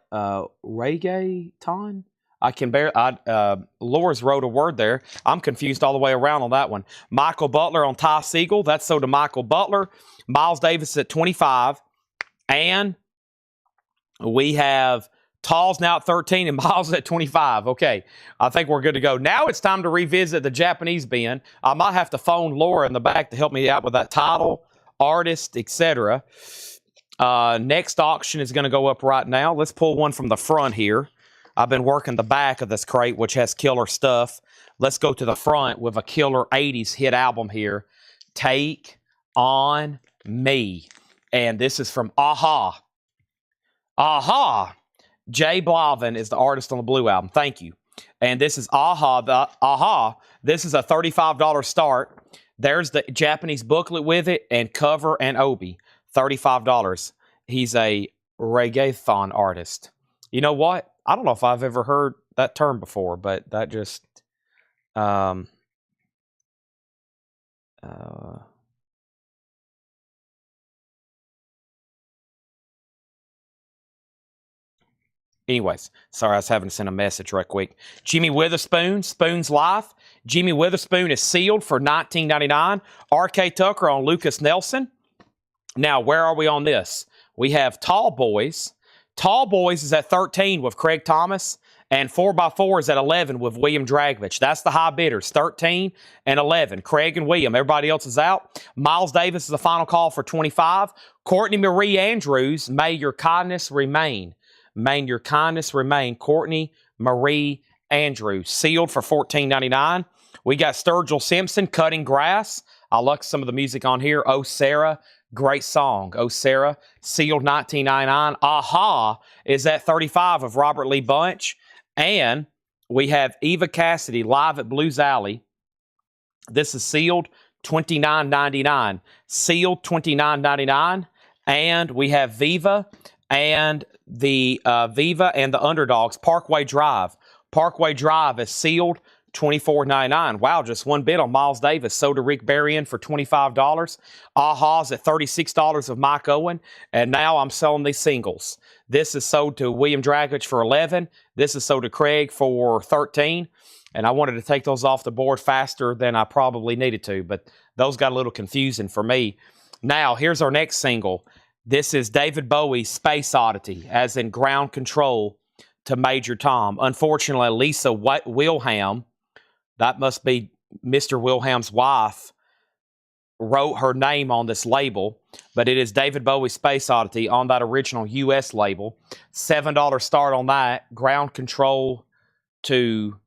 I can Laura's wrote a word there. I'm confused all the way around on that one. Michael Butler on Ty Segall. That's sold to Michael Butler. Miles Davis at 25. And we have Tall's now at 13 and Miles at 25. Okay, I think we're good to go. Now it's time to revisit the Japanese bin. I might have to phone Laura in the back to help me out with that title, artist, etc. Next auction is going to go up right now. Let's pull one from the front here. I've been working the back of this crate, which has killer stuff. Let's go to the front with a killer 80s hit album here. Take On Me. And this is from Aha. Aha. Jay Blavin is the artist on the blue album. Thank you. And this is Aha. Aha. This is a $35 start. There's the Japanese booklet with it and cover and obi, $35. He's a reggaeton artist. You know what? I don't know if I've ever heard that term before, but that just um uh anyways, sorry, I was having to send a message right quick. Jimmy Witherspoon, Spoon's Life. Jimmy Witherspoon is sealed for $19.99. R.K. Tucker on Lucas Nelson. Now, where are we on this? We have Tall Boys. Tall Boys is at 13 with Craig Thomas, and 4x4 is at 11 with William Dragovich. That's the high bidders, 13 and 11. Craig and William. Everybody else is out. Miles Davis is the final call for 25. Courtney Marie Andrews, May Your Kindness Remain. May Your Kindness Remain. Courtney Marie Andrews, sealed for $14.99. We got Sturgill Simpson, Cutting Grass. I like some of the music on here. Oh, Sarah. Great song. Oh, Sarah, sealed $19.99. Aha is at 35 of Robert Lee Bunch. And we have Eva Cassidy live at Blues Alley. This is sealed $29.99. Sealed $29.99. And we have Viva and the Underdogs, Parkway Drive. Parkway Drive is sealed $24.99. Wow, just one bid on Miles Davis. Sold to Rick Berrien for $25. Aha's at $36 of Mike Owen. And now I'm selling these singles. This is sold to William Dragovich for $11. This is sold to Craig for $13. And I wanted to take those off the board faster than I probably needed to, but those got a little confusing for me. Now, here's our next single. This is David Bowie's Space Oddity, as in Ground Control to Major Tom. Unfortunately, Lisa Wilhelm, that must be Mr. Wilhelm's wife, wrote her name on this label, but it is David Bowie's Space Oddity on that original U.S. label. $7 start on that. Ground Control to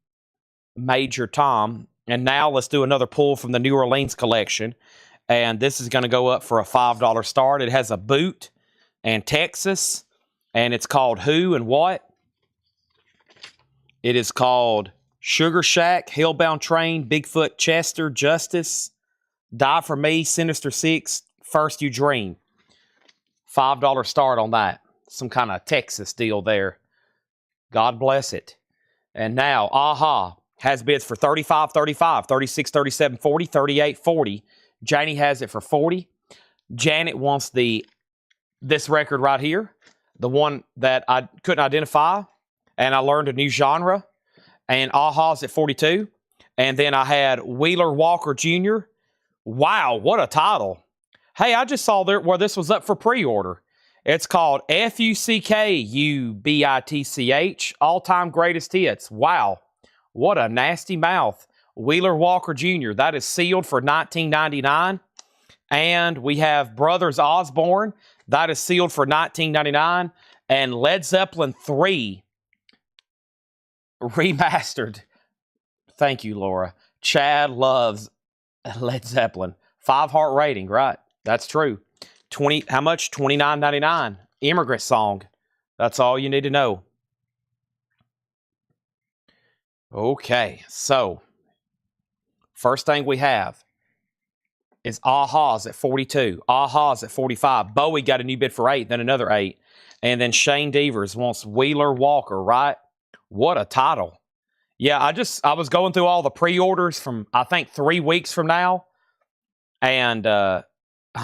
Major Tom. And now let's do another pull from the New Orleans collection. And this is going to go up for a $5 start. It has a boot and Texas, and it's called Who and What. It is called Sugar Shack, Hellbound Train, Bigfoot Chester, Justice, Die For Me, Sinister Six, First You Dream. $5 start on that. Some kind of Texas deal there. God bless it. And now, Aha has bids for $35, $35, $36, $37, $40, $38, $40. Janie has it for $40. Janet wants this record right here, the one that I couldn't identify, and I learned a new genre. And Aha's at $42. And then I had Wheeler Walker Jr. Wow, what a title. Hey, I just saw there where this was up for pre-order. It's called FUCKUBITCH, All-Time Greatest Hits. Wow, what a nasty mouth. Wheeler Walker Jr., that is sealed for $19.99. And we have Brothers Osborne, that is sealed for $19.99. And Led Zeppelin 3 remastered. Thank you, Laura. Chad loves Led Zeppelin. 5-heart rating, right? That's true. How much? $29.99. Immigrant Song. That's all you need to know. Okay, so first thing we have is Aha's at $42. Aha's at $45. Bowie got a new bid for $8, then another $8. And then Shane Devers wants Wheeler Walker, right? What a title. Yeah, I was going through all the pre-orders from, I think, 3 weeks from now. And, I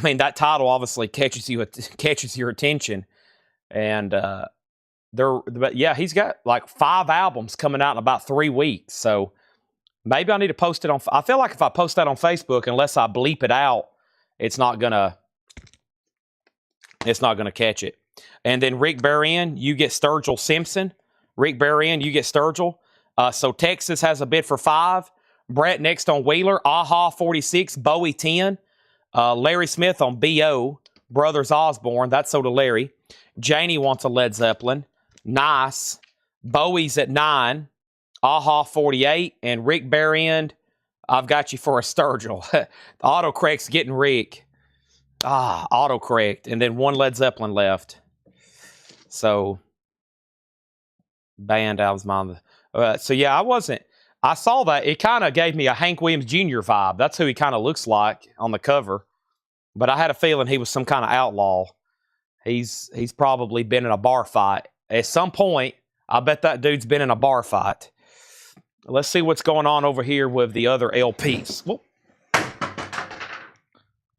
mean, that title obviously catches your attention. And, but yeah, he's got like 5 albums coming out in about 3 weeks. So maybe I need to post it on, I feel like if I post that on Facebook, unless I bleep it out, it's not gonna catch it. And then Rick Berrien, you get Sturgill Simpson. Rick Berrien, you get Sturgill. So Texas has a bid for $5. Brett next on Wheeler. Aha 46. Bowie 10. Larry Smith on BO. Brothers Osborne. That's sold to Larry. Janie wants a Led Zeppelin. Nice. Bowie's at 9. Aha 48. And Rick Berrien, I've got you for a Sturgill. Autocorrect's getting Rick. Autocorrect. And then 1 Led Zeppelin left. So, band albums. So yeah, I wasn't I saw that. It kind of gave me a Hank Williams Jr. vibe. That's who he kind of looks like on the cover. But I had a feeling he was some kind of outlaw. He's probably been in a bar fight. At some point, I bet that dude's been in a bar fight. Let's see what's going on over here with the other LPs. Whoop.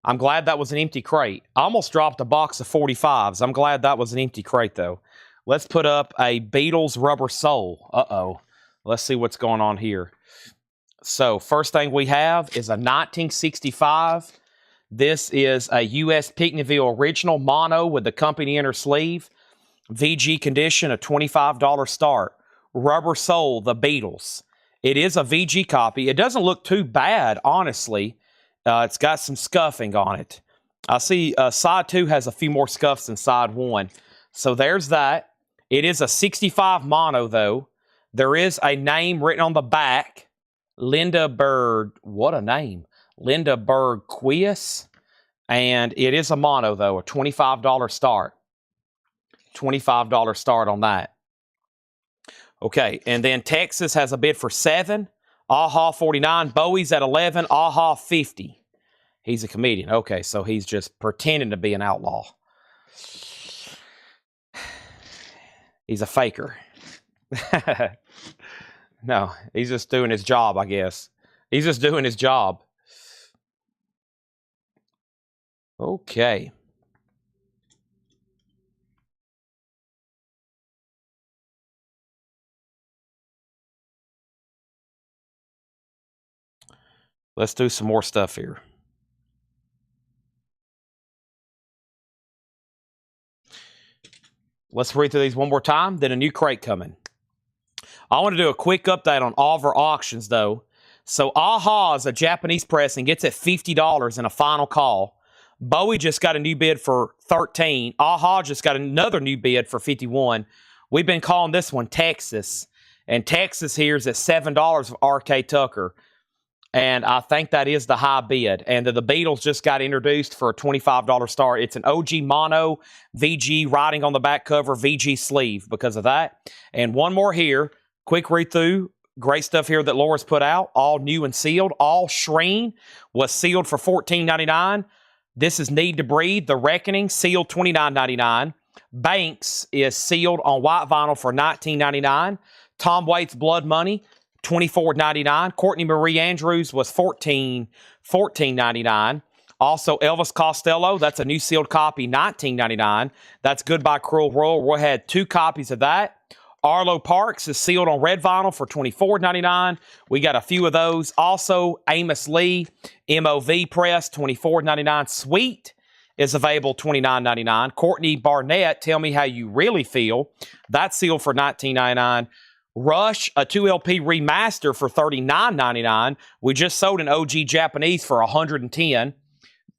I'm glad that was an empty crate. I almost dropped a box of 45s. I'm glad that was an empty crate, though. Let's put up a Beatles rubber sole. Uh-oh. Let's see what's going on here. So, first thing we have is a 1965. This is a U.S. Pickneyville original mono with the company inner sleeve. VG condition, a $25 start. Rubber sole, the Beatles. It is a VG copy. It doesn't look too bad, honestly. It's got some scuffing on it. I see side 2 has a few more scuffs than side 1. So there's that. It is a 65 mono, though. There is a name written on the back. Linda Berg. What a name. Linda Bergquist. And it is a mono, though. A $25 start. $25 start on that. Okay, and then Texas has a bid for 7. Aha 49. Bowie's at 11. Aha 50. He's a comedian. Okay, so he's just pretending to be an outlaw. He's a faker. No, he's just doing his job, I guess. He's just doing his job. Okay. Let's do some more stuff here. Let's read through these one more time, then a new crate coming. I want to do a quick update on all of our auctions, though. So, Aha's a Japanese press and gets at $50 in a final call. Bowie just got a new bid for $13. Aha just got another new bid for $51. We've been calling this one Texas. And Texas here is at $7 for R.K. Tucker. And I think that is the high bid. And the Beatles just got introduced for a $25 start. It's an OG mono, VG writing on the back cover, VG sleeve because of that. And one more here. Quick read through. Great stuff here that Laura's put out. All new and sealed. All Shreen was sealed for $14.99. This is Need to Breathe. The Reckoning, sealed $29.99. Banks is sealed on white vinyl for $19.99. Tom Waits Blood Money, $24.99. Courtney Marie Andrews was $14.99. Also, Elvis Costello, that's a new sealed copy, $19.99. That's Goodbye Cruel World. We had 2 copies of that. Arlo Parks is sealed on red vinyl for $24.99. We got a few of those. Also, Amos Lee, MOV press, $24.99. Sweet is available, $29.99. Courtney Barnett, Tell Me How You Really Feel. That's sealed for $19.99. Rush, a 2LP remaster for $39.99. We just sold an OG Japanese for $110.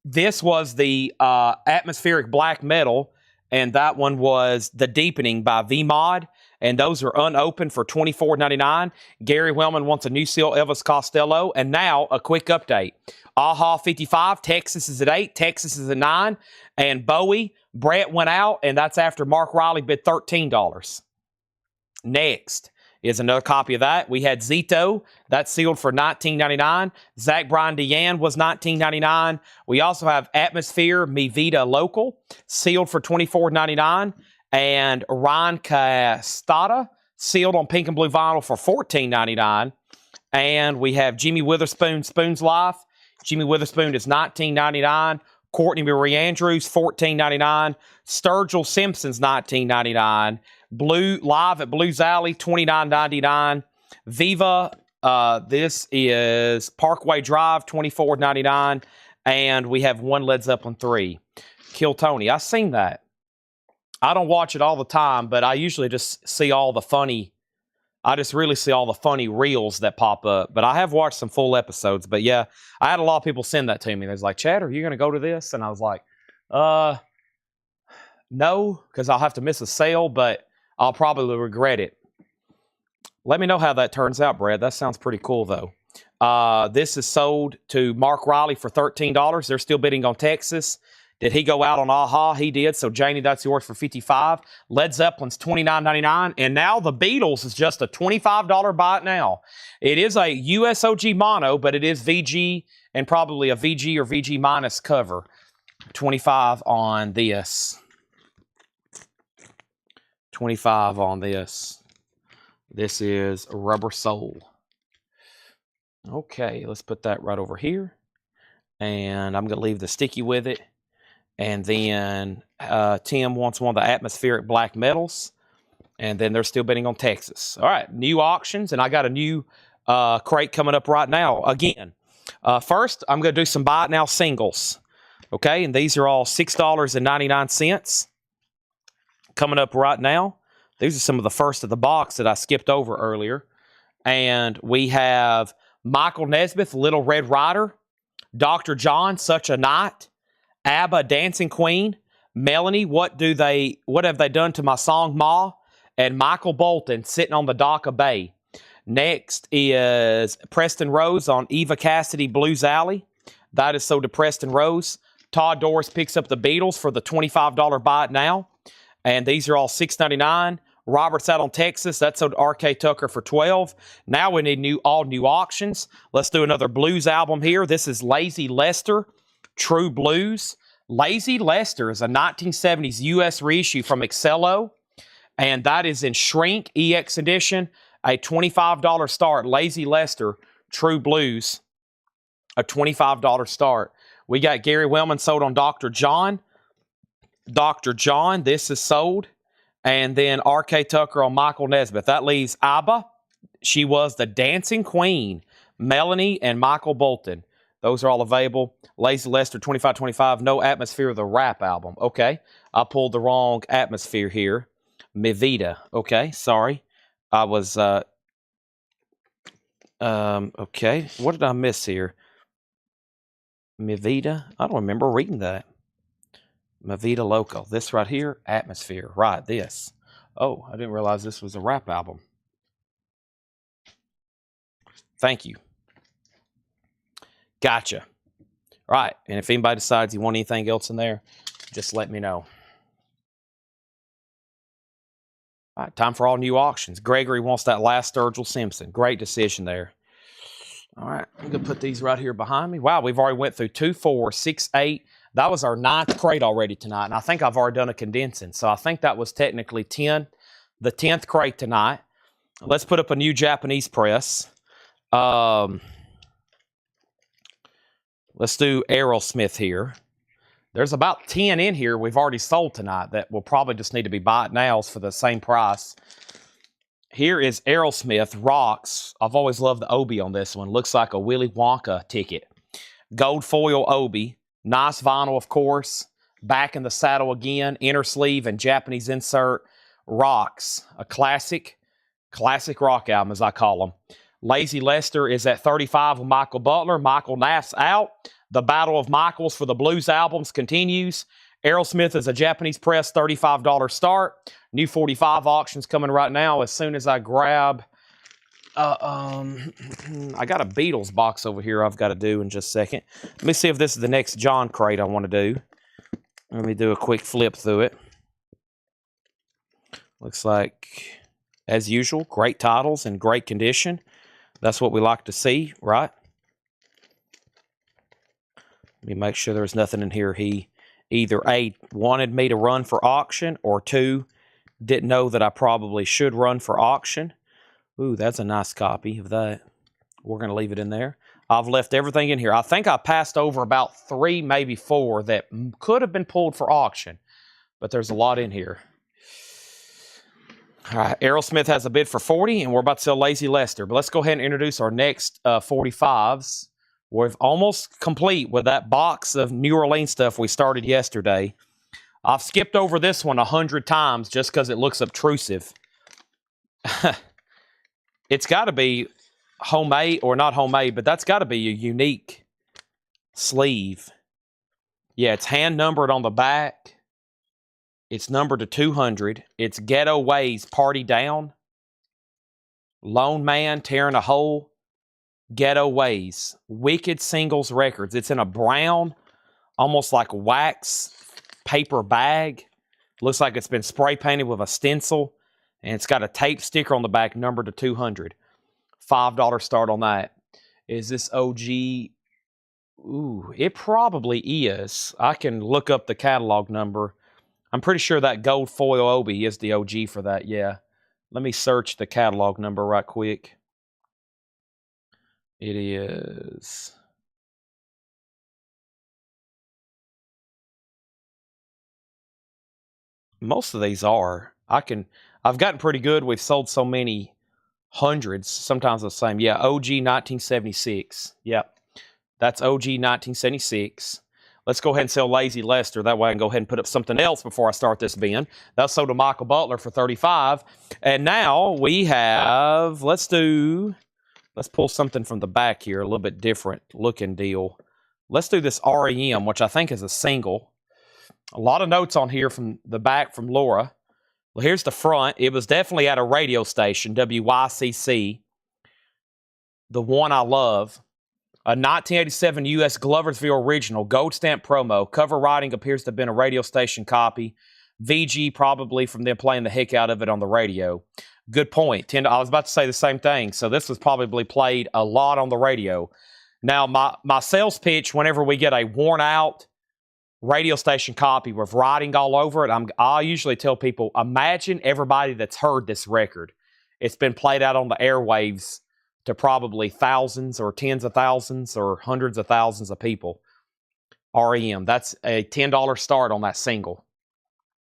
This was the Atmospheric Black Metal, and that one was The Deepening by V-Mod. And those are unopened for $24.99. Gary Wellman wants a new seal, Elvis Costello. And now, a quick update. Aha 55, Texas is at 8, Texas is at 9. And Bowie, Brett went out, and that's after Mark Riley bid $13. Next is another copy of that. We had Zito, that's sealed for $19.99. Zach Bryan Deanne was $19.99. We also have Atmosphere, Mi Vida Local, sealed for $24.99. And Ryan Castata, sealed on pink and blue vinyl for $14.99. And we have Jimmy Witherspoon, Spoon's Life. Jimmy Witherspoon is $19.99. Courtney Marie Andrews, $14.99. Sturgill Simpson's $19.99. Blue Live at Blues Alley, $29.99. Viva, this is Parkway Drive, $24.99. And we have one Led Zeppelin 3. Kill Tony. I've seen that. I don't watch it all the time, but I usually just see all the funny, I just really see all the funny reels that pop up. But I have watched some full episodes. But yeah, I had a lot of people send that to me. They was like, Chad, are you going to go to this? And I was like, no, because I'll have to miss a sale, but I'll probably regret it. Let me know how that turns out, Brad. That sounds pretty cool, though. This is sold to Mark Riley for $13. They're still bidding on Texas. Did he go out on AHA? He did. So, Janie, that's yours for $55. Led Zeppelin's $29.99. And now the Beatles is just a $25 buy it now. It is a USOG mono, but it is VG and probably a VG or VG minus cover. 25 on this. 25 on this. This is Rubber Soul. Okay, let's put that right over here. And I'm going to leave the sticky with it. And then Tim wants one of the atmospheric black metals. And then they're still bidding on Texas. All right, new auctions. And I got a new crate coming up right now. Again, first, I'm going to do some buy it now singles. Okay, and these are all $6.99 coming up right now. These are some of the first of the box that I skipped over earlier. And we have Michael Nesmith, Little Red Rider, Dr. John, Such a Night, ABBA, Dancing Queen, Melanie, What Have They Done to My Song Ma, and Michael Bolton, Sitting on the Dock of Bay. Next is Preston Rose on Eva Cassidy, Blues Alley. That is so to Preston Rose. Todd Doris picks up the Beatles for the $25 buy it now. And these are all $6.99. Robert's out on Texas. That's sold to R.K. Tucker for $12. Now we need all new auctions. Let's do another blues album here. This is Lazy Lester, True Blues. Lazy Lester is a 1970s U.S. reissue from Excello. And that is in Shrink EX edition. A $25 start. Lazy Lester, True Blues. A $25 start. We got Gary Wellman sold on Dr. John. Dr. John, this is sold. And then R.K. Tucker on Michael Nesmith. That leaves ABBA. She was the Dancing Queen. Melanie and Michael Bolton. Those are all available. Lazy Lester, $25.25. No Atmosphere of the Rap album. Okay. I pulled the wrong Atmosphere here. Mi Vida. Okay. Sorry. I was, okay. What did I miss here? Mi Vida? I don't remember reading that. Mi Vida Loco. This right here, Atmosphere. Right, this. Oh, I didn't realize this was a rap album. Thank you. Gotcha. Right, and if anybody decides you want anything else in there, just let me know. All right, time for all new auctions. Gregory wants that last Sturgill Simpson. Great decision there. All right, I'm going to put these right here behind me. Wow, we've already went through 2, 4, 6, 8. That was our 9th crate already tonight, and I think I've already done a condensing. So I think that was technically 10, the 10th crate tonight. Let's put up a new Japanese press. Let's do Aerosmith here. There's about 10 in here we've already sold tonight that will probably just need to be bought nows for the same price. Here is Aerosmith Rocks. I've always loved the Obi on this one. Looks like a Willy Wonka ticket. Gold foil Obi. Nice vinyl, of course. Back in the saddle again. Inner sleeve and Japanese insert. Rocks. A classic rock album, as I call them. Lazy Lester is at 35 with Michael Butler. Michael Naff's out. The Battle of Michaels for the blues albums continues. Aerosmith is a Japanese press, $35 start. New 45 auctions coming right now. As soon as I grab... I got a Beatles box over here I've got to do in just a second. Let me see if this is the next John crate I want to do. Let me do a quick flip through it. Looks like, as usual, great titles and great condition. That's what we like to see, right? Let me make sure there's nothing in here he either A, wanted me to run for auction, or 2, didn't know that I probably should run for auction. Ooh, that's a nice copy of that. We're going to leave it in there. I've left everything in here. I think I passed over about 3, maybe 4 that could have been pulled for auction, but there's a lot in here. All right, Aerosmith has a bid for 40, and we're about to sell Lazy Lester. But let's go ahead and introduce our next 45s. We're almost complete with that box of New Orleans stuff we started yesterday. I've skipped over this one 100 times just because it looks obtrusive. It's got to be homemade, or not homemade, but that's got to be a unique sleeve. Yeah, it's hand numbered on the back. It's numbered to 200. It's Ghetto Ways, Party Down. Lone Man, Tearing a Hole. Ghetto Ways. Wicked Singles Records. It's in a brown almost like wax paper bag. Looks like it's been spray painted with a stencil, and it's got a tape sticker on the back numbered to 200. $5 start on that. Is this OG? Ooh, it probably is. I can look up the catalog number. I'm pretty sure that gold foil Obi is the OG for that, yeah. Let me search the catalog number right quick. It is... Most of these are. I've gotten pretty good. We've sold so many hundreds, sometimes the same. Yeah, OG 1976. Yep. That's OG 1976. Let's go ahead and sell Lazy Lester. That way I can go ahead and put up something else before I start this bin. That's sold to Michael Butler for $35. And now we have, let's pull something from the back here, a little bit different looking deal. Let's do this REM, which I think is a single. A lot of notes on here from the back from Laura. Well, here's the front. It was definitely at a radio station, WYCC, the one I love. A 1987 U.S. Gloversville original, gold stamp promo. Cover writing appears to have been a radio station copy. VG probably from them playing the heck out of it on the radio. Good point. I was about to say the same thing. So this was probably played a lot on the radio. Now, my sales pitch, whenever we get a worn out radio station copy with writing all over it, I usually tell people, imagine everybody that's heard this record. It's been played out on the airwaves to probably thousands or tens of thousands or hundreds of thousands of people. REM, that's a $10 start on that single.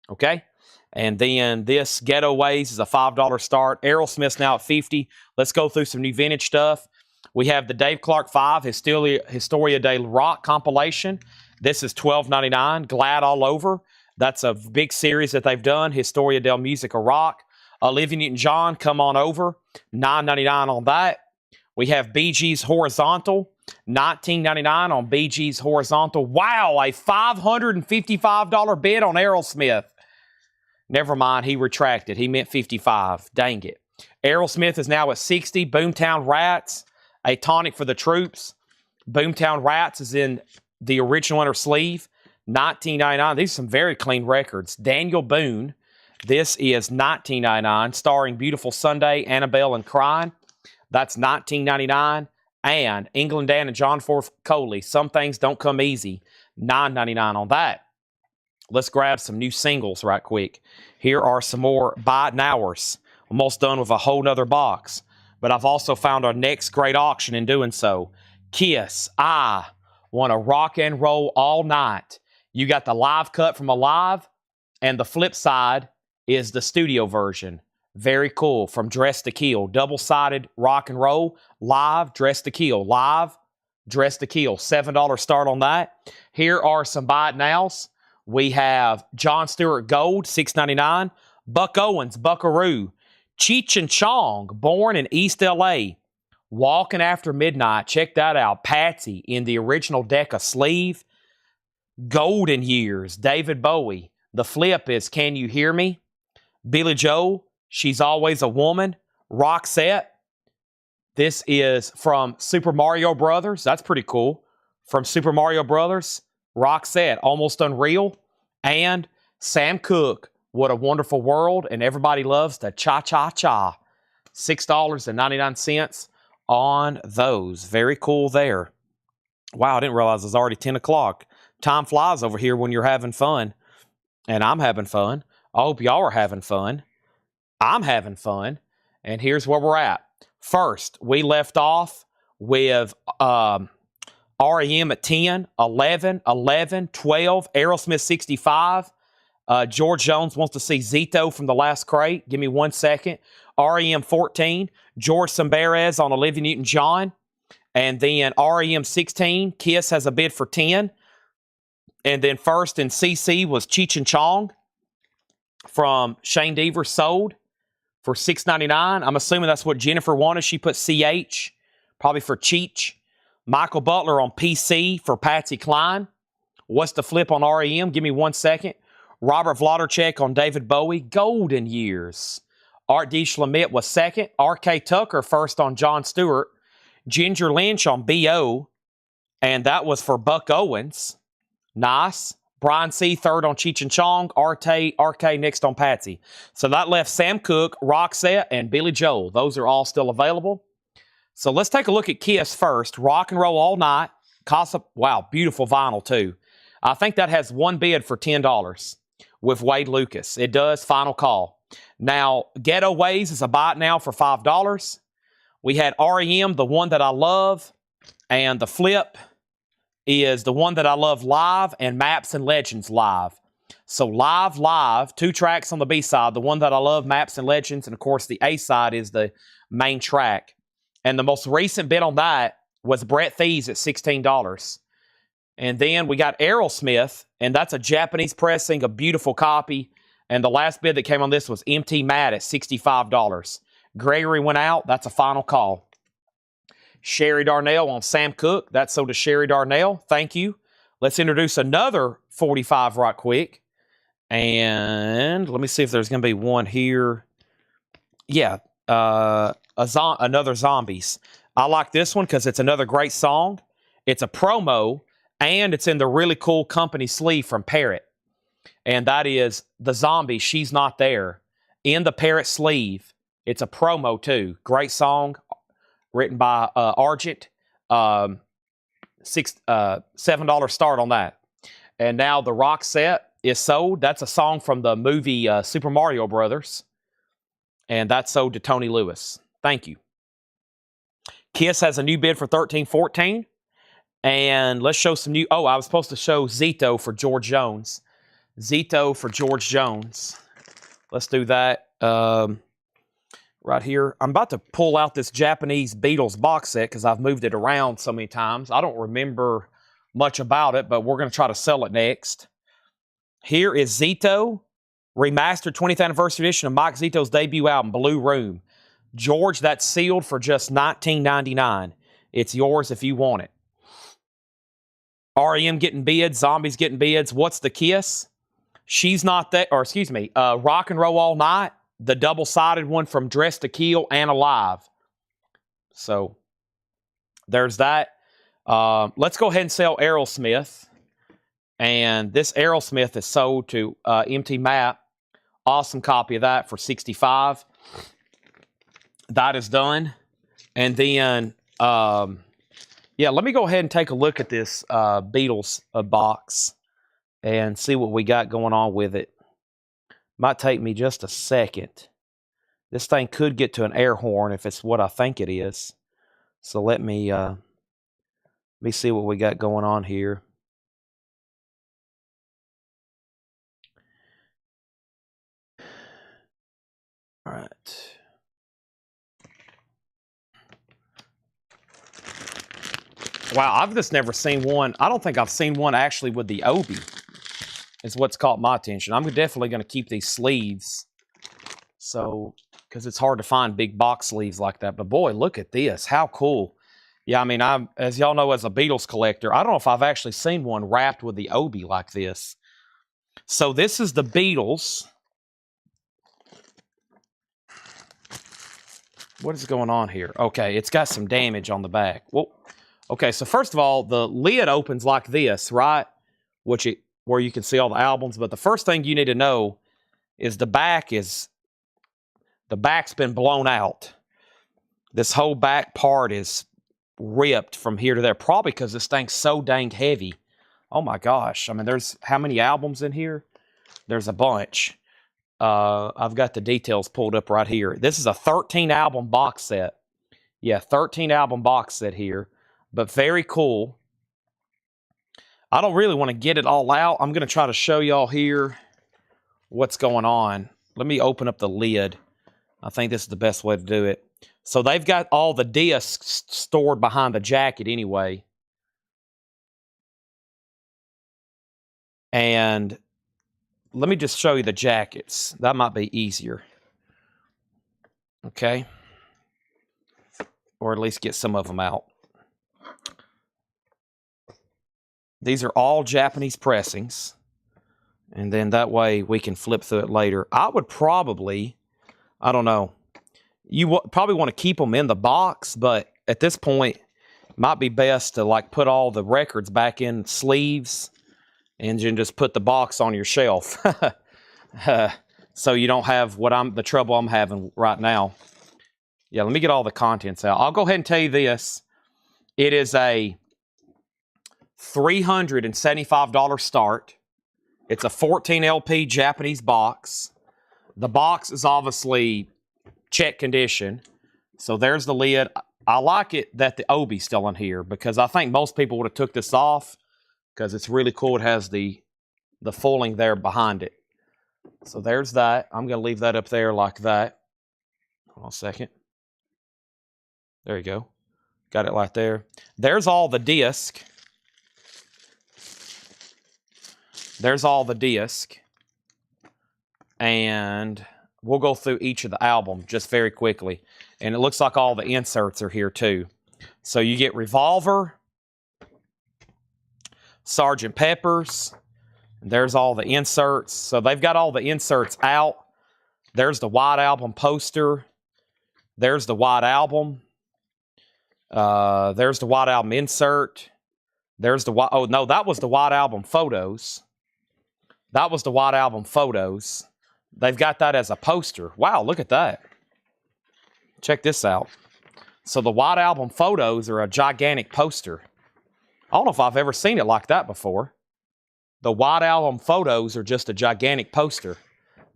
Okay? And then this Ghetto Ways is a $5 start. Aerosmith's now at $50. Let's go through some new vintage stuff. We have the Dave Clark 5 Historia de Rock compilation. This is $12.99. Glad all over. That's a big series that they've done. Historia del Musica Rock. Olivia Newton-John, Come On Over. $9.99 on that. We have Bee Gees Horizontal. $19.99 on Bee Gees Horizontal. Wow, a $555 bid on Aerosmith. Never mind, he retracted. He meant 55. Dang it. Aerosmith is now at 60. Boomtown Rats, a tonic for the troops. Boomtown Rats is in the original inner sleeve. $19.99. These are some very clean records. Daniel Boone. This is $19.99. Starring Beautiful Sunday, Annabelle and Crying. That's $19.99. And England Dan and John Ford Coley, Some Things Don't Come Easy. $9.99 on that. Let's grab some new singles right quick. Here are some more Buy It Nowers. Almost done with a whole nother box. But I've also found our next great auction in doing so. Kiss, I Want to Rock and Roll All Night. You got the live cut from Alive, and the flip side is the studio version. Very cool. From Dress to Kill. Double-sided rock and roll. Live, Dress to Kill. Live, Dress to Kill. $7 start on that. Here are some Buy It Nows. We have John Stewart Gold, $6.99. Buck Owens, Buckaroo. Cheech and Chong, born in East L.A. Walking After Midnight. Check that out. Patsy in the original Decca sleeve. Golden Years, David Bowie. The flip is Can You Hear Me? Billy Joel, She's Always a Woman. Roxette. This is from Super Mario Brothers. That's pretty cool. From Super Mario Brothers. Roxette, Almost Unreal. And Sam Cooke, What a Wonderful World. And everybody loves the cha-cha-cha. $6.99 on those. Very cool there. Wow, I didn't realize it's already 10 o'clock. Time flies over here when you're having fun. And I'm having fun. I hope y'all are having fun. I'm having fun. And here's where we're at. First, we left off with REM at 10, 11, 11, 12, Aerosmith 65. George Jones wants to see Zito from the last crate. Give me 1 second. REM 14, George Samberez on Olivia Newton-John. And then REM 16, Kiss has a bid for 10. And then first in CC was Cheech and Chong from Shane Deaver, sold for $6.99. I'm assuming that's what Jennifer wanted. She put CH, probably for Cheech. Michael Butler on PC for Patsy Cline. What's the flip on REM? Give me 1 second. Robert Vlodarchek on David Bowie. Golden Years. Art D. Schlamit was second. R.K. Tucker first on John Stewart. Ginger Lynch on B.O. And that was for Buck Owens. Nice. Brian C. third on Cheech and Chong. RK next on Patsy. So that left Sam Cooke, Roxette, and Billy Joel. Those are all still available. So let's take a look at Kiss first. Rock and Roll All Night. Wow, beautiful vinyl too. I think that has one bid for $10 with Wade Lucas. It does. Final call. Now, Ghetto Ways is a buy it now for $5. We had REM, The One That I Love, and the flip is The One That I Love Live and Maps and Legends Live. So live, 2 tracks on the B-side, The One That I Love, Maps and Legends, and of course the A-side is the main track. And the most recent bid on that was Brett Thies at $16. And then we got Aerosmith, and that's a Japanese pressing, a beautiful copy. And the last bid that came on this was MT Matt at $65. Gregory went out. That's a final call. Sherry Darnell on Sam Cooke. That's sold to Sherry Darnell. Thank you. Let's introduce another 45 right quick. And let me see if there's going to be one here. Yeah, another Zombies. I like this one because it's another great song. It's a promo, and it's in the really cool company sleeve from Parrot. And that is The Zombie, She's Not There. In the Parrot sleeve. It's a promo, too. Great song. Written by Argent. $7 start on that. And now the Roxette is sold. That's a song from the movie Super Mario Brothers. And that's sold to Tony Lewis. Thank you. Kiss has a new bid for $13.14. And let's show some new... Oh, I was supposed to show Zito for George Jones. Zito for George Jones. Let's do that. Right here. I'm about to pull out this Japanese Beatles box set because I've moved it around so many times. I don't remember much about it, but we're going to try to sell it next. Here is Zito, remastered 20th anniversary edition of Mike Zito's debut album, Blue Room. George, that's sealed for just $19.99. It's yours if you want it. REM getting bids, Zombies getting bids. What's the Kiss? She's Not There, or excuse me, Rock and Roll All Night. The double-sided one from Dress to Kill and Alive. So, there's that. Let's go ahead and sell Aerosmith. And this Aerosmith is sold to MT Matt. Awesome copy of that for $65. That is done. And then, yeah, let me go ahead and take a look at this Beatles box and see what we got going on with it. Might take me just a second. This thing could get to an air horn if it's what I think it is. So let me see what we got going on here. All right. Wow, I've just never seen one. I don't think I've seen one actually with the Obi. Is what's caught my attention. I'm definitely going to keep these sleeves. So, because it's hard to find big box sleeves like that. But boy, look at this. How cool. Yeah, I mean, as y'all know, as a Beatles collector, I don't know if I've actually seen one wrapped with the Obi like this. So this is the Beatles. What is going on here? Okay, it's got some damage on the back. Well, okay, so first of all, the lid opens like this, right? Where you can see all the albums. But the first thing you need to know is the back's been blown out. This whole back part is ripped from here to there, probably because this thing's so dang heavy. Oh my gosh. I mean, there's how many albums in here? There's a bunch. I've got the details pulled up right here. This is a 13 album box set. Yeah, 13 album box set here, but very cool. I don't really want to get it all out. I'm going to try to show y'all here what's going on. Let me open up the lid. I think this is the best way to do it. So they've got all the discs stored behind the jacket anyway. And let me just show you the jackets. That might be easier. Okay. Or at least get some of them out. These are all Japanese pressings. And then that way we can flip through it later. I would probably, I don't know. You probably want to keep them in the box, but at this point, it might be best to like put all the records back in sleeves And then just put the box on your shelf. So you don't have the trouble I'm having right now. Yeah, let me get all the contents out. I'll go ahead and tell you this. It is a $375 start. It's a 14 LP Japanese box. The box is obviously check condition. So there's the lid. I like it that the Obi's still in here because I think most people would have took this off because it's really cool. It has the foiling there behind it. So there's that. I'm going to leave that up there like that. Hold on a second. There you go. Got it right there. There's all the disc. There's all the disc. And we'll go through each of the album just very quickly. And it looks like all the inserts are here too. So you get Revolver, Sgt. Pepper's. There's all the inserts. So they've got all the inserts out. There's the White Album poster. There's the White Album. There's the White Album insert. There's the White... Oh, no, that was the White Album photos. That was the White Album photos. They've got that as a poster. Wow, look at that. Check this out. So the White Album photos are a gigantic poster. I don't know if I've ever seen it like that before. The White Album photos are just a gigantic poster.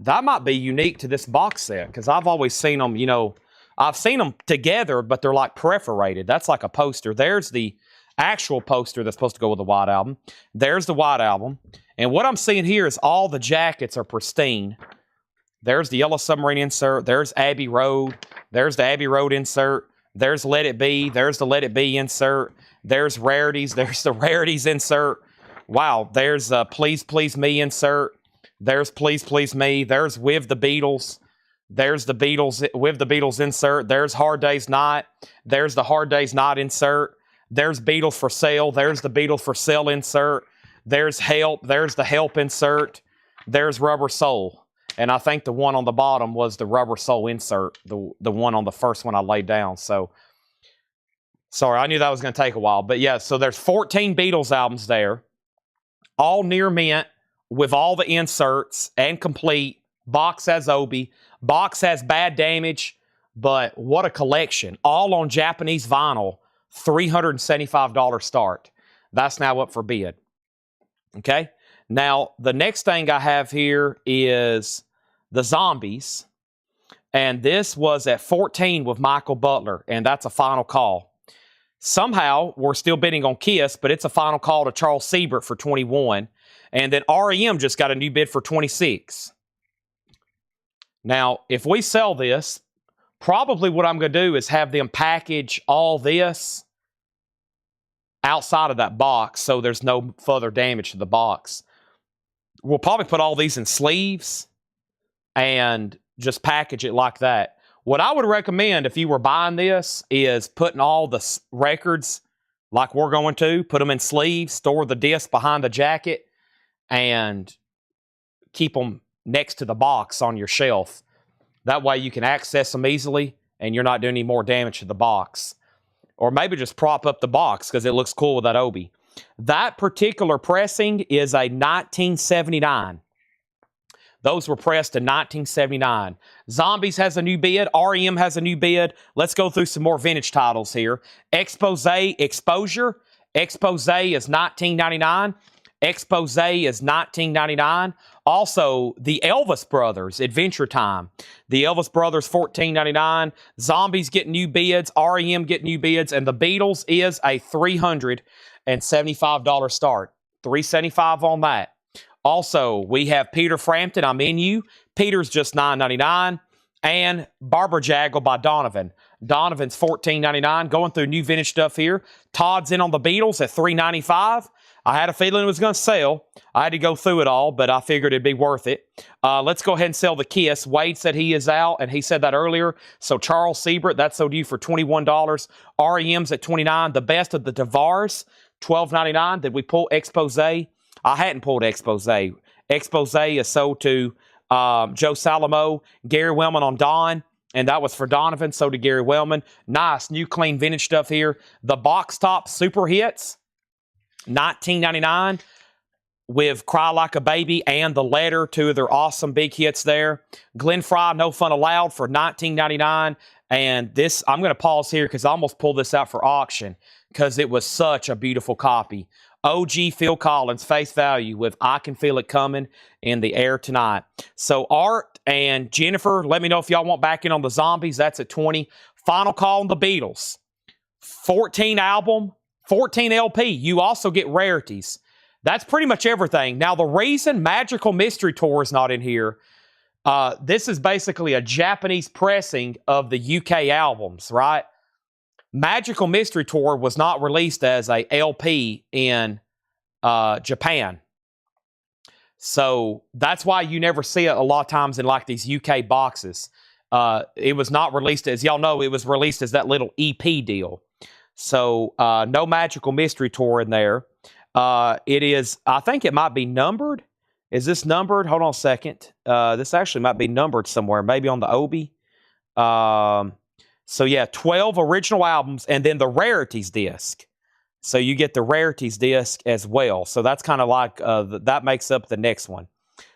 That might be unique to this box set because I've always seen them, you know, I've seen them together, but they're like perforated. That's like a poster. There's the actual poster that's supposed to go with the White Album. There's the White Album. And what I'm seeing here is all the jackets are pristine. There's the Yellow Submarine insert. There's Abbey Road. There's the Abbey Road insert. There's Let It Be. There's the Let It Be insert. There's Rarities. There's the Rarities insert. Wow, there's Please Please Me insert. There's Please Please Me. There's With the Beatles. There's the Beatles with the Beatles insert. There's Hard Day's Night. There's the Hard Day's Night insert. There's Beatles for Sale. There's the Beatles for Sale insert. There's Help. There's the Help insert. There's Rubber Soul. And I think the one on the bottom was the Rubber Soul insert, the one on the first one I laid down. So, sorry, I knew that was going to take a while. But yeah, so there's 14 Beatles albums there. All near mint with all the inserts and complete. Box has Obi. Box has Bad Damage. But what a collection. All on Japanese vinyl. $375 start. That's now up for bid. Okay? Now, the next thing I have here is the Zombies. And this was at 14 with Michael Butler. And that's a final call. Somehow, we're still bidding on Kiss, but it's a final call to Charles Siebert for 21. And then REM just got a new bid for 26. Now, if we sell this, probably what I'm going to do is have them package all this outside of that box so there's no further damage to the box. We'll probably put all these in sleeves and just package it like that. What I would recommend if you were buying this is putting all the records like we're going to, put them in sleeves, store the disc behind the jacket, and keep them next to the box on your shelf. That way you can access them easily and you're not doing any more damage to the box. Or maybe just prop up the box because it looks cool with that Obi. That particular pressing is a 1979. Those were pressed in 1979. Zombies has a new bid. REM has a new bid. Let's go through some more vintage titles here. Exposure. Expose is 1999. Expose is 1999. Also, the Elvis Brothers, Adventure Time. The Elvis Brothers, $14.99. Zombies get new bids. REM get new bids. And the Beatles is a $375 start. $375 on that. Also, we have Peter Frampton, I'm In You. Peter's just $9.99. And Barbara Jaggle by Donovan. Donovan's $14.99. Going through new vintage stuff here. Todd's in on the Beatles at $3.95. I had a feeling it was going to sell. I had to go through it all, but I figured it'd be worth it. Let's go ahead and sell the Kiss. Wade said he is out, and he said that earlier. So Charles Siebert, that's sold you for $21. REM's at $29. The Best of the Tavares, $12.99. Did we pull Expose? I hadn't pulled Expose. Expose is sold to Joe Salamo, Gary Wellman on Don, and that was for Donovan, so to Gary Wellman. Nice, new, clean, vintage stuff here. The Box Top Super Hits, $19.99. with Cry Like a Baby and The Letter, two of their awesome big hits there. Glenn Fry, No Fun Allowed for $19.99. And this, I'm going to pause here because I almost pulled this out for auction because it was such a beautiful copy. OG Phil Collins, Face Value with I Can Feel It Coming in the Air Tonight. So Art and Jennifer, let me know if y'all want back in on the Zombies. That's at 20. Final Call on the Beatles. 14 album, 14 LP. You also get rarities. That's pretty much everything. Now, the reason Magical Mystery Tour is not in here, this is basically a Japanese pressing of the UK albums, right? Magical Mystery Tour was not released as a LP in Japan. So that's why you never see it a lot of times in like these UK boxes. It was not released, as y'all know, it was released as that little EP deal. So no Magical Mystery Tour in there. It is, I think it might be numbered. Is this numbered? Hold on a second. This actually might be numbered somewhere, maybe on the Obi. So yeah, 12 original albums and then the rarities disc. So you get the rarities disc as well. So that's kind of like, that makes up the next one.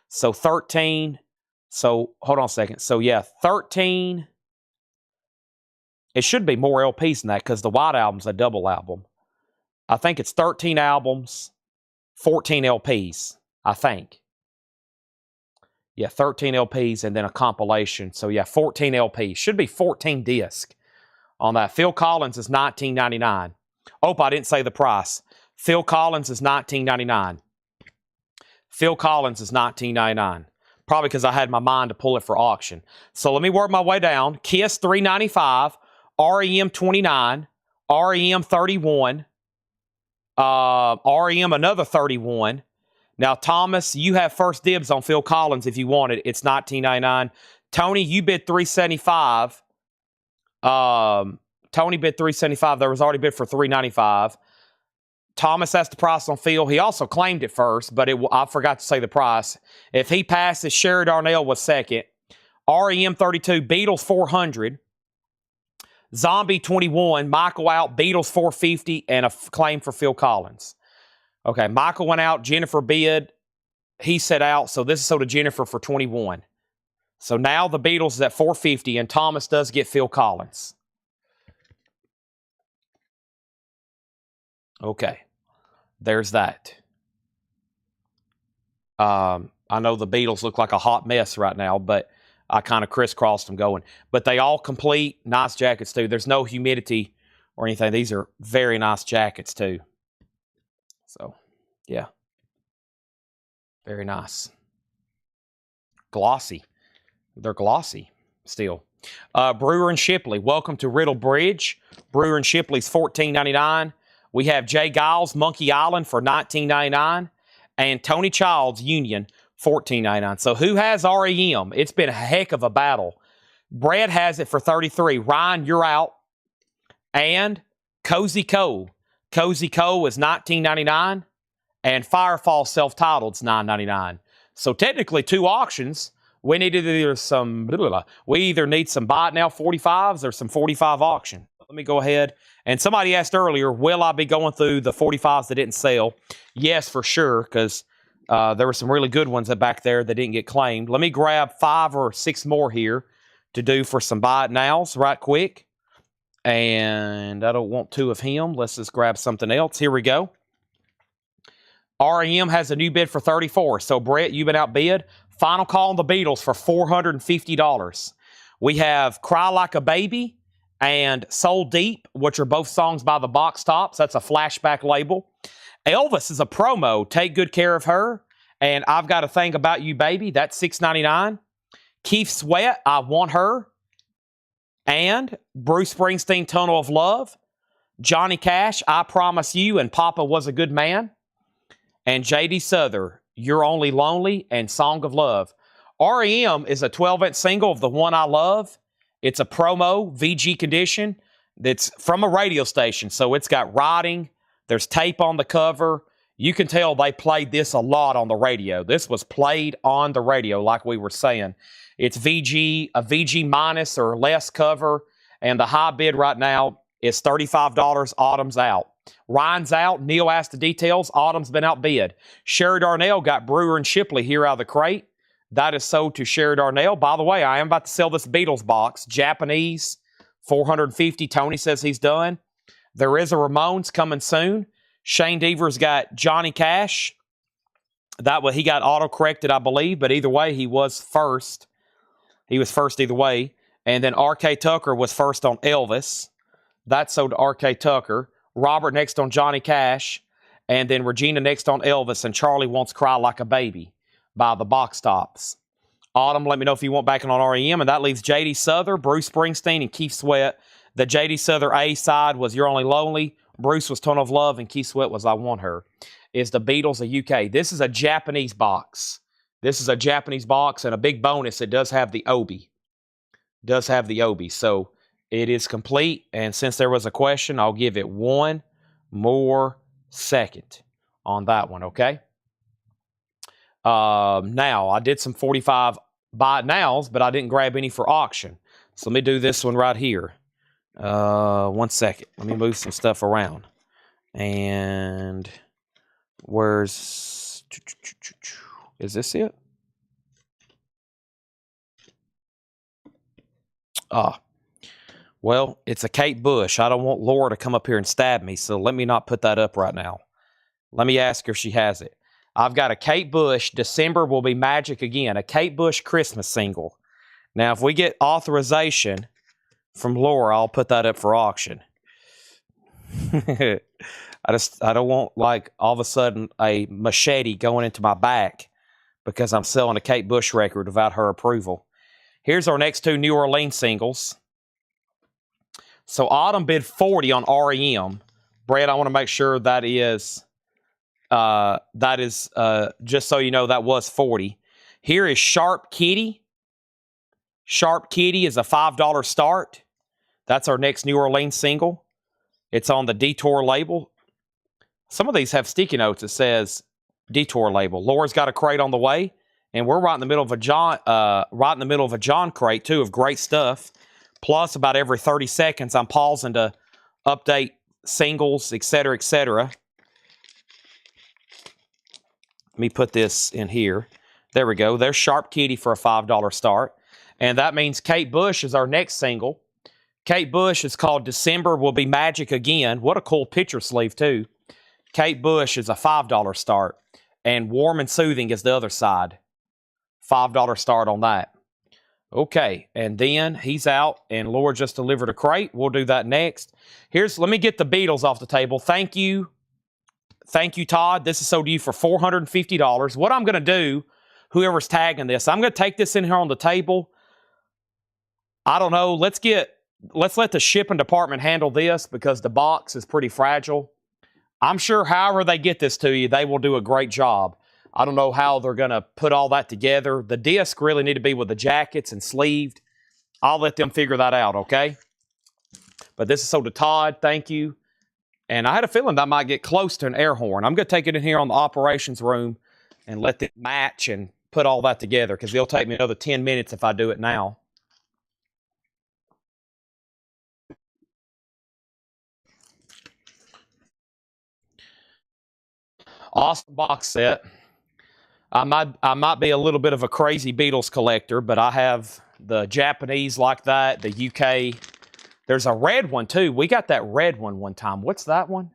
So 13. So hold on a second. So yeah, 13. It should be more LPs than that because the White Album's a double album. I think it's 13 albums, 14 LPs, I think. Yeah, 13 LPs and then a compilation. So yeah, 14 LPs. Should be 14 disc on that. Phil Collins is $19.99. Oh, I didn't say the price. Phil Collins is $19.99. Phil Collins is $19.99. Probably because I had my mind to pull it for auction. So let me work my way down. Kiss $3.95. REM $29. REM $31. REM another $31. Now, Thomas, you have first dibs on Phil Collins if you want it. It's $19.99. Tony, you bid $3.75. Tony bid $3.75. There was already bid for $3.95. Thomas asked the price on Phil. He also claimed it first, but I forgot to say the price. If he passes, Sherry Darnell was second. REM 32, Beatles 400. Zombie 21, Michael out, Beatles 450, and a claim for Phil Collins. Okay, Michael went out, Jennifer bid, he set out, so this is sold to Jennifer for 21. So now the Beatles is at 450, and Thomas does get Phil Collins. Okay, there's that. I know the Beatles look like a hot mess right now, but I kind of crisscrossed them going. But they all complete. Nice jackets, too. There's no humidity or anything. These are very nice jackets, too. So, yeah. Very nice. Glossy. They're glossy still. Brewer and Shipley. Welcome to Riddle Bridge. Brewer and Shipley's $14.99. We have Jay Giles, Monkey Island for $19.99. And Tony Childs, Union, $14.99. So who has REM? It's been a heck of a battle. Brad has it for $33. Ryan, you're out. And Cozy Co. Cozy Co is $19.99. And Firefall self-titled is $9.99. So technically 2 auctions. We need either some, we either need some buy it now 45s or some 45 auction. Let me go ahead. And somebody asked earlier, will I be going through the 45s that didn't sell? Yes, for sure, because there were some really good ones back there that didn't get claimed. Let me grab 5 or 6 more here to do for some buy it nows right quick. And I don't want 2 of him. Let's just grab something else. Here we go. REM has a new bid for $34. So, Brett, you've been outbid. Final Call on the Beatles for $450. We have Cry Like a Baby and Soul Deep, which are both songs by the Box Tops. That's a flashback label. Elvis is a promo, Take Good Care of Her, and I've Got a Thing About You, Baby. That's $6.99. Keith Sweat, I Want Her, and Bruce Springsteen, Tunnel of Love. Johnny Cash, I Promise You, and Papa Was a Good Man. And J.D. Souther, You're Only Lonely, and Song of Love. REM is a 12-inch single of The One I Love. It's a promo, VG condition, that's from a radio station. So it's got writing. There's tape on the cover. You can tell they played this a lot on the radio. This was played on the radio, like we were saying. It's VG, a VG minus or less cover. And the high bid right now is $35. Autumn's out. Ryan's out. Neil asked the details. Autumn's been outbid. Sherry Darnell got Brewer and Shipley here out of the crate. That is sold to Sherry Darnell. By the way, I am about to sell this Beatles box. Japanese, $450. Tony says he's done. There is a Ramones coming soon. Shane Deaver's got Johnny Cash. He got auto-corrected, I believe, but either way, he was first. He was first either way. And then R.K. Tucker was first on Elvis. That sold to R.K. Tucker. Robert next on Johnny Cash. And then Regina next on Elvis. And Charlie Wants Cry Like a Baby by the Box Tops. Autumn, let me know if you want back on REM. And that leaves J.D. Souther, Bruce Springsteen, and Keith Sweat. The J.D. Souther A side was You're Only Lonely. Bruce was Ton of Love. And Keith Sweat was I Want Her. Is the Beatles of UK. This is a Japanese box. This is a Japanese box. And a big bonus, it does have the obi. So it is complete. And since there was a question, I'll give it one more second on that one, okay? Now, I did some 45 buy it nows, but I didn't grab any for auction. So let me do this one right here. 1 second. Let me move some stuff around. And is this it? Well, it's a Kate Bush. I don't want Laura to come up here and stab me, so let me not put that up right now. Let me ask her if she has it. I've got a Kate Bush, December Will Be Magic Again, a Kate Bush Christmas single. Now, if we get authorization from Laura, I'll put that up for auction. I don't want, like, all of a sudden a machete going into my back because I'm selling a Kate Bush record without her approval. Here's our next two New Orleans singles. So Autumn bid 40 on REM. Brad, I want to make sure that is just so you know, that was 40. Here is Sharp Kitty. Sharp Kitty is a $5 start. That's our next New Orleans single. It's on the Detour label. Some of these have sticky notes that says Detour label. Laura's got a crate on the way, and we're right in the middle of a John crate too of great stuff. Plus, about every 30 seconds, I'm pausing to update singles, etc., etc. Let me put this in here. There we go. There's Sharp Kitty for a $5 start. And that means Kate Bush is our next single. Kate Bush is called December Will Be Magic Again. What a cool picture sleeve, too. Kate Bush is a $5 start. And Warm and Soothing is the other side. $5 start on that. Okay, and then he's out, and Laura just delivered a crate. We'll do that next. Let me get the Beatles off the table. Thank you. Thank you, Todd. This is sold to you for $450. What I'm going to do, whoever's tagging this, I'm going to take this in here on the table. I don't know. Let's let the shipping department handle this because the box is pretty fragile. I'm sure however they get this to you, they will do a great job. I don't know how they're going to put all that together. The disc really need to be with the jackets and sleeved. I'll let them figure that out, okay? But this is sold to Todd. Thank you. And I had a feeling that I might get close to an air horn. I'm going to take it in here on the operations room and let them match and put all that together because it'll take me another 10 minutes if I do it now. Awesome box set. I might be a little bit of a crazy Beatles collector, but I have the Japanese like that, the UK. There's a red one, too. We got that red one time. What's that one?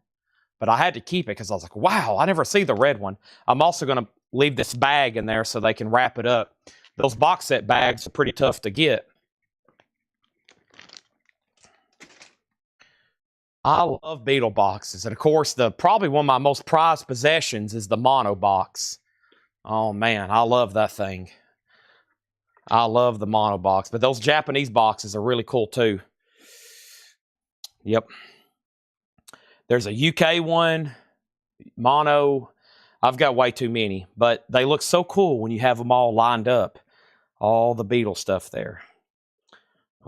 But I had to keep it because I was like, wow, I never see the red one. I'm also going to leave this bag in there so they can wrap it up. Those box set bags are pretty tough to get. I love Beatle boxes. And, of course, probably one of my most prized possessions is the mono box. Oh, man, I love that thing. I love the mono box. But those Japanese boxes are really cool, too. Yep. There's a UK one, mono. I've got way too many. But they look so cool when you have them all lined up. All the Beatles stuff there.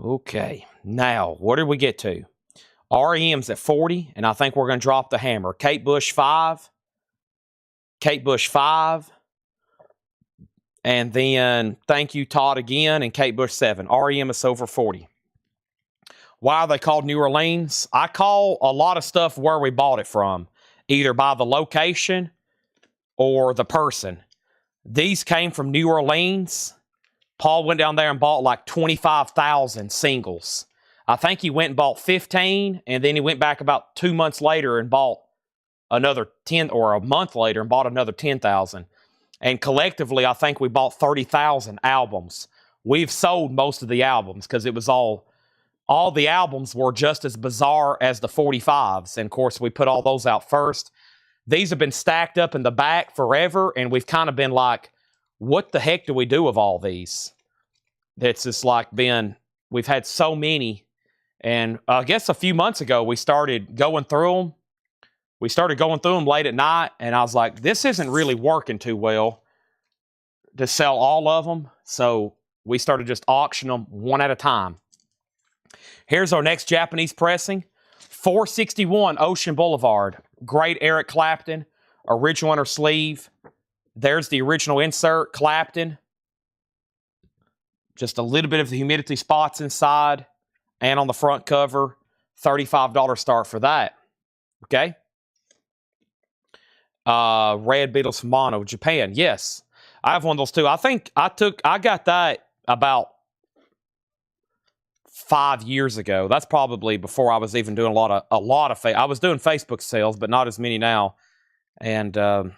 Okay. Now, what did we get to? REM's at 40, and I think we're going to drop the hammer. Kate Bush 5. Kate Bush 5. And then, thank you, Todd, again, and Kate Bush 7. REM is over 40. Why are they called New Orleans? I call a lot of stuff where we bought it from, either by the location or the person. These came from New Orleans. Paul went down there and bought like 25,000 singles. I think he went and bought 15, and then he went back about 2 months later and bought another 10, or a month later and bought another 10,000. And collectively, I think we bought 30,000 albums. We've sold most of the albums because it was all the albums were just as bizarre as the 45s. And of course, we put all those out first. These have been stacked up in the back forever, and we've kind of been like, what the heck do we do with all these? It's just like we've had so many. And I guess a few months ago, we started going through them. We started going through them late at night, and I was like, this isn't really working too well to sell all of them. So we started just auctioning them one at a time. Here's our next Japanese pressing. 461 Ocean Boulevard. Great Eric Clapton. Original inner sleeve. There's the original insert, Clapton. Just a little bit of the humidity spots inside. And on the front cover, $35 start for that. Okay? Red Beatles from Mono, Japan. Yes. I have one of those too. I think I got that about 5 years ago. That's probably before I was even doing a lot of I was doing Facebook sales, but not as many now. And I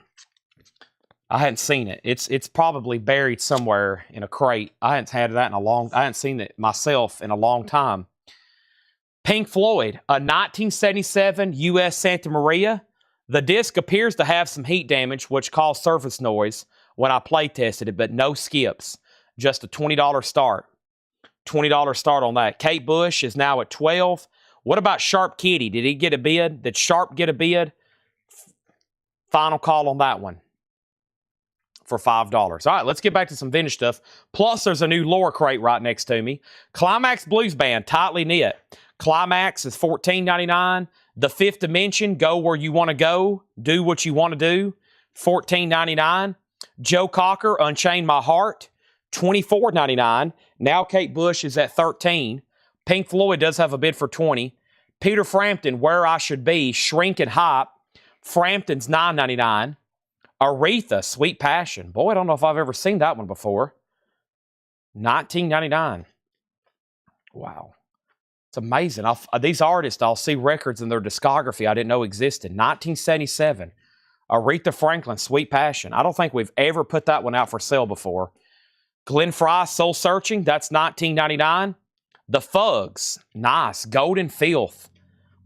hadn't seen it. It's probably buried somewhere in a crate. I hadn't seen it myself in a long time. Pink Floyd, a 1977 US Santa Maria. The disc appears to have some heat damage, which caused surface noise when I play tested it, but no skips. Just a $20 start. $20 start on that. Kate Bush is now at $12. What about Sharp Kitty? Did he get a bid? Did Sharp get a bid? Final call on that one for $5. All right, let's get back to some vintage stuff. Plus, there's a new lower crate right next to me. Climax Blues Band, tightly knit. Climax is $14.99. The Fifth Dimension, go where you want to go. Do what you want to do. $14.99. Joe Cocker, Unchain My Heart. $24.99. Now Kate Bush is at $13. Pink Floyd does have a bid for $20. Peter Frampton, Where I Should Be, Shrink and Hop. Frampton's $9.99. Aretha, Sweet Passion. Boy, I don't know if I've ever seen that one before. $19.99. Wow. It's amazing. These artists, I'll see records in their discography I didn't know existed. 1977. Aretha Franklin, Sweet Passion. I don't think we've ever put that one out for sale before. Glenn Frey, Soul Searching. That's $19.99. The Fugs. Nice. Golden Filth.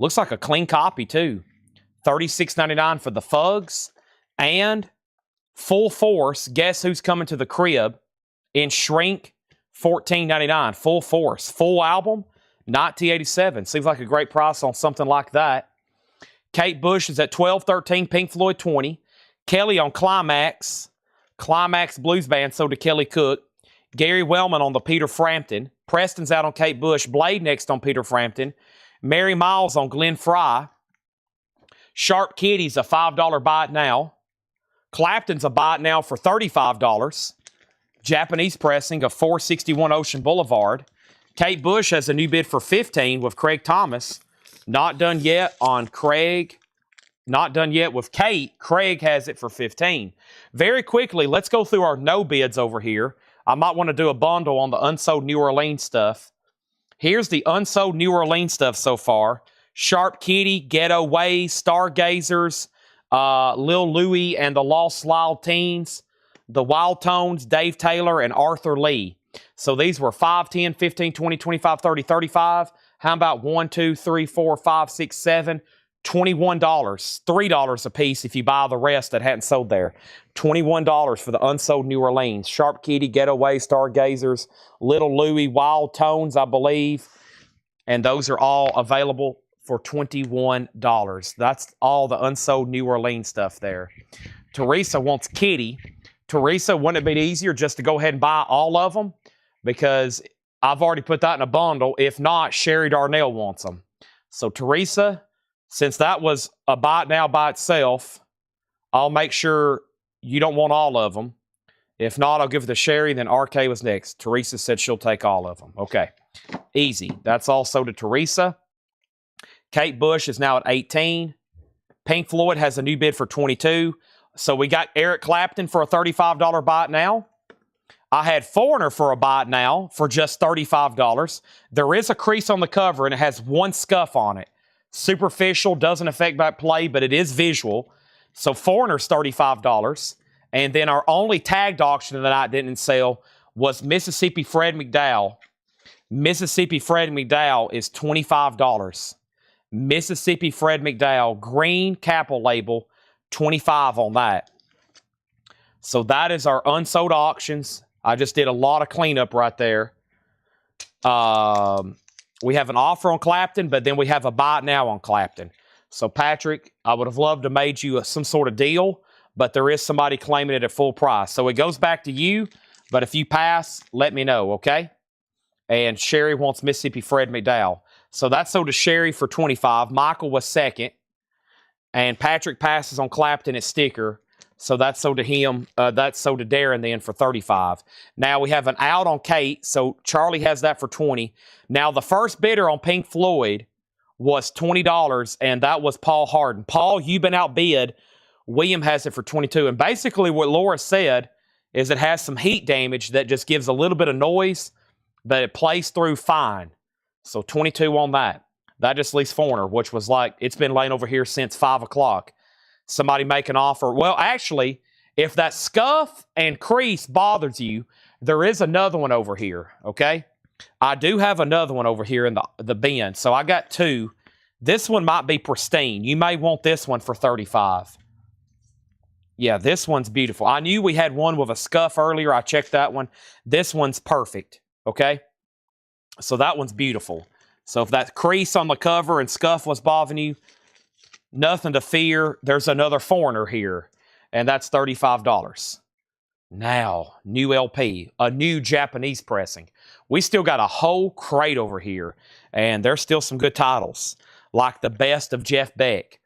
Looks like a clean copy, too. $36.99 for the Fugs. And Full Force. Guess Who's Coming to the Crib in Shrink. $14.99. Full Force. Full album. 1987. Seems like a great price on something like that. Kate Bush is at $12.13. Pink Floyd $20. Kelly on Climax. Climax Blues Band sold to Kelly Cook. Gary Wellman on the Peter Frampton. Preston's out on Kate Bush. Blade next on Peter Frampton. Mary Miles on Glenn Frey. Sharp Kitty's a $5 buy it now. Clapton's a buy it now for $35. Japanese pressing of 461 Ocean Boulevard. Kate Bush has a new bid for $15 with Craig Thomas. Not done yet on Craig. Not done yet with Kate. Craig has it for $15. Very quickly, let's go through our no bids over here. I might want to do a bundle on the unsold New Orleans stuff. Here's the unsold New Orleans stuff so far. Sharp Kitty, Ghetto Ways, Stargazers, Lil Louie and the Lost Lyle Teens, the Wild Tones, Dave Taylor, and Arthur Lee. So these were 5, 10, 15, 20, 25, 30, 35. How about 1, 2, 3, 4, 5, 6, 7, $21. $3 a piece if you buy the rest that hadn't sold there. $21 for the unsold New Orleans. Sharp Kitty, Getaway, Stargazers, Little Louie, Wild Tones, I believe. And those are all available for $21. That's all the unsold New Orleans stuff there. Teresa wants Kitty. Teresa, wouldn't it be easier just to go ahead and buy all of them? Because I've already put that in a bundle. If not, Sherry Darnell wants them. So Teresa, since that was a buy it now by itself, I'll make sure you don't want all of them. If not, I'll give it to Sherry. Then RK was next. Teresa said she'll take all of them. Okay. Easy. That's also to Teresa. Kate Bush is now at 18. Pink Floyd has a new bid for 22. So we got Eric Clapton for a $35 buy it now. I had Foreigner for a buy it now for just $35. There is a crease on the cover and it has one scuff on it. Superficial, doesn't affect back play, but it is visual. So Foreigner's $35. And then our only tagged auction of the night didn't sell was Mississippi Fred McDowell. Mississippi Fred McDowell is $25. Mississippi Fred McDowell, green Capel label, $25 on that. So that is our unsold auctions. I just did a lot of cleanup right there. We have an offer on Clapton, but then we have a buy it now on Clapton. So Patrick, I would have loved to made you some sort of deal, but there is somebody claiming it at full price. So it goes back to you, but if you pass, let me know, okay? And Sherry wants Mississippi Fred McDowell. So that's sold to Sherry for $25. Michael was second. And Patrick passes on Clapton at sticker. So that's sold to him. That's sold to Darren then for $35. Now we have an out on Kate. So Charlie has that for $20. Now the first bidder on Pink Floyd was $20, and that was Paul Harden. Paul, you've been outbid. William has it for $22. And basically what Laura said is it has some heat damage that just gives a little bit of noise, but it plays through fine. So 22 on that. That just leaves Foreigner, which was like, it's been laying over here since 5 o'clock. Somebody make an offer. Well, actually, if that scuff and crease bothers you, there is another one over here, okay? I do have another one over here in the bin. So I got two. This one might be pristine. You may want this one for $35. Yeah, this one's beautiful. I knew we had one with a scuff earlier. I checked that one. This one's perfect, okay? So that one's beautiful. So if that crease on the cover and scuff was bothering you, nothing to fear. There's another Foreigner here, and that's $35. Now, new LP, a new Japanese pressing. We still got a whole crate over here, and there's still some good titles, like the Best of Jeff Beck.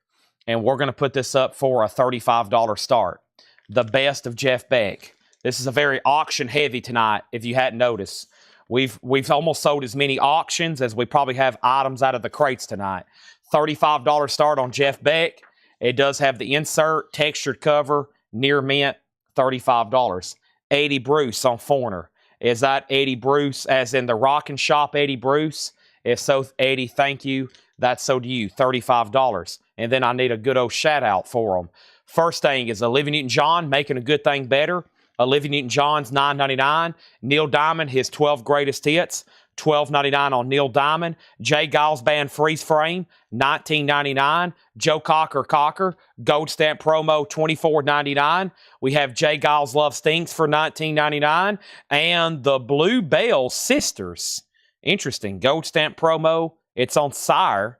And we're going to put this up for a $35 start. The Best of Jeff Beck. This is a very auction heavy tonight, if you hadn't noticed. We've almost sold as many auctions as we probably have items out of the crates tonight. $35 start on Jeff Beck. It does have the insert, textured cover, near mint, $35. Eddie Bruce on Foreigner. Is that Eddie Bruce as in the Rockin' Shop Eddie Bruce? If so, Eddie, thank you. That's so to you, $35. And then I need a good old shout out for them. First thing is Olivia Newton-John making a good thing better. Olivia Newton-John's $9.99. Neil Diamond, his 12 greatest hits, $12.99 on Neil Diamond. Jay Giles Band Freeze Frame, $19.99. Joe Cocker, Gold Stamp Promo, $24.99. We have Jay Giles Love Stinks for $19.99. And the Bluebell Sisters, interesting, Gold Stamp Promo, it's on Sire,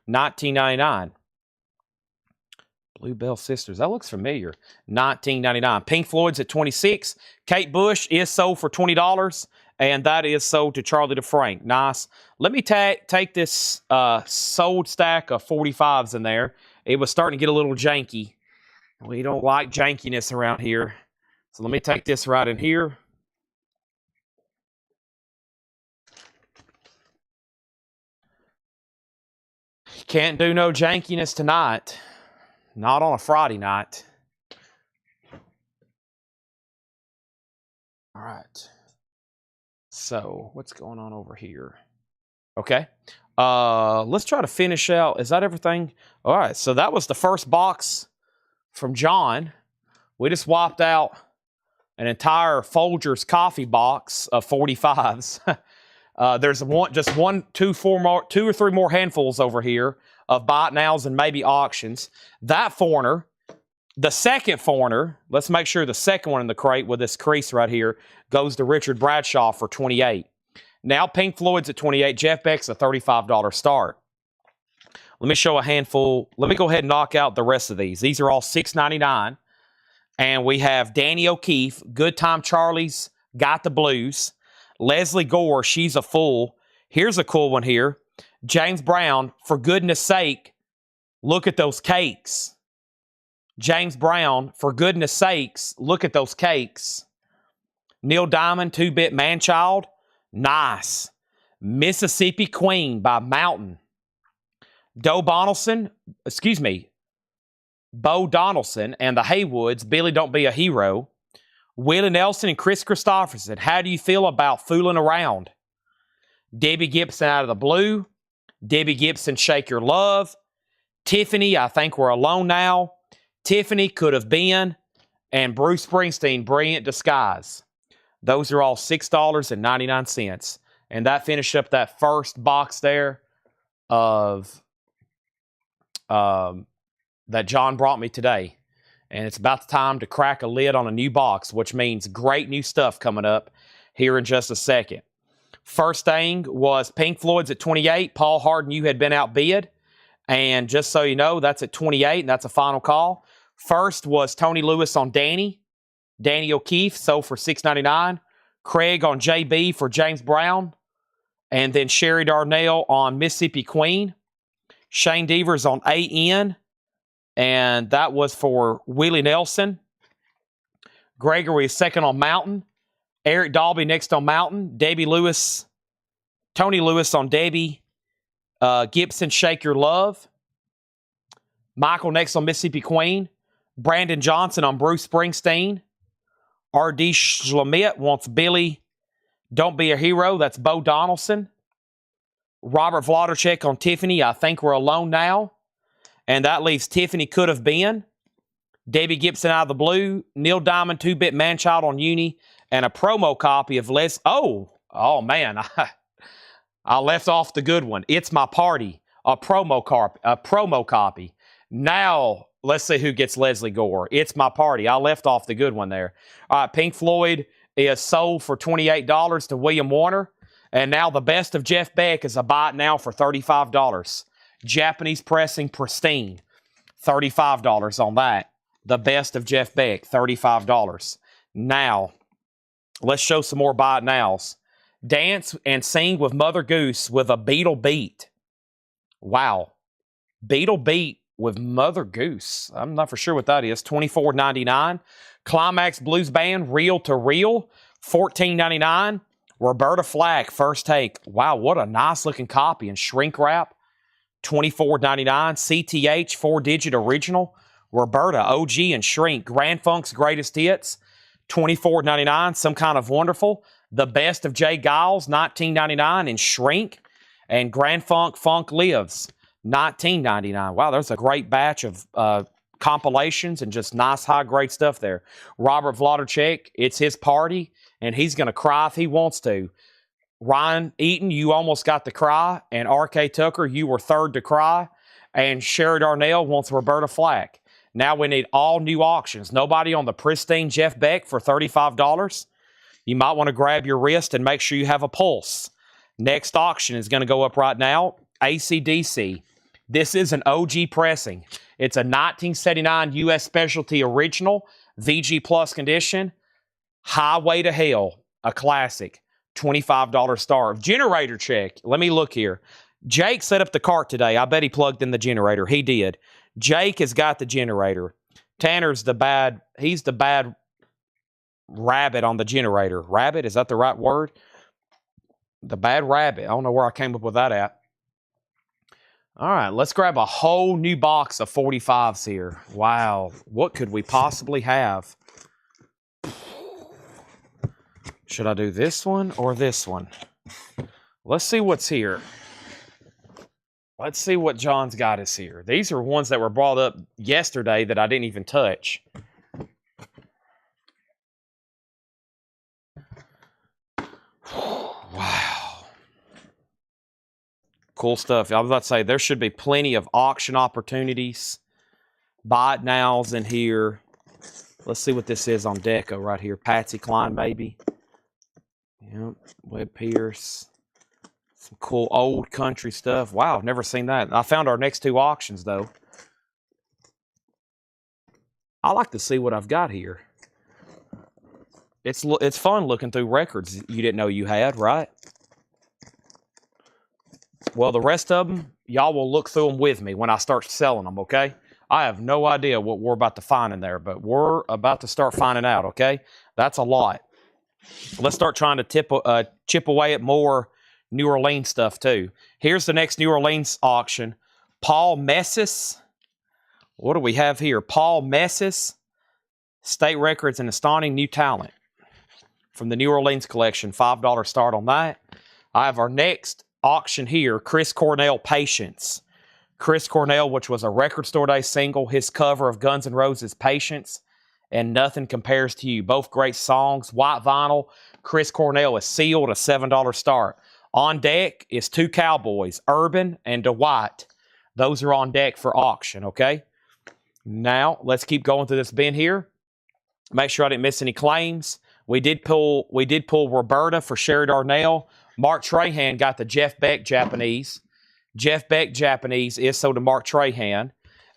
$19.99. Bluebell Sisters. That looks familiar. $19.99. Pink Floyd's at $26. Kate Bush is sold for $20, and that is sold to Charlie DeFrank. Nice. Let me take this sold stack of 45s in there. It was starting to get a little janky. We don't like jankiness around here. So let me take this right in here. Can't do no jankiness tonight. Not on a Friday night. All right. So, what's going on over here? Okay. Let's try to finish out. Is that everything? All right. So, that was the first box from John. We just wiped out an entire Folgers coffee box of 45s. There's two or three more handfuls over here of buy it nows and maybe auctions. That Foreigner, the second Foreigner, let's make sure the second one in the crate with this crease right here goes to Richard Bradshaw for $28. Now Pink Floyd's at $28. Jeff Beck's a $35 start. Let me show a handful. Let me go ahead and knock out the rest of these. These are all $6.99. And we have Danny O'Keefe, Good Time Charlie's Got the Blues. Leslie Gore, She's a Fool. Here's a cool one here. James Brown, For Goodness Sake, Look at Those Cakes. James Brown, For Goodness Sakes, Look at Those Cakes. Neil Diamond, 2-Bit Manchild. Nice. Mississippi Queen by Mountain. Bo Donaldson and the Haywoods, Billy Don't Be a Hero. Willie Nelson and Chris Christopherson, How Do You Feel About Fooling Around? Debbie Gibson, Out of the Blue. Debbie Gibson, Shake Your Love. Tiffany, I Think We're Alone Now. Tiffany, Could Have Been. And Bruce Springsteen, Brilliant Disguise. Those are all $6.99. And that finished up that first box there of that John brought me today. And it's about the time to crack a lid on a new box, which means great new stuff coming up here in just a second. First thing was Pink Floyd's at 28. Paul Hard, You Had Been Outbid. And just so you know, that's at 28, and that's a final call. First was Tony Lewis on Danny. Danny O'Keefe, sold for $6.99. Craig on JB for James Brown. And then Sherry Darnell on Mississippi Queen. Shane Devers on AN. And that was for Willie Nelson. Gregory is second on Mountain. Eric Dalby next on Mountain. Tony Lewis on Debbie. Gibson, Shake Your Love. Michael next on Mississippi Queen. Brandon Johnson on Bruce Springsteen. R.D. Schlamett wants Billy, Don't Be a Hero. That's Bo Donaldson. Robert Vladerchek on Tiffany, I Think We're Alone Now. And that leaves Tiffany, Could Have Been. Debbie Gibson, Out of the Blue. Neil Diamond, 2-Bit Manchild on Uni. And a promo copy of Oh man. I left off the good one. It's My Party. A promo copy. Now, let's see who gets Leslie Gore. It's My Party. I left off the good one there. All right, Pink Floyd is sold for $28 to William Warner. And now the Best of Jeff Beck is a buy it now for $35. Japanese pressing, pristine. $35 on that. The Best of Jeff Beck, $35. Now, let's show some more buy it nows. Dance and Sing with Mother Goose with a Beatle beat. Wow. Beatle beat with Mother Goose. I'm not for sure what that is. $24.99. Climax Blues Band, Reel to Reel, $14.99. Roberta Flack, First Take. Wow, what a nice looking copy in shrink wrap. $24.99. CTH, 4-digit original. Roberta, OG and shrink. Grand Funk's Greatest Hits, $24.99. Some Kind of Wonderful. The Best of Jay Giles, $19.99 in shrink. And Grand Funk, Funk Lives, $19.99. Wow, there's a great batch of compilations and just nice high-grade stuff there. Robert Vladerchek, It's His Party, and he's going to cry if he wants to. Ryan Eaton, You Almost Got to Cry. And R.K. Tucker, You Were Third to Cry. And Sherry Darnell wants Roberta Flack. Now we need all new auctions. Nobody on the pristine Jeff Beck for $35. You might want to grab your wrist and make sure you have a pulse. Next auction is going to go up right now. AC/DC. This is an OG pressing. It's a 1979 U.S. Specialty Original, VG Plus condition. Highway to Hell, a classic. $25 star. Generator check. Let me look here. Jake set up the cart today. I bet he plugged in the generator. He did. Jake has got the generator. Tanner's he's the bad rabbit on the generator. Rabbit, is that the right word? The bad rabbit. I don't know where I came up with that at. All right, let's grab a whole new box of 45s here. Wow, what could we possibly have? Should I do this one or this one? Let's see what's here. Let's see what John's got us here. These are ones that were brought up yesterday that I didn't even touch. Wow. Cool stuff. I was about to say, there should be plenty of auction opportunities. Buy it nows in here. Let's see what this is on Deco right here. Patsy Cline, maybe. Yep. Webb Pierce. Some cool old country stuff. Wow, I've never seen that. I found our next two auctions, though. I like to see what I've got here. It's fun looking through records you didn't know you had, right? Well, the rest of them, y'all will look through them with me when I start selling them, okay? I have no idea what we're about to find in there, but we're about to start finding out, okay? That's a lot. Let's start trying to chip away at more New Orleans stuff too. Here's the next New Orleans auction. Paul Messis. What do we have here? Paul Messis. State records and astonishing new talent from the New Orleans collection. $5 start on that. I have our next auction here. Chris Cornell, Patience. Chris Cornell, which was a Record Store Day single. His cover of Guns N' Roses' Patience and Nothing Compares to You. Both great songs. White vinyl. Chris Cornell is sealed, a $7 start. On deck is two Cowboys, Urban and Dwight. Those are on deck for auction, okay? Now, let's keep going through this bin here. Make sure I didn't miss any claims. We did pull Roberta for Sherry Darnell. Mark Trahan got the Jeff Beck Japanese. Jeff Beck Japanese is sold to Mark Trahan.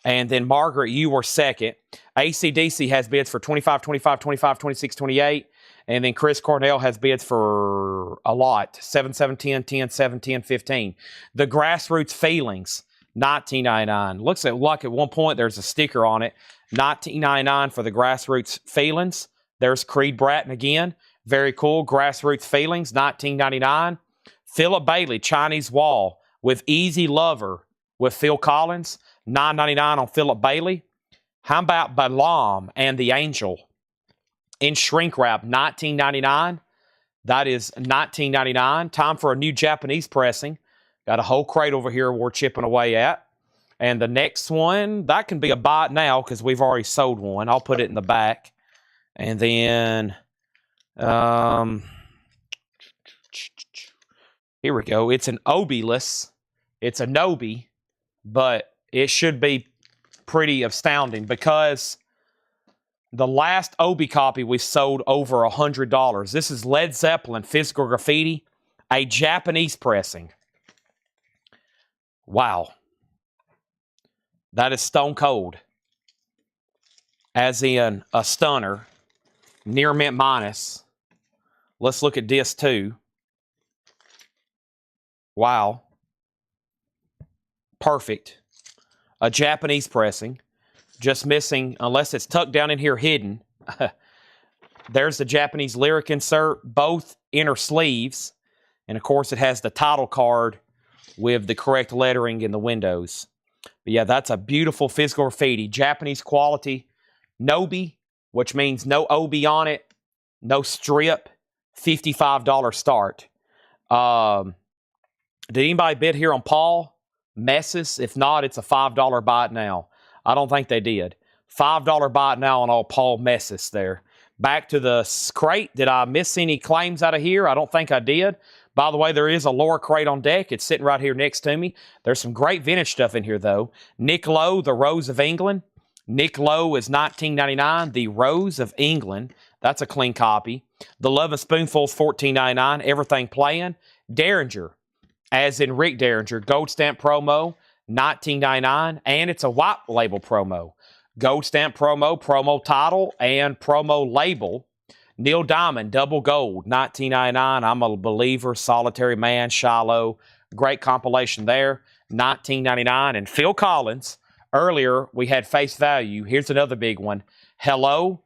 And then Margaret, you were second. AC/DC has bids for 25, 25, 25, 26, 28. And then Chris Cornell has bids for a lot. 7, 7, 10, 10, 7, 10, 15. The Grassroots Feelings, $19.99. Looks like at one point there's a sticker on it. $19.99 for the Grassroots Feelings. There's Creed Bratton again. Very cool. Grassroots Feelings, $19.99. Philip Bailey, Chinese Wall with Easy Lover with Phil Collins, $9.99 on Philip Bailey. How about Balaam and the Angel in shrink wrap, $19.99. That is $19.99. Time for a new Japanese pressing. Got a whole crate over here we're chipping away at. And the next one, that can be a buy it now because we've already sold one. I'll put it in the back. And then, here we go. It's an Obi-less. It's a Nobi, but it should be pretty astounding because the last Obi copy we sold over $100. This is Led Zeppelin Physical Graffiti, a Japanese pressing. Wow. That is stone cold. As in a stunner. Near mint minus. Let's look at disc 2. Wow. Perfect. A Japanese pressing. Just missing, unless it's tucked down in here hidden. There's the Japanese lyric insert. Both inner sleeves. And of course it has the title card with the correct lettering in the windows. But yeah, that's a beautiful physical graffiti. Japanese quality. Nobi, which means no OB on it. No strip. $55 start. Did anybody bid here on Paul Messis? If not, it's a $5 buy it now. I don't think they did. $5 buy it now on all Paul Messis there. Back to the crate. Did I miss any claims out of here? I don't think I did. By the way, there is a lower crate on deck. It's sitting right here next to me. There's some great vintage stuff in here, though. Nick Lowe, The Rose of England. Nick Lowe is $19.99. The Rose of England. That's a clean copy. The Love and Spoonful's $14.99. Everything Playing. Derringer, as in Rick Derringer. Gold stamp promo, $19.99. And it's a white label promo. Gold stamp promo, promo title, and promo label. Neil Diamond, double gold, $19.99. I'm a Believer, Solitary Man, Shiloh. Great compilation there, $19.99. And Phil Collins, earlier we had Face Value. Here's another big one. Hello,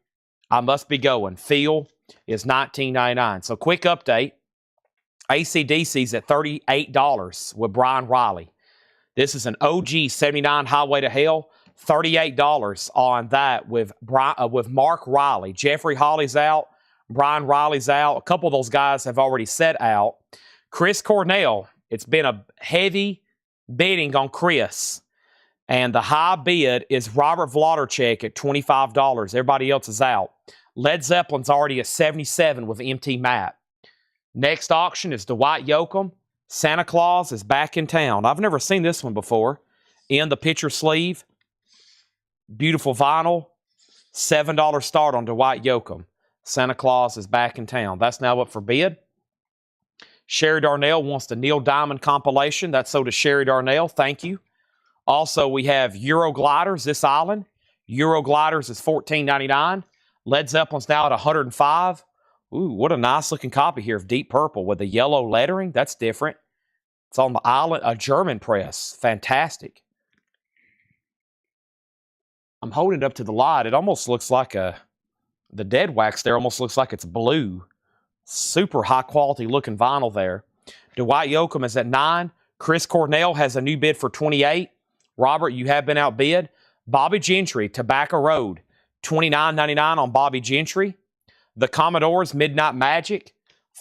I Must Be Going. Phil is $19.99. So quick update. AC/DC's at $38 with Brian Riley. This is an OG 79 Highway to Hell. $38 on that with Mark Riley. Jeffrey Holly's out. Brian Riley's out. A couple of those guys have already set out. Chris Cornell, it's been a heavy bidding on Chris. And the high bid is Robert Vlodarchek at $25. Everybody else is out. Led Zeppelin's already at $77 with MT Matt. Next auction is Dwight Yoakam. Santa Claus is back in town. I've never seen this one before. In the picture sleeve. Beautiful vinyl. $7 start on Dwight Yoakam. Santa Claus is back in town. That's now up for bid. Sherry Darnell wants the Neil Diamond compilation. That's sold to Sherry Darnell. Thank you. Also, we have Euro Gliders, This Island. Euro Gliders is $14.99. Led Zeppelin's now at $105. Ooh, what a nice looking copy here of Deep Purple with the yellow lettering. That's different. It's on the island, a German press. Fantastic. I'm holding it up to the light. It almost looks like the dead wax there almost looks like it's blue. Super high quality looking vinyl there. Dwight Yoakam is at 9. Chris Cornell has a new bid for 28. Robert, you have been outbid. Bobby Gentry, Tobacco Road, $29.99 on Bobby Gentry. The Commodores, Midnight Magic,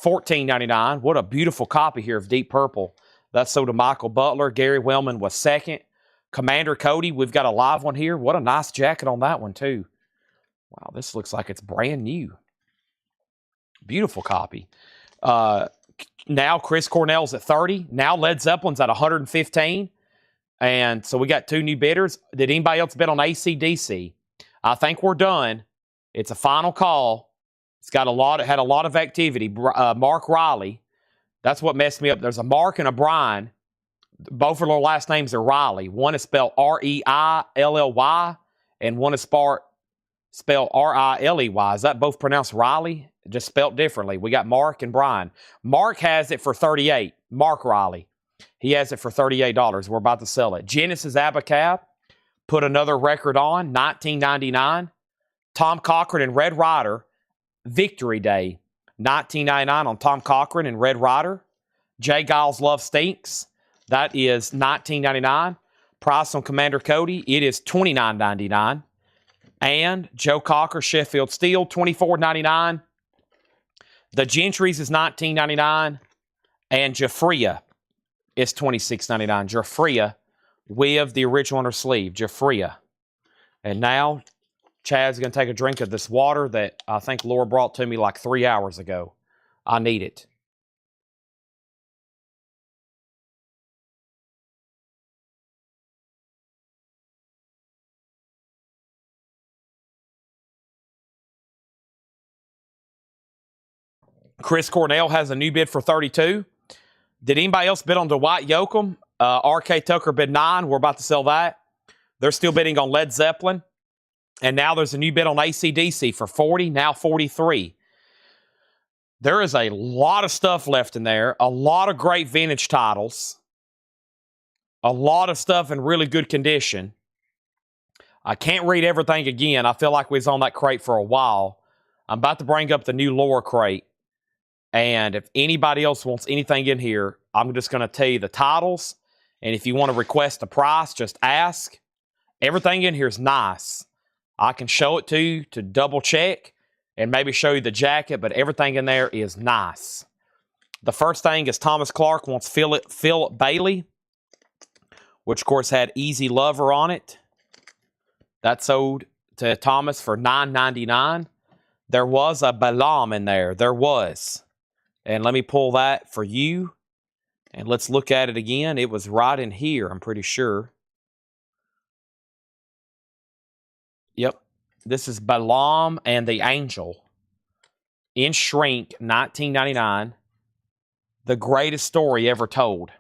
$14.99. What a beautiful copy here of Deep Purple. That's sold to Michael Butler. Gary Wellman was second. Commander Cody, we've got a live one here. What a nice jacket on that one, too. Wow, this looks like it's brand new. Beautiful copy. Now Chris Cornell's at 30. Now Led Zeppelin's at 115. And so we got 2 new bidders. Did anybody else bid on AC/DC? I think we're done. It's a final call. It's got had a lot of activity. Mark Riley. That's what messed me up. There's a Mark and a Brian. Both of their last names are Riley. One is spelled R-E-I-L-L-Y, and one is spelled R-I-L-E-Y. Is that both pronounced Riley? Just spelled differently. We got Mark and Brian. Mark has it for $38. Mark Riley. He has it for $38. We're about to sell it. Genesis Abacab put another record on, $19.99. Tom Cochran and Red Ryder, Victory Day, $19.99 on Tom Cochran and Red Ryder. Jay Giles Love Stinks, that is $19.99. Price on Commander Cody, it is $29.99. And Joe Cocker, Sheffield Steel, $24.99. The Gentry's is $19.99. And Jafria is $26.99. Jafria with the original on her sleeve. Jafria. And now Chad's going to take a drink of this water that I think Laura brought to me like 3 hours ago. I need it. Chris Cornell has a new bid for 32. Did anybody else bid on Dwight Yoakam? R.K. Tucker bid 9. We're about to sell that. They're still bidding on Led Zeppelin. And now there's a new bid on AC/DC for 40, now 43. There is a lot of stuff left in there. A lot of great vintage titles. A lot of stuff in really good condition. I can't read everything again. I feel like we was on that crate for a while. I'm about to bring up the new Laura crate. And if anybody else wants anything in here, I'm just going to tell you the titles. And if you want to request a price, just ask. Everything in here is nice. I can show it to you to double check and maybe show you the jacket, but everything in there is nice. The first thing is Thomas Clark wants Philip Bailey, which of course had Easy Lover on it. That sold to Thomas for $9.99. There was a Balam in there. There was. And let me pull that for you. And let's look at it again. It was right in here, I'm pretty sure. Yep. This is Balaam and the Angel. In shrink, $19.99. The greatest story ever told.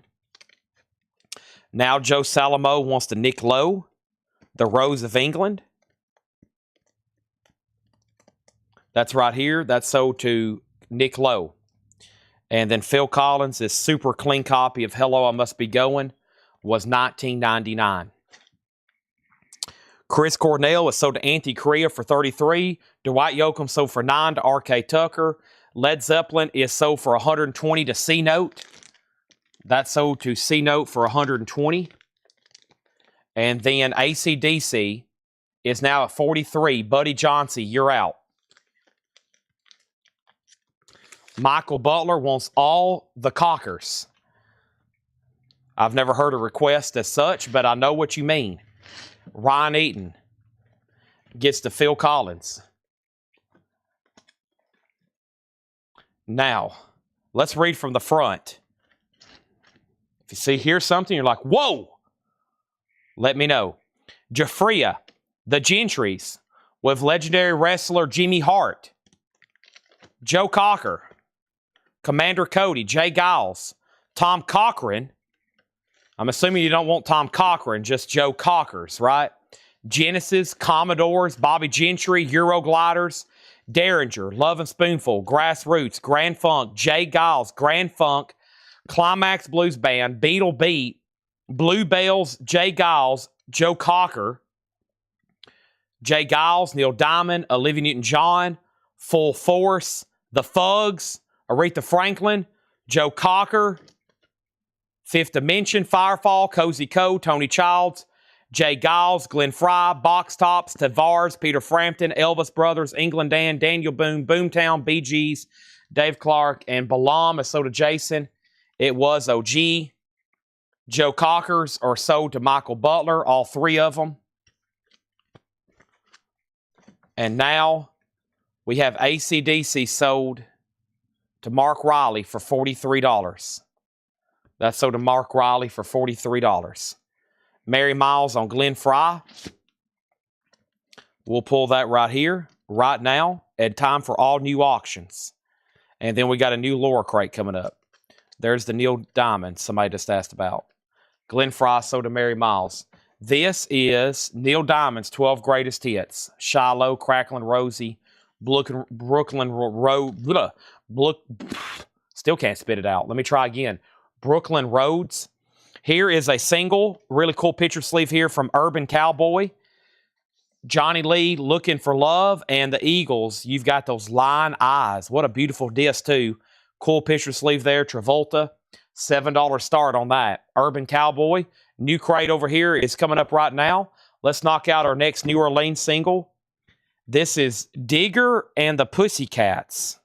Now Joe Salamo wants to Nick Lowe, The Rose of England. That's right here. That's sold to Nick Lowe. And then Phil Collins, this super clean copy of Hello, I Must Be Going, was $19.99. Chris Cornell is sold to Auntie Korea for $33. Dwight Yoakam sold for $9 to R.K. Tucker. Led Zeppelin is sold for $120 to C-Note. That's sold to C-Note for $120. And then AC/DC is now at $43. Buddy Johnson, you're out. Michael Butler wants all the Cockers. I've never heard a request as such, but I know what you mean. Ryan Eaton gets to Phil Collins. Now, let's read from the front. If you see here something, you're like, whoa! Let me know. Jafria, the Gentrys, with legendary wrestler Jimmy Hart. Joe Cocker. Commander Cody, Jay Giles, Tom Cochran. I'm assuming you don't want Tom Cochran, just Joe Cockers, right? Genesis, Commodores, Bobby Gentry, Eurogliders, Derringer, Love and Spoonful, Grassroots, Grand Funk, Jay Giles, Grand Funk, Climax Blues Band, Beatle Beat, Bluebells, Jay Giles, Joe Cocker, Jay Giles, Neil Diamond, Olivia Newton-John, Full Force, The Fugs, Aretha Franklin, Joe Cocker, Fifth Dimension, Firefall, Cozy Co, Tony Childs, Jay Giles, Glenn Fry, Box Tops, Tavares, Peter Frampton, Elvis Brothers, England Dan, Daniel Boone, Boomtown, Bee Gees, Dave Clark, and Balam is sold to Jason. It was OG. Joe Cockers are sold to Michael Butler, all three of them. And now we have AC/DC sold to Mark Riley for $43. That's sold to Mark Riley for $43. Mary Miles on Glenn Fry. We'll pull that right here, right now, and time for all new auctions. And then we got a new Laura crate coming up. There's the Neil Diamond somebody just asked about. Glenn Fry sold to Mary Miles. This is Neil Diamond's 12 greatest hits. Shiloh, Cracklin' Rosie, Brooklyn Road. Still can't spit it out. Let me try again. Brooklyn Roads. Here is a single, really cool picture sleeve here from Urban Cowboy. Johnny Lee, Looking for Love, and the Eagles. You've got those lion eyes. What a beautiful disc, too. Cool picture sleeve there. Travolta, $7 start on that. Urban Cowboy. New crate over here is coming up right now. Let's knock out our next New Orleans single. This is Digger and the Pussycats.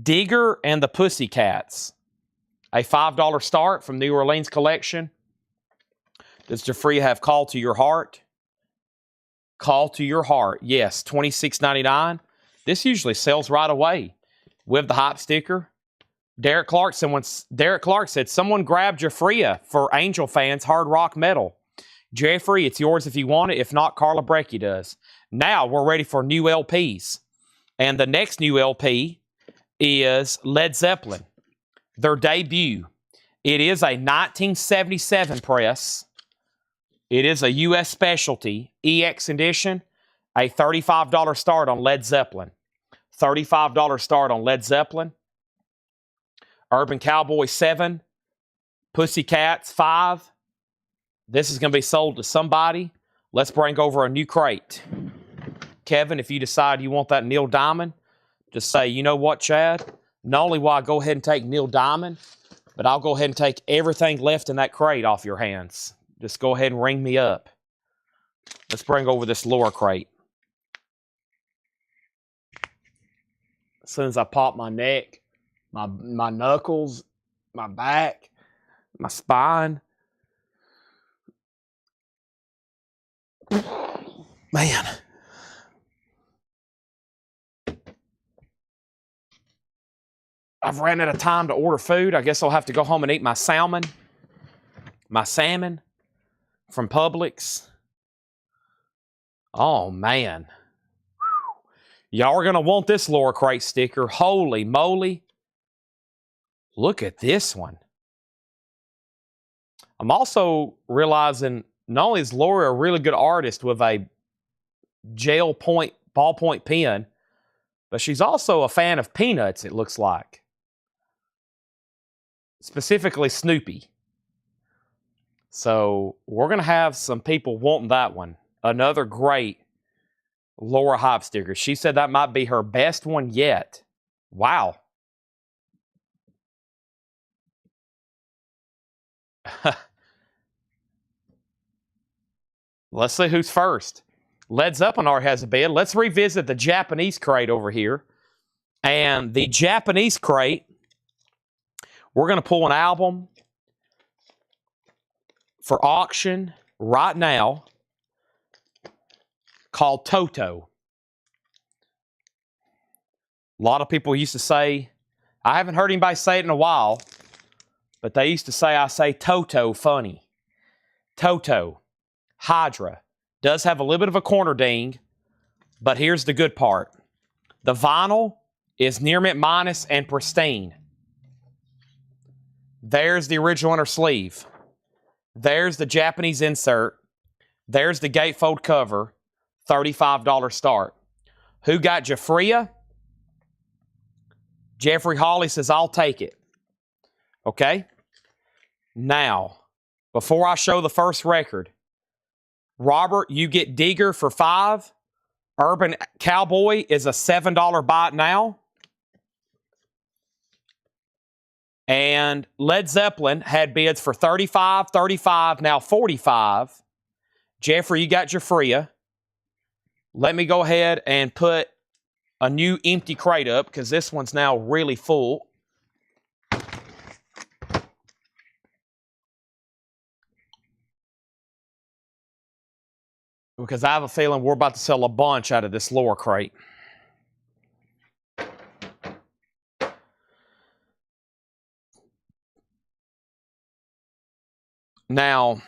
Digger and the Pussycats. A $5 start from New Orleans collection. Does Jafria have Call to Your Heart? Call to Your Heart. Yes, $26.99. This usually sells right away with the hype sticker. Derek Clark said, someone grab Jafria for Angel fans, hard rock metal. Jeffrey, it's yours if you want it. If not, Carla Brecky does. Now we're ready for new LPs. And the next new LP is Led Zeppelin. Their debut. It is a 1977 press. It is a U.S. specialty, EX edition, a $35 start on Led Zeppelin. $35 start on Led Zeppelin. Urban Cowboy 7. Pussycats 5. This is going to be sold to somebody. Let's bring over a new crate. Kevin, if you decide you want that Neil Diamond, just say, you know what, Chad? Not only will I go ahead and take Neil Diamond, but I'll go ahead and take everything left in that crate off your hands. Just go ahead and ring me up. Let's bring over this Laura crate. As soon as I pop my neck, my knuckles, my back, my spine. Man. I've ran out of time to order food. I guess I'll have to go home and eat my salmon. My salmon from Publix. Oh, man. Y'all are going to want this Laura Crate sticker. Holy moly. Look at this one. I'm also realizing not only is Laura a really good artist with a ballpoint pen, but she's also a fan of Peanuts, it looks like. Specifically Snoopy. So we're going to have some people wanting that one. Another great Laura Hype sticker. She said that might be her best one yet. Wow. Let's see who's first. Led Zeppelin already has a bid. Let's revisit the Japanese crate over here. And the Japanese crate, we're going to pull an album for auction right now called Toto. A lot of people used to say, I haven't heard anybody say it in a while, but they used to say I say Toto funny. Toto, Hydra, does have a little bit of a corner ding, but here's the good part. The vinyl is near mint minus and pristine. There's the original inner sleeve. There's the Japanese insert. There's the gatefold cover. $35 start. Who got Jafria? Jeffrey Hawley says, I'll take it. Okay? Now, before I show the first record, Robert, you get Digger for $5. Urban Cowboy is a $7 buy it now. And Led Zeppelin had bids for $35, $35, now $45. Jeffrey, you got your Freya. Let me go ahead and put a new empty crate up because this one's now really full. Because I have a feeling we're about to sell a bunch out of this lower crate. Now,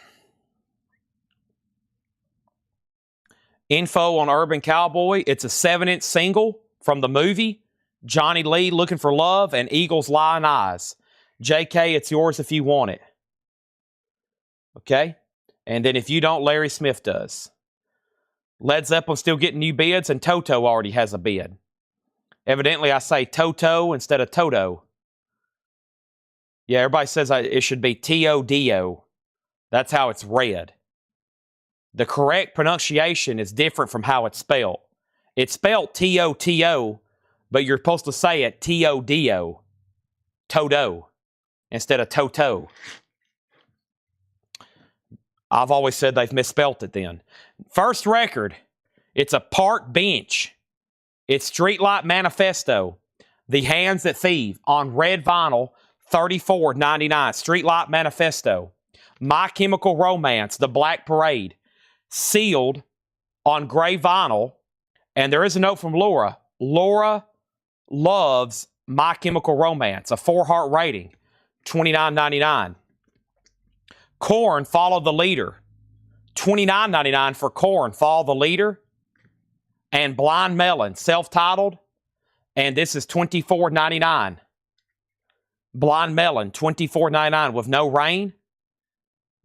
info on Urban Cowboy. It's a 7-inch single from the movie. Johnny Lee, Looking for Love, and Eagles, Lion Eyes. JK, it's yours if you want it. Okay? And then if you don't, Larry Smith does. Led Zeppelin still getting new bids, and Toto already has a bid. Evidently, I say Toto instead of Toto. Yeah, everybody says it should be T-O-D-O. That's how it's read. The correct pronunciation is different from how it's spelled. It's spelled T-O-T-O, but you're supposed to say it T-O-D-O. Toto instead of Toto. I've always said they've misspelt it then. First record, it's a Park Bench. It's Streetlight Manifesto. The Hands That Thieve on red vinyl, $34.99. Streetlight Manifesto. My Chemical Romance, The Black Parade. Sealed on gray vinyl. And there is a note from Laura. Laura loves My Chemical Romance. A 4-heart rating. $29.99. Korn, Follow the Leader. $29.99 for Korn, Follow the Leader. And Blind Melon, self-titled. And this is $24.99. Blind Melon, $24.99 with No Rain.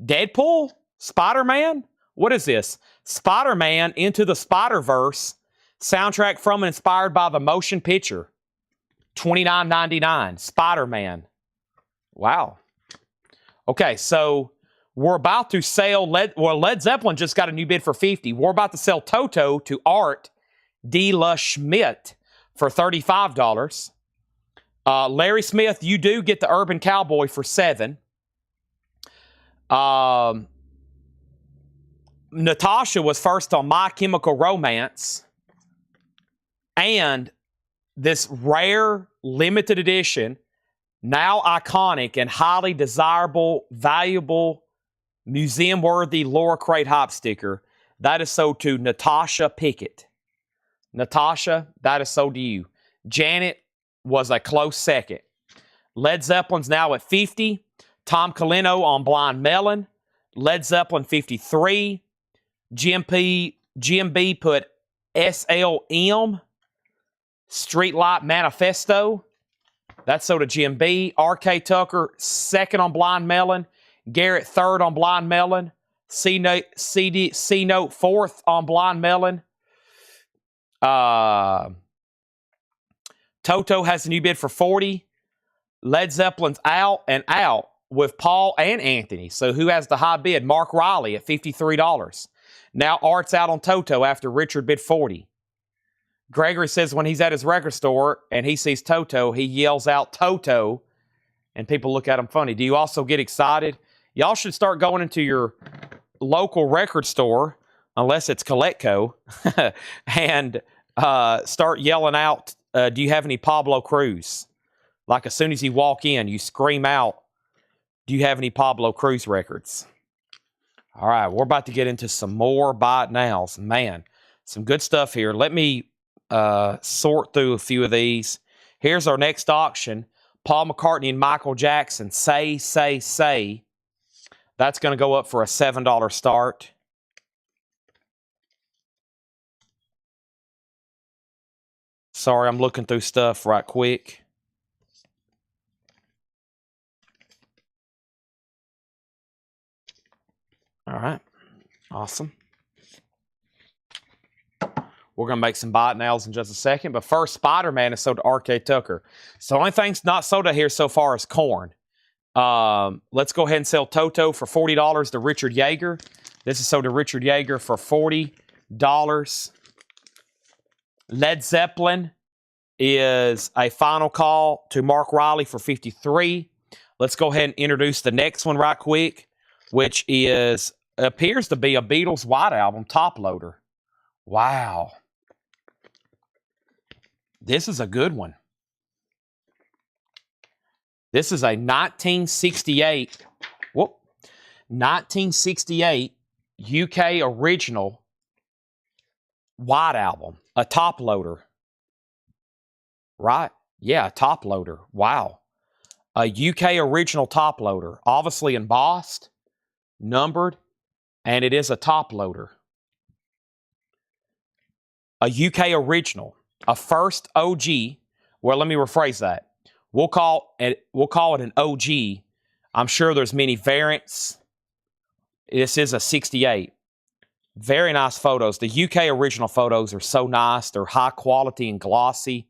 Deadpool? Spider-Man? What is this? Spider-Man Into the Spider-Verse. Soundtrack from and inspired by the motion picture. $29.99. Spider-Man. Wow. Okay, so we're about to sell Led Zeppelin just got a new bid for $50. We're about to sell Toto to Art D. La Schmidt for $35. Larry Smith, you do get the Urban Cowboy for $7. Natasha was first on My Chemical Romance. And this rare, limited edition, now iconic and highly desirable, valuable, museum-worthy Laura Crate Hop sticker, that is sold to Natasha Pickett. Natasha, that is sold to you. Janet was a close second. Led Zeppelin's now at $50. Tom Colino on Blind Melon. Led Zeppelin 53. GMB put SLM. Streetlight Manifesto. That's sold to GMB. RK Tucker, second on Blind Melon. Garrett, third on Blind Melon. C-Note, fourth on Blind Melon. Toto has a new bid for $40. Led Zeppelin's out and out with Paul and Anthony. So who has the high bid? Mark Riley at $53. Now Art's out on Toto after Richard bid $40. Gregory says when he's at his record store and he sees Toto, he yells out Toto, and people look at him funny. Do you also get excited? Y'all should start going into your local record store, unless it's Coletco, and start yelling out, do you have any Pablo Cruz? Like as soon as you walk in, you scream out, do you have any Pablo Cruz records? All right, we're about to get into some more buy it nows. Man, some good stuff here. Let me sort through a few of these. Here's our next auction. Paul McCartney and Michael Jackson, Say, Say, Say. That's going to go up for a $7 start. Sorry, I'm looking through stuff right quick. All right. Awesome. We're going to make some buy it nows in just a second. But first, Spider-Man is sold to RK Tucker. So the only thing's not sold out here so far is Korn. Let's go ahead and sell Toto for $40 to Richard Yeager. This is sold to Richard Yeager for $40. Led Zeppelin is a final call to Mark Riley for 53. Let's go ahead and introduce the next one right quick, which appears to be a Beatles White Album top loader. Wow. This is a good one. This is a 1968 UK original White Album, a top loader. Right? Yeah, a top loader. Wow. A UK original top loader, obviously embossed, numbered, and it is a top loader. A UK original, a first OG. Well, let me rephrase that. We'll call it an OG. I'm sure there's many variants. This is a 68. Very nice photos. The UK original photos are so nice. They're high quality and glossy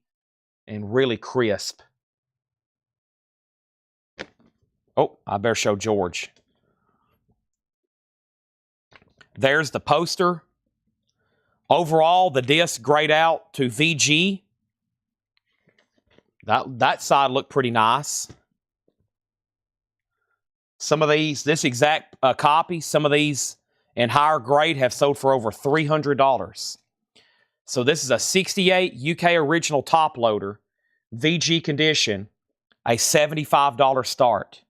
and really crisp. Oh, I better show George. There's the poster. Overall, the disc grayed out to VG. That side looked pretty nice. Some of these, this exact copy, some of these in higher grade have sold for over $300. So this is a 68 UK original top loader, VG condition, a $75 start.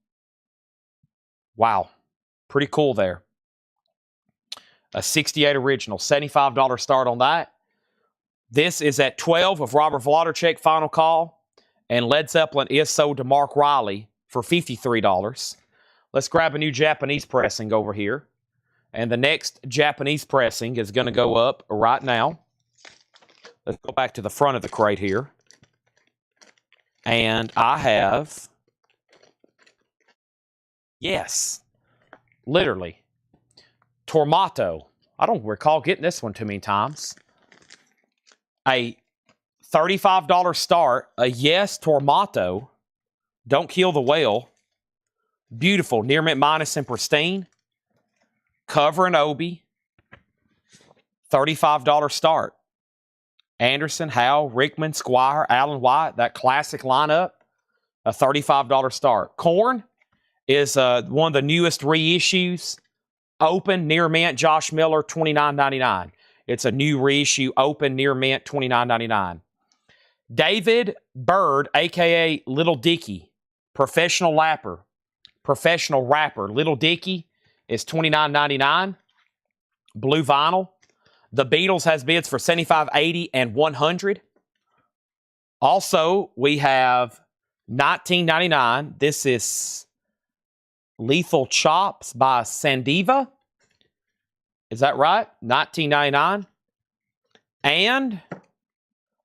Wow, pretty cool there. A 68 original, $75 start on that. This is at 12 of Robert Wlodarczyk final call, and Led Zeppelin is sold to Mark Riley for $53. Let's grab a new Japanese pressing over here. And the next Japanese pressing is going to go up right now. Let's go back to the front of the crate here. And I have, yes, literally, Tormato. I don't recall getting this one too many times. A $35 start, a Yes Tormato. Don't Kill the Whale. Beautiful, near mint minus and pristine. Cover and Obi. $35 start. Anderson, Howe, Rickman, Squire, Alan White, that classic lineup. A $35 start. Korn is one of the newest reissues. Open, near mint, Josh Miller, $29.99. It's a new reissue, open, near mint, $29.99. David Byrd, a.k.a. Little Dicky, professional rapper, Little Dicky, is $29.99. Blue vinyl. The Beatles has bids for $75, $80, and $100. Also, we have $19.99. This is Lethal Chops by Sandiva. Is that right? $19.99. And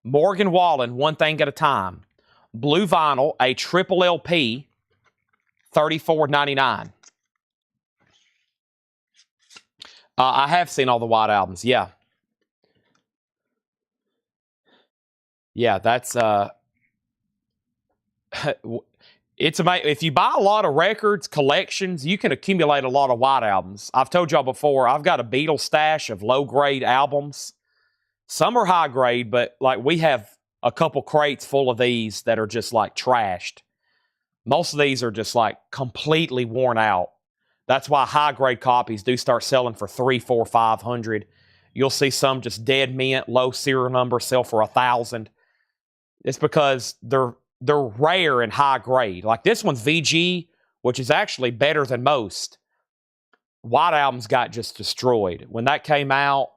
Morgan Wallen, One Thing at a Time. Blue vinyl, a triple LP, $34.99. I have seen all the White Albums, yeah. Yeah, that's it's amazing. If you buy a lot of records, collections, you can accumulate a lot of White Albums. I've told y'all before, I've got a Beatles stash of low-grade albums. Some are high-grade, but like we have a couple crates full of these that are just like trashed. Most of these are just like completely worn out. That's why high-grade copies do start selling for $300, $400, $500. You'll see some just dead mint, low serial number sell for $1,000. It's because they're rare and high grade. Like this one's VG, which is actually better than most. White Albums got just destroyed. When that came out,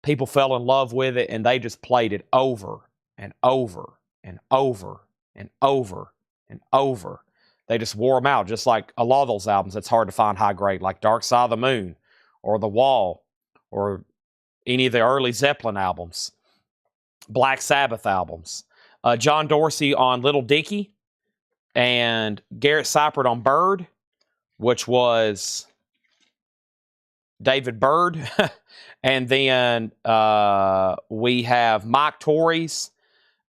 people fell in love with it, and they just played it over and over and over and over and over. They just wore them out, just like a lot of those albums. It's hard to find high grade, like Dark Side of the Moon or The Wall or any of the early Zeppelin albums, Black Sabbath albums. John Dorsey on Little Dicky and Garrett Seifert on Bird, which was David Byrd. And then we have Mike Torres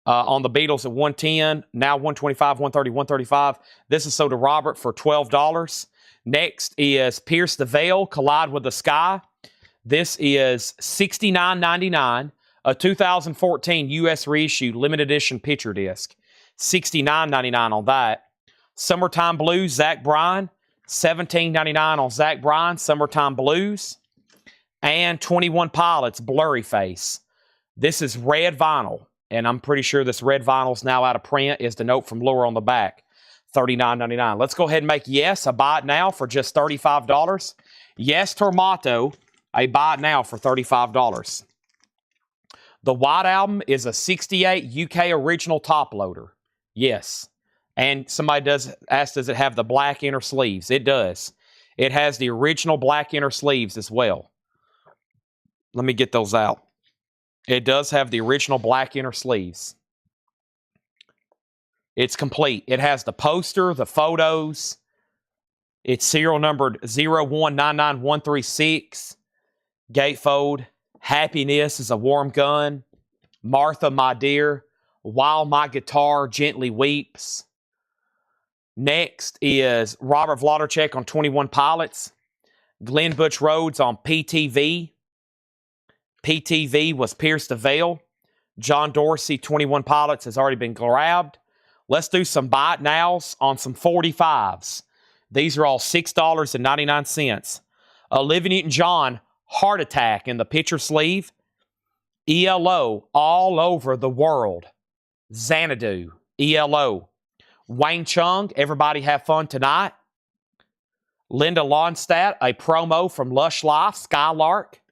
on the Beatles at 110, now 125, 130, 135. This is sold to Robert for $12. Next is Pierce the Veil, Collide with the Sky. This is $69.99. A 2014 U.S. reissue limited edition picture disc. $69.99 on that. Summertime Blues, Zach Bryan. $17.99 on Zach Bryan, Summertime Blues. And 21 Pilots, Blurry Face. This is red vinyl, and I'm pretty sure this red vinyl is now out of print, is the note from Lure on the back. $39.99. Let's go ahead and make Yes a buy it now for just $35. Yes Tormato, a buy it now for $35. The White Album is a 68 UK original top loader. Yes. And somebody asked, does it have the black inner sleeves? It does. It has the original black inner sleeves as well. Let me get those out. It does have the original black inner sleeves. It's complete. It has the poster, the photos. It's serial numbered 0199136. Gatefold. Happiness is a warm gun. Martha, my dear. While my guitar gently weeps. Next is Robert Vladicek on 21 Pilots. Glenn Butch Rhodes on PTV. PTV was Pierce the Veil. John Dorsey, 21 Pilots, has already been grabbed. Let's do some buy it nows on some 45s. These are all $6.99. Olivia Newton-John, Heart Attack in the picture sleeve. ELO, All Over the World. Xanadu, ELO. Wayne Chung, Everybody Have Fun Tonight. Linda Lonstadt, a promo from Lush Life, Skylark.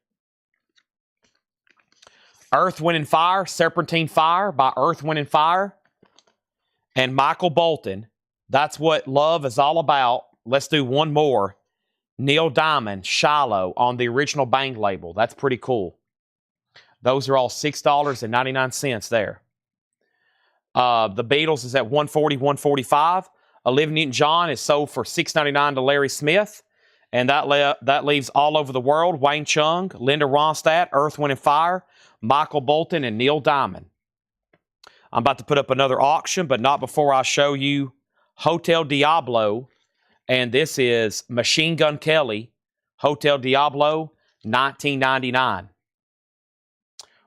Earth, Wind, and Fire, Serpentine Fire by Earth, Wind, and Fire. And Michael Bolton, That's What Love Is All About. Let's do one more. Neil Diamond, Shiloh, on the original Bang label. That's pretty cool. Those are all $6.99 there. The Beatles is at $140, $145. Olivia Newton-John is sold for $6.99 to Larry Smith. And that leaves All Over the World, Wayne Chung, Linda Ronstadt, Earth, Wind, and Fire, Michael Bolton, and Neil Diamond. I'm about to put up another auction, but not before I show you Hotel Diablo. And this is Machine Gun Kelly, Hotel Diablo, $19.99.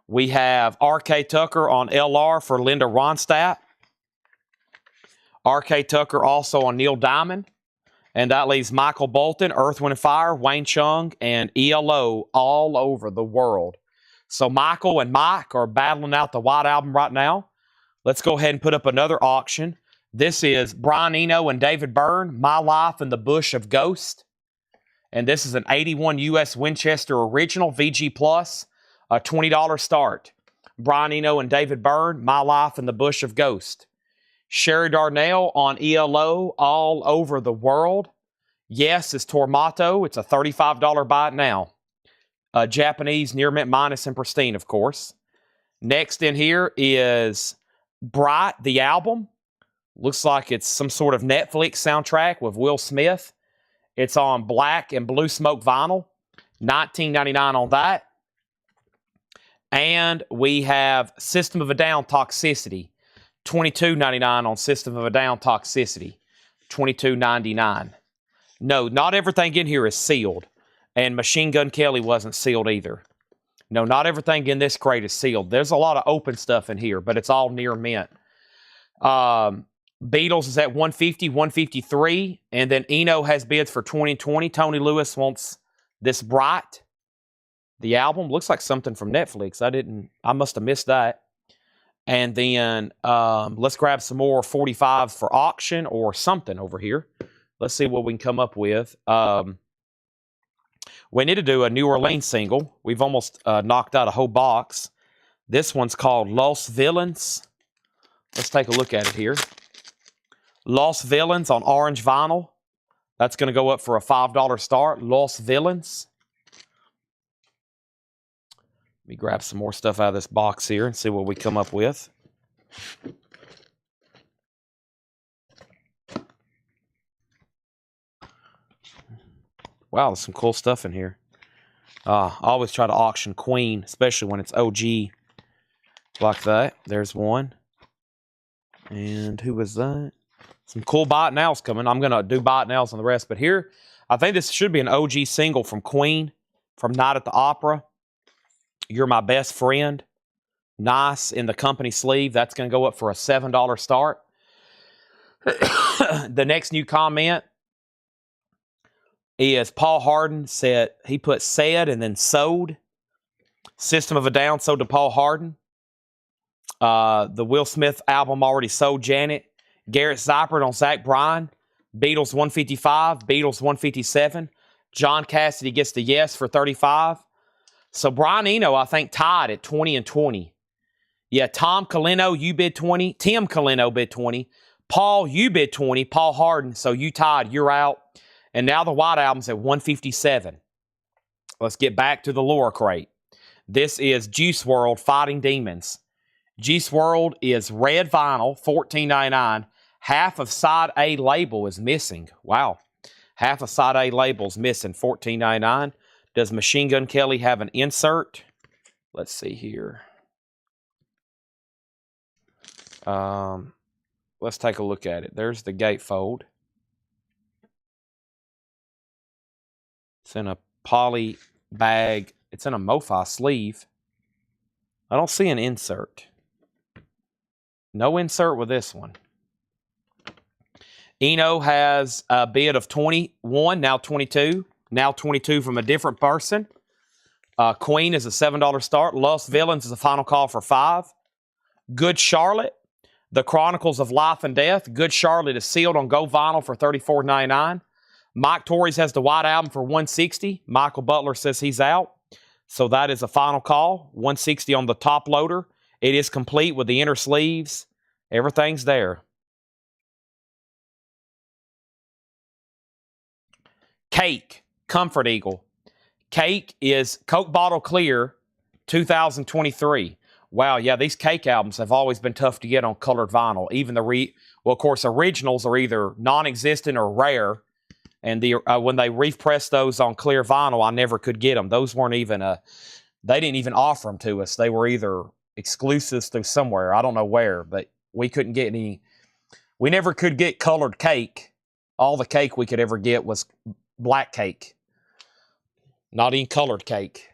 We have R.K. Tucker on LR for Linda Ronstadt. R.K. Tucker also on Neil Diamond. And that leaves Michael Bolton, Earth, Wind, and Fire, Wayne Chung, and ELO, All Over the World. So Michael and Mike are battling out the White Album right now. Let's go ahead and put up another auction. This is Brian Eno and David Byrne, My Life in the Bush of Ghost. And this is an 81 U.S. Winchester Original VG Plus, a $20 start. Brian Eno and David Byrne, My Life in the Bush of Ghost. Sherry Darnell on ELO, All Over the World. Yes is Tormato. It's a $35 buy it now. Japanese, near mint minus and pristine, of course. Next in here is Bright, the album. Looks like it's some sort of Netflix soundtrack with Will Smith. It's on black and blue smoke vinyl. $19.99 on that. And we have System of a Down Toxicity. $22.99 on System of a Down Toxicity. $22.99. No, not everything in here is sealed. And Machine Gun Kelly wasn't sealed either. No, not everything in this crate is sealed. There's a lot of open stuff in here, but it's all near mint. Beatles is at $150, $153. And then Eno has bids for $20. Tony Lewis wants this Bright. The album looks like something from Netflix. I must have missed that. And then let's grab some more 45s for auction or something over here. Let's see what we can come up with. We need to do a New Orleans single. We've almost knocked out a whole box. This one's called Los Villains. Let's take a look at it here. Los Villains on orange vinyl. That's going to go up for a $5 start. Los Villains. Let me grab some more stuff out of this box here and see what we come up with. Wow, there's some cool stuff in here. I always try to auction Queen, especially when it's OG like that. There's one. And who was that? Some cool buy it nows coming. I'm going to do buy it nows on the rest. But here, I think this should be an OG single from Queen, from Night at the Opera. You're My Best Friend. Nice in the company sleeve. That's going to go up for a $7 start. The next new comment is Paul Harden said, he put said and then sold. System of a Down sold to Paul Harden. The Will Smith album already sold Janet. Garrett Seifert on Zach Bryan. Beatles 155. Beatles 157. John Cassidy gets the yes for 35. So Brian Eno, I think, tied at 20 and 20. Yeah, Tom Colino, you bid 20. Tim Colino bid 20. Paul, you bid 20. Paul Harden, so you tied. You're out. And now the White Album's at 157. Let's get back to the lower crate. This is Juice WRLD Fighting Demons. Juice WRLD is red vinyl, $14.99. Half of side A label is missing. Wow. Half of side A label is missing, $14.99. Does Machine Gun Kelly have an insert? Let's see here. Let's take a look at it. There's the gatefold. It's in a poly bag. It's in a MoFi sleeve. I don't see an insert. No insert with this one. Eno has a bid of 21, now 22. Now 22 from a different person. Queen is a $7 start. Lost Villains is a final call for $5. Good Charlotte. The Chronicles of Life and Death. Good Charlotte is sealed on Go Vinyl for $34.99. Mike Torres has the White Album for $160. Michael Butler says he's out. So that is a final call. $160 on the top loader. It is complete with the inner sleeves. Everything's there. Cake. Comfort Eagle. Cake is Coke Bottle Clear 2023. Wow, yeah, these Cake albums have always been tough to get on colored vinyl. Even the of course, originals are either non-existent or rare. And when they repressed those on clear vinyl, I never could get them. Those weren't even they didn't even offer them to us. They were either exclusives through somewhere. I don't know where, but we couldn't get any. We never could get colored Cake. All the Cake we could ever get was black Cake. Not even colored Cake.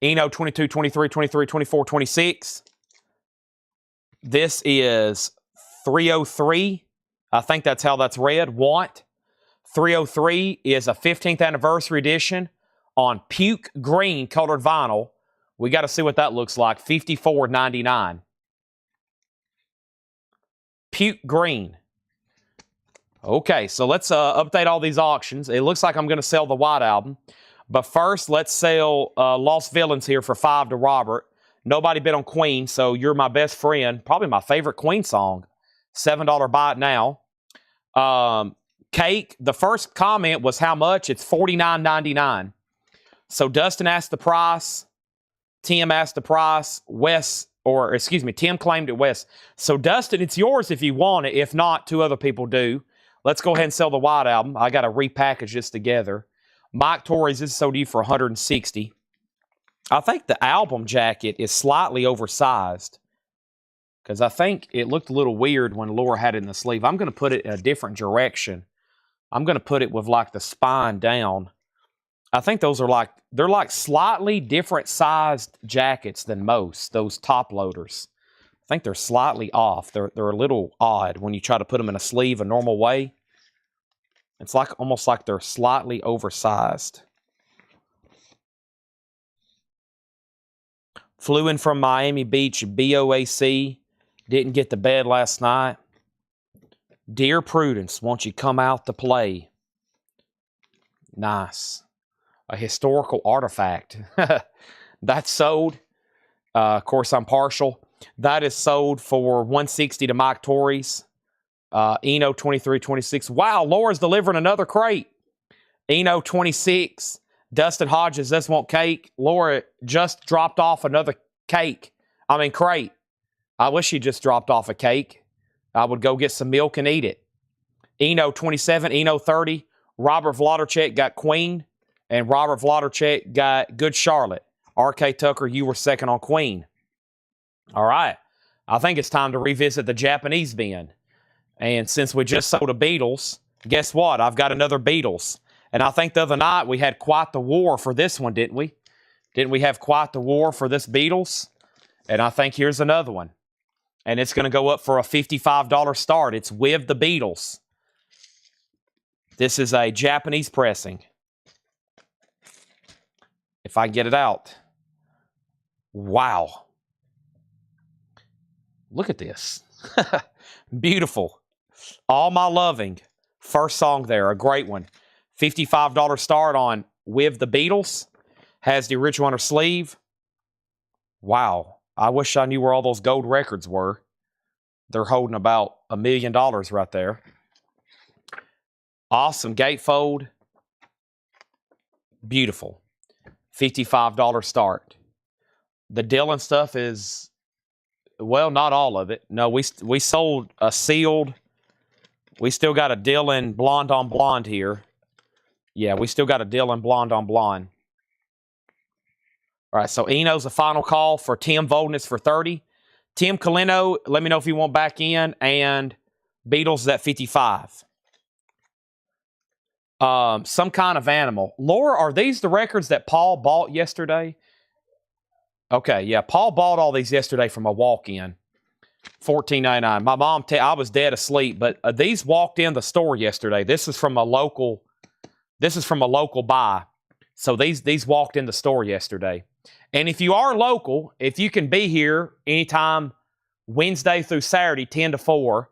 Eno 22, 23, 23, 24, 26. This is 303. I think that's how that's read. Want. 303 is a 15th anniversary edition on puke green colored vinyl. We got to see what that looks like. $54.99. Puke green. Okay, so let's update all these auctions. It looks like I'm going to sell the White Album. But first, let's sell Lost Villains here for $5 to Robert. Nobody bid on Queen, so You're My Best Friend. Probably my favorite Queen song. $7 buy it now. Cake, the first comment was how much? It's $49.99. So Dustin asked the price. Tim asked the price. Tim claimed it Wes. So Dustin, it's yours if you want it. If not, 2 other people do. Let's go ahead and sell the White Album. I got to repackage this together. Mike Torres, this is sold to you for $160. I think the album jacket is slightly oversized because I think it looked a little weird when Laura had it in the sleeve. I'm going to put it in a different direction. I'm going to put it with like the spine down. I think those are they're like slightly different sized jackets than most, those top loaders. I think they're slightly off. They're a little odd when you try to put them in a sleeve a normal way. It's almost like they're slightly oversized. Flew in from Miami Beach, BOAC. Didn't get to bed last night. Dear Prudence, won't you come out to play? Nice. A historical artifact. That's sold. Of course, I'm partial. That is sold for $160 to Mike Torres. Eno 23, 26. Wow, Laura's delivering another crate. Eno 26. Dustin Hodges doesn't want cake. Laura just dropped off another crate. I wish she just dropped off a cake. I would go get some milk and eat it. Eno 27, Eno 30. Robert Vladerchek got Queen, and Robert Vladerchek got Good Charlotte. R.K. Tucker, you were second on Queen. All right. I think it's time to revisit the Japanese bin. And since we just sold a Beatles, guess what? I've got another Beatles. And I think the other night we had quite the war for this one, didn't we? Didn't we have quite the war for this Beatles? And I think here's another one. And it's going to go up for a $55 start. It's with the Beatles. This is a Japanese pressing. If I can get it out. Wow. Look at this. Beautiful. All My Loving. First song there. A great one. $55 start on With the Beatles. Has the original on her sleeve. Wow. I wish I knew where all those gold records were. They're holding about $1 million right there. Awesome gatefold. Beautiful. $55 start. The Dylan stuff is, well, not all of it. No, we sold a sealed. We still got a Dylan blonde on blonde here. Yeah, we still got a Dylan blonde on blonde. All right, so Eno's a final call for Tim Voldness for 30. Tim Colino, let me know if you want back in. And Beatles is at 55. Some kind of animal. Laura, are these the records that Paul bought yesterday? Okay, yeah. Paul bought all these yesterday from a walk-in. $14.99. My mom, I was dead asleep, but these walked in the store yesterday. This is from a local buy. So these walked in the store yesterday. And if you are local, if you can be here anytime Wednesday through Saturday, 10 to 4,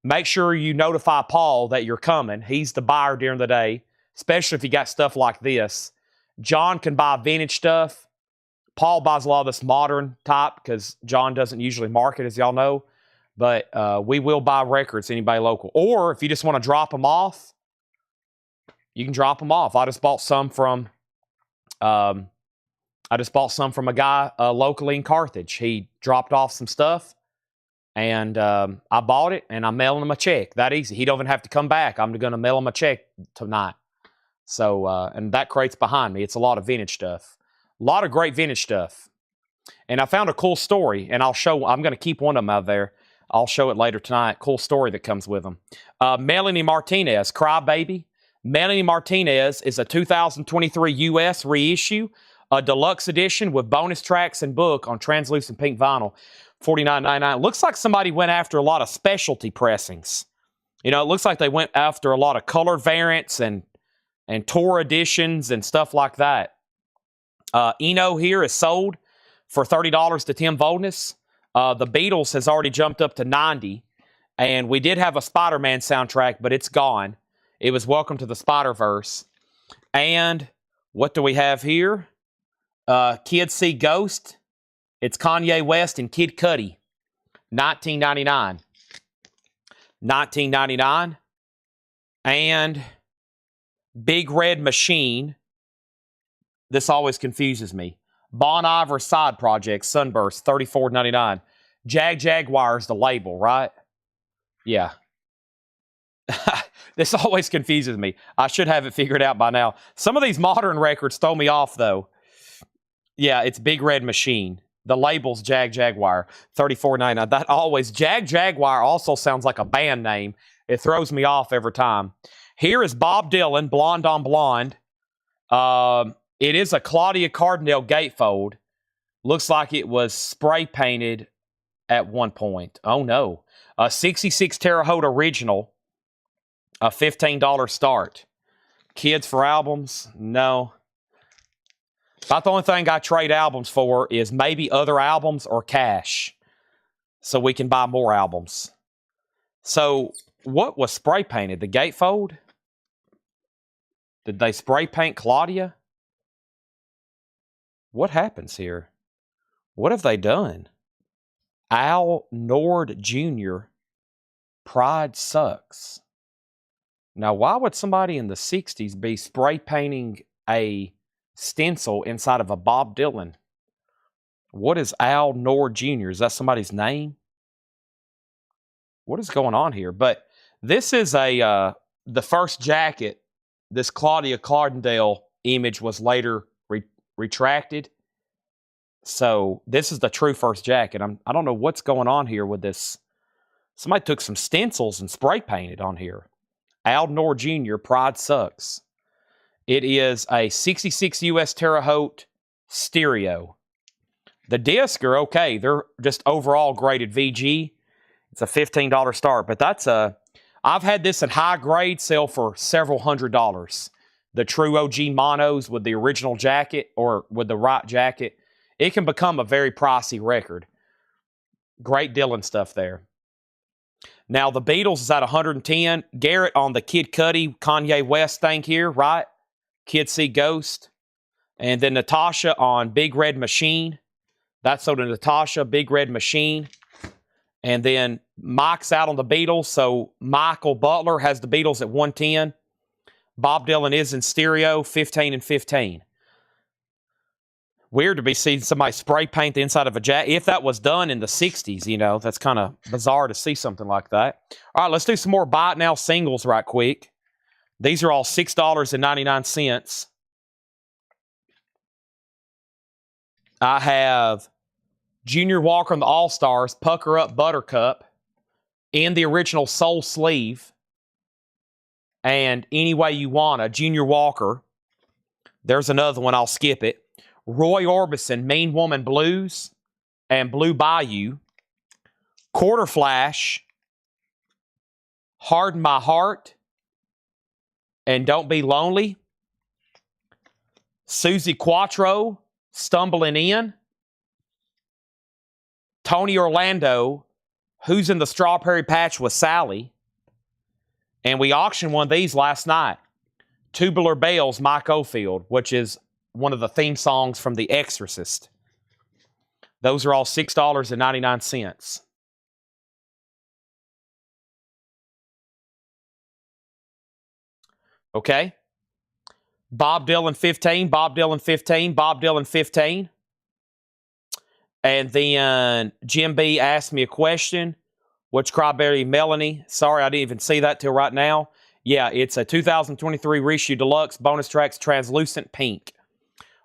make sure you notify Paul that you're coming. He's the buyer during the day, especially if you got stuff like this. John can buy vintage stuff. Paul buys a lot of this modern type because John doesn't usually market, as y'all know. But we will buy records, anybody local. Or if you just want to drop them off, you can drop them off. I just bought some from a guy locally in Carthage. He dropped off some stuff, and I bought it, and I'm mailing him a check. That easy. He don't even have to come back. I'm going to mail him a check tonight. So, and that crate's behind me. It's a lot of vintage stuff. A lot of great vintage stuff. And I found a cool story, and I'm going to keep one of them out there. I'll show it later tonight. Cool story that comes with them. Melanie Martinez, Cry Baby. Melanie Martinez is a 2023 U.S. reissue, a deluxe edition with bonus tracks and book on translucent pink vinyl, $49.99. Looks like somebody went after a lot of specialty pressings. You know, it looks like they went after a lot of colored variants and tour editions and stuff like that. Eno here is sold for $30 to Tim Voldness. The Beatles has already jumped up to $90. And we did have a Spider-Man soundtrack, but it's gone. It was Welcome to the Spider-Verse. And what do we have here? Kids See Ghost. It's Kanye West and Kid Cudi. $19.99. $19.99. And Big Red Machine. This always confuses me. Bon Iver Side Project, Sunburst, $34.99. Jaguar's the label, right? Yeah. This always confuses me. I should have it figured out by now. Some of these modern records throw me off, though. Yeah, it's Big Red Machine. The label's Jaguar, $34.99. That always, Jaguar also sounds like a band name. It throws me off every time. Here is Bob Dylan, Blonde on Blonde. It is a Claudia Cardinale gatefold. Looks like it was spray painted at one point. Oh, no. A 66 Terre Haute original. A $15 start. Kids for albums? No. About the only thing I trade albums for is maybe other albums or cash. So we can buy more albums. So what was spray painted? The gatefold? Did they spray paint Claudia? What happens here? What have they done? Al Nord Jr. Pride Sucks. Now, why would somebody in the 60s be spray painting a stencil inside of a Bob Dylan? What is Al Nord Jr.? Is that somebody's name? What is going on here? But this is the first jacket. This Claudia Cardinale image was later retracted. So this is the true first jacket. I don't know what's going on here with this. Somebody took some stencils and spray painted on here. Al Nord Jr. Pride Sucks. It is a 66 U.S. Terre Haute stereo. The discs are okay. They're just overall graded VG. It's a $15 start, but that's I've had this in high grade sell for several $100s. The true OG monos with the original jacket or with the right jacket. It can become a very pricey record. Great Dylan stuff there. Now, the Beatles is at 110. Garrett on the Kid Cudi, Kanye West thing here, right? Kids See Ghost. And then Natasha on Big Red Machine. That's sold to Natasha, Big Red Machine. And then Mike's out on the Beatles. So Michael Butler has the Beatles at 110. Bob Dylan is in stereo, 15 and 15. Weird to be seeing somebody spray paint the inside of a jacket. If that was done in the 60s, you know, that's kind of bizarre to see something like that. All right, let's do some more Buy It Now singles right quick. These are all $6.99. I have Junior Walker and the All-Stars, Pucker Up Buttercup, in the original soul sleeve. And Any Way You Wanna, Junior Walker. There's another one, I'll skip it. Roy Orbison, Mean Woman Blues, and Blue Bayou. Quarter Flash, Harden My Heart, and Don't Be Lonely. Susie Quattro, Stumbling In. Tony Orlando, Who's in the Strawberry Patch with Sally. And we auctioned one of these last night. Tubular Bells, Mike Oldfield, which is one of the theme songs from The Exorcist. Those are all $6.99. Okay. Bob Dylan 15, Bob Dylan 15, Bob Dylan 15. And then Jim B asked me a question. Which Cryberry Melanie? Sorry, I didn't even see that till right now. Yeah, it's a 2023 reissue deluxe bonus tracks Translucent Pink.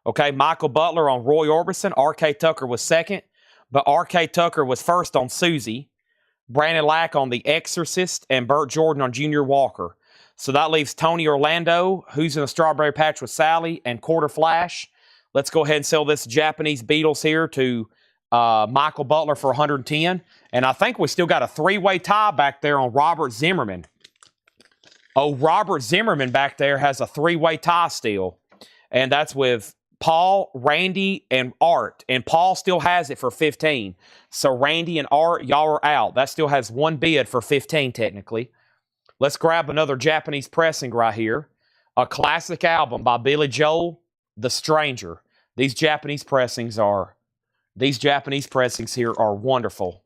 Okay, Michael Butler on Roy Orbison. R.K. Tucker was second, but R.K. Tucker was first on Susie. Brandon Lack on The Exorcist, and Burt Jordan on Junior Walker. So that leaves Tony Orlando, Who's in the Strawberry Patch with Sally, and Quarter Flash. Let's go ahead and sell this Japanese Beatles here to Michael Butler for 110. And I think we still got a three-way tie back there on Robert Zimmerman. Oh, Robert Zimmerman back there has a three-way tie still. And that's with Paul, Randy, and Art. And Paul still has it for 15. So Randy and Art, y'all are out. That still has one bid for 15 technically. Let's grab another Japanese pressing right here. A classic album by Billy Joel, The Stranger. These Japanese pressings here are wonderful.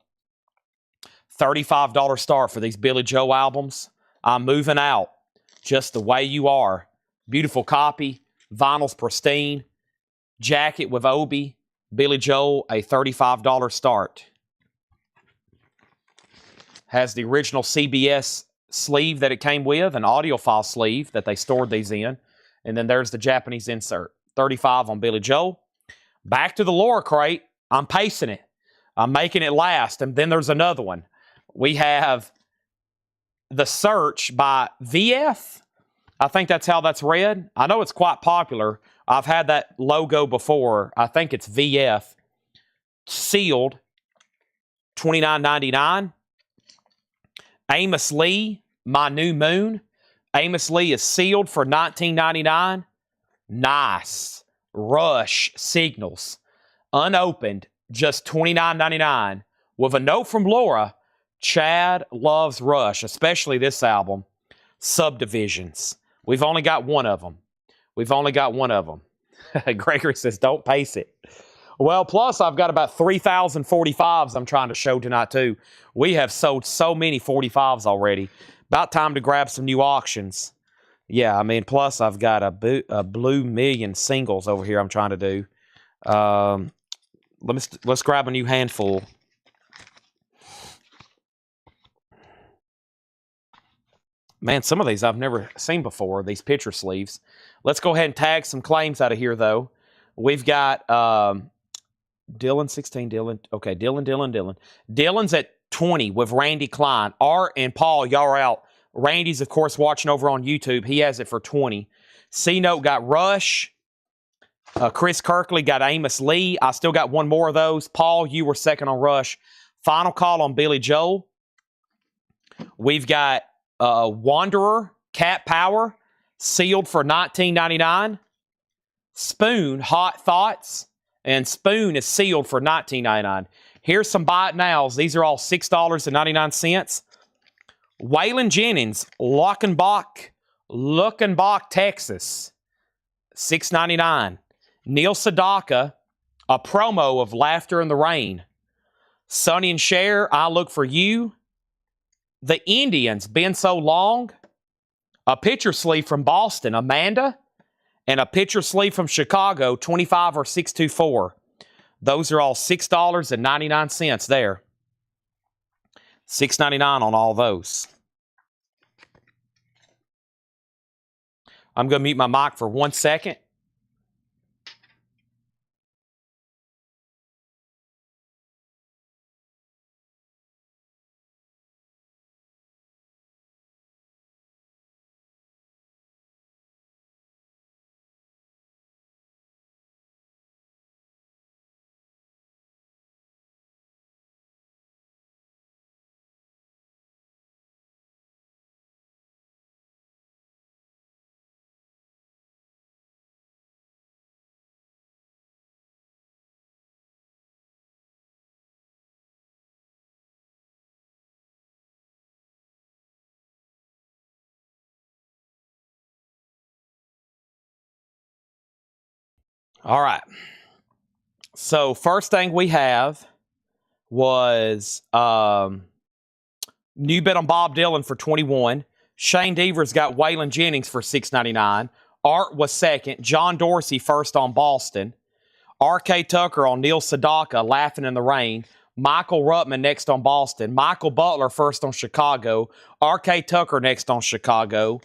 $35 start for these Billy Joel albums. I'm moving out. Just the Way You Are. Beautiful copy. Vinyl's pristine. Jacket with Obi. Billy Joel, a $35 start. Has the original CBS sleeve that it came with, an audiophile sleeve that they stored these in. And then there's the Japanese insert. $35 on Billy Joel. Back to the Laura crate. I'm pacing it. I'm making it last. And then there's another one. We have The Search by VF. I think that's how that's read. I know it's quite popular. I've had that logo before. I think it's VF. Sealed. $29.99. Amos Lee, My New Moon. Amos Lee is sealed for $19.99. Nice. Rush Signals. Unopened, just $29.99. With a note from Laura, Chad loves Rush, especially this album, Subdivisions. We've only got one of them. Gregory says, don't pace it. Well, plus I've got about 3,000 45s I'm trying to show tonight too. We have sold so many 45s already. About time to grab some new auctions. Yeah, I mean, plus I've got a Blue Million singles over here I'm trying to do. Let's grab a new handful. Man, some of these I've never seen before, these picture sleeves. Let's go ahead and tag some claims out of here, though. We've got Dylan, 16, Dylan. Okay, Dylan. Dylan's at 20 with Randy Klein. Art and Paul, y'all are out. Randy's, of course, watching over on YouTube. He has it for 20. C-Note got Rush. Chris Kirkley got Amos Lee. I still got one more of those. Paul, you were second on Rush. Final call on Billy Joel. We've got Wanderer, Cat Power, sealed for $19.99. Spoon, Hot Thoughts, and Spoon is sealed for $19.99. Here's some buy it nows. These are all $6.99. Waylon Jennings, Luckenbach, Texas, $6.99. Neil Sedaka, a promo of Laughter in the Rain. Sonny and Cher, I Look for You. The Indians, Been So Long. A picture sleeve from Boston, Amanda. And a picture sleeve from Chicago, 25 or 624. Those are all $6.99 there. $6.99 on all those. I'm going to mute my mic for 1 second. All right. So first thing we have was new bet on Bob Dylan for 21. Shane Devers got Waylon Jennings for $6.99. Art was second. John Dorsey first on Boston. R.K. Tucker on Neil Sedaka, Laughing in the Rain. Michael Ruttman next on Boston. Michael Butler first on Chicago. R.K. Tucker next on Chicago.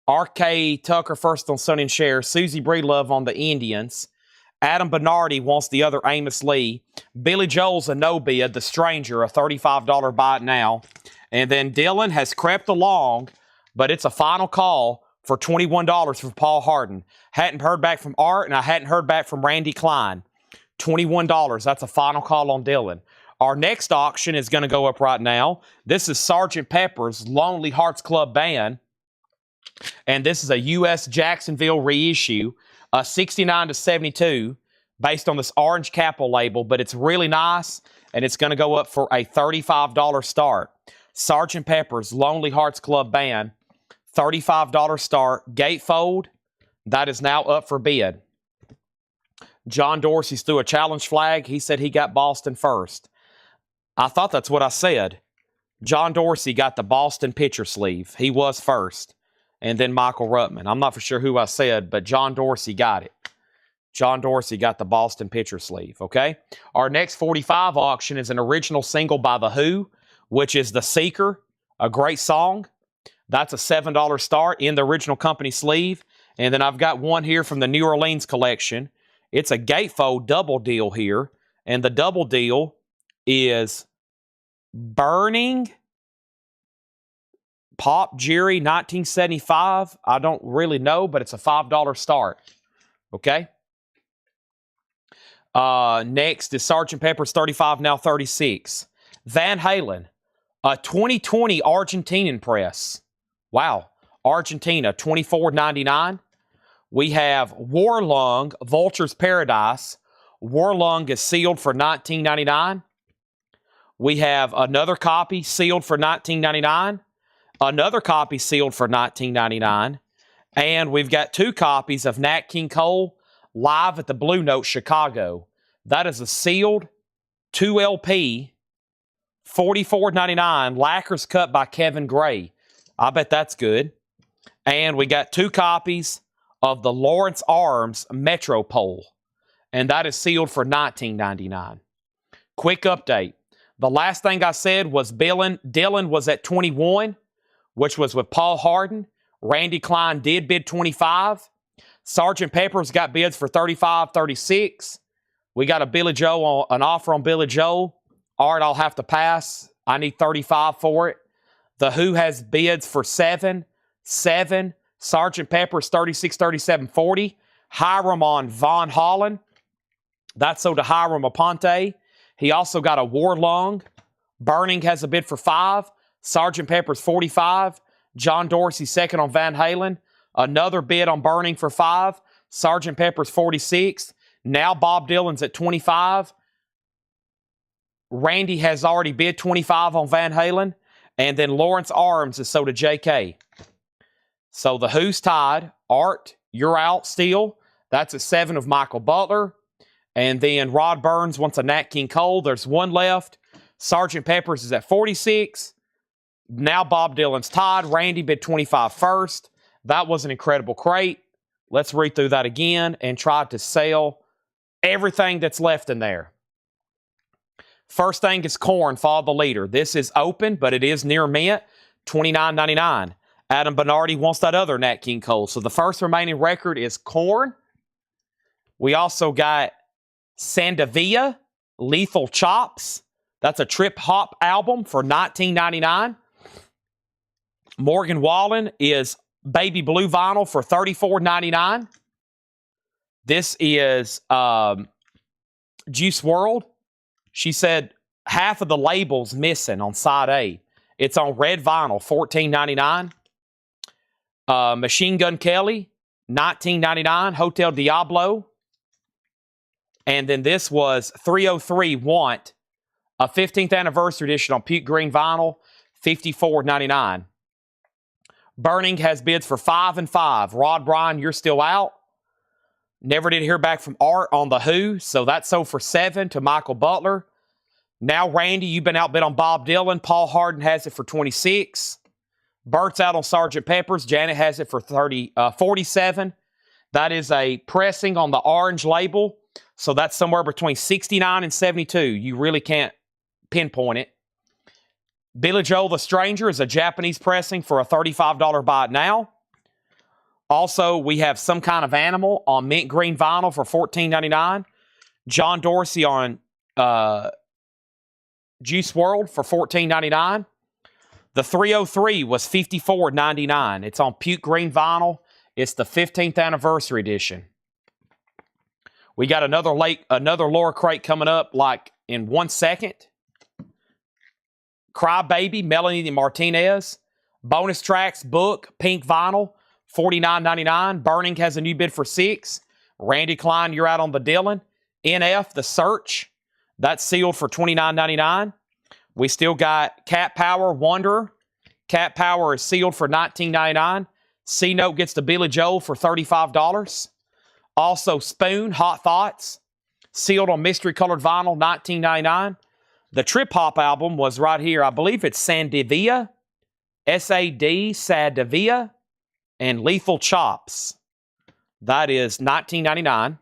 R.K. Tucker first on Sonny and Cher. Susie Breedlove on the Indians. Adam Bernardi wants the other Amos Lee. Billy Joel's a no bid. The Stranger, a $35 buy it now. And then Dylan has crept along, but it's a final call for $21 for Paul Harden. Hadn't heard back from Art, and I hadn't heard back from Randy Klein. $21. That's a final call on Dylan. Our next auction is going to go up right now. This is Sgt. Pepper's Lonely Hearts Club Band. And this is a U.S. Jacksonville reissue, 69 to 72, based on this orange Capel label, but it's really nice, and it's going to go up for a $35 start. Sgt. Pepper's Lonely Hearts Club Band, $35 start. Gatefold, that is now up for bid. John Dorsey's threw a challenge flag. He said he got Boston first. I thought that's what I said. John Dorsey got the Boston picture sleeve. He was first. And then Michael Ruttman. I'm not for sure who I said, but John Dorsey got it. John Dorsey got the Boston picture sleeve, okay? Our next 45 auction is an original single by The Who, which is The Seeker, a great song. That's a $7 start in the original company sleeve. And then I've got one here from the New Orleans collection. It's a gatefold double deal here. And the double deal is Burning Pop Jerry 1975. I don't really know, but it's a $5 start. Okay? Next is Sgt. Pepper's 35, now 36. Van Halen, a 2020 Argentinian press. Wow. Argentina, $24.99. We have Warlung, Vulture's Paradise. Warlung is sealed for $19.99. We have another copy sealed for $19.99. Another copy sealed for $19.99. And we've got two copies of Nat King Cole live at the Blue Note Chicago. That is a sealed 2LP, $44.99. Lacquers cut by Kevin Gray. I bet that's good. And we got two copies of the Lawrence Arms Metropole. And that is sealed for $19.99. Quick update. The last thing I said was Dylan was at 21, which was with Paul Harden. Randy Klein did bid 25. Sgt. Pepper's got bids for 35, 36. We got a Billy Joel, an offer on Billy Joel. Art, I'll have to pass. I need 35 for it. The Who has bids for 7, 7, Sergeant Pepper's 36, 37, 40. Hiram on Von Holland. That's sold to Hiram Aponte. He also got a Warlung. Burning has a bid for 5. Sergeant Pepper's 45. John Dorsey second on Van Halen. Another bid on Burning for 5. Sergeant Pepper's 46. Now Bob Dylan's at 25. Randy has already bid 25 on Van Halen. And then Lawrence Arms is sold to JK. So the Who's tied. Art, you're out still. That's a 7 of Michael Butler. And then Rod Burns wants a Nat King Cole. There's 1 left. Sergeant Pepper's is at 46. Now Bob Dylan's tied. Randy bid 25 first. That was an incredible crate. Let's read through that again and try to sell everything that's left in there. First thing is Corn, Follow the Leader. This is open, but it is near mint. $29.99. Adam Bernardi wants that other Nat King Cole. So the first remaining record is Corn. We also got Sandavia, Lethal Chops. That's a trip hop album for $19.99. Morgan Wallen is Baby Blue Vinyl for $34.99. This is Juice WRLD. She said half of the label's missing on side A. It's on red vinyl, $14.99. Machine Gun Kelly, $19.99. Hotel Diablo. And then this was 303 Want, a 15th anniversary edition on puke green vinyl, $54.99. Burning has bids for 5 and 5. Rod Bryan, you're still out. Never did hear back from Art on The Who, so that's sold for 7 to Michael Butler. Now, Randy, you've been outbid on Bob Dylan. Paul Harden has it for 26. Bert's out on Sergeant Pepper's. Janet has it for 47. That is a pressing on the orange label, so that's somewhere between 69 and 72. You really can't pinpoint it. Billy Joel the Stranger is a Japanese pressing for a $35 buy it now. Also, we have Some Kind of Animal on mint green vinyl for $14.99. John Dorsey on Juice WRLD for $14.99. The 303 was $54.99. It's on puke green vinyl. It's the 15th anniversary edition. We got another lower crate coming up like in 1 second. Cry Baby, Melanie Martinez. Bonus tracks, book, pink vinyl, $49.99. Burning has a new bid for 6. Randy Klein, you're out on the Dylan. NF, The Search. That's sealed for $29.99. We still got Cat Power, Wanderer. Cat Power is sealed for $19.99. C-Note gets the Billy Joel for $35. Also, Spoon, Hot Thoughts. Sealed on mystery colored vinyl, $19.99. The Trip Hop album was right here. I believe it's Sandavia, S-A-D, Sadavia, and Lethal Chops. That is $19.99.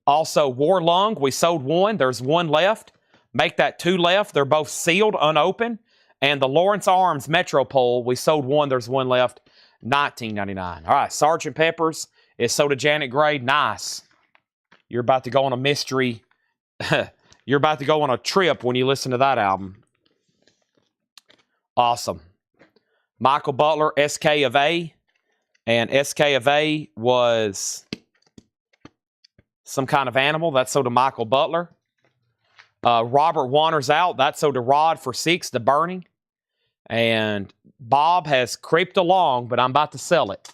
Also, Warlung, we sold 1. There's 1 left. Make that 2 left. They're both sealed, unopened. And the Lawrence Arms Metropole, we sold 1. There's 1 left. $19.99. All right, Sergeant Pepper's is sold to Janet Gray. Nice. You're about to go on a mystery. You're about to go on a trip when you listen to that album. Awesome. Michael Butler, SK of A. And SK of A was Some Kind of Animal. That's sold to Michael Butler. Robert Warner's out. That's sold to Rod for 6, The Burning. And Bob has creeped along, but I'm about to sell it.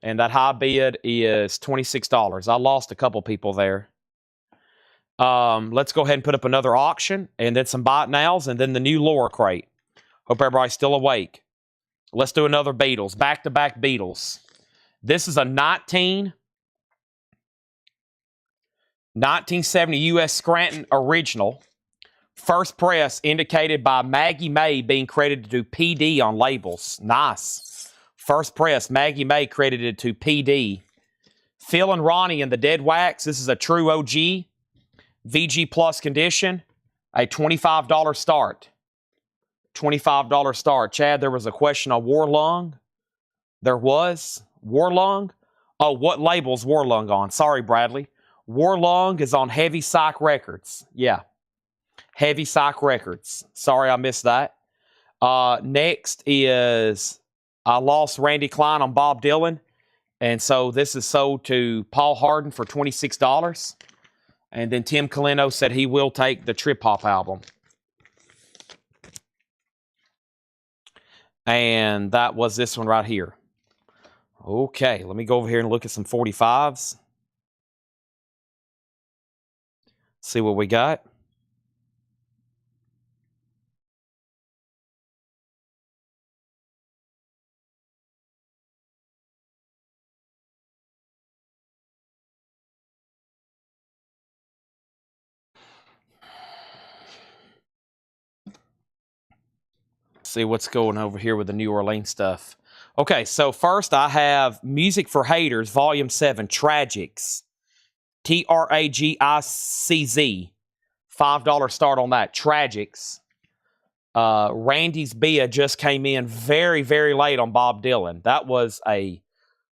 And that high bid is $26. I lost a couple people there. Let's go ahead and put up another auction, and then some buy it nows, and then the new lower crate. Hope everybody's still awake. Let's do another Beatles. Back-to-back Beatles. This is a 1970 U.S. Scranton original. First press indicated by Maggie May being credited to PD on labels. Nice. First press, Maggie May credited to PD. Phil and Ronnie in the Dead Wax. This is a true OG. VG Plus condition. A $25 start. $25 start. Chad, there was a question on Warlung. There was. Warlung? Oh, what label's Warlung on? Sorry, Bradley. Warlung is on Heavy Psych Records. Yeah. Heavy Psych Records. Sorry, I missed that. Next is I lost Randy Klein on Bob Dylan. And so this is sold to Paul Harden for $26. And then Tim Colino said he will take the Trip Hop album. And that was this one right here. Okay, let me go over here and look at some 45s. See what we got. See what's going over here with the New Orleans stuff. Okay, so first I have Music for Haters, Volume 7, Tragics. Tragicz. $5 start on that. Tragics. Randy's Bia just came in very, very late on Bob Dylan. That was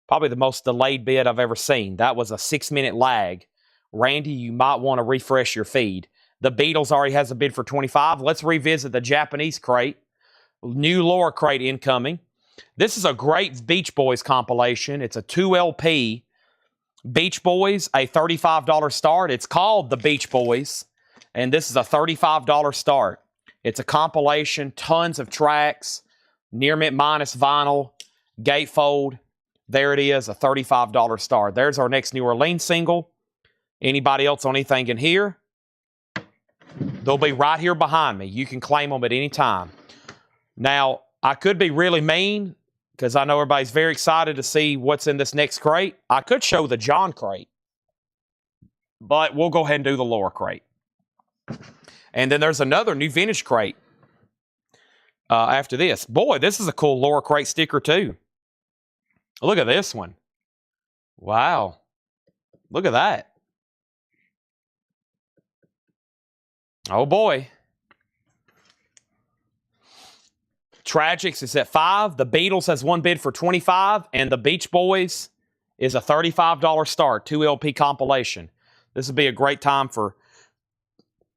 probably the most delayed bid I've ever seen. That was a 6-minute lag. Randy, you might want to refresh your feed. The Beatles already has a bid for 25. Let's revisit the Japanese crate. New Laura crate incoming. This is a great Beach Boys compilation. It's a 2 LP. Beach Boys, a $35 start. It's called The Beach Boys, and this is a $35 start. It's a compilation, tons of tracks, near mint minus vinyl, gatefold. There it is, a $35 start. There's our next New Orleans single. Anybody else on anything in here? They'll be right here behind me. You can claim them at any time. Now, I could be really mean because I know everybody's very excited to see what's in this next crate. I could show the John crate, but we'll go ahead and do the Laura crate. And then there's another new vintage crate after this. Boy, this is a cool Laura crate sticker too. Look at this one. Wow. Look at that. Oh boy. Tragics is at $5. The Beatles has one bid for $25. And the Beach Boys is a $35 start, 2 LP compilation. This would be a great time for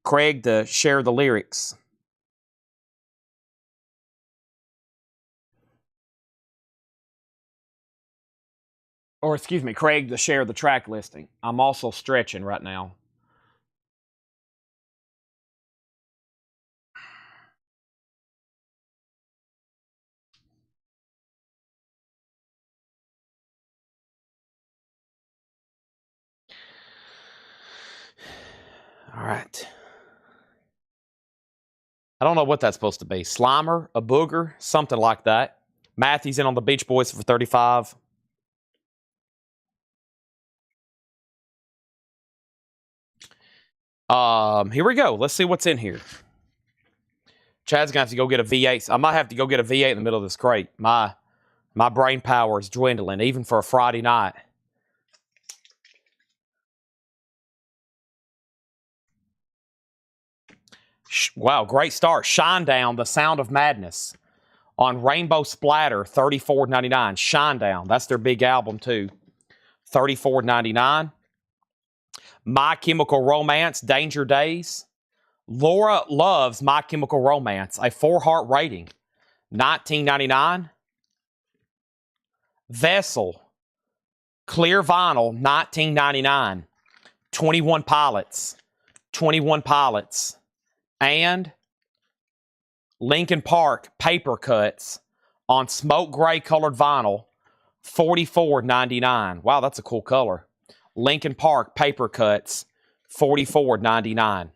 Craig to share the lyrics. Or excuse me, Craig to share the track listing. I'm also stretching right now. All right. I don't know what that's supposed to be. Slimer, a booger, something like that. Matthew's in on the Beach Boys for $35. Here we go. Let's see what's in here. Chad's gonna have to go get a V8. I might have to go get a V8 in the middle of this crate. My brain power is dwindling, even for a Friday night. Wow, great start. Shinedown, The Sound of Madness. On Rainbow Splatter, $34.99. Shinedown, that's their big album too. $34.99. My Chemical Romance, Danger Days. Laura loves My Chemical Romance, a 4-heart rating. $19.99. Vessel, clear vinyl, $19.99. 21 Pilots. 21 Pilots. And Linkin Park paper cuts on smoke gray colored vinyl, $44.99. Wow, that's a cool color. Linkin Park paper cuts, $44.99.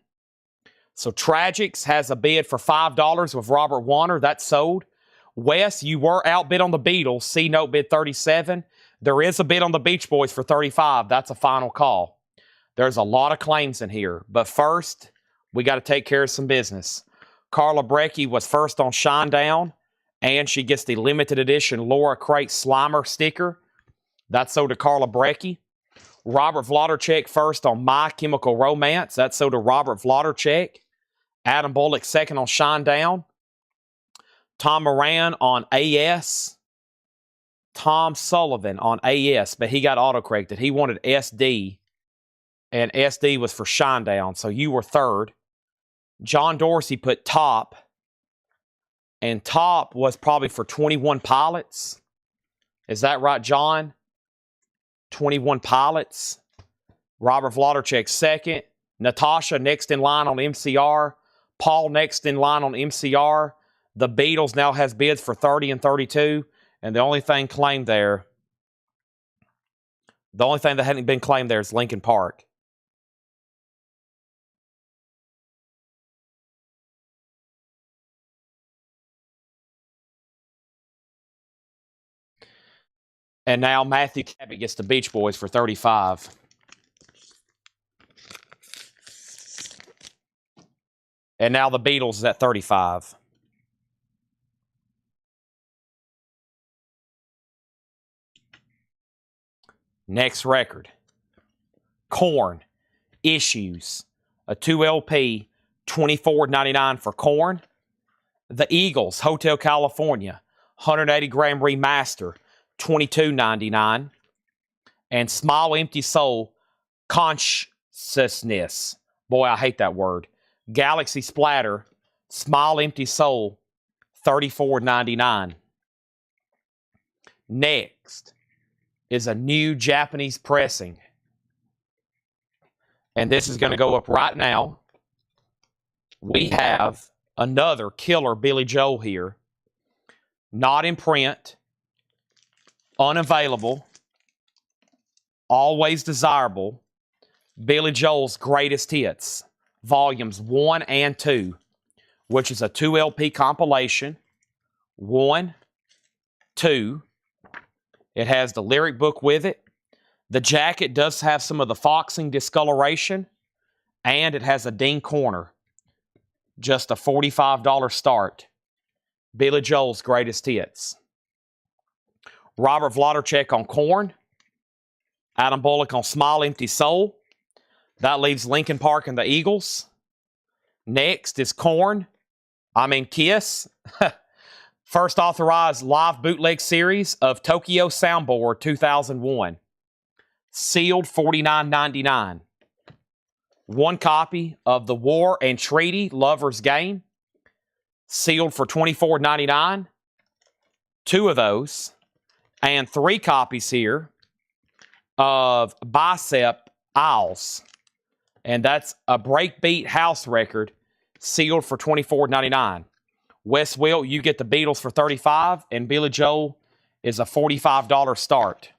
So Tragics has a bid for $5 with Robert Warner. That's sold. Wes, you were outbid on the Beatles. C Note bid $37. There is a bid on the Beach Boys for $35. That's a final call. There's a lot of claims in here. But first, we got to take care of some business. Carla Brecky was first on Shinedown, and she gets the limited edition Laura Crate Slimer sticker. That's sold to Carla Brecky. Robert Vlodarchek first on My Chemical Romance. That's sold to Robert Vlodarchek. Adam Bullock second on Shinedown. Tom Moran on AS. Tom Sullivan on AS, but he got auto-corrected. He wanted SD, and SD was for Shinedown, so you were third. John Dorsey put top, And top was probably for 21 Pilots. Is that right, John? 21 Pilots. Robert Vladerchek second. Natasha next in line on MCR. Paul next in line on MCR. The Beatles now has bids for 30 and 32. And the only thing claimed there, the only thing that hadn't been claimed there is Lincoln Park. And now Matthew Cabot gets the Beach Boys for 35. And now the Beatles is at 35. Next record. Korn. Issues. A 2LP, $24.99 for Korn. The Eagles, Hotel California, 180 gram remaster, $22.99. And Smile Empty Soul, Consciousness. Boy, I hate that word. Galaxy Splatter, Smile Empty Soul, $34.99. Next is a new Japanese pressing. And this is going to go up right now. We have another killer Billy Joel here. Not in print. Unavailable. Always desirable. Billy Joel's Greatest Hits. Volumes 1 and 2. Which is a 2LP compilation. 1, 2. It has the lyric book with it. The jacket does have some of the foxing discoloration. And it has a ding corner. Just a $45 start. Billy Joel's Greatest Hits. Robert Vladerchek on Korn. Adam Bullock on Smile Empty Soul. That leaves Lincoln Park and the Eagles. Next is Kiss. First authorized live bootleg series of Tokyo Soundboard 2001. Sealed $49.99. One copy of The War and Treaty Lover's Game. Sealed for $24.99. Two of those. And 3 copies here of Bicep Isles. And that's a breakbeat house record. Sealed for $24.99. Wes Wilt, you get the Beatles for $35. And Billy Joel is a $45 start.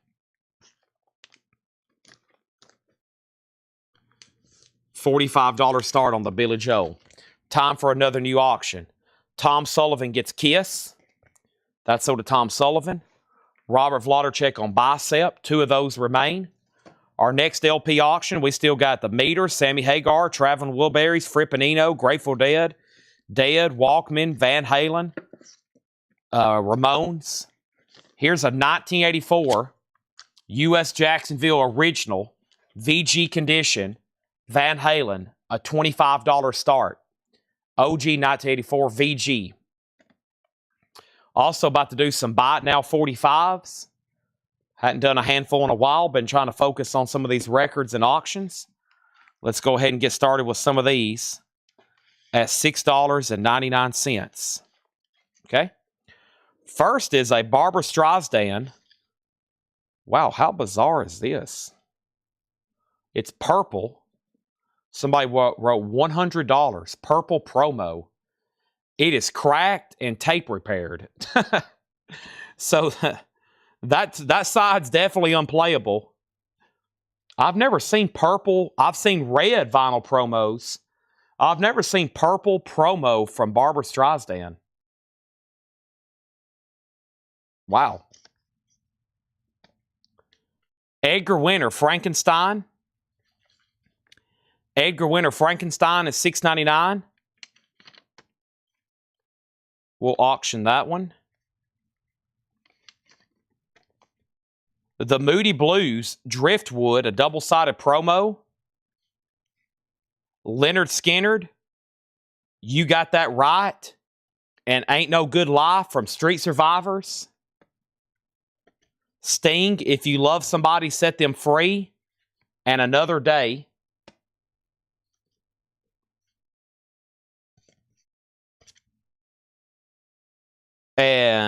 $45 start on the Billy Joel. Time for another new auction. Tom Sullivan gets Kiss. That's sold to Tom Sullivan. Robert Vladerchek on Bicep. 2 of those remain. Our next LP auction, we still got the Meters, Sammy Hagar, Traveling Wilburys, Fripp and Eno, Grateful Dead, Walkman, Van Halen, Ramones. Here's a 1984 U.S. Jacksonville original VG condition Van Halen, a $25 start. OG 1984 VG. Also about to do some Buy It Now 45s. Hadn't done a handful in a while. Been trying to focus on some of these records and auctions. Let's go ahead and get started with some of these at $6.99. Okay. First is a Barbra Streisand. Wow, how bizarre is this? It's purple. Somebody wrote $100. Purple promo. It is cracked and tape repaired. So that side's definitely unplayable. I've never seen purple. I've seen red vinyl promos. I've never seen purple promo from Barbra Streisand. Wow. Edgar Winter, Frankenstein. Edgar Winter, Frankenstein is $6.99. We'll auction that one. The Moody Blues, Driftwood, a double-sided promo. Leonard Skinner, You Got That Right, and Ain't No Good Life from Street Survivors. Sting, If You Love Somebody, Set Them Free, and Another Day.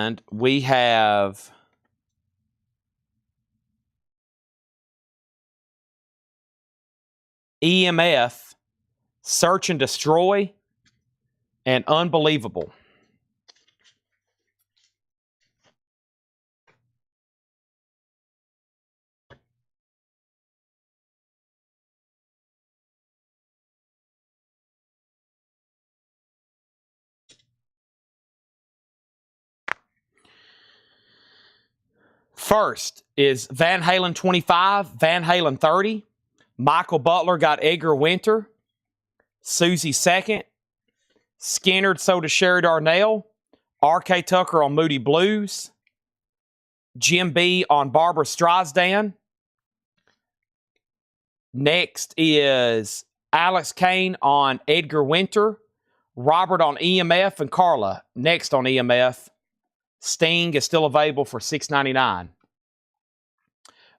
And we have EMF, Search and Destroy, and Unbelievable. First is Van Halen 25, Van Halen 30. Michael Butler got Edgar Winter. Susie second. Skinner, so does Sherry Darnell. R.K. Tucker on Moody Blues. Jim B on Barbara Streisand. Next is Alex Kane on Edgar Winter. Robert on EMF, and Carla next on EMF. Sting is still available for $6.99.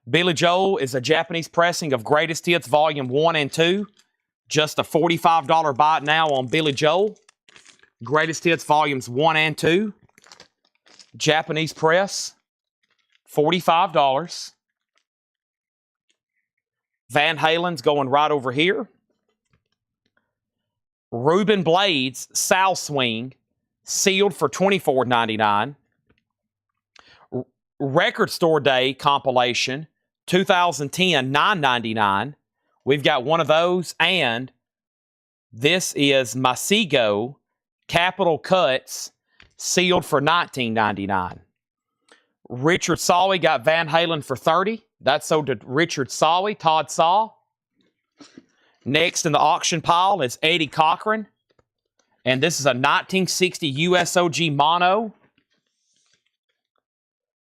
Billy Joel is a Japanese pressing of Greatest Hits Volume 1 and 2. Just a $45 buy it now on Billy Joel. Greatest Hits Volumes 1 and 2. Japanese press. $45. Van Halen's going right over here. Ruben Blades, Sow Swing, sealed for $24.99. Record Store Day compilation, 2010, $9.99. We've got one of those, and this is Masigo Capital Cuts, sealed for $19.99. Richard Sawley got Van Halen for $30. That's sold to Richard Sawley, Todd Saw. Next in the auction pile is Eddie Cochran. And this is a 1960 USOG mono.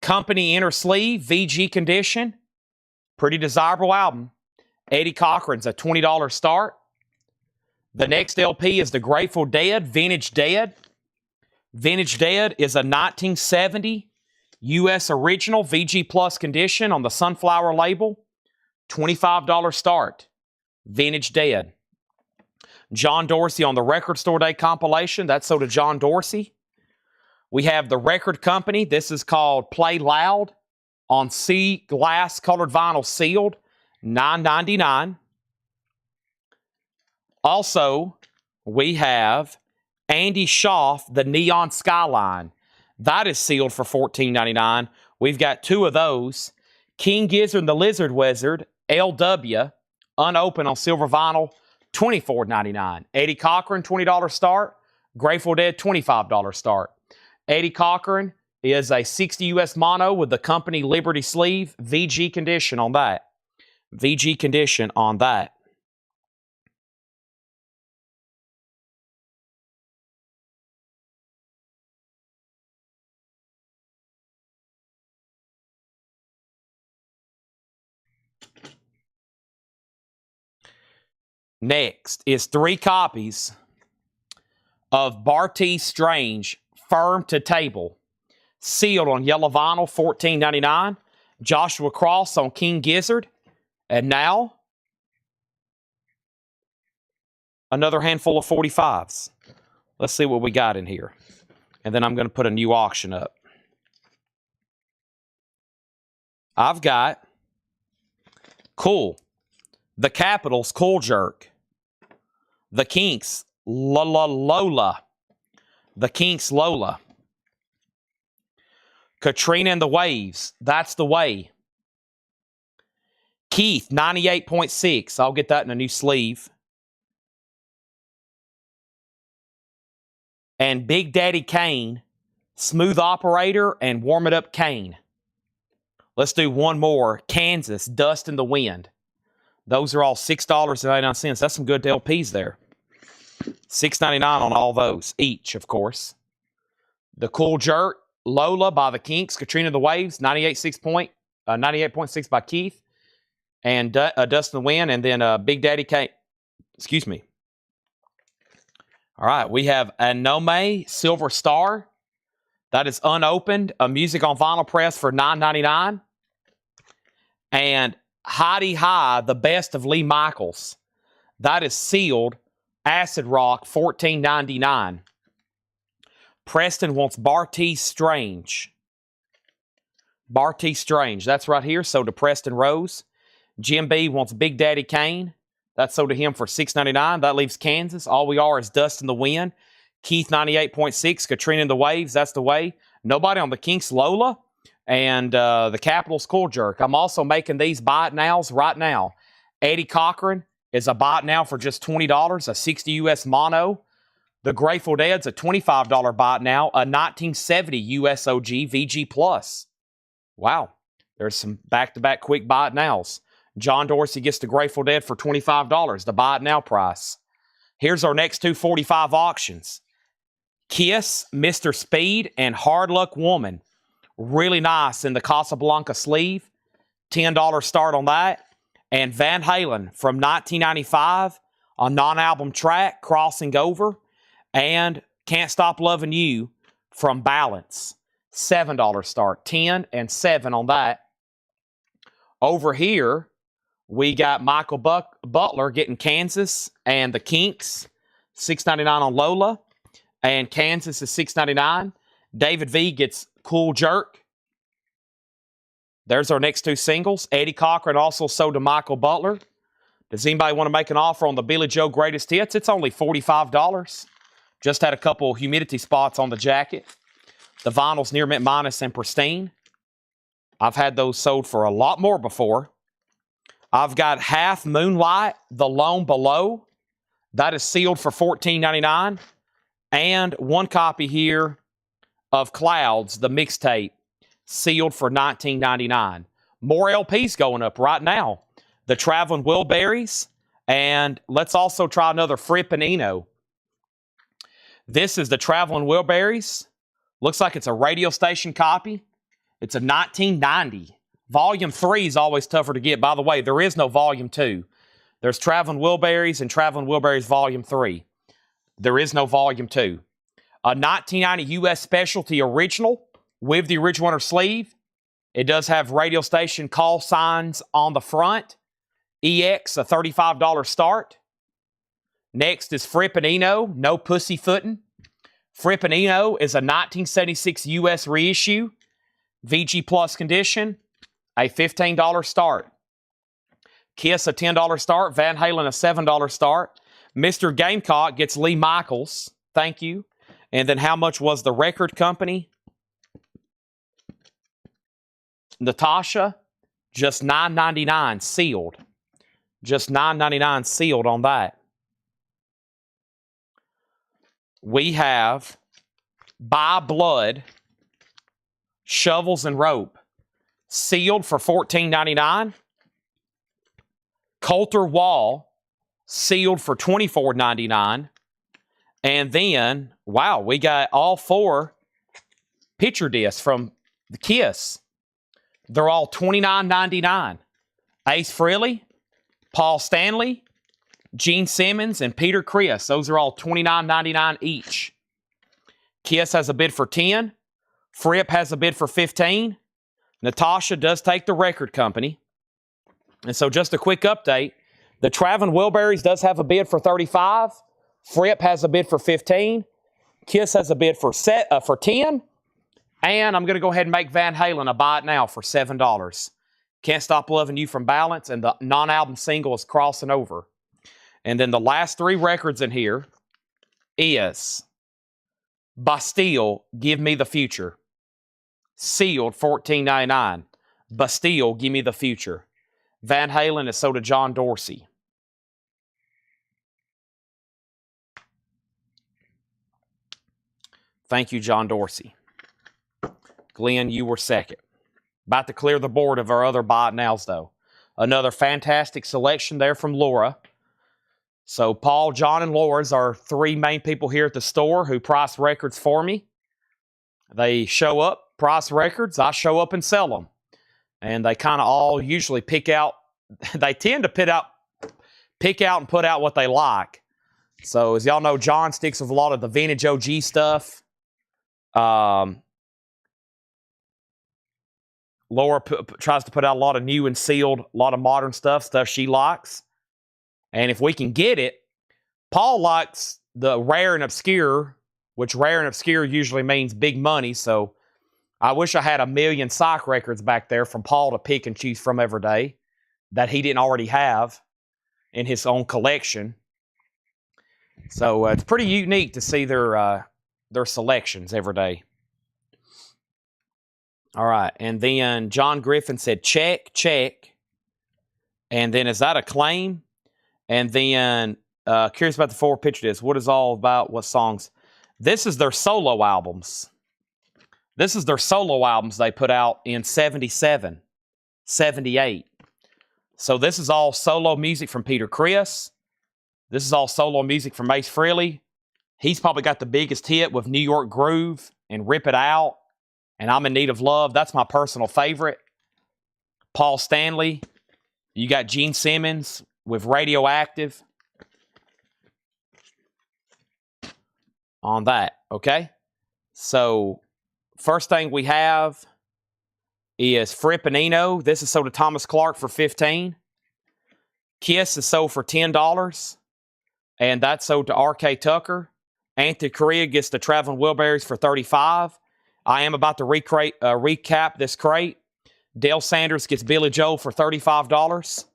Company inner sleeve, VG condition. Pretty desirable album. Eddie Cochran's a $20 start. The next LP is The Grateful Dead, Vintage Dead. Vintage Dead is a 1970 US original VG Plus condition on the Sunflower label. $25 start. Vintage Dead. John Dorsey on the Record Store Day compilation. That's sold to John Dorsey. We have the Record Company. This is called Play Loud on sea glass colored vinyl sealed. $9.99. Also, we have Andy Schaaf, the Neon Skyline. That is sealed for $14.99. We've got two of those. King Gizzard and the Lizard Wizard, LW, unopened on silver vinyl, $24.99. Eddie Cochran, $20 start. Grateful Dead, $25 start. Eddie Cochran is a 60 US mono with the company Liberty sleeve. VG condition on that. VG condition on that. Next is 3 copies of Barty Strange, Firm to Table, sealed on yellow vinyl, $14.99. Joshua Cross on King Gizzard. And now, another handful of 45s. Let's see what we got in here. And then I'm going to put a new auction up. I've got Cool. The Capitals, Cool Jerk. The Kinks, Lola. The Kinks, Lola. Katrina and the Waves, That's the Way. Keith, 98.6. I'll get that in a new sleeve. And Big Daddy Kane, Smooth Operator and Warm It Up Kane. Let's do one more. Kansas, Dust in the Wind. Those are all $6.99. That's some good LPs there. $6.99 on all those, each, of course. The Cool Jerk, Lola by the Kinks, Katrina and the Waves, 98.6 by Keith, and Dust in the Wind, and then Big Daddy Kane. Excuse me. All right, we have Anome Silver Star. That is unopened. A music on vinyl press for $9.99. And Heidi High, The Best of Lee Michaels. That is sealed. Acid Rock, $14.99. Preston wants Barty Strange. Barty Strange. That's right here. So to Preston Rose. Jim B wants Big Daddy Kane. That's sold to him for $6.99. That leaves Kansas. All we are is Dust in the Wind. Keith 98.6. Katrina in the Waves. That's the way. Nobody on the Kinks Lola. And the Capitals Cool Jerk. I'm also making these buy it nows right now. Eddie Cochran is a buy it now for just $20. A 60 US mono. The Grateful Dead's a $25 buy it now. A 1970 US OG VG Plus. Wow. There's some back-to-back quick buy it nows. John Dorsey gets the Grateful Dead for $25, the buy it now price. Here's our next 245 auctions. Kiss, Mr. Speed, and Hard Luck Woman. Really nice in the Casablanca sleeve. $10 start on that. And Van Halen from 1995, a non-album track, Crossing Over. And Can't Stop Loving You from Balance. $7 start. 10 and 7 on that. Over here, we got Michael Butler getting Kansas and the Kinks. $6.99 on Lola. And Kansas is $6.99. David V gets Cool Jerk. There's our next two singles. Eddie Cochran also sold to Michael Butler. Does anybody want to make an offer on the Billy Joe Greatest Hits? It's only $45. Just had a couple humidity spots on the jacket. The vinyl's near mint minus and pristine. I've had those sold for a lot more before. I've got Half Moonlight, The Lone Below. That is sealed for $14.99. And one copy here of Clouds, the mixtape, sealed for $19.99. More LPs going up right now. The Traveling Wilburys. And let's also try another Fripp and Eno. This is the Traveling Wilburys. Looks like it's a radio station copy. It's a 1990. Volume 3 is always tougher to get. By the way, there is no Volume 2. There's Traveling Wilburys and Traveling Wilburys Volume 3. There is no Volume 2. A 1990 U.S. Specialty original with the original inner sleeve. It does have radio station call signs on the front. EX, a $35 start. Next is Fripp and Eno, No Pussyfootin'. Fripp and Eno is a 1976 U.S. reissue. VG Plus condition, a $15 start. Kiss, a $10 start. Van Halen, a $7 start. Mr. Gamecock gets Lee Michaels. Thank you. And then how much was the record company? Natasha, just $9.99 sealed. Just $9.99 sealed on that. We have By Blood, Shovels and Rope, sealed for $14.99. Coulter Wall, sealed for $24.99. And then, wow, we got all four picture discs from the Kiss. They're all $29.99. Ace Frehley, Paul Stanley, Gene Simmons, and Peter Criss. Those are all $29.99 each. Kiss has a bid for $10. Fripp has a bid for $15. Natasha does take the record company. And so just a quick update. The Traveling Wilburys does have a bid for $35. Fripp has a bid for $15. Kiss has a bid for $10. And I'm going to go ahead and make Van Halen a buy it now for $7. Can't Stop Loving You from Balance. And the non-album single is Crossing Over. And then the last three records in here is Bastille, Give Me the Future. Sealed, $14.99. Bastille, Give Me the Future. Van Halen is sold to John Dorsey. Thank you, John Dorsey. Glenn, you were second. About to clear the board of our other buy it nows, though. Another fantastic selection there from Laura. So Paul, John, and Laura's are three main people here at the store who price records for me. They show up, price records. I show up and sell them. And they kind of all usually pick out, they tend to pick out and put out what they like. So as y'all know, John sticks with a lot of the vintage OG stuff. Laura tries to put out a lot of new and sealed, a lot of modern stuff she likes. And if we can get it, Paul likes the rare and obscure which rare and obscure usually means big money. So I wish I had 1 million psych records back there from Paul to pick and choose from every day that he didn't already have in his own collection. So it's pretty unique to see their selections every day. All right, and then John Griffin said, check, check. And then is that a claim? And then curious about the forward picture of this. What is all about? What songs? This is their solo albums. This is their solo albums they put out in 77, 78. So this is all solo music from Peter Criss. This is all solo music from Ace Frehley. He's probably got the biggest hit with New York Groove and Rip It Out and I'm in Need of Love. That's my personal favorite. Paul Stanley. You got Gene Simmons with Radioactive on that, okay? So first thing we have is Frippinino. This is sold to Thomas Clark for $15. Kiss is sold for $10. And that's sold to R.K. Tucker. Anthony Correa gets the Traveling Wilburys for $35. I am about to recap this crate. Dale Sanders gets Billy Joel for $35.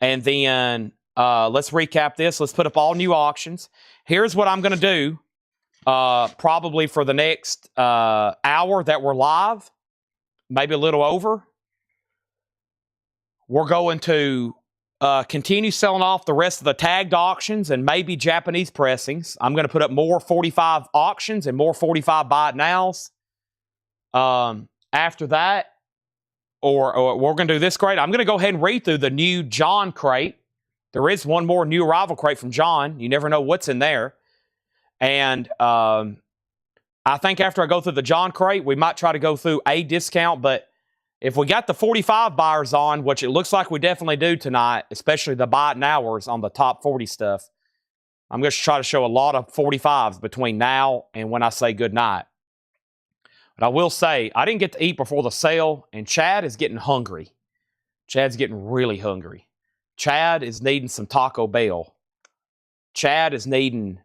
And then let's recap this. Let's put up all new auctions. Here's what I'm going to do probably for the next hour that we're live, maybe a little over. We're going to continue selling off the rest of the tagged auctions and maybe Japanese pressings. I'm going to put up more 45 auctions and more 45 buy it nows. After that, or we're going to do this crate. I'm going to go ahead and read through the new John crate. There is one more new arrival crate from John. You never know what's in there. And I think after I go through the John crate, we might try to go through a discount, but if we got the 45 buyers on, which it looks like we definitely do tonight, especially the buy it nowers on the top 40 stuff, I'm going to try to show a lot of 45s between now and when I say good night. But I will say, I didn't get to eat before the sale, and Chad is getting hungry. Chad's getting really hungry. Chad is needing some Taco Bell. Chad is needing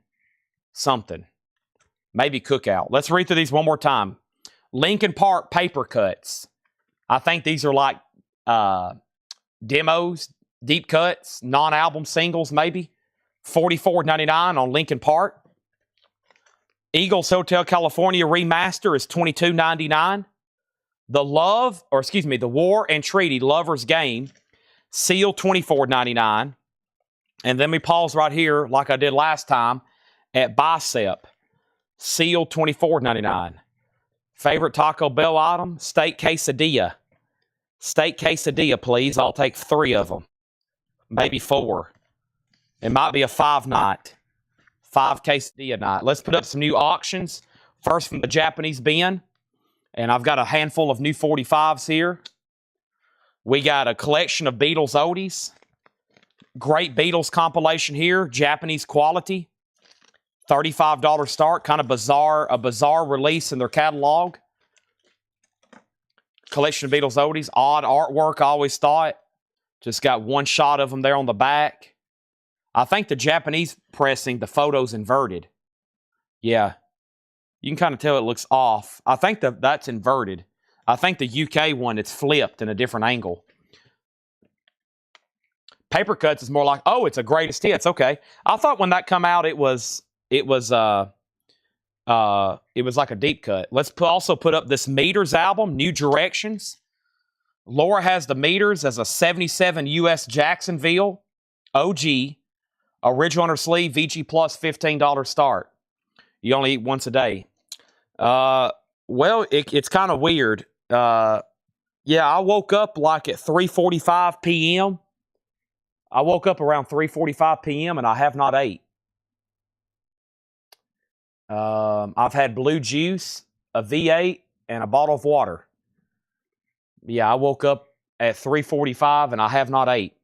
something. Maybe cookout. Let's read through these one more time. Lincoln Park paper cuts. I think these are like demos, deep cuts, non-album singles maybe. $44.99 on Lincoln Park. Eagles Hotel California remaster is $22.99. The War and Treaty Lover's Game, seal $24.99. And then we pause right here like I did last time at Bicep, seal $24.99. Favorite Taco Bell item, steak quesadilla. Steak quesadilla, please. I'll take 3 of them. Maybe 4. It might be a 5-night. 5 quesadilla night. Let's put up some new auctions. First from the Japanese bin. And I've got a handful of new 45s here. We got a collection of Beatles oldies. Great Beatles compilation here. Japanese quality. $35 start. Kind of a bizarre release in their catalog. Collection of Beatles oldies. Odd artwork, I always thought. Just got one shot of them there on the back. I think the Japanese pressing, the photo's inverted. Yeah. You can kind of tell it looks off. I think that's inverted. I think the UK one, it's flipped in a different angle. Paper cuts is more like, oh, it's a greatest hits. Okay. I thought when that come out, it was like a deep cut. Let's also put up this Meters album, New Directions. Laura has the Meters as a 77 US Jacksonville OG. Original on her sleeve, VG Plus, $15 start. You only eat once a day. Well, it's kind of weird. Yeah, I woke up like at 3:45 p.m. I woke up around 3:45 p.m. and I have not ate. I've had blue juice, a V8, and a bottle of water. Yeah, I woke up at 3:45 and I have not ate.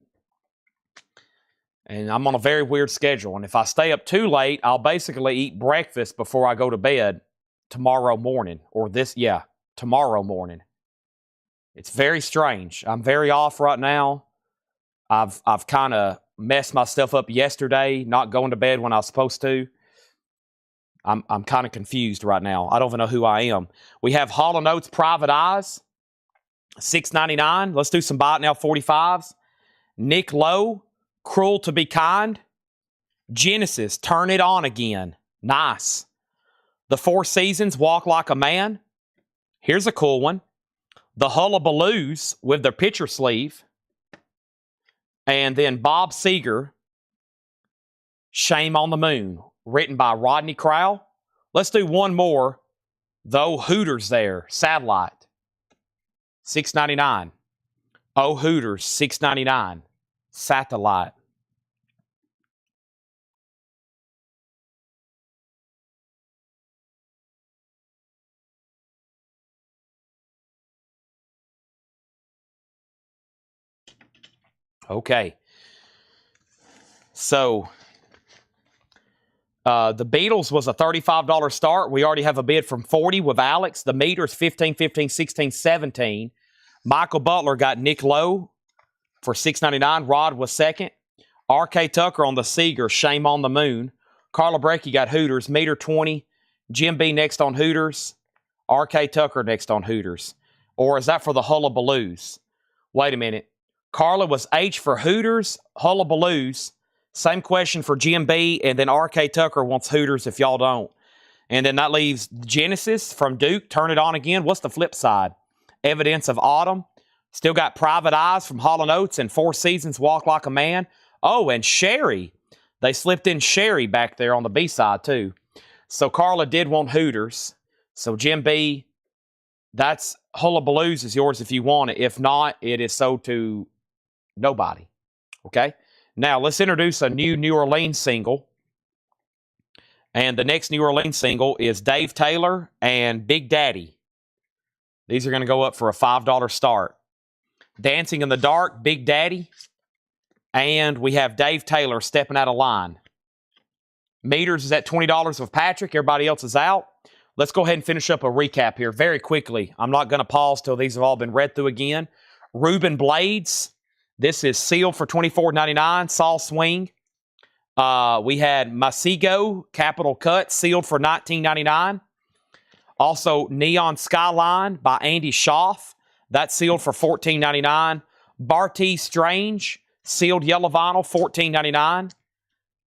And I'm on a very weird schedule. And if I stay up too late, I'll basically eat breakfast before I go to bed tomorrow morning. Tomorrow morning. It's very strange. I'm very off right now. I've kind of messed myself up yesterday, not going to bed when I was supposed to. I'm kind of confused right now. I don't even know who I am. We have Hall & Oates Private Eyes, $6.99. Let's do some buy it now 45s. Nick Lowe, Cruel to Be Kind. Genesis, Turn It On Again. Nice. The Four Seasons, Walk Like a Man. Here's a cool one. The Hullabaloos with their picture sleeve. And then Bob Seger, Shame on the Moon, written by Rodney Crowell. Let's do one more. The Hooters there, Satellite, $6.99. Oh Hooters, $6.99. Satellite. Okay. So, the Beatles was a $35 start. We already have a bid from 40 with Alex. The meters 15, 15, 16, 17. Michael Butler got Nick Lowe for $6.99. Rod was second. R.K. Tucker on the Seeger, Shame on the Moon. Carla Brecky got Hooters, meter 20. Jim B next on Hooters. R.K. Tucker next on Hooters. Or is that for the Hullabaloos? Wait a minute. Carla was H for Hooters, Hullabaloos. Same question for Jim B, and then R.K. Tucker wants Hooters if y'all don't. And then that leaves Genesis from Duke, Turn It On Again. What's the flip side? Evidence of Autumn. Still got Private Eyes from Hall & Oates and Four Seasons, Walk Like a Man. Oh, and Sherry. They slipped in Sherry back there on the B side, too. So Carla did want Hooters. So Jim B, that's Hullabaloos is yours if you want it. If not, it is sold to nobody. Okay? Now, let's introduce a New Orleans single. And the next New Orleans single is Dave Taylor and Big Daddy. These are going to go up for a $5 start. Dancing in the Dark, Big Daddy. And we have Dave Taylor stepping out of line. Meters is at $20 with Patrick. Everybody else is out. Let's go ahead and finish up a recap here very quickly. I'm not going to pause till these have all been read through again. Reuben Blades. This is sealed for $24.99. Saul Swing. We had Masigo Capital Cut sealed for $19.99. Also, Neon Skyline by Andy Schaff. That's sealed for $14.99. Barty Strange sealed yellow vinyl, $14.99.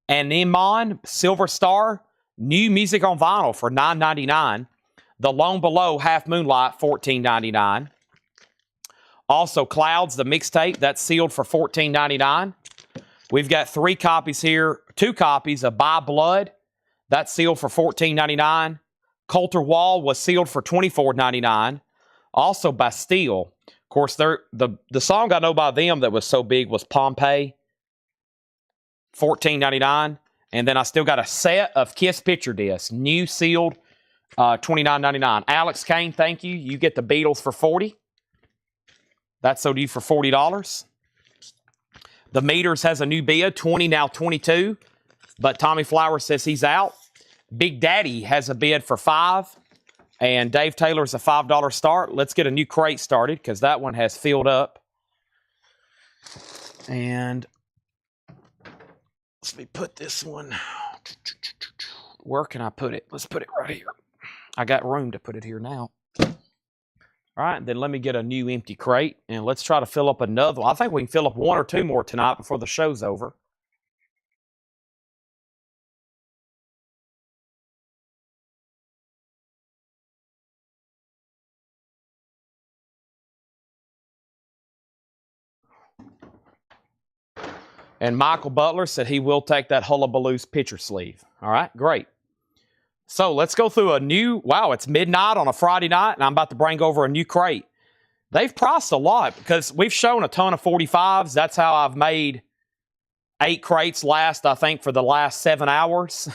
And Iman Silver Star, new music on vinyl for $9.99. The Lone Below Half Moonlight, $14.99. Also, Clouds, the mixtape, that's sealed for $14.99. We've got 3 copies here, 2 copies of By Blood. That's sealed for $14.99. Coulter Wall was sealed for $24.99. Also, Bastille. Of course, the song I know by them that was so big was Pompeii, $14.99. And then I still got a set of Kiss picture discs, new sealed, $29.99. Alex Kane, thank you. You get the Beatles for $40. That's sold to you for $40. The Meters has a new bid, 20 now 22. But Tommy Flowers says he's out. Big Daddy has a bid for $5. And Dave Taylor's a $5 start. Let's get a new crate started because that one has filled up. And let me put this one. Where can I put it? Let's put it right here. I got room to put it here now. All right, then let me get a new empty crate, and let's try to fill up another one. I think we can fill up 1 or 2 more tonight before the show's over. And Michael Butler said he will take that Hullabaloos picture sleeve. All right, great. So let's go through a new, wow, it's midnight on a Friday night, and I'm about to bring over a new crate. They've priced a lot because we've shown a ton of 45s. That's how I've made 8 crates last, I think, for the last 7 hours.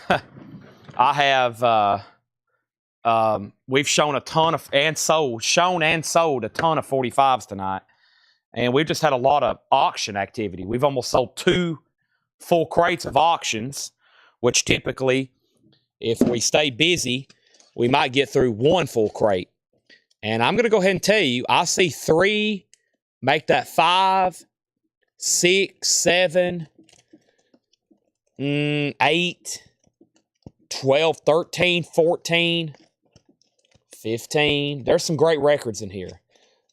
I have, we've shown a ton of, and sold a ton of 45s tonight. And we've just had a lot of auction activity. We've almost sold 2 full crates of auctions, which typically, if we stay busy, we might get through 1 full crate. And I'm going to go ahead and tell you, I see 3, make that 5, 6, 7, 8, 12, 13, 14, 15. There's some great records in here.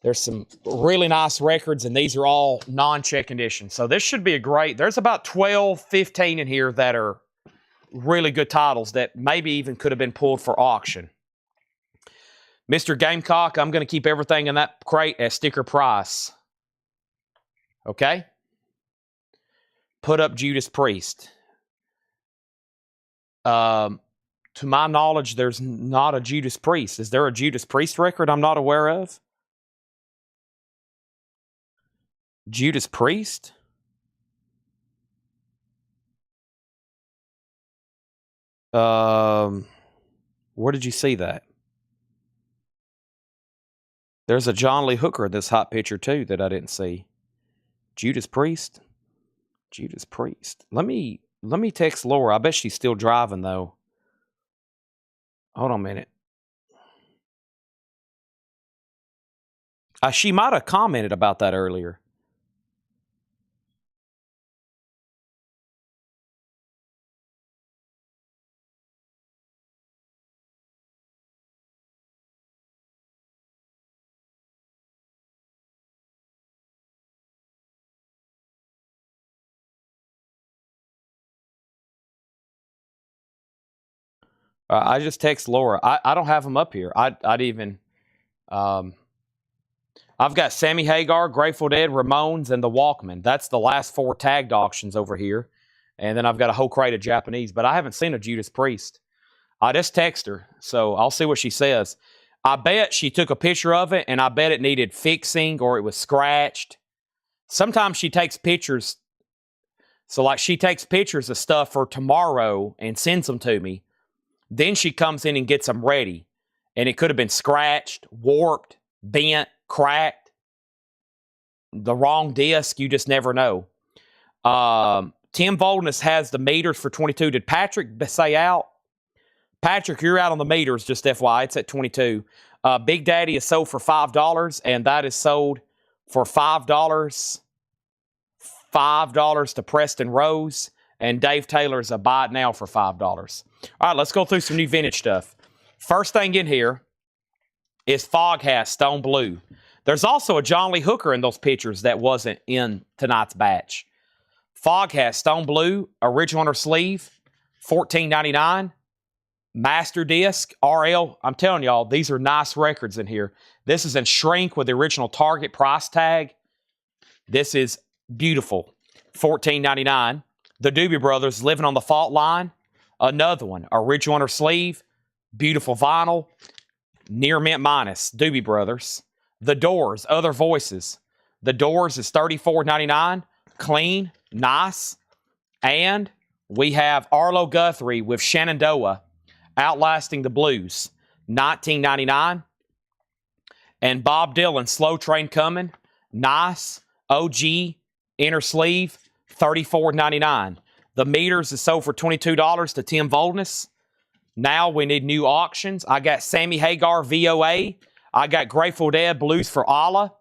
There's some really nice records, and these are all non-check condition. So this should be a great... There's about 12, 15 in here that are really good titles that maybe even could have been pulled for auction. Mr. Gamecock, I'm going to keep everything in that crate at sticker price. Okay? Put up Judas Priest. To my knowledge, there's not a Judas Priest. Is there a Judas Priest record I'm not aware of? Judas Priest? Where did you see that? There's a John Lee Hooker in this hot picture too that I didn't see. Judas Priest? Judas Priest. Let me text Laura. I bet she's still driving though. Hold on a minute. She might have commented about that earlier. I just text Laura. I don't have them up here. I'd even... I've got Sammy Hagar, Grateful Dead, Ramones, and the Walkman. That's the last 4 tagged auctions over here. And then I've got a whole crate of Japanese. But I haven't seen a Judas Priest. I just text her, so I'll see what she says. I bet she took a picture of it, and I bet it needed fixing or it was scratched. Sometimes she takes pictures. So, like, she takes pictures of stuff for tomorrow and sends them to me. Then she comes in and gets them ready. And it could have been scratched, warped, bent, cracked. The wrong disc, you just never know. Tim Voldness has the meters for 22. Did Patrick say out? Patrick, you're out on the meters, just FYI. It's at 22. Big Daddy is sold for $5, and that is sold for $5. $5 to Preston Rose, and Dave Taylor's a buy it now for $5. All right, let's go through some new vintage stuff. First thing in here is Foghat Stone Blue. There's also a John Lee Hooker in those pictures that wasn't in tonight's batch. Foghat Stone Blue, original on her sleeve, $14.99. Master disc, RL. I'm telling y'all, these are nice records in here. This is in shrink with the original Target price tag. This is beautiful. $14.99. The Doobie Brothers, Living on the Fault Line. Another one, original on her sleeve. Beautiful vinyl. Near mint minus. Doobie Brothers. The Doors, Other Voices. The Doors is $34.99. Clean, nice. And we have Arlo Guthrie with Shenandoah, Outlasting the Blues, $19.99. And Bob Dylan, Slow Train Coming, nice. OG, inner sleeve, $34.99. The meters is sold for $22 to Tim Voldness. Now we need new auctions. I got Sammy Hagar VOA. I got Grateful Dead Blues for Allah.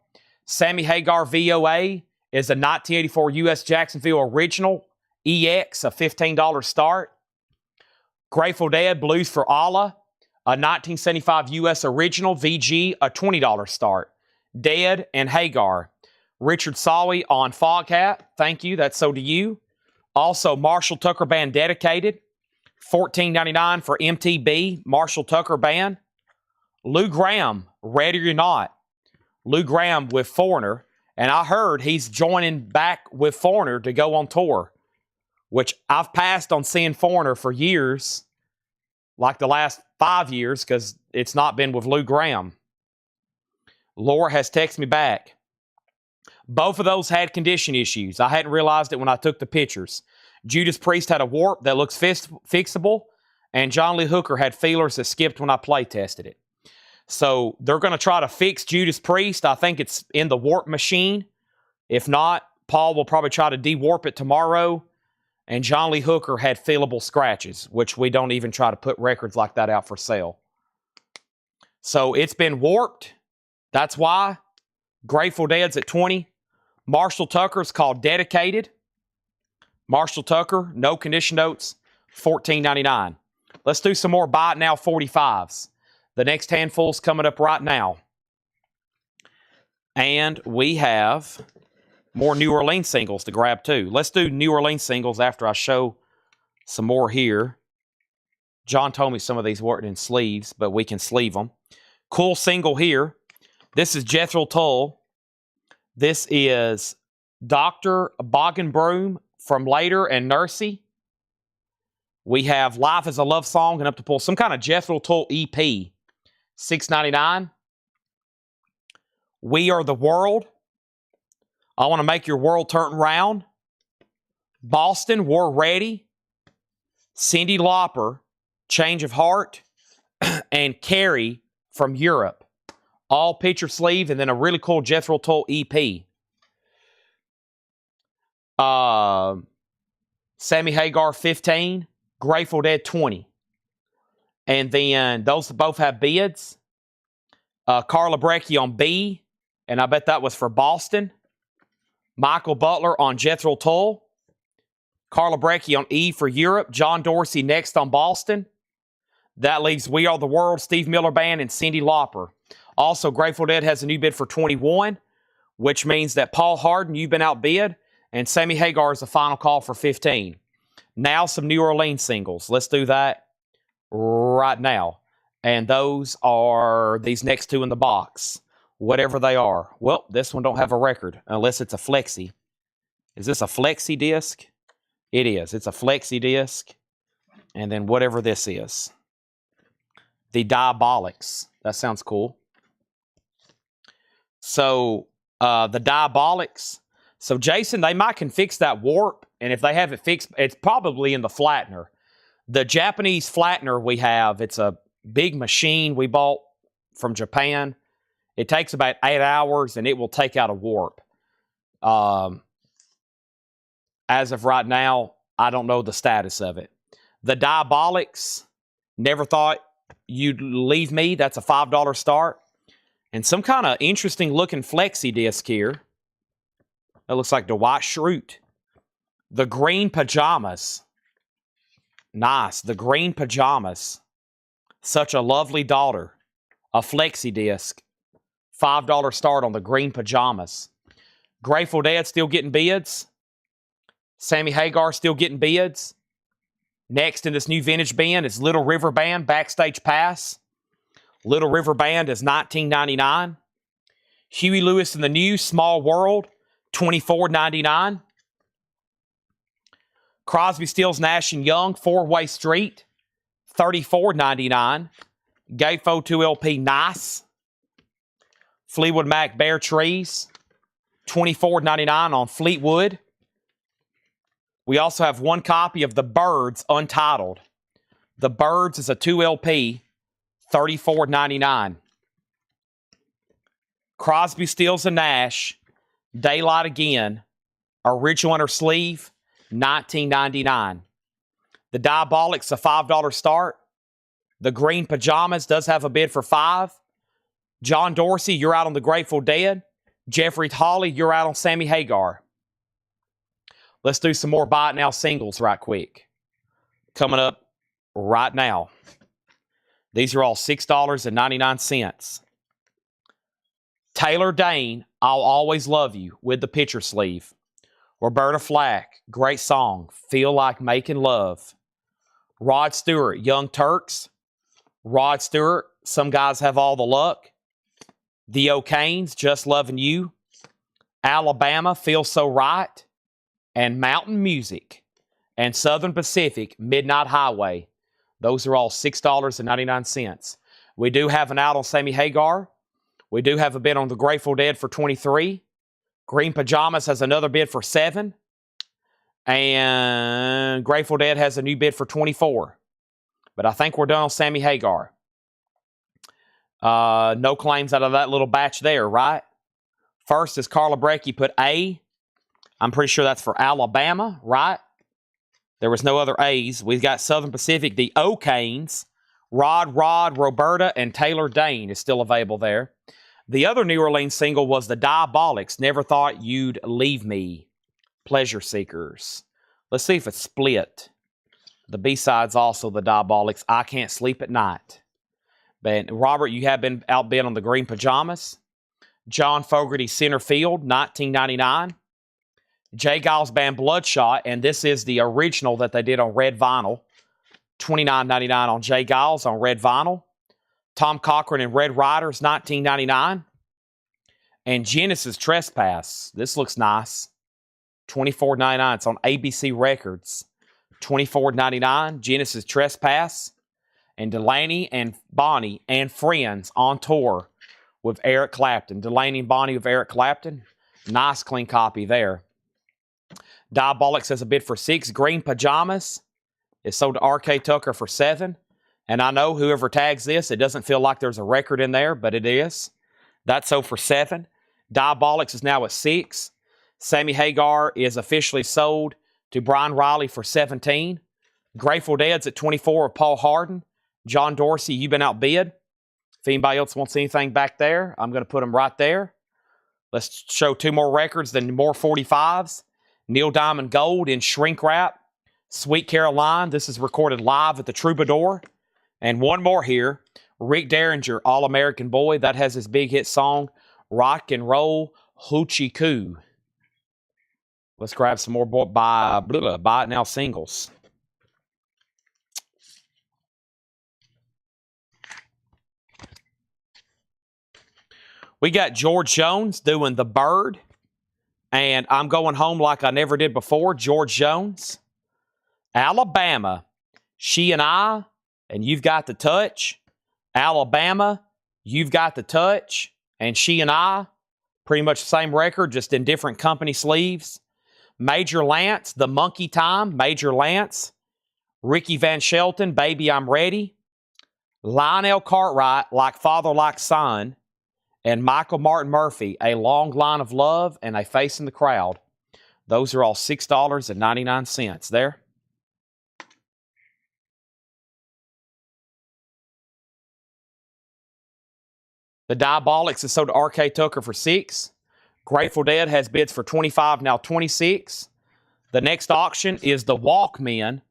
Sammy Hagar VOA is a 1984 U.S. Jacksonville original EX, a $15 start. Grateful Dead Blues for Allah, a 1975 U.S. original VG, a $20 start. Dead and Hagar. Richard Sawi on Foghat. Thank you. That's so to you. Also, Marshall Tucker Band Dedicated. $14.99 for MTB. Marshall Tucker Band. Lou Graham, Ready or Not. Lou Graham with Foreigner. And I heard he's joining back with Foreigner to go on tour, which I've passed on seeing Foreigner for years, like the last 5 years, because it's not been with Lou Graham. Laura has texted me back. Both of those had condition issues. I hadn't realized it when I took the pictures. Judas Priest had a warp that looks fixable, and John Lee Hooker had feelers that skipped when I play tested it. So they're going to try to fix Judas Priest. I think it's in the warp machine. If not, Paul will probably try to de-warp it tomorrow. And John Lee Hooker had feelable scratches, which we don't even try to put records like that out for sale. So it's been warped. That's why. Grateful Dead's at 20. Marshall Tucker's called Dedicated. Marshall Tucker, no condition notes, $14.99. Let's do some more Buy It Now 45s. The next handful's coming up right now. And we have more New Orleans singles to grab too. Let's do New Orleans singles after I show some more here. John told me some of these weren't in sleeves, but we can sleeve them. Cool single here. This is Jethro Tull. This is Dr. Boggenbroom from Later and Nursey. We have Life is a Love Song and Up to Pull. Some kind of Jethro Tull EP. $6.99. We Are the World. I Want to Make Your World Turn Round. Boston, We're Ready. Cyndi Lauper, Change of Heart. And Carrie from Europe. All picture sleeve, and then a really cool Jethro Tull EP. Sammy Hagar, 15. Grateful Dead, 20. And then those both have bids. Carla Breckie on B, and I bet that was for Boston. Michael Butler on Jethro Tull. Carla Breckie on E for Europe. John Dorsey next on Boston. That leaves We Are the World, Steve Miller Band, and Cyndi Lauper. Also, Grateful Dead has a new bid for 21, which means that Paul Harden, you've been outbid, and Sammy Hagar is the final call for 15. Now some New Orleans singles. Let's do that right now. And those are these next two in the box, whatever they are. Well, this one don't have a record unless it's a flexi. Is this a flexi disc? It is. It's a flexi disc. And then whatever this is. The Diabolics. That sounds cool. So, the Diabolics. So, Jason, they might can fix that warp. And if they have it fixed, it's probably in the flattener. The Japanese flattener we have, it's a big machine we bought from Japan. It takes about 8 hours, and it will take out a warp. As of right now, I don't know the status of it. The Diabolics, Never Thought You'd Leave Me. That's a $5 start. And some kind of interesting looking flexi disc here. That looks like the White Shroot. The Green Pajamas. Nice. The Green Pajamas. Such a Lovely Daughter. A flexi disc. $5 start on the Green Pajamas. Grateful Dead still getting bids. Sammy Hagar still getting bids. Next in this new vintage band is Little River Band, Backstage Pass. Little River Band is $19.99. Huey Lewis and the News, Small World, $24.99. Crosby, Stills, Nash & Young, Four-Way Street, $34.99. Gayfo 2 LP, Nice. Fleetwood Mac, Bare Trees, $24.99 on Fleetwood. We also have one copy of The Byrds, Untitled. The Byrds is a 2 LP, $34.99. Crosby, Stills, and Nash, Daylight Again, original inner sleeve, $19.99. The Diabolics, a $5 start. The Green Pajamas does have a bid for $5. John Dorsey, you're out on the Grateful Dead. Jeffrey Hawley, you're out on Sammy Hagar. Let's do some more Buy It Now singles right quick. Coming up right now. These are all $6.99. Taylor Dane, I'll Always Love You, with the picture sleeve. Roberta Flack, great song, Feel Like Making Love. Rod Stewart, Young Turks. Rod Stewart, Some Guys Have All the Luck. The O'Kanes, Just Loving You. Alabama, Feel So Right. And Mountain Music. And Southern Pacific, Midnight Highway. Those are all $6.99. We do have an out on Sammy Hagar. We do have a bid on the Grateful Dead for $23. Green Pajamas has another bid for $7. And Grateful Dead has a new bid for $24. But I think we're done on Sammy Hagar. No claims out of that little batch there, right? First is Carla Breckie put A. I'm pretty sure that's for Alabama, right? There was no other A's. We've got Southern Pacific, the O'Kanes. Rod, Roberta, and Taylor Dane is still available there. The other New Orleans single was the Diabolics, Never Thought You'd Leave Me. Pleasure Seekers. Let's see if it's split. The B-side's also the Diabolics, I Can't Sleep at Night. But Robert, you have been outbid on the Green Pajamas. John Fogerty, Center Field, 1999. J. Giles Band, Bloodshot, and this is the original that they did on red vinyl. $29.99 on J. Giles on red vinyl. Tom Cochran and Red Riders, $19.99. And Genesis Trespass. This looks nice. $24.99. It's on ABC Records. $24.99. Genesis Trespass. And Delaney and Bonnie and Friends on tour with Eric Clapton. Delaney and Bonnie with Eric Clapton. Nice clean copy there. Diabolics has a bid for $6. Green Pajamas is sold to R.K. Tucker for $7. And I know whoever tags this, it doesn't feel like there's a record in there, but it is. That's sold for $7. Diabolics is now at $6. Sammy Hagar is officially sold to Brian Riley for $17. Grateful Dead's at $24 with Paul Hardin. John Dorsey, you've been outbid. If anybody else wants anything back there, I'm going to put them right there. Let's show 2 more records, then more 45s. Neil Diamond Gold in Shrink Wrap. Sweet Caroline, this is recorded live at the Troubadour. And one more here. Rick Derringer, All-American Boy. That has his big hit song, Rock and Roll Hoochie Coo. Let's grab some more Buy It Now singles. We got George Jones doing The Bird. And I'm Going Home Like I Never Did Before, George Jones. Alabama, She and I, and You've Got the Touch. Alabama, You've Got the Touch, and She and I. Pretty much the same record, just in different company sleeves. Major Lance, The Monkey Time, Major Lance. Ricky Van Shelton, Baby I'm Ready. Lionel Cartwright, Like Father Like Son. And Michael Martin Murphey, A Long Line of Love and A Face in the Crowd. Those are all $6.99 there. The Diabolics is sold to R.K. Tucker for $6. Grateful Dead has bids for $25, now $26. The next auction is the Walkmen,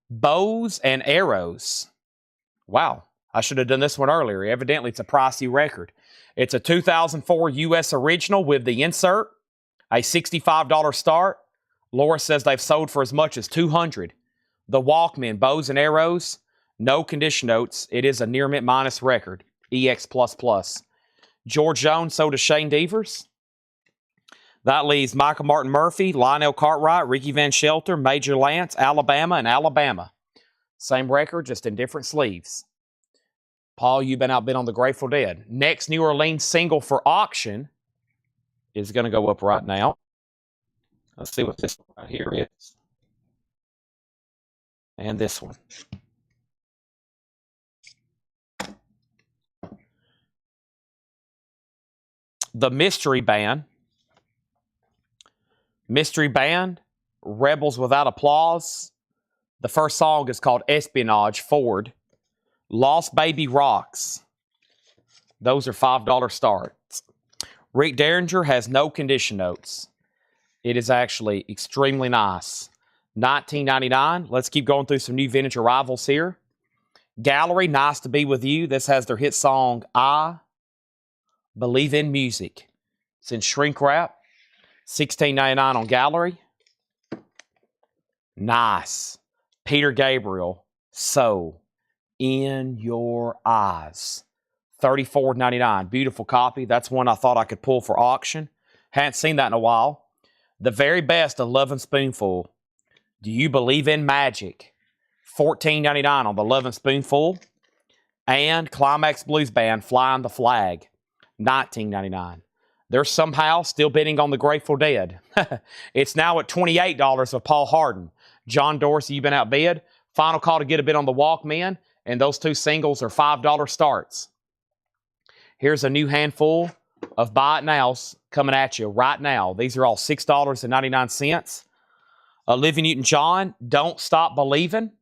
Bows and Arrows. Wow, I should have done this one earlier. Evidently, it's a pricey record. It's a 2004 U.S. original with the insert, a $65 start. Laura says they've sold for as much as $200. The Walkmen, Bows and Arrows, no condition notes. It is a near mint minus record, EX++. George Jones sold to Shane Devers. That leaves Michael Martin Murphey, Lionel Cartwright, Ricky Van Shelter, Major Lance, Alabama, and Alabama. Same record, just in different sleeves. Paul, you've been outbid on the Grateful Dead. Next New Orleans single for auction is going to go up right now. Let's see what this one right here is. And this one. The Mystery Band. Mystery Band, Rebels Without Applause. The first song is called Espionage, Ford. Lost Baby Rocks. Those are $5 starts. Rick Derringer has no condition notes. It is actually extremely nice. $19.99. Let's keep going through some new vintage arrivals here. Gallery, Nice to Be With You. This has their hit song, I Believe in Music. It's in shrink wrap. $16.99 on Gallery. Nice. Peter Gabriel, So In Your Eyes. $34.99. Beautiful copy. That's one I thought I could pull for auction. Hadn't seen that in a while. The Very Best of Lovin' Spoonful. Do You Believe in Magic? $14.99 on the Lovin' Spoonful. And Climax Blues Band, Flying the Flag. $19.99. They're somehow still bidding on the Grateful Dead. It's now at $28 with Paul Hardin. John Dorsey, you've been outbid. Final call to get a bid on the Walkmen, and those 2 singles are $5 starts. Here's a new handful of Buy It Nows coming at you right now. These are all $6.99. Olivia Newton-John, Don't Stop Believing.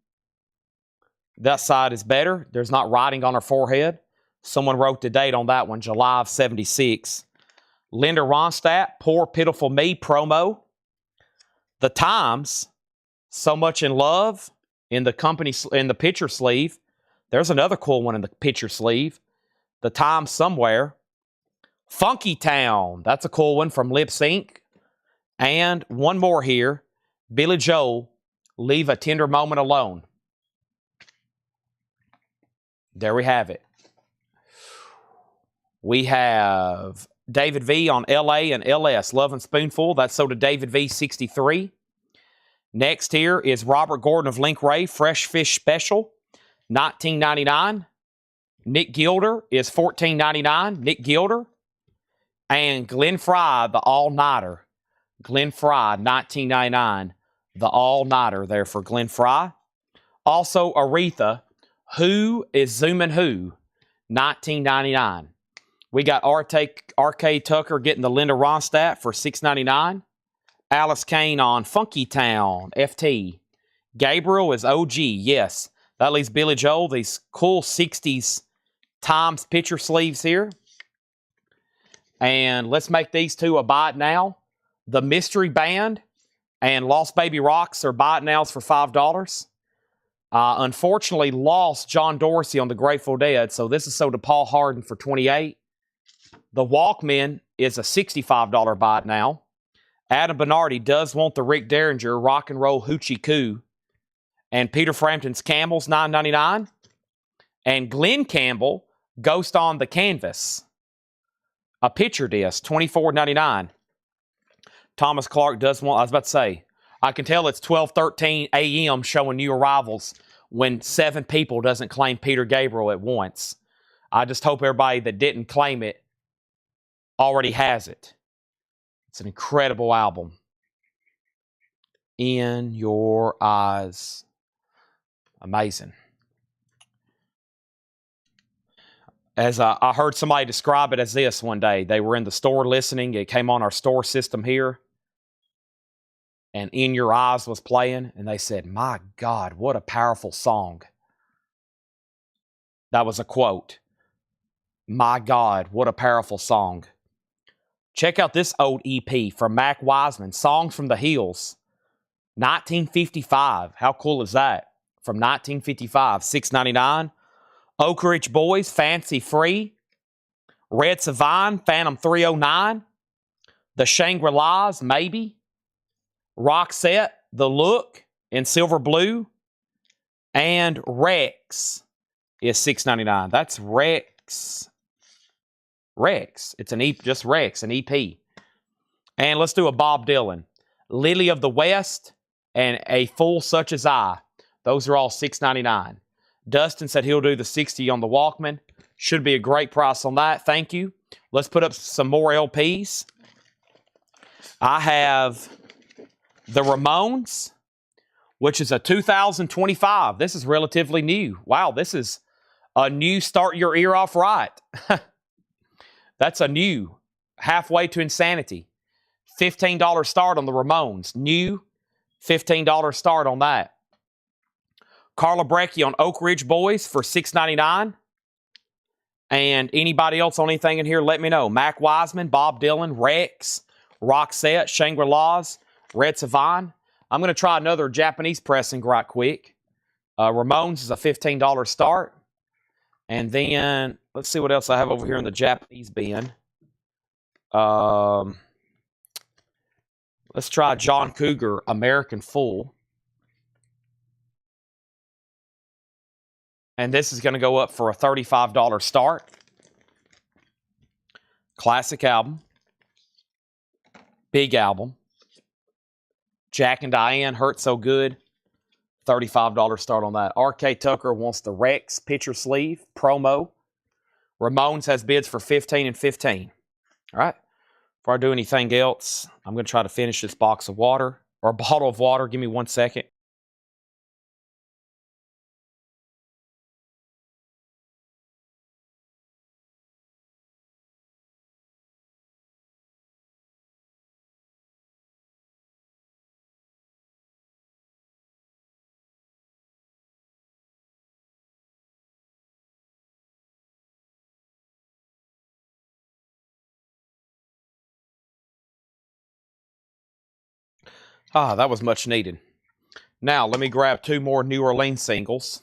That side is better. There's not writing on her forehead. Someone wrote the date on that one, July of '76. Linda Ronstadt, Poor Pitiful Me promo. The Times, So Much in Love in the picture sleeve. There's another cool one in the picture sleeve. The Time Somewhere. Funky Town. That's a cool one from Lip Sync. And one more here. Billy Joel, Leave a Tender Moment Alone. There we have it. We have David V on LA and LS, Love and Spoonful. That's sold to David V, 63. Next here is Robert Gordon of Link Ray, Fresh Fish Special, $19.99. Nick Gilder is $14.99. Nick Gilder. And Glenn Fry, the All-Nighter. Glenn Fry, $19.99. The All-Nighter there for Glenn Fry. Also, Aretha, Who is Zoomin' Who, $19.99. We got R.K. Tucker getting the Linda Ronstadt for $6.99. Alice Kane on Funky Town, FT. Gabriel is OG, yes. That leaves Billy Joel, these cool 60s Times picture sleeves here. And let's make these two a buy it now. The Mystery Band and Lost Baby Rocks are buy it nows for $5. Unfortunately, lost John Dorsey on the Grateful Dead, so this is sold to Paul Harden for $28. The Walkman is a $65 buy it now. Adam Bernardi does want the Rick Derringer Rock and Roll Hoochie Coo. And Peter Frampton's Campbell's $9.99. And Glenn Campbell, Ghost on the Canvas. A picture disc, $24.99. Thomas Clark does want, I was about to say, I can tell it's 12:13 a.m. showing new arrivals when 7 people doesn't claim Peter Gabriel at once. I just hope everybody that didn't claim it already has it. It's an incredible album. In Your Eyes. Amazing. As I heard somebody describe it as this one day. They were in the store listening. It came on our store system here. And In Your Eyes was playing. And they said, my God, what a powerful song. That was a quote. My God, what a powerful song. Check out this old EP from Mac Wiseman, Songs from the Hills, 1955. How cool is that? From 1955, $6.99. Oak Ridge Boys, Fancy Free. Red Savine, Phantom 309. The Shangri-Las, Maybe. Roxette, The Look in Silver Blue. And Rex is $6.99. That's Rex. Rex. It's an EP, just Rex, an EP. And let's do a Bob Dylan. Lily of the West and A Fool Such as I. Those are all $6.99. Dustin said he'll do the 60 on the Walkman. Should be a great price on that. Thank you. Let's put up some more LPs. I have the Ramones, which is a 2025. This is relatively new. Wow, this is a new Start Your Ear Off Right. That's a new Halfway to Insanity. $15 start on the Ramones. New $15 start on that. Carla Brecchi on Oak Ridge Boys for $6.99. And anybody else on anything in here, let me know. Mac Wiseman, Bob Dylan, Rex, Roxette, Shangri-Las, Red Savine. I'm going to try another Japanese pressing right quick. Ramones is a $15 start. And then, let's see what else I have over here in the Japanese bin. Let's try John Cougar, American Fool. And this is going to go up for a $35 start. Classic album. Big album. Jack and Diane, Hurt So Good. $35 start on that. R.K. Tucker wants the Rex picture sleeve promo. Ramones has bids for $15 and $15. All right. Before I do anything else, I'm going to try to finish this box of water or bottle of water. Give me 1 second. That was much needed. Now, let me grab 2 more New Orleans singles.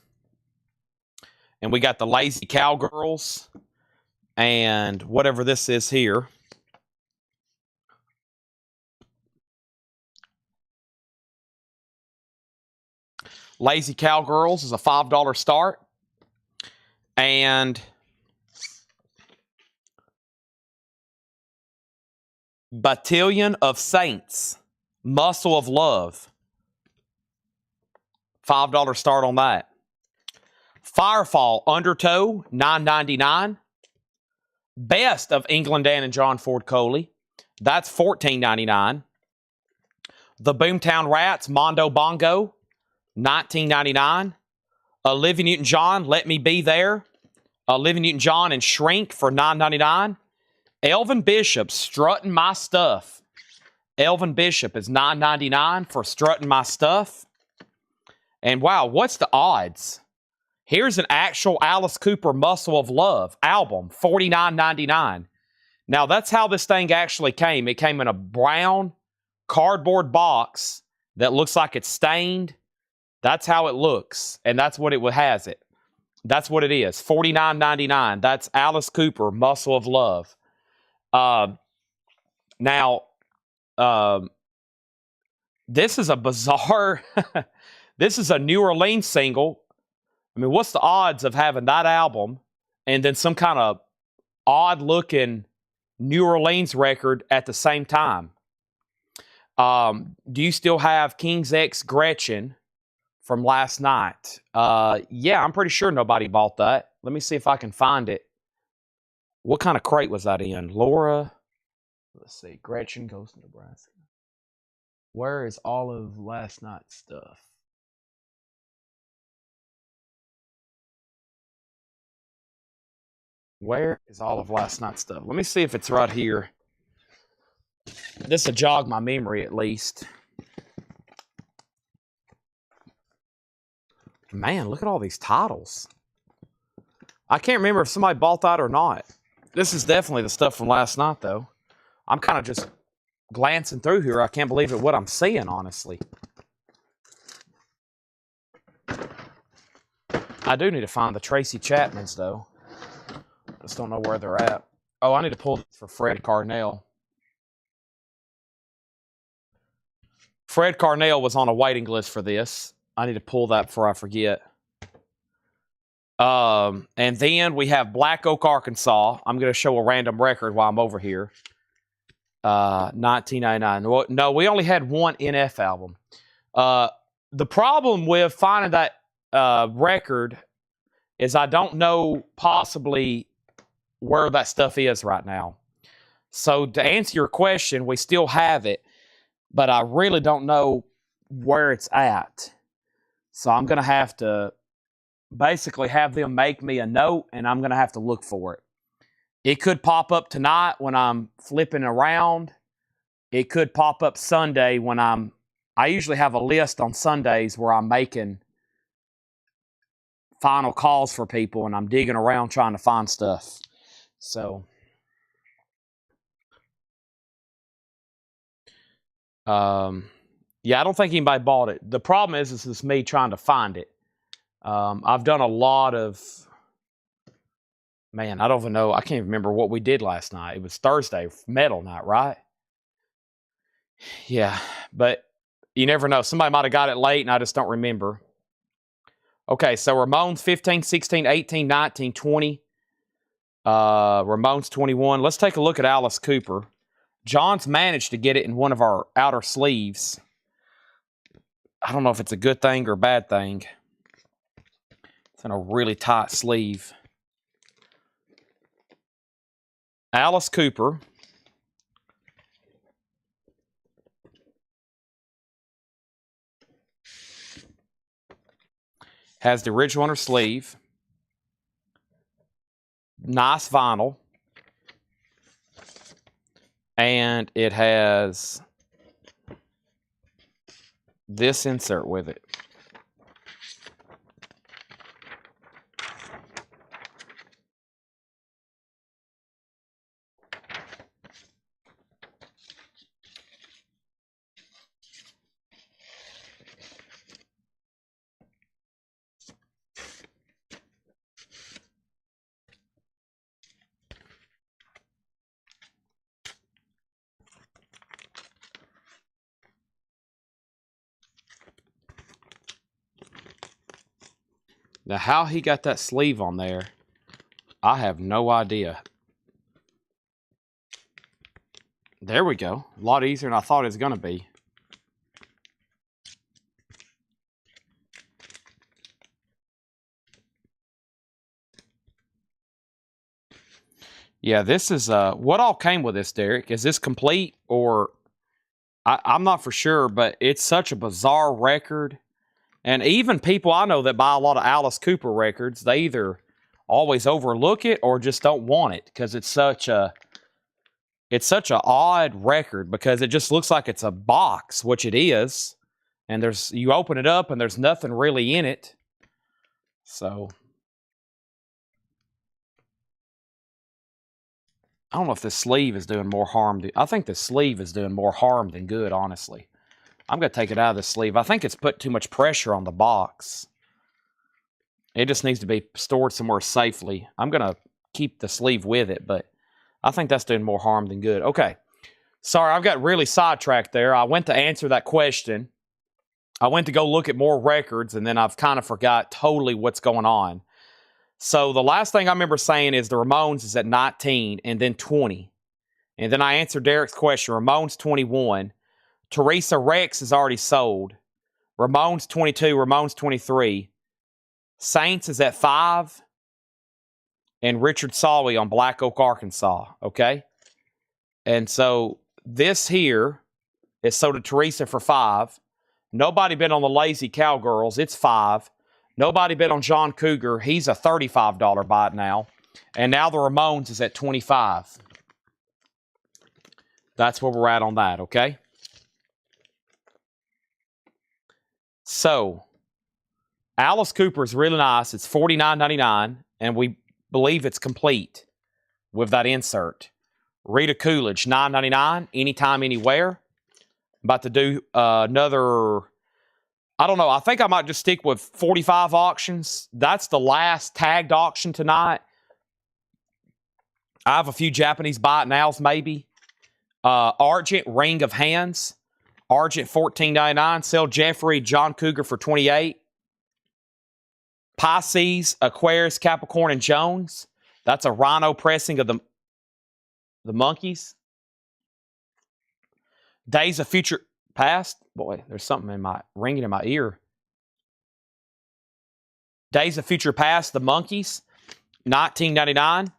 And we got the Lazy Cowgirls and whatever this is here. Lazy Cowgirls is a $5 start. And Battalion of Saints, Muscle of Love. $5 start on that. Firefall Undertow, $9.99. Best of England Dan and John Ford Coley. That's $14.99. The Boomtown Rats, Mondo Bongo, $19.99. Olivia Newton-John, Let Me Be There. Olivia Newton-John and Shrink for $9.99. Elvin Bishop, Strutting My Stuff. Elvin Bishop is $9.99 for Strutting My Stuff. And wow, what's the odds? Here's an actual Alice Cooper Muscle of Love album, $49.99. Now, that's how this thing actually came. It came in a brown cardboard box that looks like it's stained. That's how it looks, and that's what it has it. That's what it is, $49.99. That's Alice Cooper, Muscle of Love. Now, this is a bizarre, this is a New Orleans single. I mean, what's the odds of having that album and then some kind of odd-looking New Orleans record at the same time? Do you still have King's X Gretchen from last night? Yeah, I'm pretty sure nobody bought that. Let me see if I can find it. What kind of crate was that in? Laura, let's see. Gretchen Goes to Nebraska. Where is all of last night's stuff? Where is all of last night's stuff? Let me see if it's right here. This will jog my memory at least. Man, look at all these titles. I can't remember if somebody bought that or not. This is definitely the stuff from last night, though. I'm kind of just glancing through here. I can't believe it what I'm seeing, honestly. I do need to find the Tracy Chapmans, though. Just don't know where they're at. Oh, I need to pull this for Fred Carnell. Fred Carnell was on a waiting list for this. I need to pull that before I forget. And then we have Black Oak, Arkansas. I'm going to show a random record while I'm over here. 1999. Well, no, we only had one NF album. The problem with finding that record is I don't know possibly where that stuff is right now. So to answer your question, we still have it, but I really don't know where it's at. So I'm going to have to basically have them make me a note, and I'm going to have to look for it. It could pop up tonight when I'm flipping around. It could pop up Sunday when I usually have a list on Sundays where I'm making final calls for people, and I'm digging around trying to find stuff. So, yeah, I don't think anybody bought it. The problem is it's me trying to find it. I've done a lot of, man, I don't even know. I can't even remember what we did last night. It was Thursday, metal night, right? Yeah, but you never know. Somebody might have got it late and I just don't remember. Okay, so Ramones 15, 16, 18, 19, 20. Ramones 21. Let's take a look at Alice Cooper. John's managed to get it in one of our outer sleeves. I don't know if it's a good thing or a bad thing. It's in a really tight sleeve. Alice Cooper. Has the original on her sleeve. Nice vinyl. And it has this insert with it. Now, how he got that sleeve on there, I have no idea. There we go. A lot easier than I thought it was going to be. Yeah, this is, what all came with this, Derek? Is this complete or, I'm not for sure, but it's such a bizarre record. And even people I know that buy a lot of Alice Cooper records, they either always overlook it or just don't want it because it's such an odd record because it just looks like it's a box, which it is. And you open it up and there's nothing really in it. So I don't know if the sleeve is doing more harm. I think the sleeve is doing more harm than good, honestly. I'm going to take it out of the sleeve. I think it's put too much pressure on the box. It just needs to be stored somewhere safely. I'm going to keep the sleeve with it, but I think that's doing more harm than good. Okay. Sorry, I've got really sidetracked there. I went to answer that question. I went to go look at more records, and then I've kind of forgot totally what's going on. So the last thing I remember saying is the Ramones is at 19 and then 20. And then I answered Derek's question. Ramones 21. Teresa Rex is already sold. Ramones 22. Ramones 23. Saints is at 5. And Richard Sawley on Black Oak, Arkansas. Okay? And so this here is sold to Teresa for 5. Nobody bid on the Lazy Cowgirls. It's 5. Nobody bid on John Cougar. He's a $35 buy it now. And now the Ramones is at 25. That's where we're at on that, okay? So, Alice Cooper is really nice. It's $49.99, and we believe it's complete with that insert. Rita Coolidge, $9.99, anytime, anywhere. About to do another... I don't know. I think I might just stick with 45 auctions. That's the last tagged auction tonight. I have a few Japanese buy it nows, maybe. Argent Ring of Hands. Argent $14.99. Sell Jeffrey John Cougar for $28. Pisces, Aquarius, Capricorn, and Jones. That's a rhino pressing of the Monkeys. Days of Future Past. Boy, there's something ringing in my ear. Days of Future Past, the Monkeys, $19.99.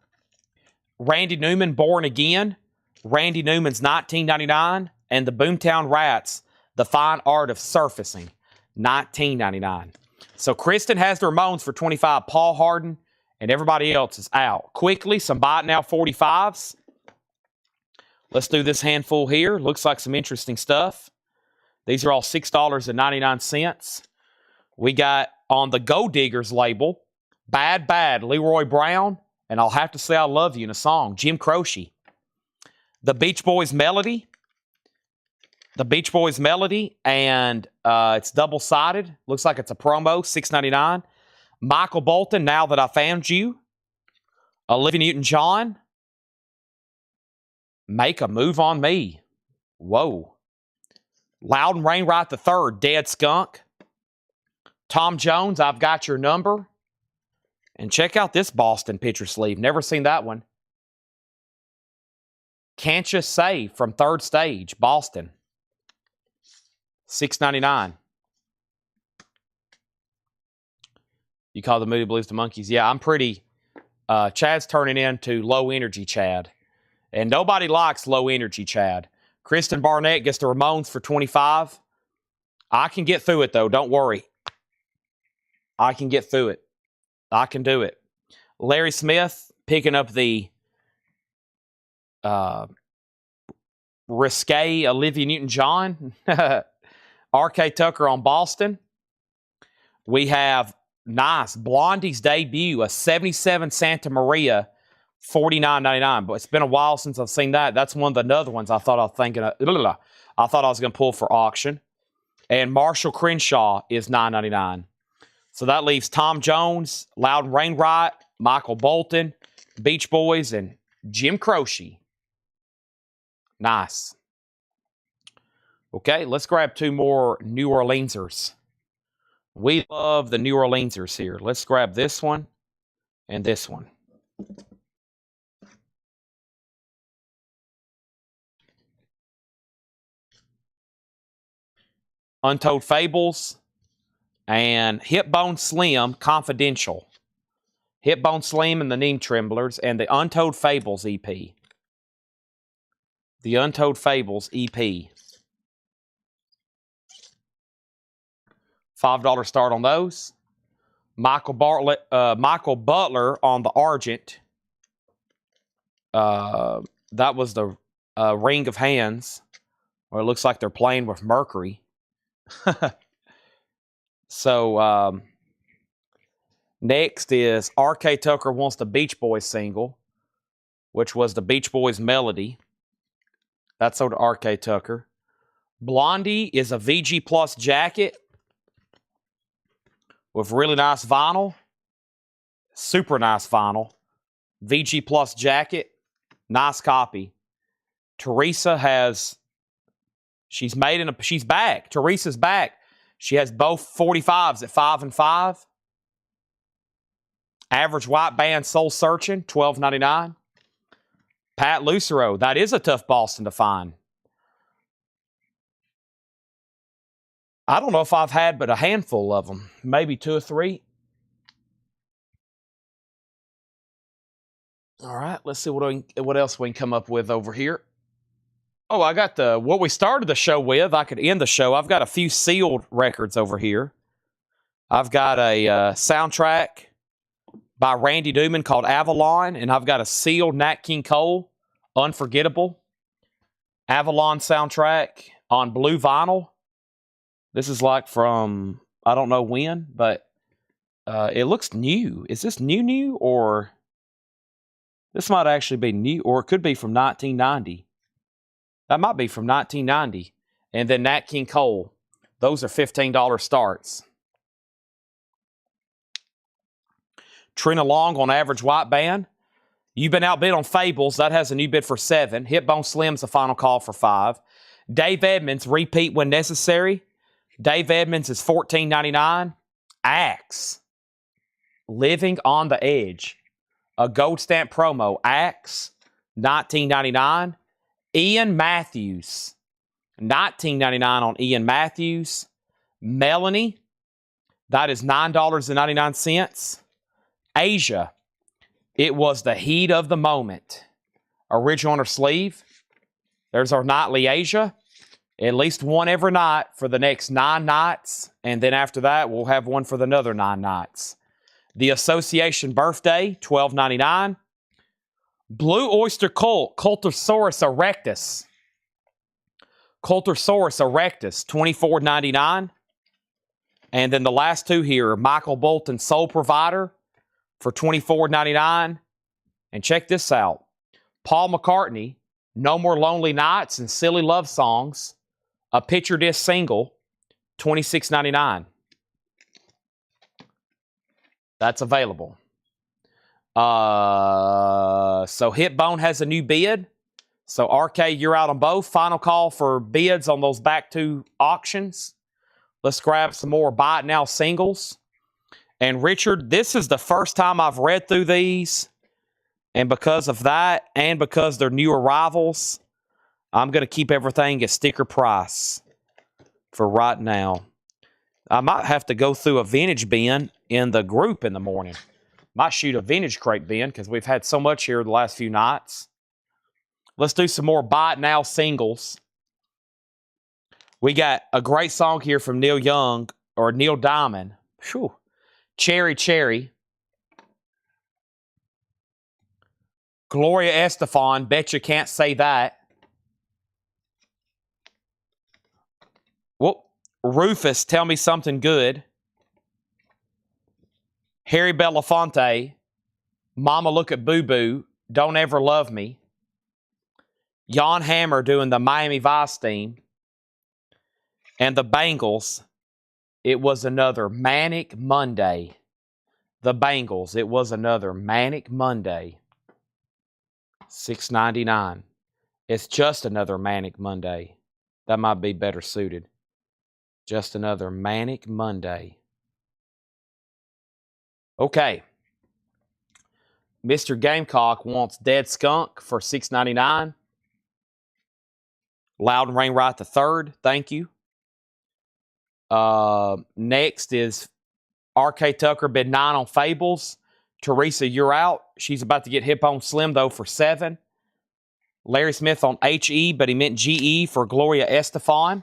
Randy Newman, Born Again. Randy Newman's $19.99. And the Boomtown Rats, The Fine Art of Surfacing, $19.99. So Kristen has the Ramones for $25. Paul Harden and everybody else is out. Quickly, some buy it now 45s. Let's do this handful here. Looks like some interesting stuff. These are all $6.99. We got on the Go Diggers label, Bad Bad, Leroy Brown, and I'll Have to Say I Love You in a song, Jim Croce. The Beach Boys Melody. And it's double-sided. Looks like it's a promo, $6.99. Michael Bolton, Now That I Found You. Olivia Newton-John, Make a Move on Me. Whoa. Loudon Wainwright III, Dead Skunk. Tom Jones, I've Got Your Number. And check out this Boston picture sleeve. Never seen that one. Can't You Say from Third Stage, Boston. $6.99. You call the Moody Blues the Monkeys? Yeah, I'm pretty... Chad's turning into low energy Chad. And nobody likes low energy Chad. Kristen Barnett gets the Ramones for $25. I can get through it, though. Don't worry. I can get through it. I can do it. Larry Smith picking up the risque Olivia Newton-John. R.K. Tucker on Boston. We have nice Blondie's debut, a 77 Santa Maria, $49.99. But it's been a while since I've seen that. That's one of the other ones I thought I was going to pull for auction. And Marshall Crenshaw is $9.99. So that leaves Tom Jones, Loudon Wainwright, Michael Bolton, Beach Boys, and Jim Croce. Nice. Okay, let's grab two more New Orleansers. We love the New Orleansers here. Let's grab this one and this one. Untold Fables and Hip Bone Slim Confidential. Hip Bone Slim and the Neem Tremblers and the Untold Fables EP. The Untold Fables EP. $5 start on those. Michael Butler on the Argent. That was the Ring of Hands, where it looks like they're playing with Mercury. So next is R.K. Tucker Wants the Beach Boys single, which was the Beach Boys melody. That's sold to R.K. Tucker. Blondie is a VG Plus jacket with really nice vinyl. Super nice vinyl. VG Plus jacket. Nice copy. Teresa has... She's back. Teresa's back. She has both 45s at 5 and 5. Average White Band Soul Searching, $12.99. Pat Lucero, that is a tough Boston to find. I don't know if I've had but a handful of them. Maybe 2 or 3. All right, let's see what else we can come up with over here. Oh, I got what we started the show with. I could end the show. I've got a few sealed records over here. I've got a soundtrack by Randy Newman called Avalon, and I've got a sealed Nat King Cole, Unforgettable. Avalon soundtrack on blue vinyl. This is like from, I don't know when, but it looks new. Is this new, or this might actually be new, or it could be from 1990. That might be from 1990. And then Nat King Cole. Those are $15 starts. Trina Long on Average White Band. You've Been Outbid on Fables. That has a new bid for 7. Hip Bone Slim's a final call for 5. Dave Edmonds, Repeat When Necessary. Dave Edmonds is $14.99. Axe, Living on the Edge. A gold stamp promo. Axe, $19.99. Ian Matthews, $19.99 on Ian Matthews. Melanie, that is $9.99. Asia, It Was the Heat of the Moment. Original on her sleeve. There's our nightly Asia. At least one every night for the next 9 nights. And then after that, we'll have one for another 9 nights. The Association Birthday, $12.99. Blue Oyster Cult, Cultosaurus erectus. Cultosaurus erectus, $24.99. And then the last 2 here, Michael Bolton Soul Provider for $24.99. And check this out. Paul McCartney, No More Lonely Nights and Silly Love Songs, a picture disc single, $26.99. That's available. So Hipbone has a new bid. So RK, you're out on both. Final call for bids on those back 2 auctions. Let's grab some more Buy It Now singles. And Richard, this is the first time I've read through these. And because of that, and because they're new arrivals, I'm going to keep everything at sticker price for right now. I might have to go through a vintage bin in the group in the morning. Might shoot a vintage crate bin because we've had so much here the last few nights. Let's do some more Buy It Now singles. We got a great song here from Neil Young, or Neil Diamond. Whew. Cherry Cherry. Gloria Estefan, Bet You Can't Say That. Well, Rufus, Tell Me Something Good. Harry Belafonte, Mama Look at Boo Boo, Don't Ever Love Me. Jan Hammer doing the Miami Vice theme. And the Bangles, It Was Another Manic Monday. The Bangles, It Was Another Manic Monday. $6.99. It's Just Another Manic Monday. That might be better suited. Just Another Manic Monday. Okay. Mr. Gamecock wants Dead Skunk for $6.99. Loud and Rainwright the third. Thank you. Next is R.K. Tucker, bid 9 on Fables. Teresa, you're out. She's about to get hip on Slim, though, for 7. Larry Smith on H.E., but he meant G.E. for Gloria Estefan.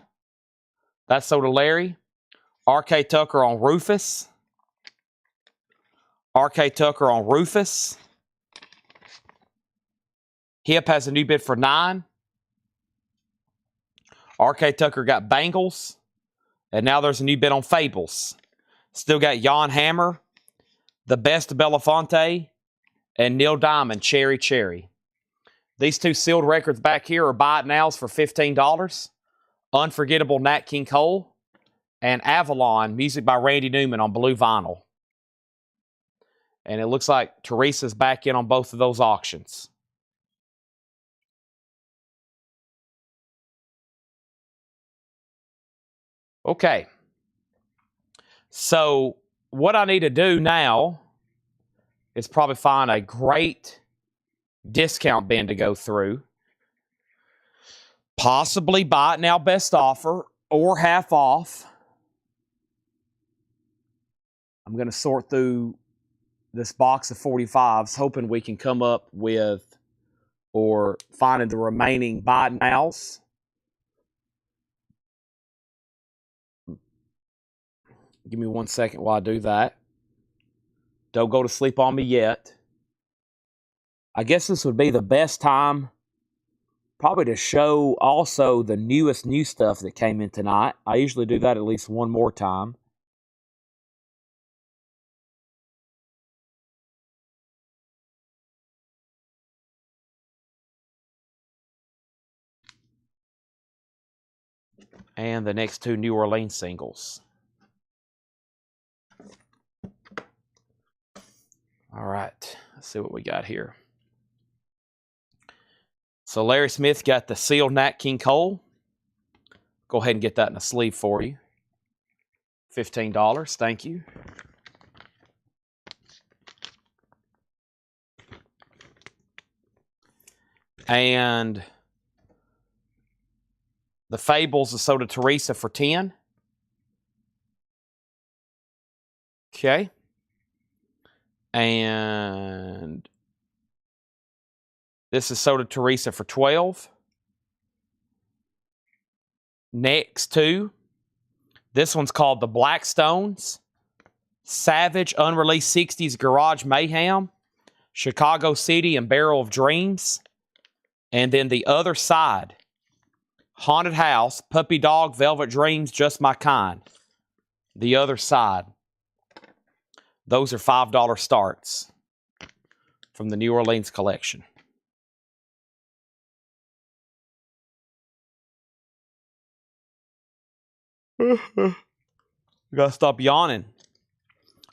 That's so to Larry. R.K. Tucker on Rufus. R.K. Tucker on Rufus. Hip has a new bid for 9. R.K. Tucker got Bangles. And now there's a new bid on Fables. Still got Jan Hammer, The Best of Belafonte, and Neil Diamond, Cherry Cherry. These 2 sealed records back here are Buy It Nows for $15. Unforgettable Nat King Cole. And Avalon, music by Randy Newman on blue vinyl. And it looks like Teresa's back in on both of those auctions. Okay. So what I need to do now is probably find a great discount bin to go through. Possibly Buy It Now Best Offer or half off. I'm going to sort through this box of 45s, hoping we can come up with or finding the remaining Buy It Nows. Give me 1 second while I do that. Don't go to sleep on me yet. I guess this would be the best time probably to show also the newest new stuff that came in tonight. I usually do that at least one more time. And the next 2 New Orleans singles. All right, let's see what we got here. So Larry Smith got the sealed Nat King Cole. Go ahead and get that in a sleeve for you. $15, thank you. And the Fables is sold to Teresa for 10. Okay. And this is sold to Teresa for 12. Next 2. This one's called The Blackstones. Savage Unreleased 60s Garage Mayhem. Chicago City and Barrel of Dreams. And then The Other Side. Haunted House, Puppy Dog, Velvet Dreams, Just My Kind. The Other Side. Those are $5 starts from the New Orleans collection. We gotta stop yawning.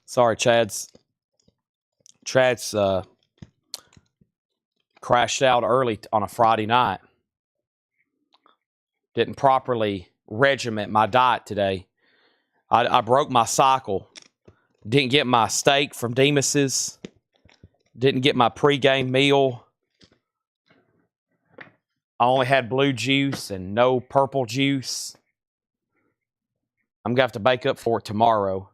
Sorry, Chad's crashed out early on a Friday night. Didn't properly regiment my diet today. I broke my cycle. Didn't get my steak from Demas's. Didn't get my pregame meal. I only had blue juice and no purple juice. I'm going to have to bake up for it tomorrow.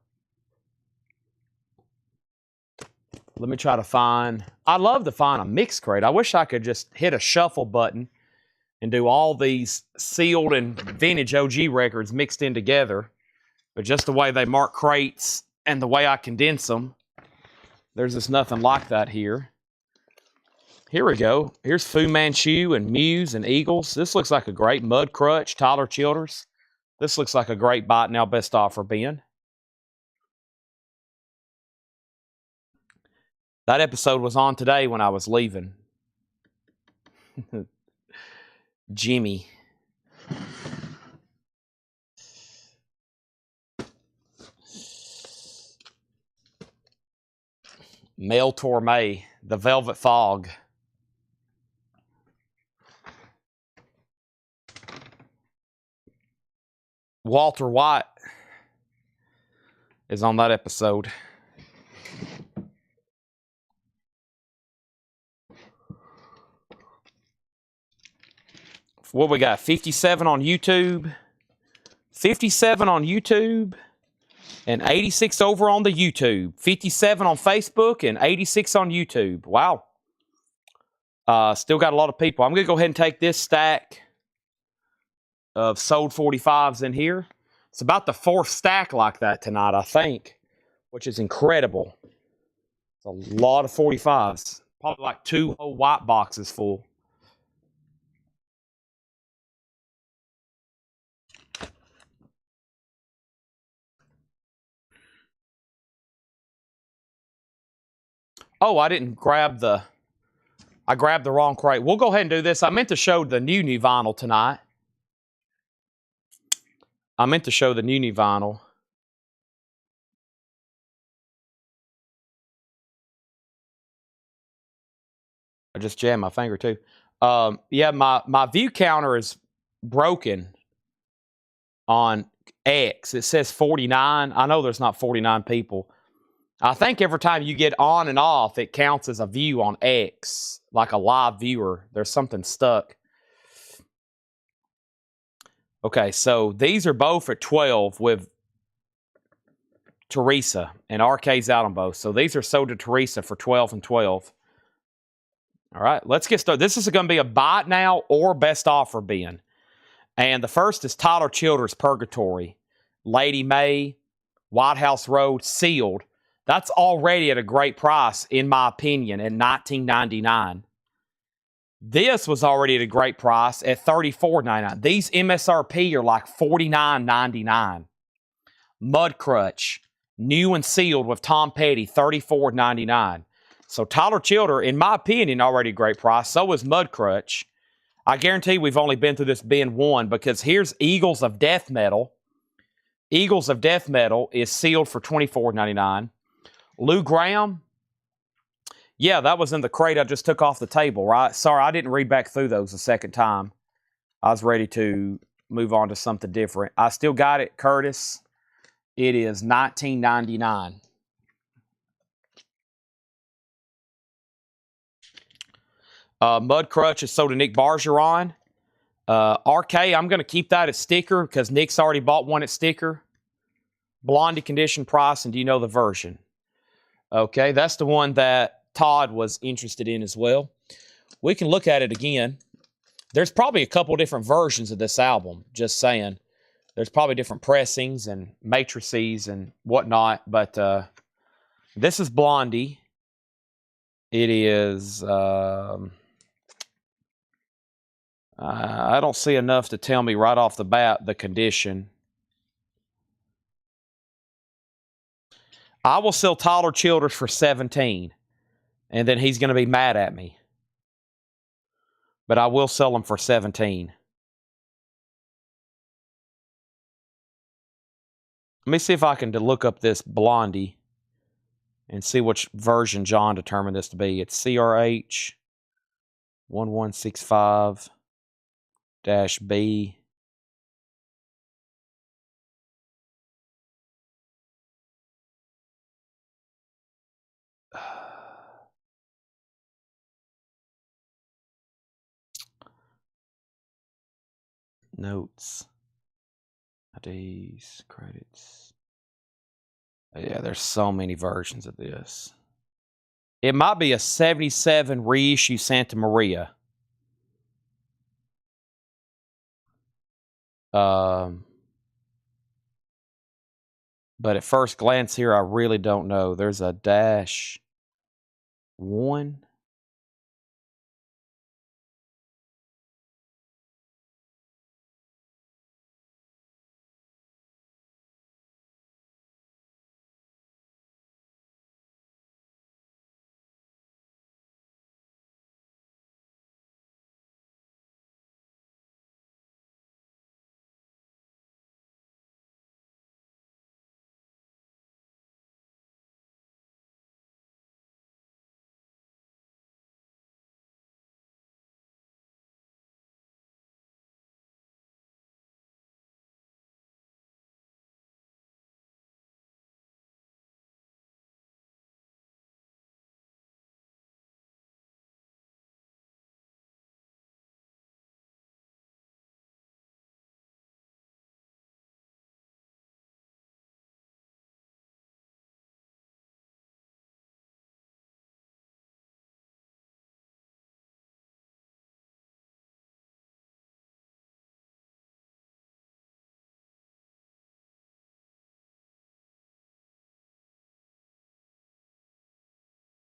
Let me try to find... I'd love to find a mix crate. I wish I could just hit a shuffle button and do all these sealed and vintage OG records mixed in together. But just the way they mark crates and the way I condense them, there's just nothing like that here. Here we go. Here's Fu Manchu and Muse and Eagles. This looks like a great Mud Crutch, Tyler Childers. This looks like a great Buy It Now Best Offer bin. That episode was on today when I was leaving. Jimmy. Mel Torme, The Velvet Fog. Walter White is on that episode. What we got? 57 on YouTube. 57 on YouTube. And 86 over on the YouTube. 57 on Facebook and 86 on YouTube. Wow. Still got a lot of people. I'm going to go ahead and take this stack of sold 45s in here. It's about the fourth stack like that tonight, I think, which is incredible. It's a lot of 45s. Probably like 2 whole white boxes full. Oh, I didn't grab the... I grabbed the wrong crate. We'll go ahead and do this. I meant to show the new vinyl tonight. I just jammed my finger too. Yeah, my view counter is broken on X. It says 49. I know there's not 49 people. I think every time you get on and off, it counts as a view on X, like a live viewer. There's something stuck. Okay, so these are both at 12 with Teresa, and RK's out on both. So these are sold to Teresa for 12 and 12. All right, let's get started. This is going to be a buy it now or best offer bin. And the first is Tyler Childers' Purgatory. Lady May, White House Road, sealed. That's already at a great price, in my opinion, at $19.99. This was already at a great price at $34.99. These MSRP are like $49.99. Mud Crutch, new and sealed with Tom Petty, $34.99. So Tyler Childers, in my opinion, already a great price. So is Mud Crutch. I guarantee we've only been through this bin one, because here's Eagles of Death Metal. Eagles of Death Metal is sealed for $24.99. Lou Graham. Yeah, that was in the crate I just took off the table, right? Sorry, I didn't read back through those a second time. I was ready to move on to something different. I still got it, Curtis. It is $19.99. Mud Crutch is sold to Nick Bargeron. RK, I'm going to keep that as sticker because Nick's already bought one at sticker. Blondie condition price, and do you know the version? Okay, that's the one that Todd was interested in as well. We can look at it again. There's probably a couple different versions of this album, just saying. There's probably different pressings and matrices and whatnot, but this is Blondie. It is... I don't see enough to tell me right off the bat the condition. I will sell Tyler Childers for $17, and then he's going to be mad at me. But I will sell him for $17. Let me see if I can look up this Blondie and see which version John determined this to be. It's CRH 1165-B. Notes. IDs. Credits. Yeah, there's so many versions of this. It might be a 77 reissue Santa Maria. But at first glance here, I really don't know. There's a -1.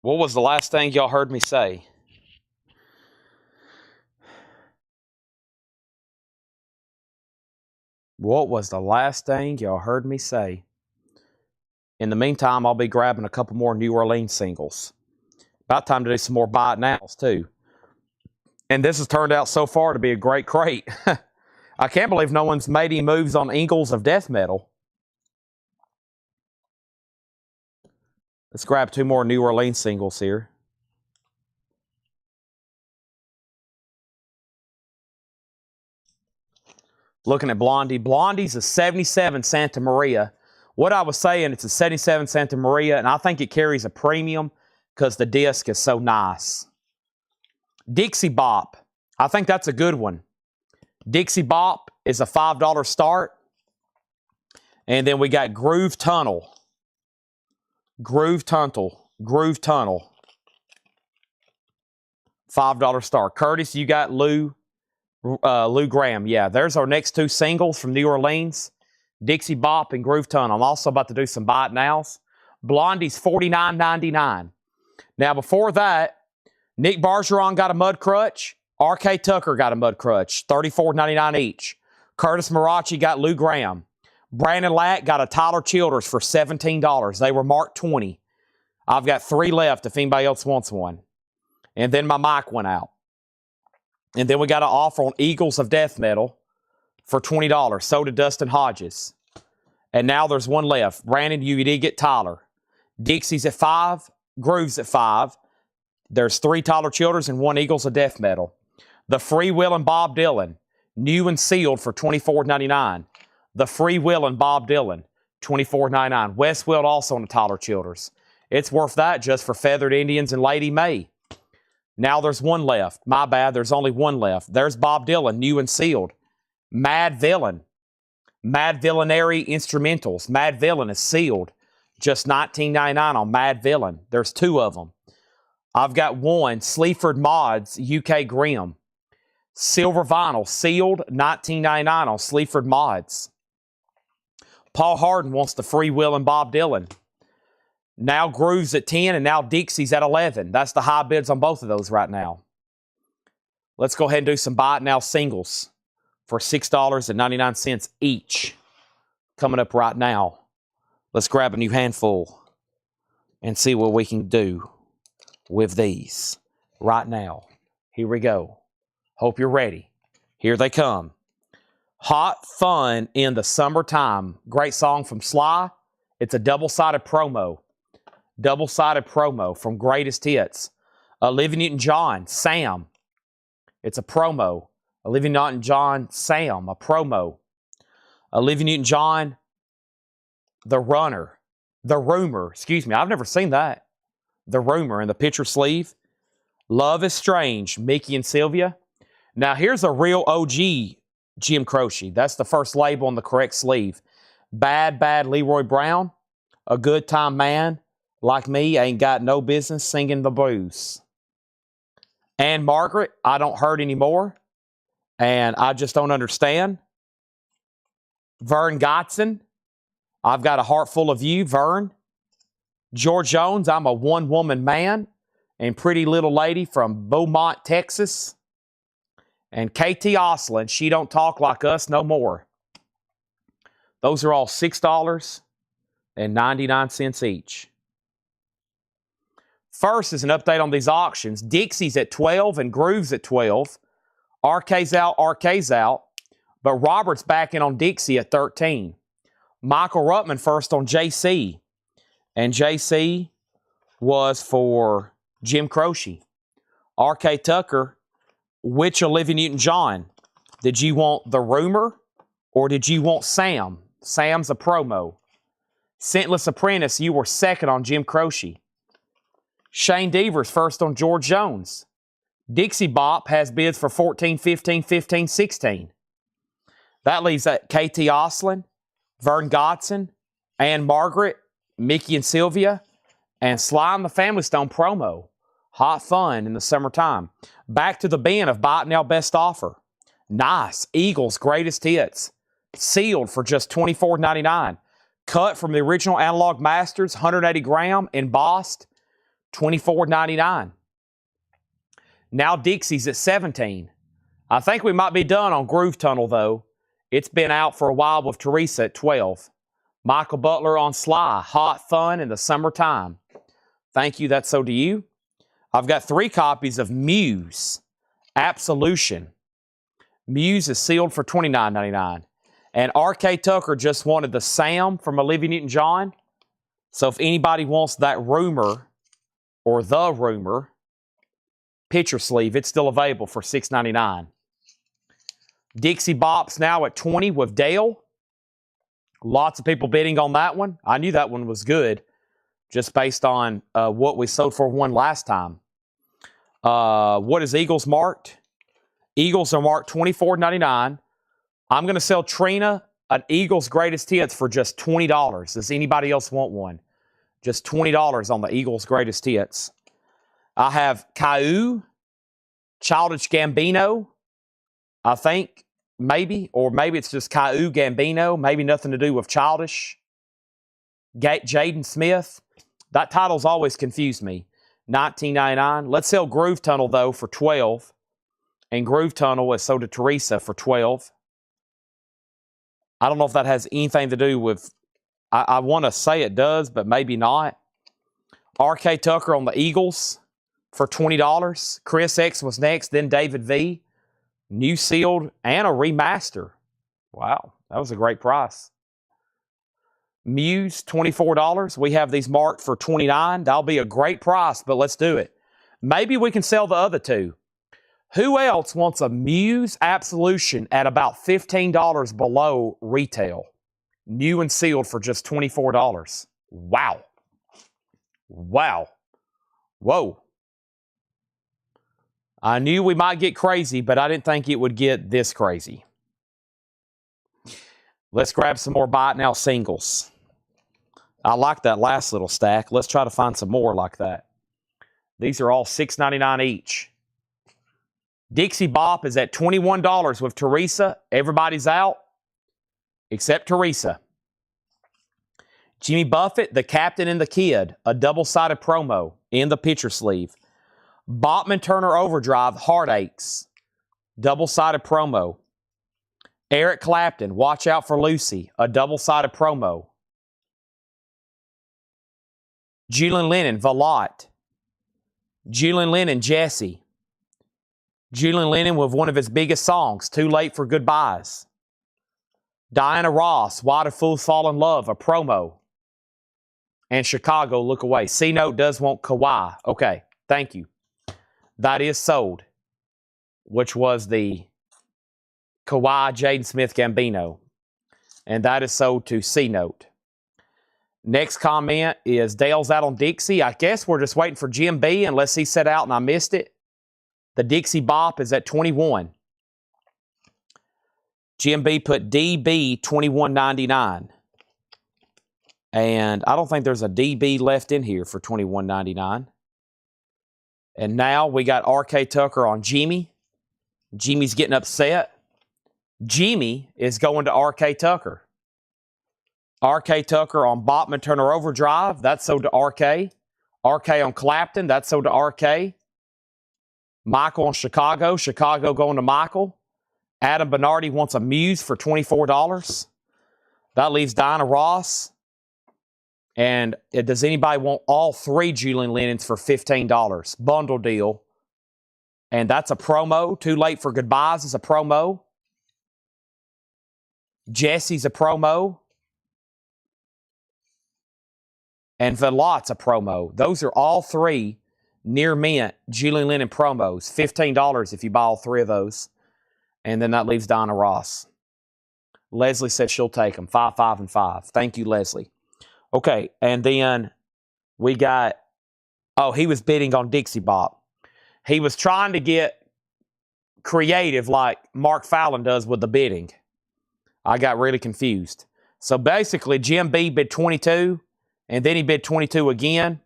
What was the last thing y'all heard me say? What was the last thing y'all heard me say? In the meantime, I'll be grabbing a couple more New Orleans singles. About time to do some more buy it nows, too. And this has turned out so far to be a great crate. I can't believe no one's made any moves on Eagles of Death Metal. Let's grab two more New Orleans singles here. Looking at Blondie. Blondie's a 77 Santa Maria. What I was saying, it's a 77 Santa Maria, and I think it carries a premium because the disc is so nice. Dixie Bop. I think that's a good one. Dixie Bop is a $5 start. And then we got Groove Tunnel. Groove Tunnel. $5 start. Curtis, you got Lou Graham. Yeah, there's our next two singles from New Orleans. Dixie Bop and Groove Tunnel. I'm also about to do some buy it nows. Blondie's $49.99. Now, before that, Nick Bergeron got a mud crutch. R.K. Tucker got a mud crutch. $34.99 each. Curtis Marachi got Lou Graham. Brandon Lack got a Tyler Childers for $17. They were marked 20. I've got 3 left if anybody else wants one. And then my mic went out. And then we got an offer on Eagles of Death Metal for $20. So did Dustin Hodges. And now there's one left. Brandon, you did get Tyler. Dixie's at 5. Groove's at 5. There's 3 Tyler Childers and 1 Eagles of Death Metal. The Free Will and Bob Dylan, new and sealed for $24.99. The Free Will and Bob Dylan, $24.99. Westfield also on the Tyler Childers. It's worth that just for Feathered Indians and Lady May. Now there's one left. My bad, there's only one left. There's Bob Dylan, new and sealed. Mad Villain. Mad Villainary Instrumentals. Mad Villain is sealed. Just $19.99 on Mad Villain. There's 2 of them. I've got one, Sleaford Mods, UK Grimm. Silver vinyl, sealed, $19.99 on Sleaford Mods. Paul Harden wants the Free Will and Bob Dylan. Now Groove's at 10 and now Dixie's at 11. That's the high bids on both of those right now. Let's go ahead and do some buy it now singles for $6.99 each. Coming up right now. Let's grab a new handful and see what we can do with these right now. Here we go. Hope you're ready. Here they come. Hot Fun in the Summertime. Great song from Sly. It's a double-sided promo. Double-sided promo from Greatest Hits. Olivia Newton-John, Sam. It's a promo. Olivia Newton-John, Sam, a promo. Olivia Newton-John, The Runner. The Rumor. Excuse me, I've never seen that. The Rumor in the picture sleeve. Love is Strange, Mickey and Sylvia. Now, here's a real OG Jim Croce. That's the first label on the correct sleeve. Bad, Bad Leroy Brown. A Good Time Man like me ain't got no business singing the blues. And Margaret, I Don't Hurt Anymore. And I Just Don't Understand. Vern Gotson, I've Got a Heart Full of You, Vern. George Jones, I'm a One-Woman Man. And Pretty Little Lady from Beaumont, Texas. And KT Oslin, She Don't Talk Like Us No More. Those are all $6.99 each. First is an update on these auctions. Dixie's at 12 and Groove's at 12. RK's out. But Robert's back in on Dixie at 13. Michael Ruttman first on JC. And JC was for Jim Croce. R.K. Tucker, which Olivia Newton-John? Did you want The Rumor or did you want Sam? Sam's a promo. Scentless Apprentice, you were second on Jim Croce. Shane Devers first on George Jones. Dixie Bop has bids for 14, 15, 15, 16. That leaves KT Oslin, Vern Gotson, Ann Margaret, Mickey and Sylvia, and Sly and the Family Stone promo. Hot Fun in the Summertime. Back to the bin of Buy It Now Best Offer. Nice. Eagles Greatest Hits. Sealed for just $24.99. Cut from the original Analog Masters, 180 gram, embossed. $24.99. Now Dixie's at $17. I think we might be done on Groove Tunnel, though. It's been out for a while with Teresa at $12. Michael Butler on Sly, Hot Fun in the Summertime. Thank you, that's so to you. I've got 3 copies of Muse, Absolution. Muse is sealed for $29.99. And R.K. Tucker just wanted the Sam from Olivia Newton-John. So if anybody wants that Rumor or the Rumor picture sleeve, it's still available for $6.99. Dixie Bops now at $20 with Dale. Lots of people bidding on that one. I knew that one was good just based on what we sold for one last time. What is Eagles marked? Eagles are marked $24.99. I'm going to sell Trina an Eagles Greatest Hits for just $20. Does anybody else want one? Just $20 on the Eagles Greatest Hits. I have Caillou, Childish Gambino, I think, maybe. Or maybe it's just Caillou Gambino. Maybe nothing to do with Childish. Jaden Smith. That title's always confused me. $19.99. Let's sell Groove Tunnel, though, for $12. And Groove Tunnel is sold to Teresa for $12. I don't know if that has anything to do with... I want to say it does, but maybe not. R.K. Tucker on the Eagles for $20. Chris X was next, then David V. New sealed and a remaster. Wow, that was a great price. Muse, $24. We have these marked for $29. That'll be a great price, but let's do it. Maybe we can sell the other 2. Who else wants a Muse Absolution at about $15 below retail? New and sealed for just $24. Wow. Wow. Whoa. I knew we might get crazy, but I didn't think it would get this crazy. Let's grab some more Buy It Now singles. I like that last little stack. Let's try to find some more like that. These are all $6.99 each. Dixie Bop is at $21 with Teresa. Everybody's out except Teresa. Jimmy Buffett, The Captain and the Kid, a double-sided promo in the picture sleeve. Bachman Turner Overdrive, Heartaches, double-sided promo. Eric Clapton, Watch Out for Lucy, a double-sided promo. Julian Lennon, Valot. Julian Lennon, Jesse. Julian Lennon with one of his biggest songs, Too Late for Goodbyes. Diana Ross, Why Do Fools Fall in Love, a promo. And Chicago, Look Away. C-Note does want Kawhi. Okay, thank you. That is sold, which was the Kawhi Jaden Smith Gambino. And that is sold to C-Note. Next comment is Dale's out on Dixie. I guess we're just waiting for Jim B unless he set out and I missed it. The Dixie Bop is at $21. Jim B put DB $21.99. And I don't think there's a DB left in here for $21.99. And now we got R.K. Tucker on Jimmy. Jimmy's getting upset. Jimmy is going to R.K. Tucker. R.K. Tucker on Bachman Turner Overdrive. That's sold to R.K. R.K. on Clapton. That's sold to R.K. Michael on Chicago. Chicago going to Michael. Adam Bernardi wants a Muse for $24. That leaves Diana Ross. And does anybody want all 3 Julian Lennons for $15? Bundle deal. And that's a promo. Too Late for Goodbyes is a promo. Jesse's a promo. And Velot's a promo. Those are all 3 near mint Julian Lennon promos. $15 if you buy all 3 of those. And then that leaves Diana Ross. Leslie said she'll take them. 5, 5, and 5. Thank you, Leslie. Okay, and then we got... Oh, he was bidding on Dixie Bop. He was trying to get creative like Mark Fallon does with the bidding. I got really confused. So basically, Jim B bid 22, and then he bid 22 again,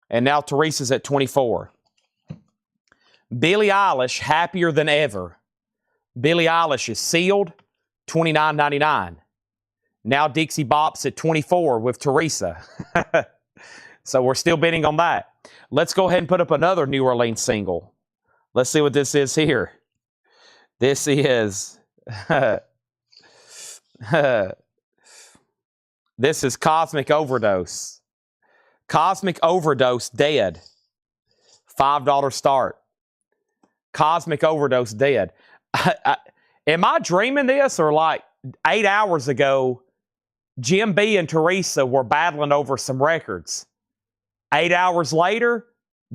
and now Teresa's at 24. Billie Eilish, Happier Than Ever. Billie Eilish is sealed, $29.99. Now Dixie Bop's at 24 with Teresa. So we're still bidding on that. let's go ahead and put up another New Orleans single. Let's see what this is here. This is this is Cosmic Overdose. Cosmic Overdose, Dead. $5 start. Cosmic Overdose, Dead. Am I dreaming this, or like 8 hours ago, Jim B and Teresa were battling over some records? 8 hours later,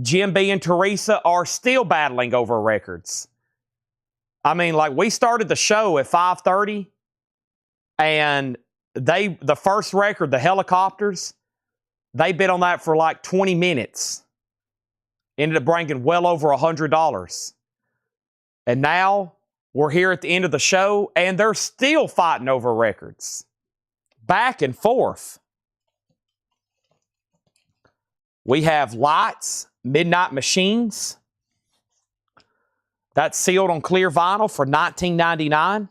Jim B and Teresa are still battling over records. I mean, like, we started the show at 5:30, and the first record, the Helicopters, they bid on that for like 20 minutes. Ended up bringing well over $100. And now we're here at the end of the show, and they're still fighting over records. Back and forth. We have Lights, Midnight Machines. That's sealed on clear vinyl for $19.99.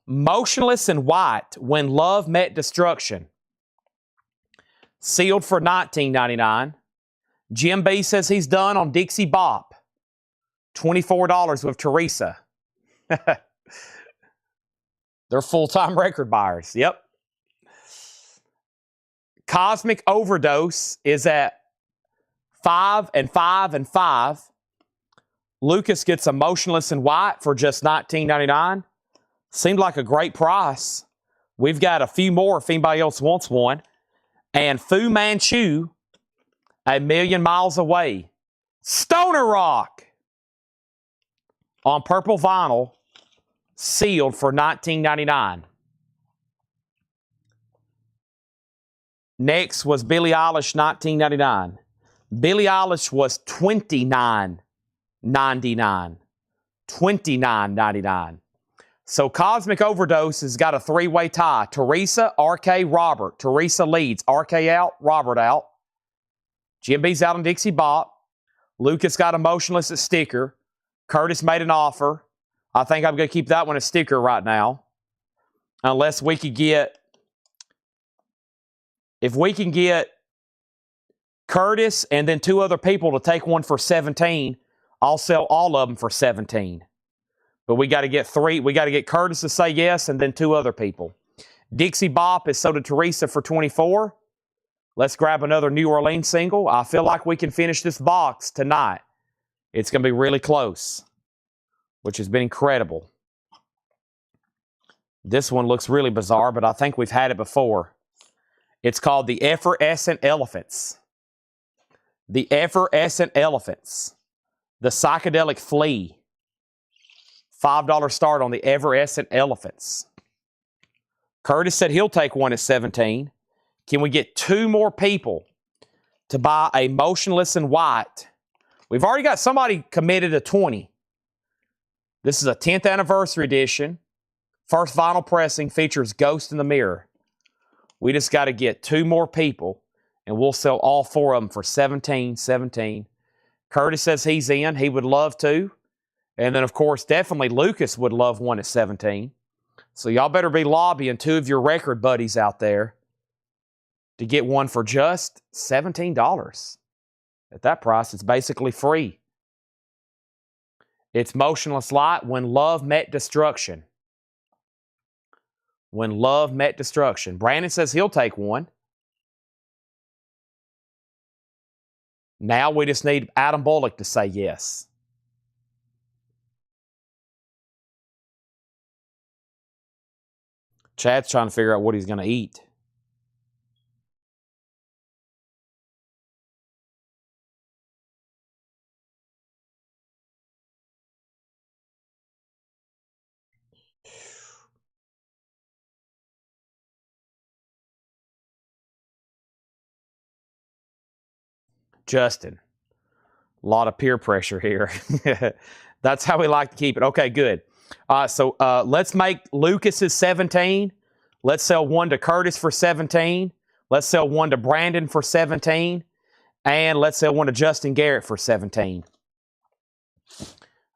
Motionless in White, When Love Met Destruction. Sealed for $19.99. Jim B says he's done on Dixie Bop. $24 with Teresa. They're full-time record buyers. Yep. Cosmic Overdose is at $5 and $5 and $5. Lucas gets a Motionless in White for just $19.99. Seemed like a great price. We've got a few more if anybody else wants one. And Fu Manchu, A Million Miles Away. Stoner Rock on purple vinyl, sealed for $19.99. Next was Billie Eilish, $19.99. Billie Eilish was $29.99. $29.99. So Cosmic Overdose has got a three-way tie. Teresa, RK, Robert. Teresa leads. RK out, Robert out. Jim B's out on Dixie Bop. Lucas got a Motionless at sticker. Curtis made an offer. I think I'm going to keep that one a sticker right now. Unless we could get... If we can get Curtis and then two other people to take one for $17, I'll sell all of them for $17. But we got to get three. We got to get Curtis to say yes and then two other people. Dixie Bop is sold to Teresa for $24. Let's grab another New Orleans single. I feel like we can finish this box tonight. It's going to be really close, which has been incredible. This one looks really bizarre, but I think we've had it before. It's called the Effervescent Elephants. The Effervescent Elephants. The Psychedelic Flea. $5 start on the Effervescent Elephants. Curtis said he'll take one at $17. Can we get two more people to buy a Motionless in White? We've already got somebody committed to $20. This is a 10th anniversary edition. First vinyl pressing, features Ghost in the Mirror. We just got to get two more people, and we'll sell all four of them for $17. Curtis says he's in. He would love to. And then, of course, definitely Lucas would love one at $17. So y'all better be lobbying two of your record buddies out there to get one for just $17. At that price, it's basically free. It's Motionless Light, When Love Met Destruction. When Love Met Destruction. Brandon says he'll take one. Now we just need Adam Bullock to say yes. Chad's trying to figure out what he's going to eat. Justin, a lot of peer pressure here. That's how we like to keep it. Okay, good. So let's make Lucas's 17. Let's sell one to Curtis for 17. Let's sell one to Brandon for 17. And let's sell one to Justin Garrett for 17.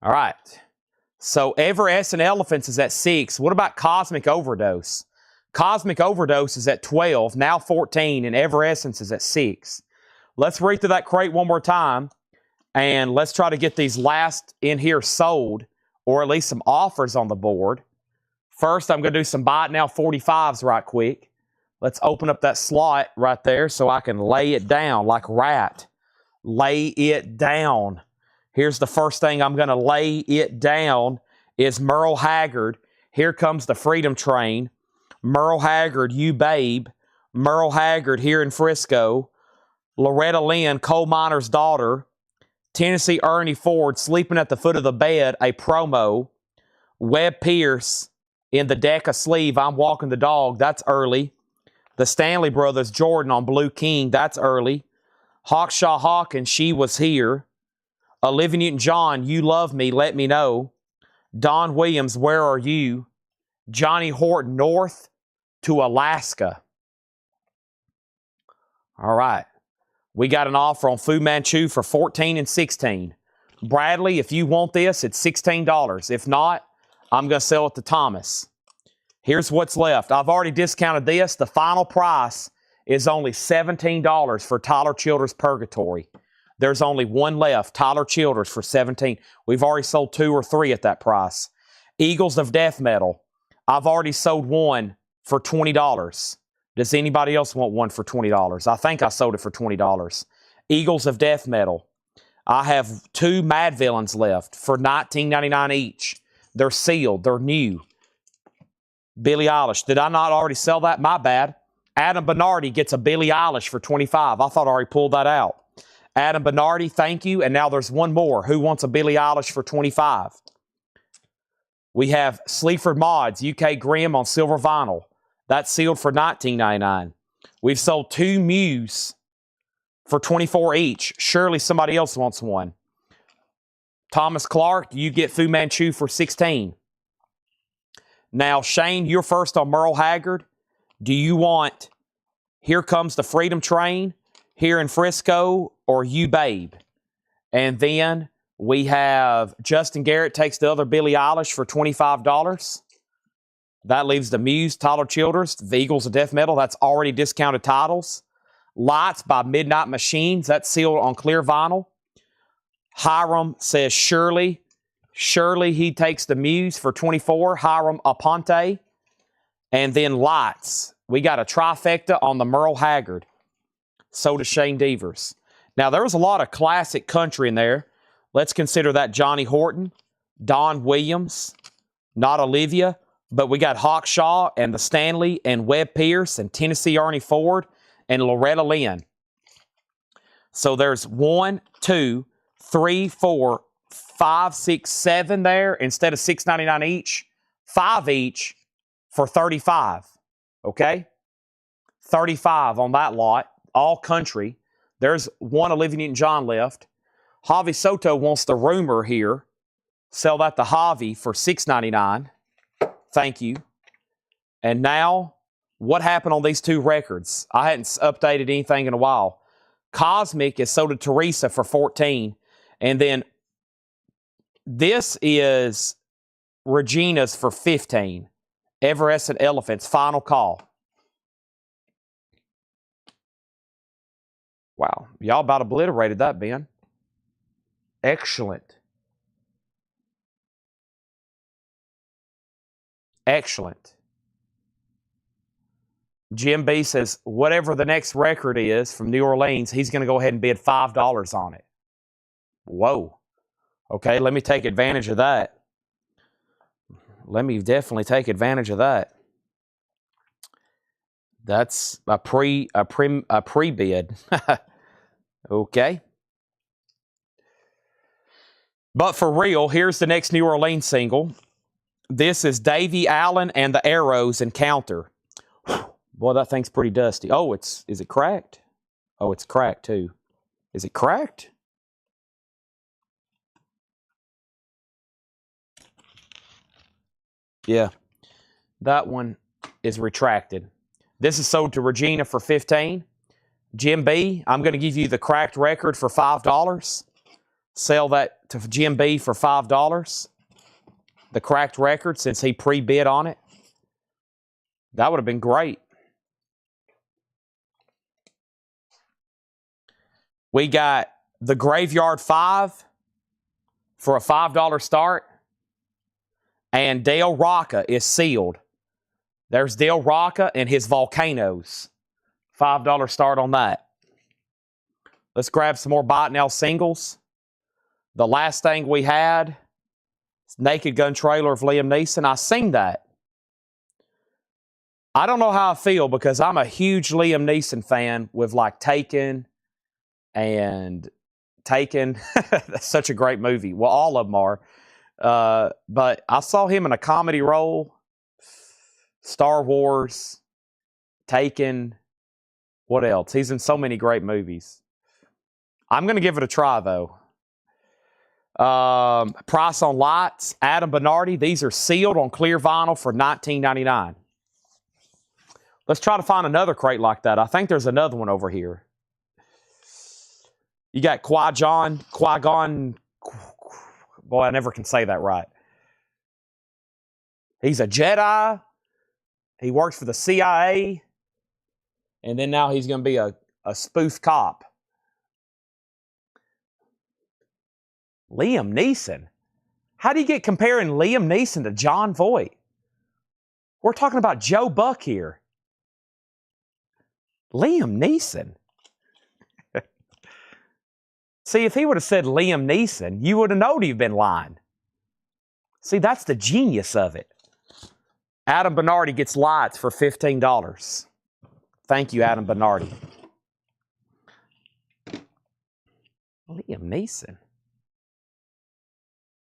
All right. So Effervescent Elephants is at 6. What about Cosmic Overdose? Cosmic Overdose is at 12, now 14, and Effervescence is at 6. Let's read through that crate one more time, and let's try to get these last in here sold, or at least some offers on the board. First, I'm going to do some buy it now 45s right quick. Let's open up that slot right there so I can lay it down like rat. Lay it down. Here's the first thing I'm going to lay it down is Merle Haggard. Here comes the Freedom Train. Merle Haggard, you babe. Merle Haggard here in Frisco. Loretta Lynn, coal miner's daughter. Tennessee Ernie Ford, sleeping at the foot of the bed, a promo. Webb Pierce in the deck of sleeve, I'm walking the dog, that's early. The Stanley Brothers, Jordan on Blue King, that's early. Hawkshaw Hawkins, she was here. Olivia Newton-John, you love me, let me know. Don Williams, where are you? Johnny Horton, north to Alaska. All right. We got an offer on Fu Manchu for $14 and $16. Bradley, if you want this, it's $16. If not, I'm going to sell it to Thomas. Here's what's left. I've already discounted this. The final price is only $17 for Tyler Childers' Purgatory. There's only one left, Tyler Childers for $17. We've already sold 2 or 3 at that price. Eagles of Death Metal. I've already sold one for $20. Does anybody else want one for $20? I think I sold it for $20. Eagles of Death Metal. I have 2 Mad Villains left for $19.99 each. They're sealed. They're new. Billie Eilish. Did I not already sell that? My bad. Adam Bernardi gets a Billie Eilish for $25. I thought I already pulled that out. Adam Bernardi, thank you. And now there's one more. Who wants a Billie Eilish for $25? We have Sleaford Mods, UK Grimm on silver vinyl. That's sealed for $19.99. We've sold 2 Muse for $24 each. Surely somebody else wants one. Thomas Clark, you get Fu Manchu for $16. Now, Shane, you're first on Merle Haggard. Do you want Here Comes the Freedom Train here in Frisco or You Babe? And then we have Justin Garrett takes the other Billie Eilish for $25. That leaves the Muse, Tyler Childers, the Eagles of Death Metal. That's already discounted titles. Lights by Midnight Machines. That's sealed on clear vinyl. Hiram says Shirley. Shirley, he takes the Muse for $24. Hiram Aponte. And then Lights. We got a trifecta on the Merle Haggard. So does Shane Devers. Now, there was a lot of classic country in there. Let's consider that Johnny Horton, Don Williams, not Olivia. But we got Hawkshaw and the Stanley and Webb Pierce and Tennessee Ernie Ford and Loretta Lynn. So there's 1, 2, 3, 4, 5, 6, 7 there instead of $6.99 each. 5 each for $35. Okay? $35 on that lot. All country. There's one Olivia Newton-John left. Javi Soto wants the Rumor here. Sell that to Javi for $6.99. Thank you. And now, what happened on these 2 records? I hadn't updated anything in a while. Cosmic is sold to Teresa for $14. And then this is Regina's for $15. Everescent Elephants, Final Call. Wow. Y'all about obliterated that, Ben. Excellent. Excellent. Jim B says, whatever the next record is from New Orleans, he's going to go ahead and bid $5 on it. Whoa. Okay, let me take advantage of that. Let me definitely take advantage of that. That's a pre-bid. Okay. But for real, here's the next New Orleans single. This is Davy Allen and the Arrows Encounter. Boy, that thing's pretty dusty. Oh, is it cracked? Oh, it's cracked too. Is it cracked? Yeah. That one is retracted. This is sold to Regina for $15. Jim B, I'm going to give you the cracked record for $5. Sell that to Jim B for $5. The cracked record, since he pre-bid on it. That would have been great. We got the Graveyard 5 for a $5 start. And Dale Rocca is sealed. There's Dale Rocca and his Volcanoes. $5 start on that. Let's grab some more Botnell singles. The last thing we had, Naked Gun trailer of Liam Neeson. I seen that. I don't know how I feel because I'm a huge Liam Neeson fan with like Taken and Taken. That's such a great movie. Well, all of them are. But I saw him in a comedy role. Star Wars, Taken. What else? He's in so many great movies. I'm going to give it a try, though. Price on Lights, Adam Bernardi. These are sealed on clear vinyl for $19.99. Let's try to find another crate like that. I think there's another one over here. You got Qui-Gon. Boy, I never can say that right. He's a Jedi. He works for the CIA. And then now he's going to be a spoof cop. Liam Neeson. How do you get comparing Liam Neeson to Jon Voight? We're talking about Joe Buck here. Liam Neeson. See, if he would have said Liam Neeson, you would have known he'd been lying. See, that's the genius of it. Adam Bernardi gets lights for $15. Thank you, Adam Bernardi. Liam Neeson.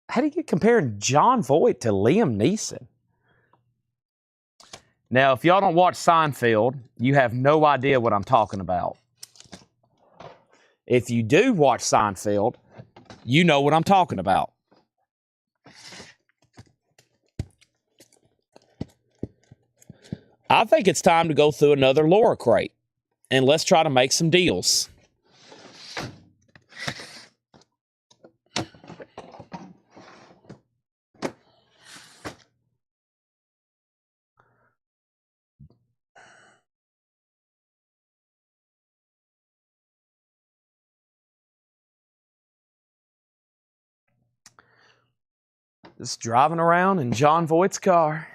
How do you get comparing Jon Voight to Liam Neeson? Now, if y'all don't watch Seinfeld, you have no idea what I'm talking about. If you do watch Seinfeld, you know what I'm talking about. I think it's time to go through another Laura crate, and let's try to make some deals. Just driving around in Jon Voight's car.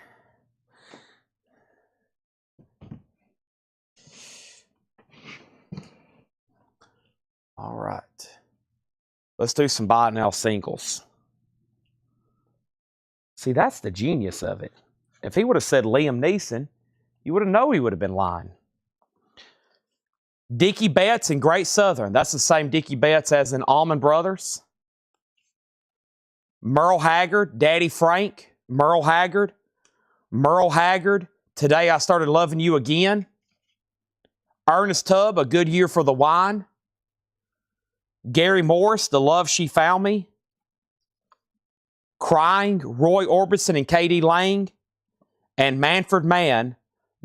All right. Let's do some Botnell singles. See, that's the genius of it. If he would have said Liam Neeson, you would have known he would have been lying. Dickie Betts in Great Southern. That's the same Dickie Betts as in Allman Brothers. Merle Haggard, Daddy Frank, Merle Haggard, Today I Started Loving You Again, Ernest Tubb, A Good Year for the Wine, Gary Morris, The Love She Found Me, Crying, Roy Orbison and K.D. Lang, and Manfred Mann,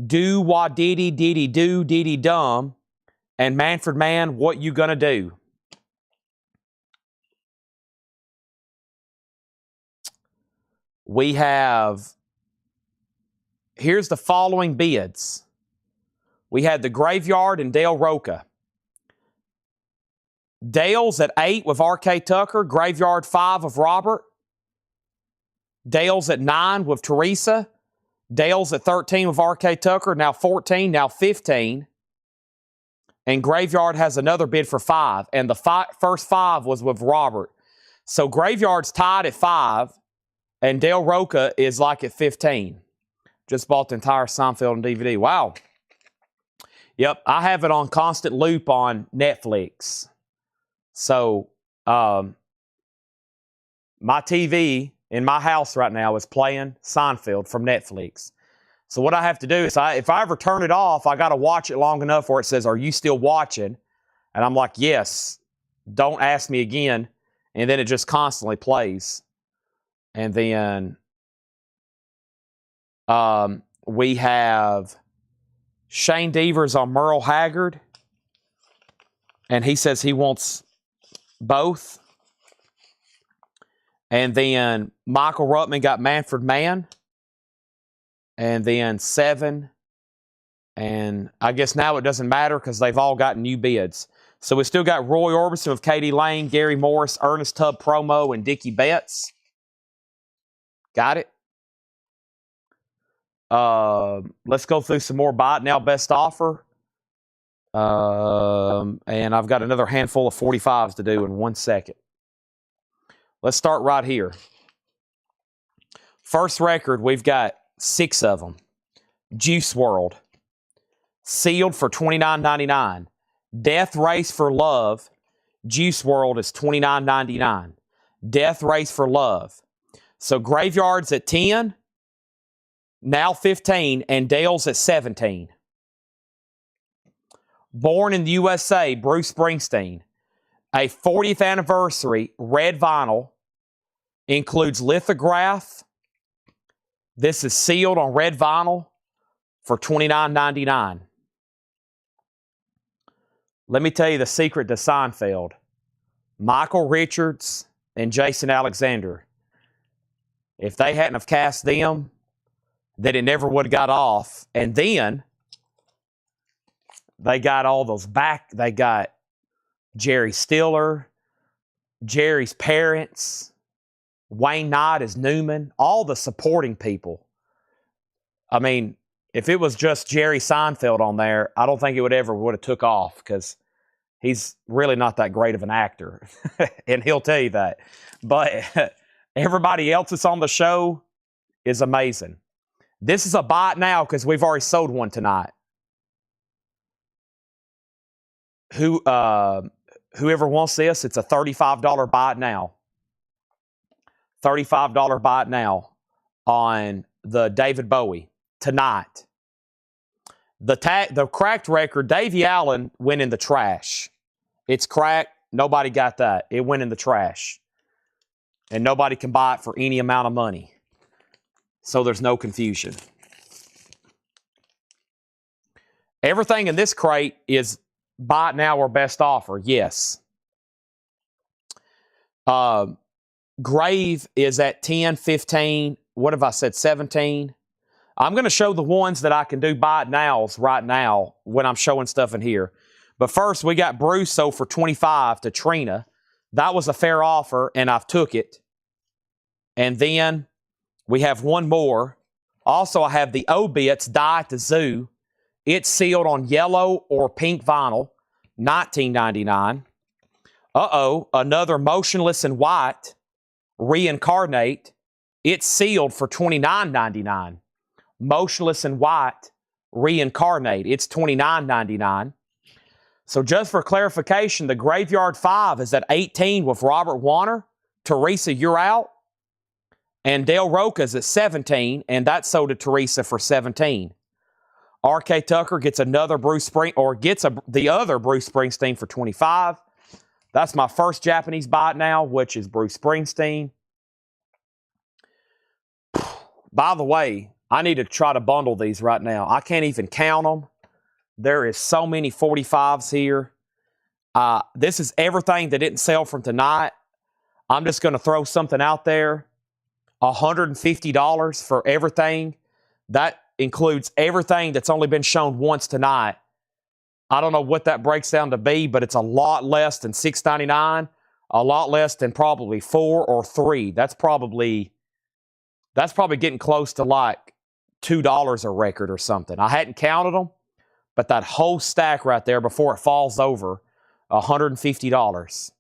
Do Wah Diddy Diddy Do Diddy Dum, and Manfred Mann, What You Gonna Do? We have, here's the following bids. We had the Graveyard and Dale Roca. Dale's at 8 with R.K. Tucker. Graveyard 5 of Robert. Dale's at 9 with Teresa. Dale's at 13 with R.K. Tucker. Now 14, now 15. And Graveyard has another bid for 5. And the first 5 was with Robert. So Graveyard's tied at 5. And Dale Roca is like at 15. Just bought the entire Seinfeld on DVD. Wow. Yep, I have it on constant loop on Netflix. So, my TV in my house right now is playing Seinfeld from Netflix. So what I have to do is, if I ever turn it off, I got to watch it long enough where it says, "Are you still watching?" And I'm like, "Yes. Don't ask me again." And then it just constantly plays. And then we have Shane Devers on Merle Haggard. And he says he wants both. And then Michael Ruttman got Manfred Mann. And then 7. And I guess now it doesn't matter because they've all gotten new bids. So we still got Roy Orbison with Katie Lane, Gary Morris, Ernest Tubb Promo, and Dickie Betts. Got it? Let's go through some more Buy It Now Best Offer. And I've got another handful of 45s to do in 1 second. Let's start right here. First record, we've got 6 of them. Juice WRLD. Sealed for $29.99. Death Race for Love. Juice WRLD is $29.99. Death Race for Love. So Graveyard's at 10, now 15, and Dale's at 17. Born in the USA, Bruce Springsteen. A 40th anniversary red vinyl. Includes lithograph. This is sealed on red vinyl for $29.99. Let me tell you the secret to Seinfeld. Michael Richards and Jason Alexander. If they hadn't have cast them, then it never would have got off. And then they got all those back. They got Jerry Stiller, Jerry's parents, Wayne Knight as Newman, all the supporting people. I mean, if it was just Jerry Seinfeld on there, I don't think it would have took off because he's really not that great of an actor. And he'll tell you that. But everybody else that's on the show is amazing. This is a Buy It Now because we've already sold one tonight. Whoever wants this, it's a $35 Buy It Now. $35 Buy It Now on the David Bowie tonight. The cracked record, Davey Allen went in the trash. It's cracked. Nobody got that. It went in the trash. And nobody can buy it for any amount of money. So there's no confusion. Everything in this crate is Buy It Now or Best Offer. Yes. Grave is at 10, 15. What have I said? 17. I'm going to show the ones that I can do Buy It Nows right now when I'm showing stuff in here. But first, we got Bruce sold for 25 to Trina. That was a fair offer, and I've took it. And then we have one more. Also, I have the Obits Die at the Zoo. It's sealed on yellow or pink vinyl, $19.99. Another Motionless in White, Reincarnate. It's sealed for $29.99. Motionless in White, Reincarnate. It's $29.99. So just for clarification, the Graveyard 5 is at 18 with Robert Warner. Teresa, you're out. And Dale Roca's at 17, and that's sold to Teresa for 17. R.K. Tucker gets another the other Bruce Springsteen for 25. That's my first Japanese Buy It Now, which is Bruce Springsteen. By the way, I need to try to bundle these right now. I can't even count them. There is so many 45s here. This is everything that didn't sell from tonight. I'm just going to throw something out there. $150 for everything. That includes everything that's only been shown once tonight. I don't know what that breaks down to be, but it's a lot less than $6.99, a lot less than probably $4 or $3. That's probably getting close to like $2 a record or something. I hadn't counted them, but that whole stack right there before it falls over, $150.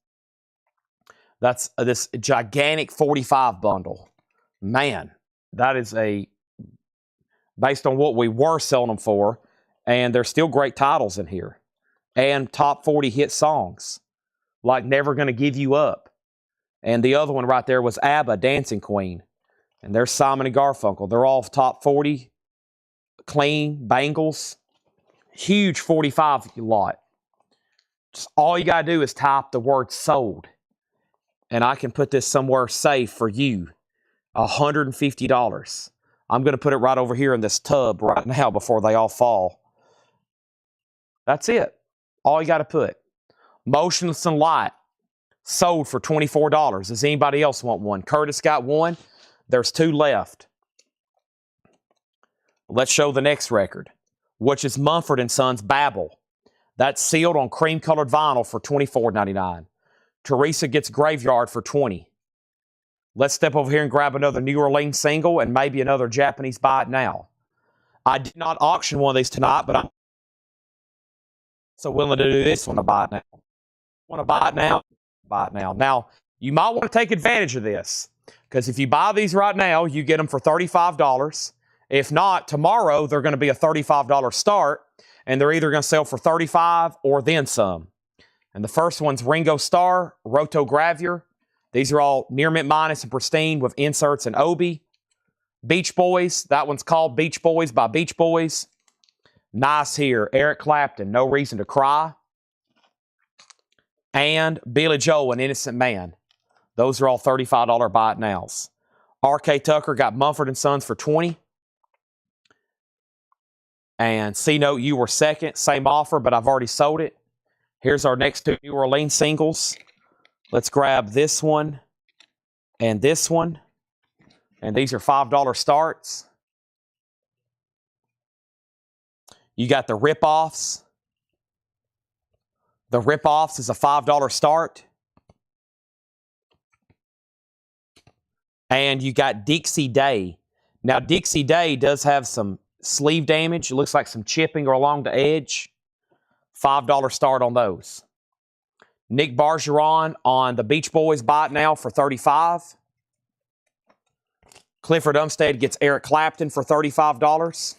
That's this gigantic 45 bundle. Man, that is based on what we were selling them for, and there's still great titles in here. And top 40 hit songs, like Never Gonna Give You Up. And the other one right there was ABBA, Dancing Queen. And there's Simon and Garfunkel. They're all top 40, clean, bangles. Huge 45 lot. Just all you gotta do is type the word sold. And I can put this somewhere safe for you. $150. I'm going to put it right over here in this tub right now before they all fall. That's it. All you got to put. Motionless in Light. Sold for $24. Does anybody else want one? Curtis got one. There's 2 left. Let's show the next record, which is Mumford & Sons' Babel. That's sealed on cream-colored vinyl for $24.99. Teresa gets Graveyard for $20. Let's step over here and grab another New Orleans single and maybe another Japanese Buy It Now. I did not auction one of these tonight, but I'm so willing to do this one to buy it now. Want to buy it now? Buy it now. Now, you might want to take advantage of this, because if you buy these right now, you get them for $35. If not, tomorrow they're going to be a $35 start, and they're either going to sell for $35 or then some. And the first one's Ringo Starr, Rotogravure. These are all near mint minus and pristine with inserts and Obi. Beach Boys, that one's called Beach Boys by Beach Boys. Nice here, Eric Clapton, No Reason to Cry. And Billy Joel, An Innocent Man. Those are all $35 buy it nows. R.K. Tucker got Mumford & Sons for $20. And C-Note, You Were Second, same offer, but I've already sold it. Here's our next two New Orleans singles. Let's grab this one and this one. And these are $5 starts. You got the Rip-Offs. The Rip-Offs is a $5 start. And you got Dixie Day. Now, Dixie Day does have some sleeve damage. It looks like some chipping or along the edge. $5 start on those. Nick Bergeron on the Beach Boys Buy It Now for $35. Clifford Umstead gets Eric Clapton for $35.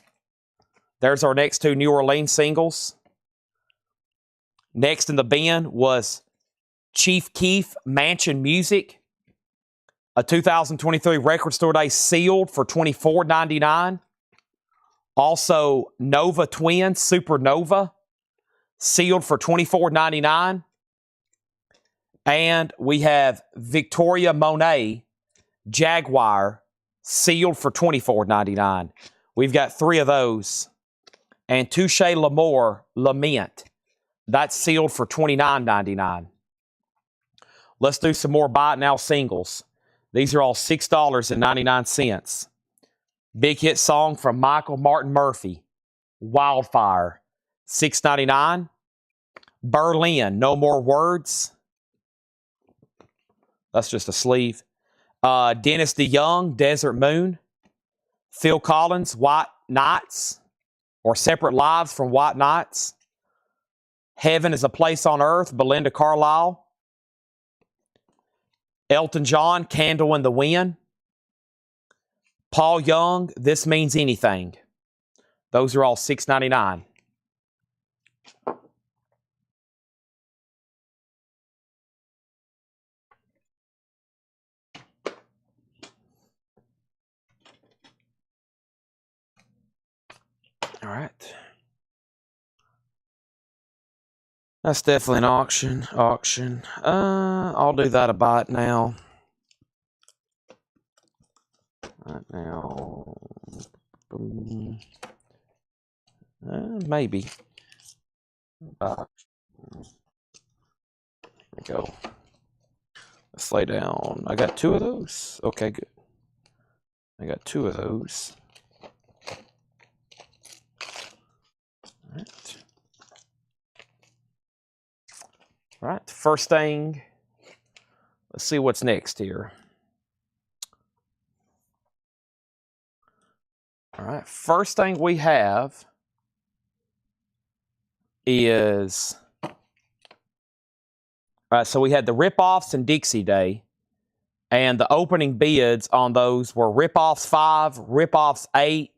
There's our next two New Orleans singles. Next in the bin was Chief Keef Mansion Music, a 2023 Record Store Day sealed for $24.99. Also, Nova Twins Supernova, sealed for $24.99. And we have Victoria Monet Jaguar, sealed for $24.99. We've got three of those. And Touche L'Amour Lament, that's sealed for $29.99. Let's do some more Buy It Now singles. These are all $6.99. Big hit song from Michael Martin Murphey, Wildfire, $6.99. Berlin, No More Words. That's just a sleeve. Dennis DeYoung, Desert Moon. Phil Collins, White Nights, or Separate Lives from White Nights. Heaven is a Place on Earth, Belinda Carlisle. Elton John, Candle in the Wind. Paul Young, This Means Anything. Those are all $6.99. All right. That's definitely an auction. I'll do that a Buy It Now. Right now. Maybe. There we go. Let's lay down. I got two of those. Okay, good. I got two of those. All right, first thing, let's see what's next here. All right, first thing we have is, all right, so we had the Rip-Offs and Dixie Day, and the opening bids on those were Rip-Offs 5, Rip-Offs 8,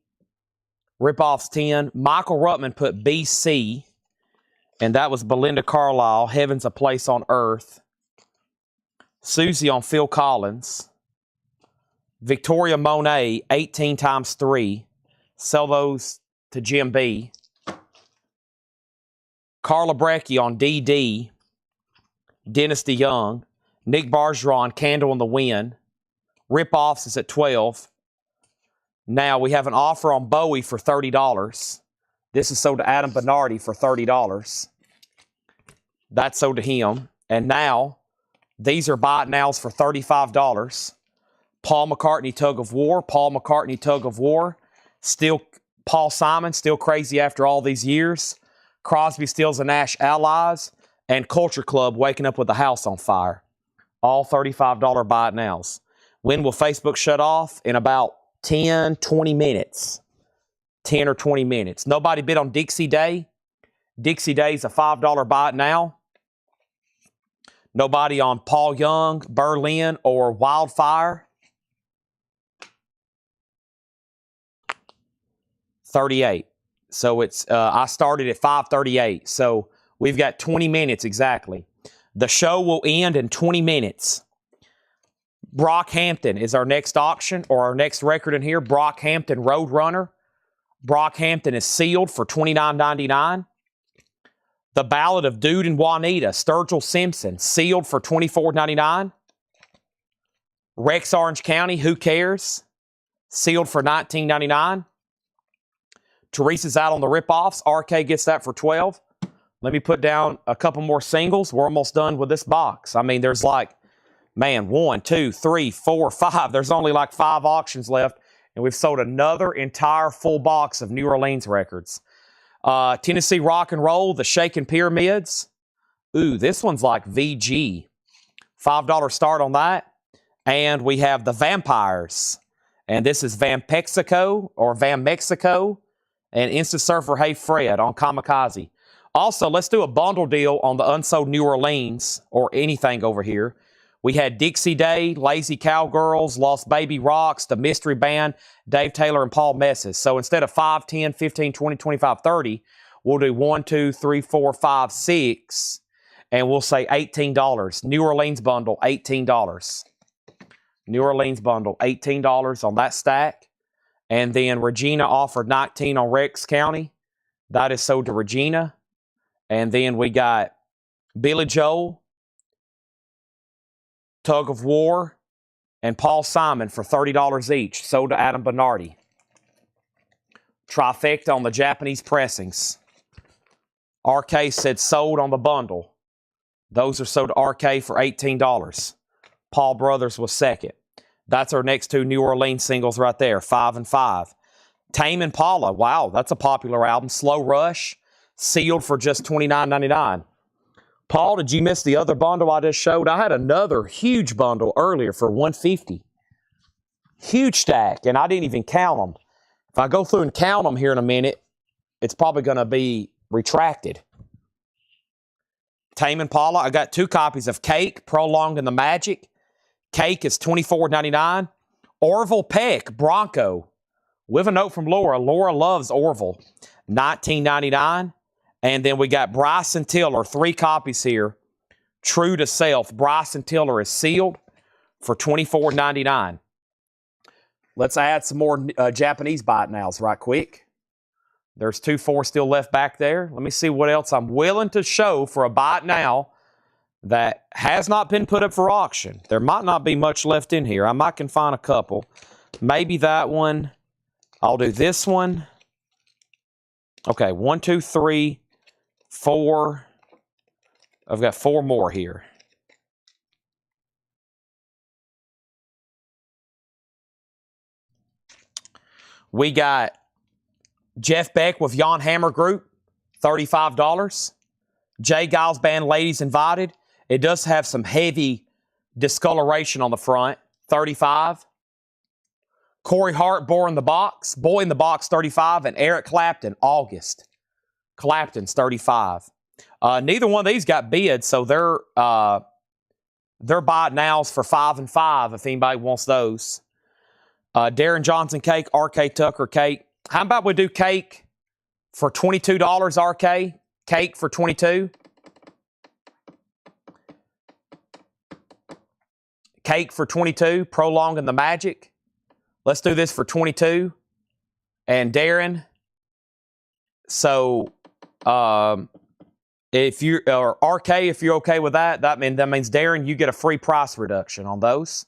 Rip-Offs 10. Michael Ruttman put BC, and that was Belinda Carlisle, Heaven's a Place on Earth. Susie on Phil Collins. Victoria Monet, 18 times 3. Sell those to Jim B. Carla Breckie on DD. Dennis DeYoung. Nick Bergeron, Candle in the Wind. Rip-Offs is at 12. Now we have an offer on Bowie for $30. This is sold to Adam Bernardi for $30. That's sold to him. And now, these are Buy It Nows for $35. Paul McCartney, Tug of War. Paul McCartney, Tug of War. Still, Paul Simon, still crazy after all these years. Crosby, Stills, and Nash Allies, and Culture Club Waking Up with the House on Fire. All $35 buy it nows. When will Facebook shut off? In about 10, 20 minutes. 10 or 20 minutes. Nobody bid on Dixie Day. Dixie Day's a $5 buy it now. Nobody on Paul Young, Berlin, or Wildfire. 38. So it's I started at 5:38. So we've got 20 minutes exactly. The show will end in 20 minutes. Brockhampton is our next auction, or our next record in here. Brockhampton Roadrunner. Brockhampton is sealed for $29.99. The Ballad of Dude and Juanita, Sturgill Simpson, sealed for $24.99. Rex Orange County, Who Cares? Sealed for $19.99. Teresa's out on the ripoffs. RK gets that for $12. Let me put down a couple more singles. We're almost done with this box. I mean, there's like, man, 1, 2, 3, 4, 5. There's only like 5 auctions left, and we've sold another entire full box of New Orleans records. Tennessee Rock and Roll, the Shakin' Pyramids. Ooh, this one's like VG. $5 start on that. And we have the Vampires. And this is Vampexico or Van Mexico. And Instant Surfer Hey Fred on Kamikaze. Also, let's do a bundle deal on the unsold New Orleans or anything over here. We had Dixie Day, Lazy Cowgirls, Lost Baby Rocks, The Mystery Band, Dave Taylor, and Paul Messes. So instead of 5, 10, 15, 20, 25, 30, we'll do 1, 2, 3, 4, 5, 6, and we'll say $18. New Orleans bundle, $18. New Orleans bundle, $18 on that stack. And then Regina offered 19 on Rex County. That is sold to Regina. And then we got Billy Joel, Tug of War, and Paul Simon for $30 each. Sold to Adam Bernardi. Trifecta on the Japanese pressings. RK said sold on the bundle. Those are sold to RK for $18. Paul Brothers was second. That's our next 2 New Orleans singles right there, 5 and 5. Tame Impala, wow, that's a popular album. Slow Rush, sealed for just $29.99. Paul, did you miss the other bundle I just showed? I had another huge bundle earlier for $150. Huge stack, and I didn't even count them. If I go through and count them here in a minute, it's probably going to be retracted. Tame Impala, I got 2 copies of Cake, Prolonged and the Magic. Cake is $24.99. Orville Peck, Bronco. With a note from Laura. Laura loves Orville. $19.99. And then we got Bryson Tiller, 3 copies here. True to Self. Bryson Tiller is sealed for $24.99. Let's add some more Japanese bite nows right quick. There's 2, 4 still left back there. Let me see what else I'm willing to show for a bite now that has not been put up for auction. There might not be much left in here. I might can find a couple. Maybe that one. I'll do this one. Okay, 1, 2, 3, 4. I've got 4 more here. We got Jeff Beck with Jan Hammer Group, $35. Jay Giles Band, Ladies Invited. It does have some heavy discoloration on the front, $35. Corey Hart, Boy in the Box, $35. And Eric Clapton, August. Clapton's $35. Neither one of these got bids, so they're buy nows for 5 and 5 if anybody wants those. Darren Johnson Cake, RK Tucker Cake. How about we do Cake for $22, RK? Cake for $22. Cake for $22, Prolong and the Magic. Let's do this for $22. And Darren, so if you or RK, if you're okay with that, that means Darren, you get a free price reduction on those.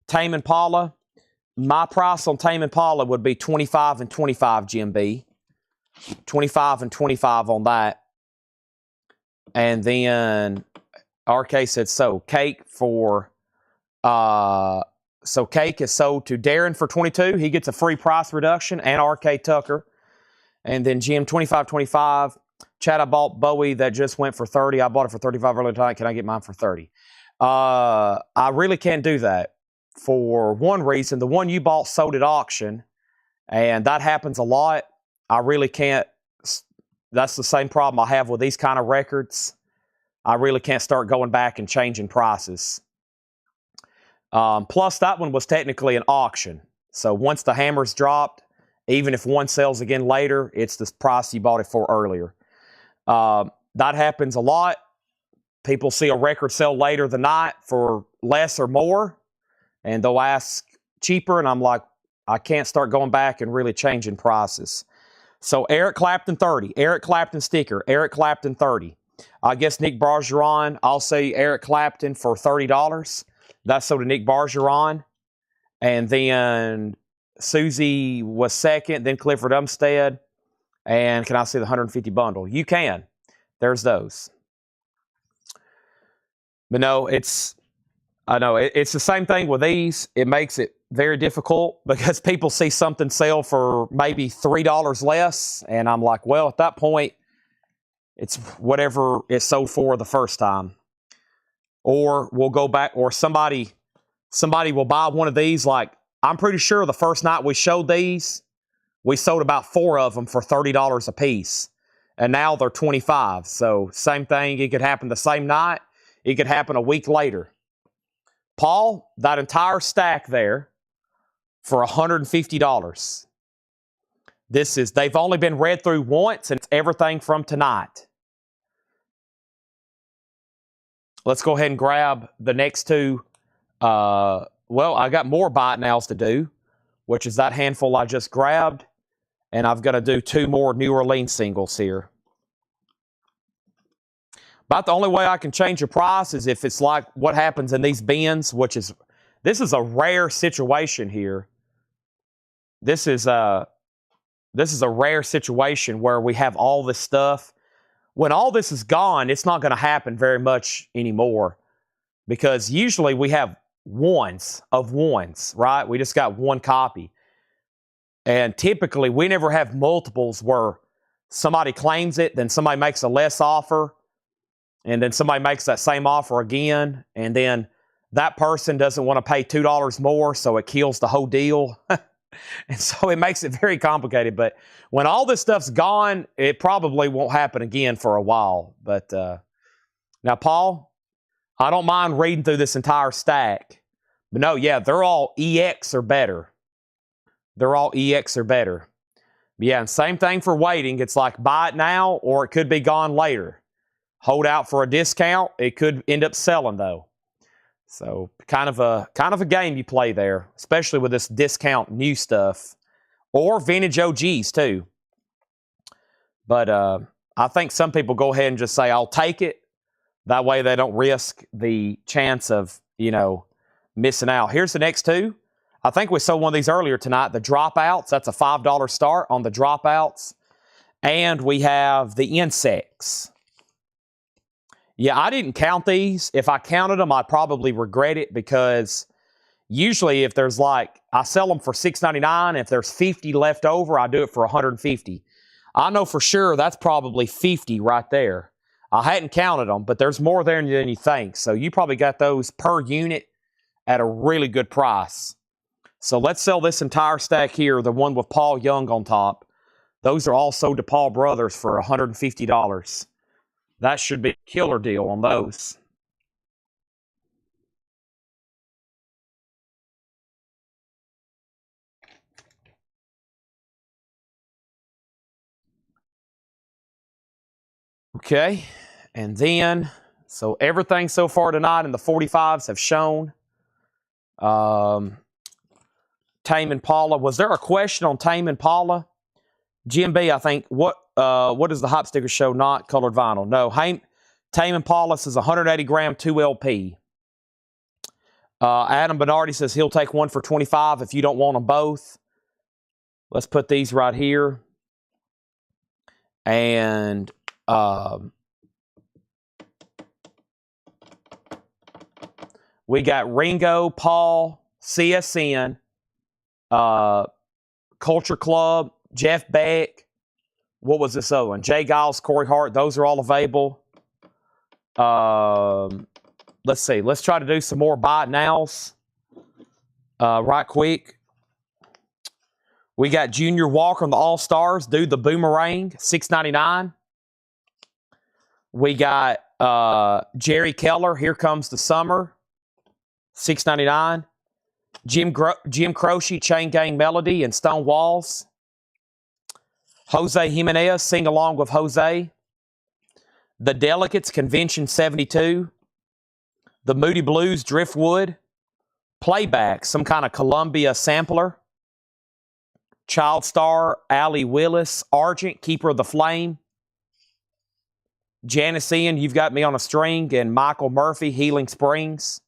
Tame Impala, my price on Tame Impala would be $25 and $25 GMB. $25 and $25 on that. And then RK said so. Cake for so Cake is sold to Darren for $22. He gets a free price reduction, and RK Tucker. And then Jim, $25.25. Chad, I bought Bowie that just went for 30. I bought it for 35 earlier tonight. Can I get mine for 30? I really can't do that for one reason. The one you bought sold at auction, and that happens a lot. I really can't. That's the same problem I have with these kind of records. I really can't start going back and changing prices. Plus, that one was technically an auction. So once the hammer's dropped, even if one sells again later, it's the price you bought it for earlier. That happens a lot. People see a record sell later than not for less or more, and they'll ask cheaper, and I'm like, I can't start going back and really changing prices. So Eric Clapton 30, Eric Clapton sticker, Eric Clapton 30. I guess Nick Bergeron, I'll say Eric Clapton for $30. That's so to Nick Bergeron. And then Susie was second, then Clifford Umstead. And can I see the 150 bundle? You can. There's those. But no, I know it's the same thing with these. It makes it very difficult because people see something sell for maybe $3 less. And I'm like, well, at that point, it's whatever it sold for the first time. Or we'll go back, or somebody will buy one of these. Like, I'm pretty sure the first night we showed these, we sold about 4 of them for $30 a piece. And now they're $25. So same thing. It could happen the same night. It could happen a week later. Paul, that entire stack there for $150. They've only been read through once, and it's everything from tonight. Let's go ahead and grab the next two. Well, I got more buy it nows to do, which is that handful I just grabbed. And I've got to do 2 more New Orleans singles here. About the only way I can change the price is if it's like what happens in these bins, this is a rare situation here. This is a rare situation where we have all this stuff. When all this is gone, it's not going to happen very much anymore because usually we have ones of ones, right? We just got one copy. And typically we never have multiples where somebody claims it, then somebody makes a less offer, and then somebody makes that same offer again, and then that person doesn't want to pay $2 more, so it kills the whole deal. And so it makes it very complicated. But when all this stuff's gone, it probably won't happen again for a while. But now, Paul, I don't mind reading through this entire stack. But no, yeah, they're all EX or better. They're all EX or better. Yeah, and same thing for waiting. It's like buy it now or it could be gone later. Hold out for a discount. It could end up selling, though. So kind of a game you play there, especially with this discount new stuff or vintage OGs too. But I think some people go ahead and just say, I'll take it. That way they don't risk the chance of, missing out. Here's the next two. I think we sold one of these earlier tonight, the dropouts. That's a $5 start on the dropouts. And we have the insects. Yeah, I didn't count these. If I counted them, I'd probably regret it because usually if there's I sell them for $6.99. If there's 50 left over, I do it for $150. I know for sure that's probably 50 right there. I hadn't counted them, but there's more there than you think. So you probably got those per unit at a really good price. So let's sell this entire stack here, the one with Paul Young on top. Those are all sold to Paul Brothers for $150. That should be a killer deal on those. Okay, and then, so everything so far tonight in the 45s have shown. Tame Impala. Was there a question on Tame Impala? Jim B, I think, what does the Hop Sticker show? Not colored vinyl. No, Tame Impala is 180 gram 2LP. Adam Bernardi says he'll take one for $25 if you don't want them both. Let's put these right here. And we got Ringo, Paul, CSN, Culture Club, Jeff Beck. what was this other one? Jay Giles, Corey Hart. Those are all available. Let's see. Let's try to do some more buy it nows right quick. We got Junior Walker on the All-Stars. Do the Boomerang, $6.99. We got Jerry Keller, Here Comes the Summer, $6.99. Jim Croce, Chain Gang Melody and Stone Walls. Jose Jimenez, Sing Along with Jose. The Delegates, Convention 72. The Moody Blues, Driftwood. Playback, some kind of Columbia sampler. Child Star, Allie Willis. Argent, Keeper of the Flame. Janice Ian, You've Got Me on a String. And Michael Murphy, Healing Springs.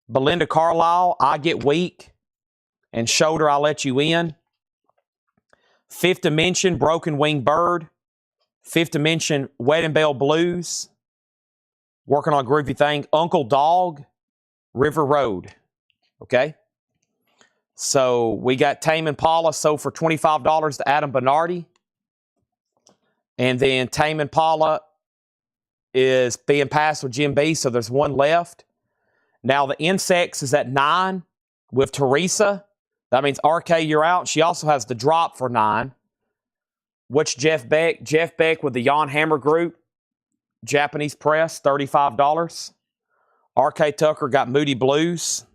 Belinda Carlisle, I Get Weak. And Shoulder, I'll Let You In. Fifth Dimension, Broken Winged Bird. Fifth Dimension, Wedding Bell Blues. Working on a groovy thing. Uncle Dog, River Road. Okay? So we got Tame Impala sold for $25 to Adam Bernardi. And then Tame Impala is being passed with Jim B, so there's one left. Now the Insects is at 9 with Teresa. That means RK, you're out. She also has the drop for 9. Which Jeff Beck? Jeff Beck with the Jan Hammer Group. Japanese Press, $35. RK Tucker got Moody Blues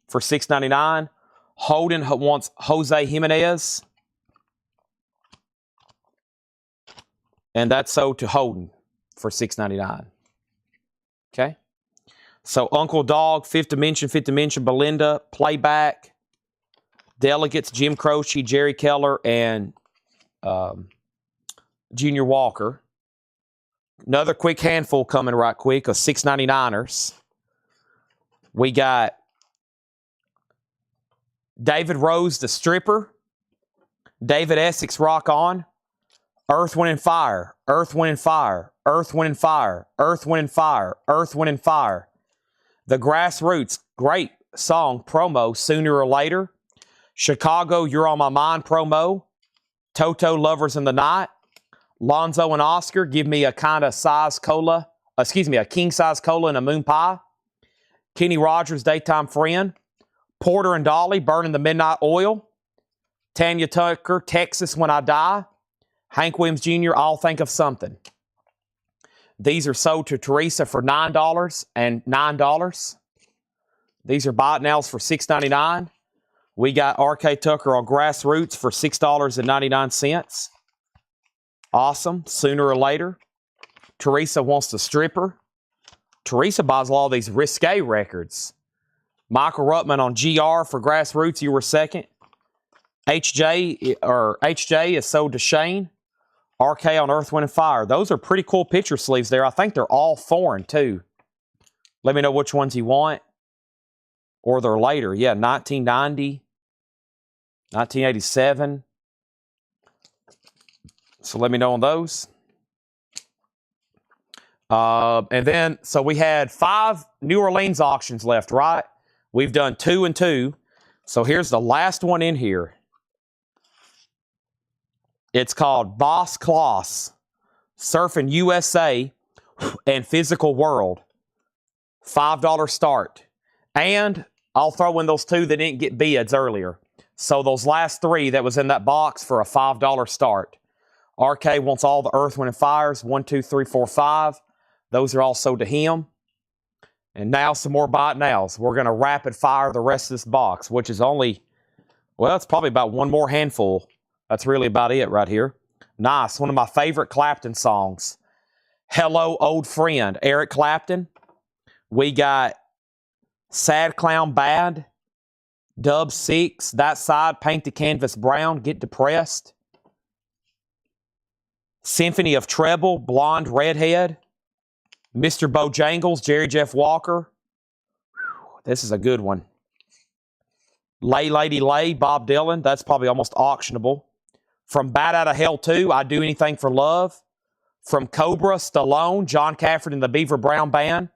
for $6.99. Holden wants Jose Jimenez. And that's sold to Holden for $6.99. Okay? So Uncle Dog, Fifth Dimension, Belinda, Playback, Delegates, Jim Croce, Jerry Keller, and Junior Walker. Another quick handful coming right quick of $6.99ers. We got David Rose, the Stripper. David Essex, Rock On. Earth, Wind, and Fire. Earth, Wind, and Fire. Earth, Wind, and Fire. Earth, Wind, and Fire. Earth, Wind, and Fire. The Grassroots, great song promo, Sooner or Later. Chicago, You're on My Mind promo. Toto, Lovers in the Night. Lonzo and Oscar, Give Me a Kind of Size Cola. A king size cola and a moon pie. Kenny Rogers, Daytime Friend. Porter and Dolly, Burning the Midnight Oil. Tanya Tucker, Texas When I Die. Hank Williams Jr., I'll Think of Something. These are sold to Teresa for $9 and $9. These are buy it nows for $6.99. We got RK Tucker on Grassroots for $6.99. Awesome. Sooner or Later. Teresa wants the Stripper. Teresa buys all these risque records. Michael Ruttman on GR for Grassroots. You were second. HJ is sold to Shane. RK on Earth, Wind, and Fire. Those are pretty cool picture sleeves there. I think they're all foreign, too. Let me know which ones you want. Or they're later. Yeah, 1990. 1987. So let me know on those. And then, so we had 5 New Orleans auctions left, right? We've done 2 and 2. So here's the last one in here. It's called Boss Kloss, Surfing USA and Physical World. $5 start. And I'll throw in those 2 that didn't get bids earlier. So those last 3 that was in that box for a $5 start. RK wants all the Earth, Wind, and Fires. 1, 2, 3, 4, 5. Those are all sold to him. And now some more buy it nows. We're going to rapid fire the rest of this box, which is only, well, it's probably about one more handful. That's really about it right here. Nice. One of my favorite Clapton songs. Hello, Old Friend. Eric Clapton. We got Sad Clown Bad. Dub 6. That Side. Paint the Canvas Brown. Get Depressed. Symphony of Treble. Blonde Redhead. Mr. Bojangles. Jerry Jeff Walker. Whew, this is a good one. Lay Lady Lay. Bob Dylan. That's probably almost auctionable. From Bat Out of Hell 2, I'd Do Anything for Love. From Cobra, Stallone, John Cafford and the Beaver Brown Band.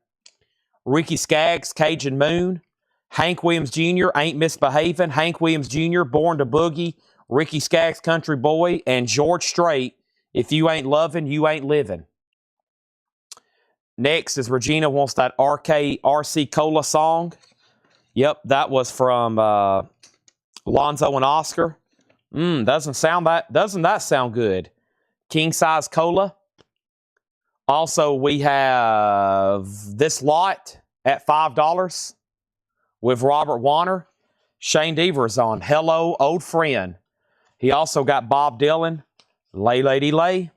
Ricky Skaggs, Cajun Moon. Hank Williams Jr., Ain't Misbehavin'. Hank Williams Jr., Born to Boogie. Ricky Skaggs, Country Boy, and George Strait, If You Ain't Lovin', You Ain't Livin'. Next is Regina wants that RC Cola song. Yep, that was from Lonzo and Oscar. Doesn't that sound good? King Size Cola. Also, we have This Lot at $5 with Robert Warner. Shane Deaver's on Hello, Old Friend. He also got Bob Dylan, Lay Lady Lay.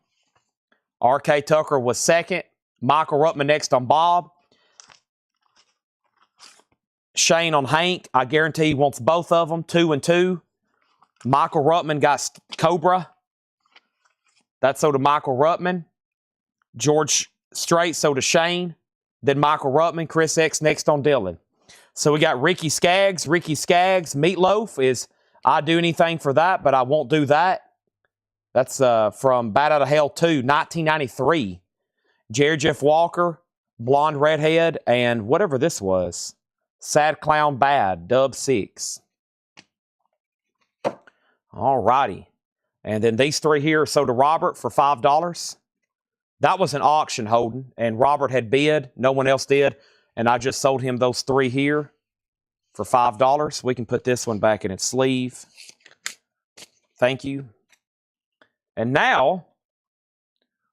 R.K. Tucker was second. Michael Ruttman next on Bob. Shane on Hank. I guarantee he wants both of them, 2 and 2. Michael Ruttman got Cobra. That's so to Michael Ruttman. George Strait, so to Shane. Then Michael Ruttman, Chris X next on Dylan. So we got Ricky Skaggs. Ricky Skaggs, Meatloaf is I'd do anything for that, but I won't do that. That's from Bat Out of Hell 2, 1993. Jerry Jeff Walker, Blonde Redhead, and whatever this was. Sad Clown Bad, Dub 6. All righty. And then these three here are sold to Robert for $5. That was an auction, Holden, and Robert had bid. No one else did. And I just sold him those three here for $5. We can put this one back in its sleeve. Thank you. And now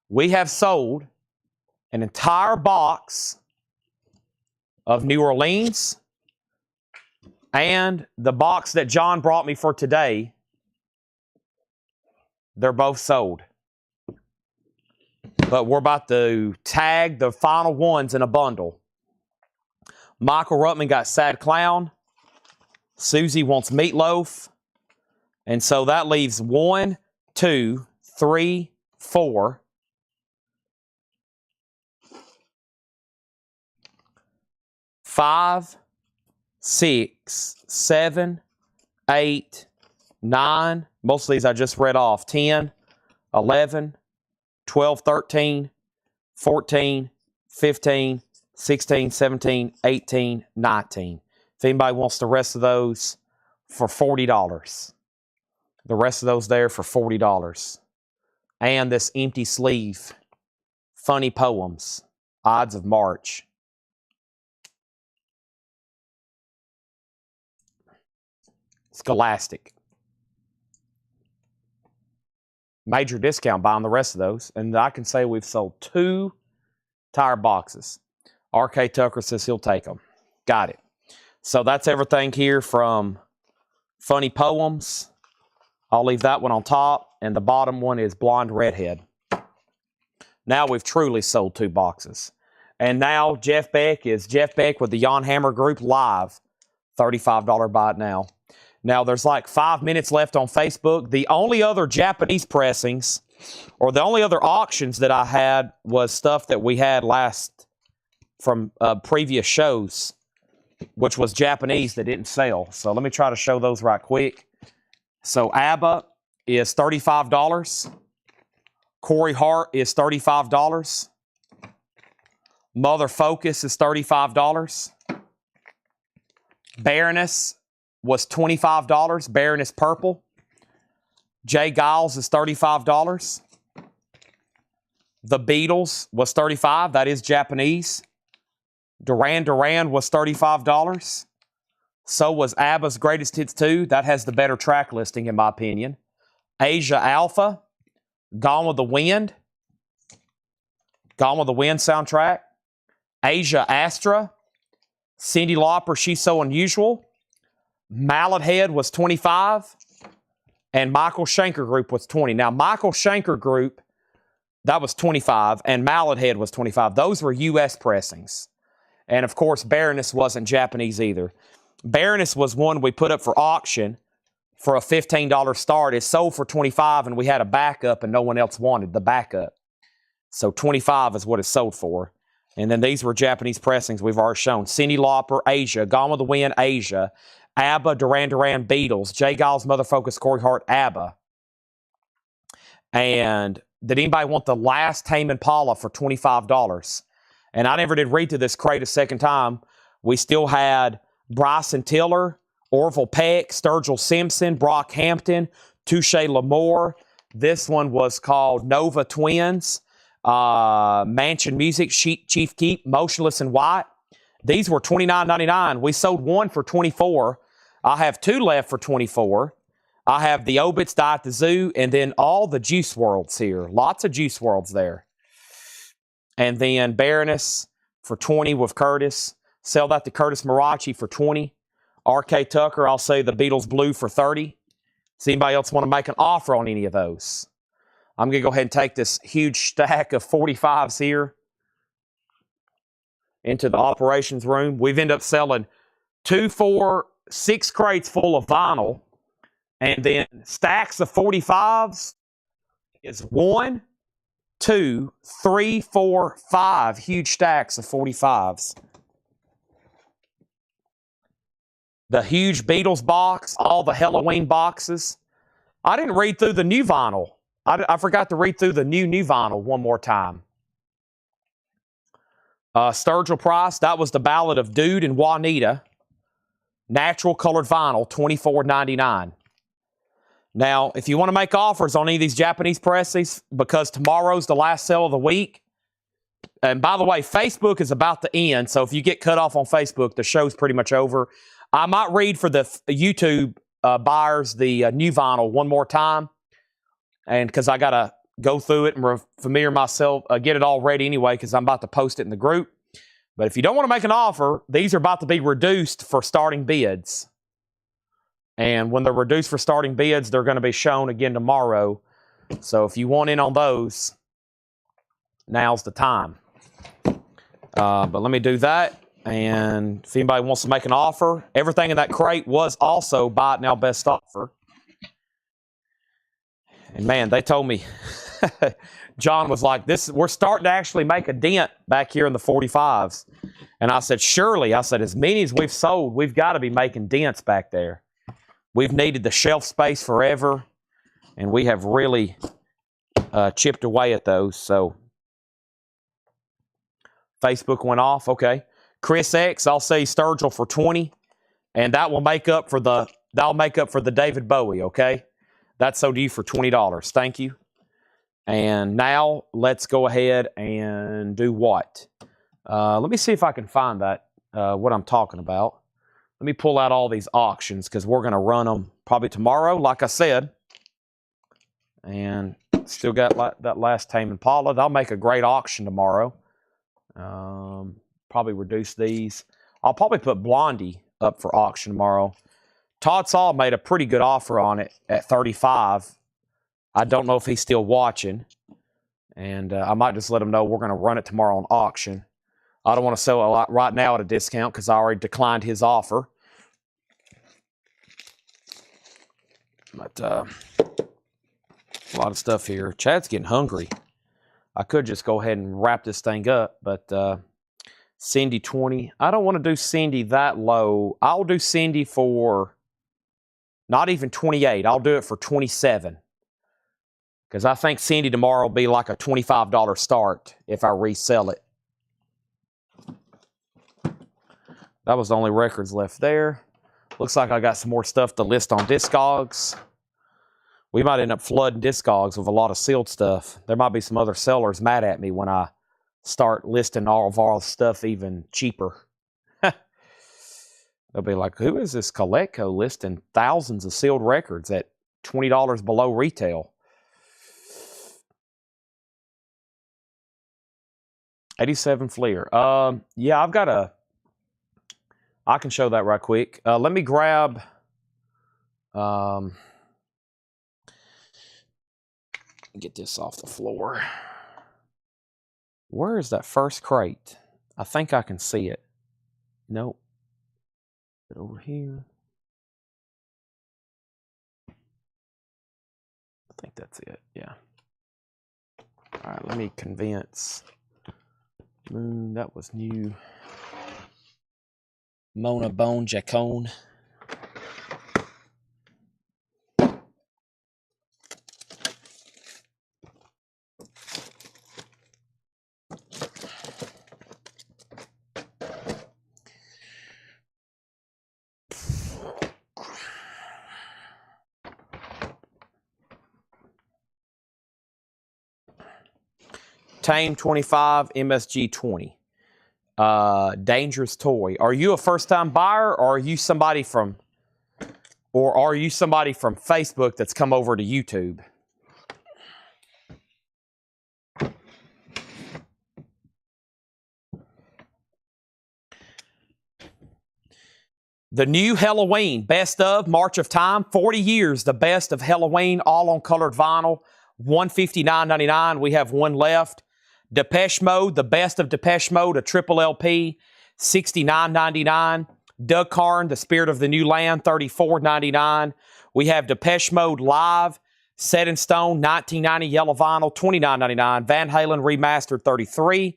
we have sold an entire box of New Orleans and the box that John brought me for today. They're both sold. But we're about to tag the final ones in a bundle. Michael Ruttman got Sad Clown. Susie wants Meatloaf. And so that leaves 1, 2, 3, 4. 5, 6, 7, 8, 9. Most of these I just read off. 10, 11, 12, 13, 14, 15, 16, 17, 18, 19. If anybody wants the rest of those for $40. The rest of those there for $40. And this empty sleeve. Funny Poems. Odds of March. Scholastic. Major discount buying the rest of those. And I can say we've sold 2 entire boxes. R.K. Tucker says he'll take them. Got it. So that's everything here from Funny Poems. I'll leave that one on top. And the bottom one is Blonde Redhead. Now we've truly sold 2 boxes. And now Jeff Beck is Jeff Beck with the Jan Hammer Group live. $35 buy it now. Now, there's like 5 minutes left on Facebook. The only other Japanese pressings, or the only other auctions that I had was stuff that we had last from previous shows, which was Japanese that didn't sell. So let me try to show those right quick. So ABBA is $35. Corey Hart is $35. Mother Focus is $35. Baroness was $25. Baroness Purple. Jay Giles is $35. The Beatles was $35. That is Japanese. Duran Duran was $35. So was ABBA's Greatest Hits 2. That has the better track listing, in my opinion. Asia Alpha. Gone with the Wind. Gone with the Wind soundtrack. Asia Astra. Cyndi Lauper, She's So Unusual. Mallet Head was $25. And Michael Schenker Group was $20. Now, Michael Schenker Group, that was $25. And Mallet Head was $25. Those were U.S. pressings. And, of course, Baroness wasn't Japanese either. Baroness was one we put up for auction for a $15 start. It sold for $25, and we had a backup, and no one else wanted the backup. So $25 is what it sold for. And then these were Japanese pressings we've already shown. Cyndi Lauper, Asia. Gone with the Wind, Asia. ABBA, Duran Duran, Beatles. Jay Giles, Mother Focus, Corey Hart, ABBA. And did anybody want the last Tame Impala for $25? And I never did read to this crate a second time. We still had Bryson Tiller, Orville Peck, Sturgill Simpson, Brock Hampton, Touche L'Amour. This one was called Nova Twins. Mansion Music, Chief Keep, Motionless in White. These were $29.99. We sold one for $24. I have two left for $24. I have the Obits Die at the Zoo, and then all the Juice Worlds here. Lots of Juice Worlds there. And then Baroness for $20 with Curtis. Sell that to Curtis Marachi for $20. R.K. Tucker, I'll say the Beatles Blue for $30. Does anybody else want to make an offer on any of those? I'm going to go ahead and take this huge stack of 45s here into the operations room. We've ended up selling 2, 4, 6 crates full of vinyl. And then stacks of 45s is 1, 2, 3, 4, 5 huge stacks of 45s. The huge Beatles box, all the Halloween boxes. I didn't read through the new vinyl. I forgot to read through the new vinyl one more time. Sturgill Price, that was the Ballad of Dude and Juanita. Natural colored vinyl, $24.99. Now, if you want to make offers on any of these Japanese presses, because tomorrow's the last sale of the week, and by the way, Facebook is about to end, so if you get cut off on Facebook, the show's pretty much over. I might read for the YouTube buyers the new vinyl one more time, and because I got to go through it and familiar myself, get it all ready anyway, because I'm about to post it in the group. But if you don't want to make an offer, these are about to be reduced for starting bids. And when they're reduced for starting bids, they're going to be shown again tomorrow. So if you want in on those, now's the time. But let me do that. And if anybody wants to make an offer, everything in that crate was also buy it now best offer. And man, they told me, John was like, we're starting to actually make a dent back here in the 45s. And I said, surely, as many as we've sold, we've got to be making dents back there. We've needed the shelf space forever, and we have really chipped away at those. So Facebook went off. Okay. Chris X, I'll say Sturgill for $20, and that will make up for the David Bowie, okay? That's sold to you for $20. Thank you. And now let's go ahead and do what? Let me see if I can find that, what I'm talking about. Let me pull out all these auctions because we're going to run them probably tomorrow, like I said. And still got that last Tame Impala. They'll make a great auction tomorrow. Probably reduce these. I'll probably put Blondie up for auction tomorrow. Todd Saul made a pretty good offer on it at $35. I don't know if he's still watching. And I might just let him know we're going to run it tomorrow on auction. I don't want to sell it right now at a discount because I already declined his offer. But a lot of stuff here. Chad's getting hungry. I could just go ahead and wrap this thing up, but Cindy 20. I don't want to do Cindy that low. I'll do Cindy for not even 28. I'll do it for 27. Because I think Cindy tomorrow will be like a $25 start if I resell it. That was the only records left there. Looks like I got some more stuff to list on Discogs. We might end up flooding Discogs with a lot of sealed stuff. There might be some other sellers mad at me when I start listing all of our stuff even cheaper. They'll be like, who is this Coleco listing thousands of sealed records at $20 below retail? 87 Fleer. Yeah, I've got a... I can show that right quick. Let me grab... get this off the floor. Where is that first crate? I think I can see it. Nope. Get over here. I think that's it. Yeah. All right, let me convince. That was new. Mona Bone Jacone. Tame 25, MSG 20. Dangerous Toy. Are you a first-time buyer, or are you somebody from Facebook that's come over to YouTube? The new Halloween, best of March of Time, 40 years, the best of Halloween, all on colored vinyl, $159.99. We have one left. Depeche Mode, the best of Depeche Mode, a triple LP, $69.99. Doug Carn, The Spirit of the New Land, $34.99. We have Depeche Mode Live, Set in Stone, 1990 yellow vinyl, $29.99. Van Halen Remastered, $33.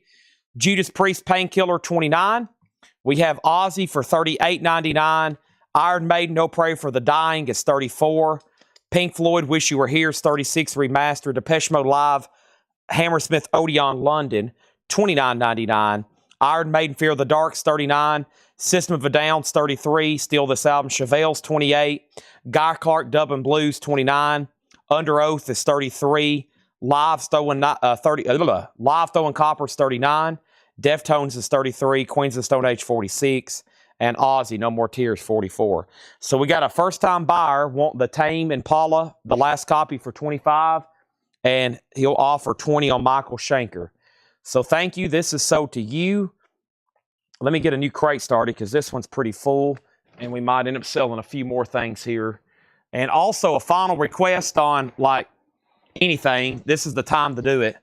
Judas Priest Painkiller, $29. We have Ozzy for $38.99. Iron Maiden, No Prayer for the Dying is $34. Pink Floyd, Wish You Were Here is $36 remastered. Depeche Mode Live, Hammersmith Odeon London, $29.99. Iron Maiden, Fear of the Dark is $39. System of a Down is $33. Steal This Album, Chevelle's $28. Guy Clark, Dub and Blues, $29. Under Oath is $33. Live Throwing Copper is $39. Deftones is $33, Queens of the Stone Age $46, and Ozzy, No More Tears, $44. So we got a first-time buyer want the Tame Impala, the last copy, for $25, and he'll offer $20 on Michael Schenker. So thank you. This is sold to you. Let me get a new crate started because this one's pretty full, and we might end up selling a few more things here. And also a final request on, like, anything. This is the time to do it,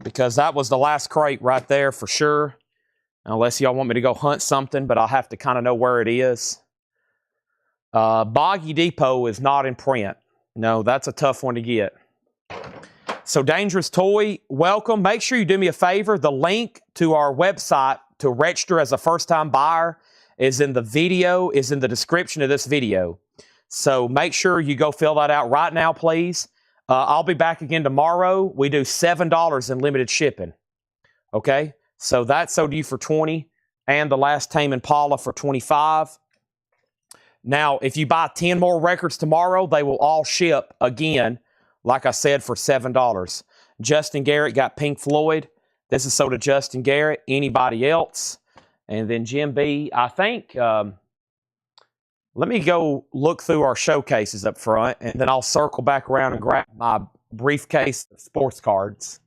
because that was the last crate right there for sure. Unless y'all want me to go hunt something, but I'll have to kind of know where it is. Boggy Depot is not in print. No, that's a tough one to get. So Dangerous Toy, welcome. Make sure you do me a favor. The link to our website to register as a first-time buyer is in the video, is in the description of this video. So make sure you go fill that out right now, please. I'll be back again tomorrow. We do $7 in limited shipping. Okay? So that's sold to you for $20, and the last Tame Impala for $25. Now, if you buy 10 more records tomorrow, they will all ship again, like I said, for $7. Justin Garrett got Pink Floyd. This is sold to Justin Garrett. Anybody else? And then Jim B, I think... let me go look through our showcases up front, and then I'll circle back around and grab my briefcase of sports cards.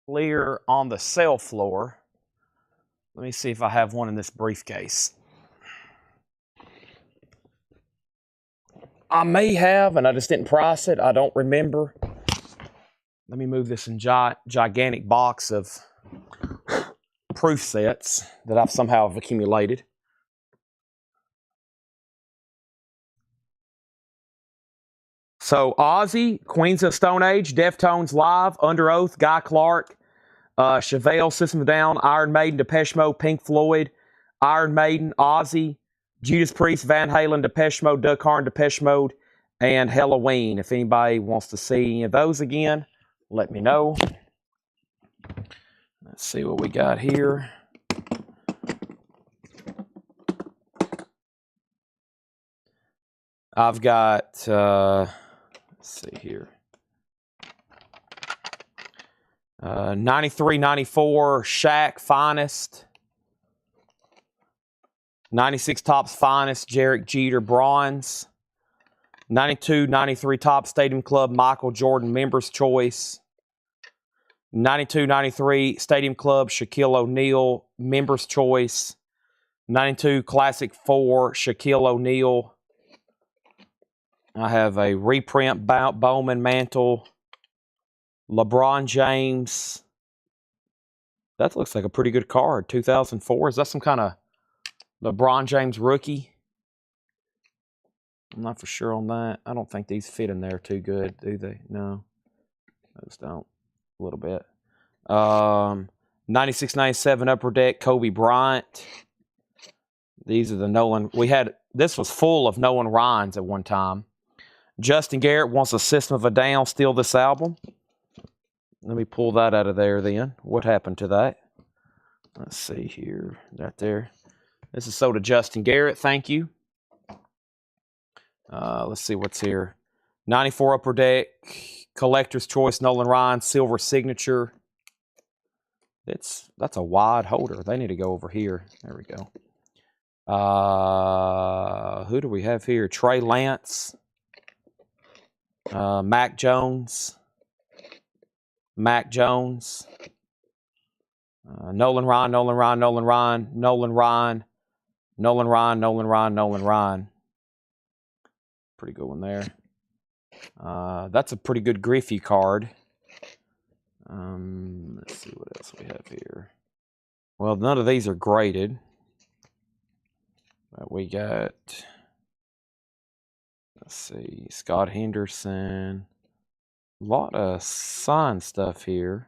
Clear on the sale floor. Let me see if I have one in this briefcase. I may have, and I just didn't price it. I don't remember. Let me move this in gigantic box of proof sets that I've somehow accumulated. So Ozzy, Queens of Stone Age, Deftones Live, Under Oath, Guy Clark, Chevelle, System of a Down, Iron Maiden, Depeche Mode, Pink Floyd, Iron Maiden, Ozzy, Judas Priest, Van Halen, Depeche Mode, Doug Carn, Depeche Mode, and Halloween. If anybody wants to see any of those again, let me know. Let's see what we got here. I've got, let's see here. 93-94 Shaq Finest. 96 Topps Finest Derek Jeter Bronze. 92-93 Topps Stadium Club Michael Jordan Members Choice. 92-93 Stadium Club Shaquille O'Neal Members Choice. 92 Classic 4 Shaquille O'Neal. I have a reprint Bowman Mantle. LeBron James. That looks like a pretty good card. 2004. Is that some kind of LeBron James rookie? I'm not for sure on that. I don't think these fit in there too good, do they? No. Those don't. A little bit. 96, 97 Upper Deck, Kobe Bryant. These are the Nolan. This was full of Nolan Ryan's at one time. Justin Garrett wants a System of a Down, steal this album. Let me pull that out of there then. What happened to that? Let's see here. Right there. This is sold to Justin Garrett. Thank you. Let's see what's here. 94 Upper Deck, Collector's Choice, Nolan Ryan, Silver Signature. That's a wide holder. They need to go over here. There we go. Who do we have here? Trey Lance. Mac Jones. Nolan Ryan. Pretty good one there. That's a pretty good Griffey card. Let's see what else we have here. Well, none of these are graded. We got, let's see, Scott Henderson. A lot of signed stuff here.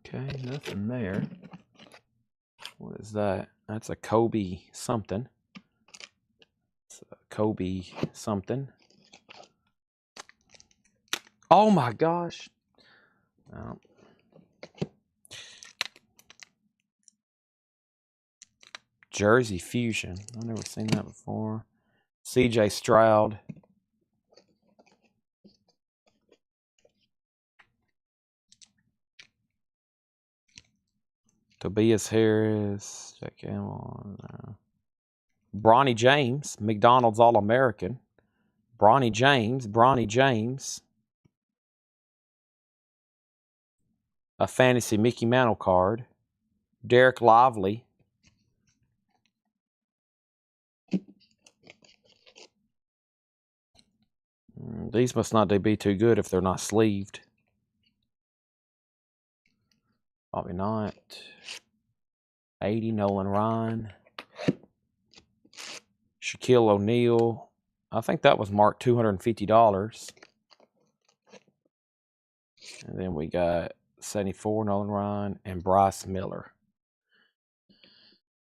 Okay, nothing there. What is that? That's a Kobe something. It's a Kobe something. Oh my gosh. Oh. Jersey Fusion. I've never seen that before. CJ Stroud. Tobias Harris, Jack Campbell, Bronny James, McDonald's All-American. Bronny James. A fantasy Mickey Mantle card. Derek Lively. These must not be too good if they're not sleeved. Probably not. 80 Nolan Ryan. Shaquille O'Neal. I think that was marked $250. And then we got 74 Nolan Ryan and Bryce Miller.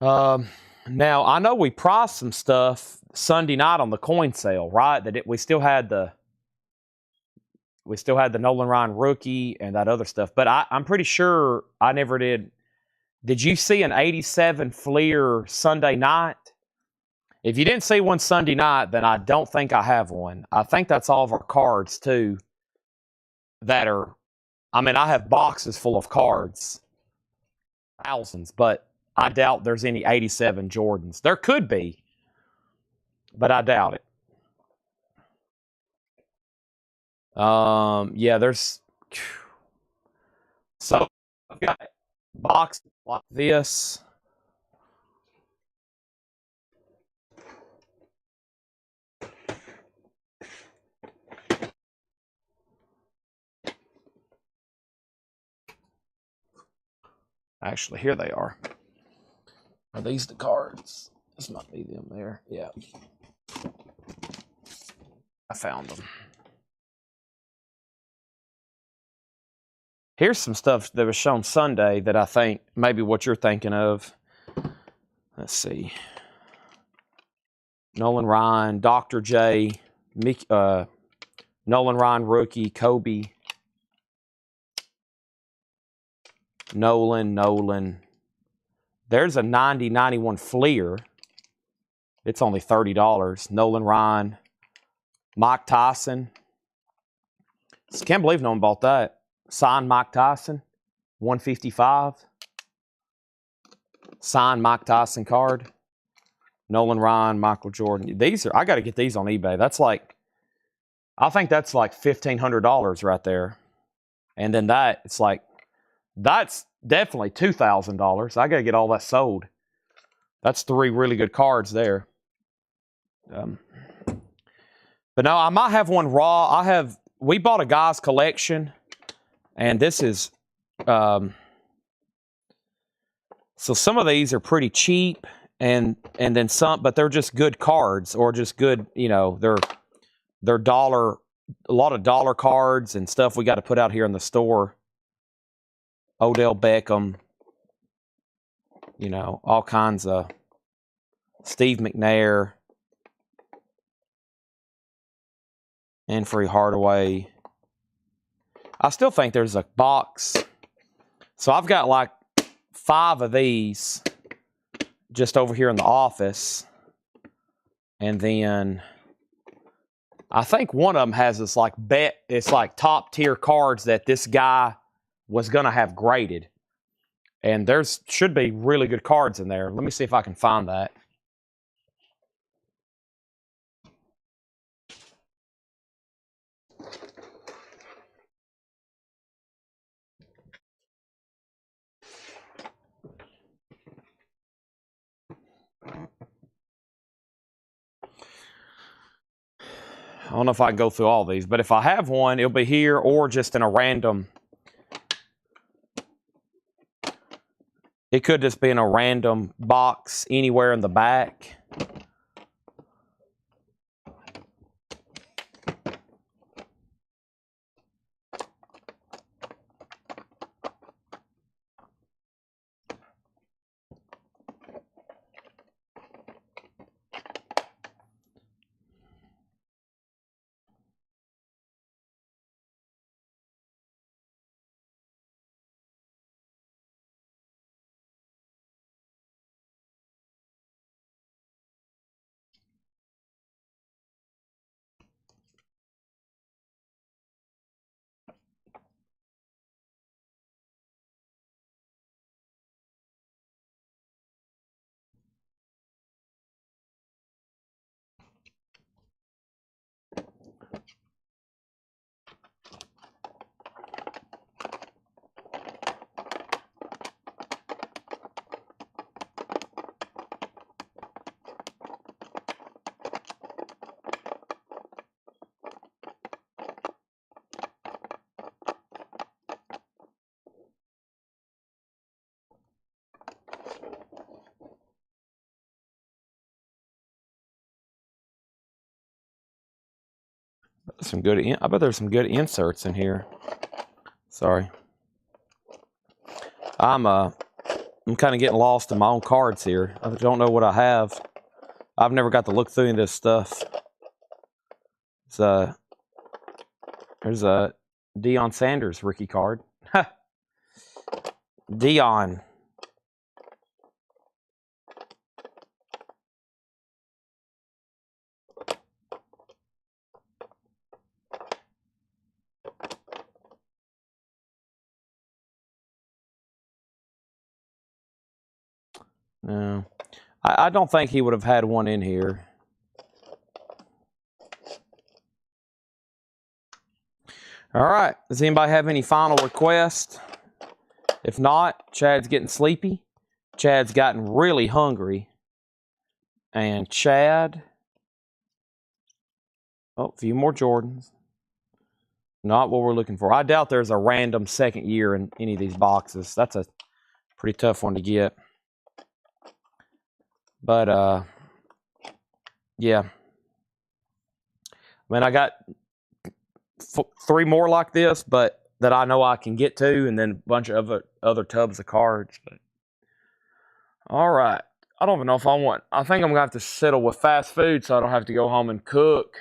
Now I know we priced some stuff Sunday night on the coin sale, right? We still had the Nolan Ryan rookie and that other stuff, but I'm pretty sure I never did. Did you see an 87 Fleer Sunday night? If you didn't see one Sunday night, then I don't think I have one. I think that's all of our cards too. I have boxes full of cards, thousands, but I doubt there's any 87 Jordans. There could be, but I doubt it. Yeah, there's. So I've got boxes like this. Actually, here they are. Are these the cards? This might be them there. Yeah. I found them. Here's some stuff that was shown Sunday that I think maybe what you're thinking of. Let's see. Nolan Ryan, Dr. J, Nolan Ryan rookie, Kobe. Nolan. There's a 90-91 Fleer. It's only $30. Nolan Ryan. Mike Tyson. Can't believe no one bought that. Signed Mike Tyson. 155. Signed Mike Tyson card. Nolan Ryan, Michael Jordan. I got to get these on eBay. I think that's like $1,500 right there. And then that's definitely $2,000. I got to get all that sold. That's 3 really good cards there. But no, I might have one raw. We bought a guy's collection, and this is So some of these are pretty cheap, and then some, but they're just good cards, or just good, you know, they're dollar, a lot of dollar cards and stuff we got to put out here in the store. Odell Beckham, you know, all kinds of Steve McNair, Anfree Hardaway. I still think there's a box. So I've got like 5 of these just over here in the office. And then I think one of them has this like it's like top tier cards that this guy was going to have graded. And there's should be really good cards in there. Let me see if I can find that. I don't know if I can go through all these, but if I have one, it'll be here or just in a random. It could just be in a random box anywhere in the back. Some good. I bet there's some good inserts in here. Sorry, I'm kind of getting lost in my own cards here. I don't know what I have. I've never got to look through any of this stuff. There's a Deion Sanders rookie card. Deion. No, I don't think he would have had one in here. All right. Does anybody have any final requests? If not, Chad's getting sleepy. Chad's gotten really hungry. And Chad. Oh, a few more Jordans. Not what we're looking for. I doubt there's a random second year in any of these boxes. That's a pretty tough one to get. But, yeah. I mean, I got 3 more like this, but that I know I can get to, and then a bunch of other tubs of cards. But all right. I don't even know if I want. I think I'm going to have to settle with fast food so I don't have to go home and cook.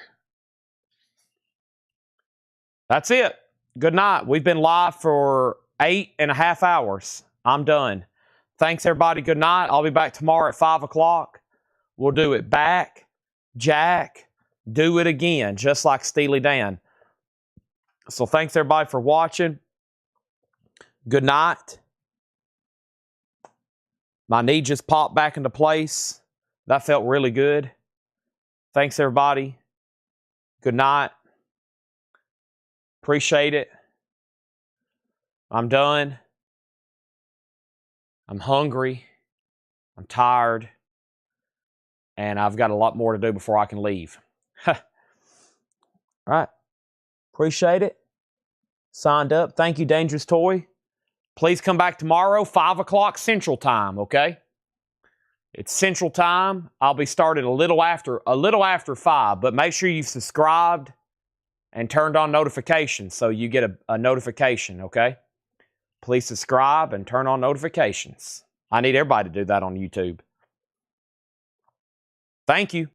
That's it. Good night. We've been live for 8.5 hours. I'm done. Thanks, everybody. Good night. I'll be back tomorrow at 5 o'clock. We'll do it back, Jack, do it again, just like Steely Dan. So thanks, everybody, for watching. Good night. My knee just popped back into place. That felt really good. Thanks, everybody. Good night. Appreciate it. I'm done. I'm hungry. I'm tired. And I've got a lot more to do before I can leave. All right. Appreciate it. Signed up. Thank you, Dangerous Toy. Please come back tomorrow, 5 o'clock Central Time, okay? It's Central Time. I'll be starting a little after 5, but make sure you've subscribed and turned on notifications so you get a notification, okay? Please subscribe and turn on notifications. I need everybody to do that on YouTube. Thank you.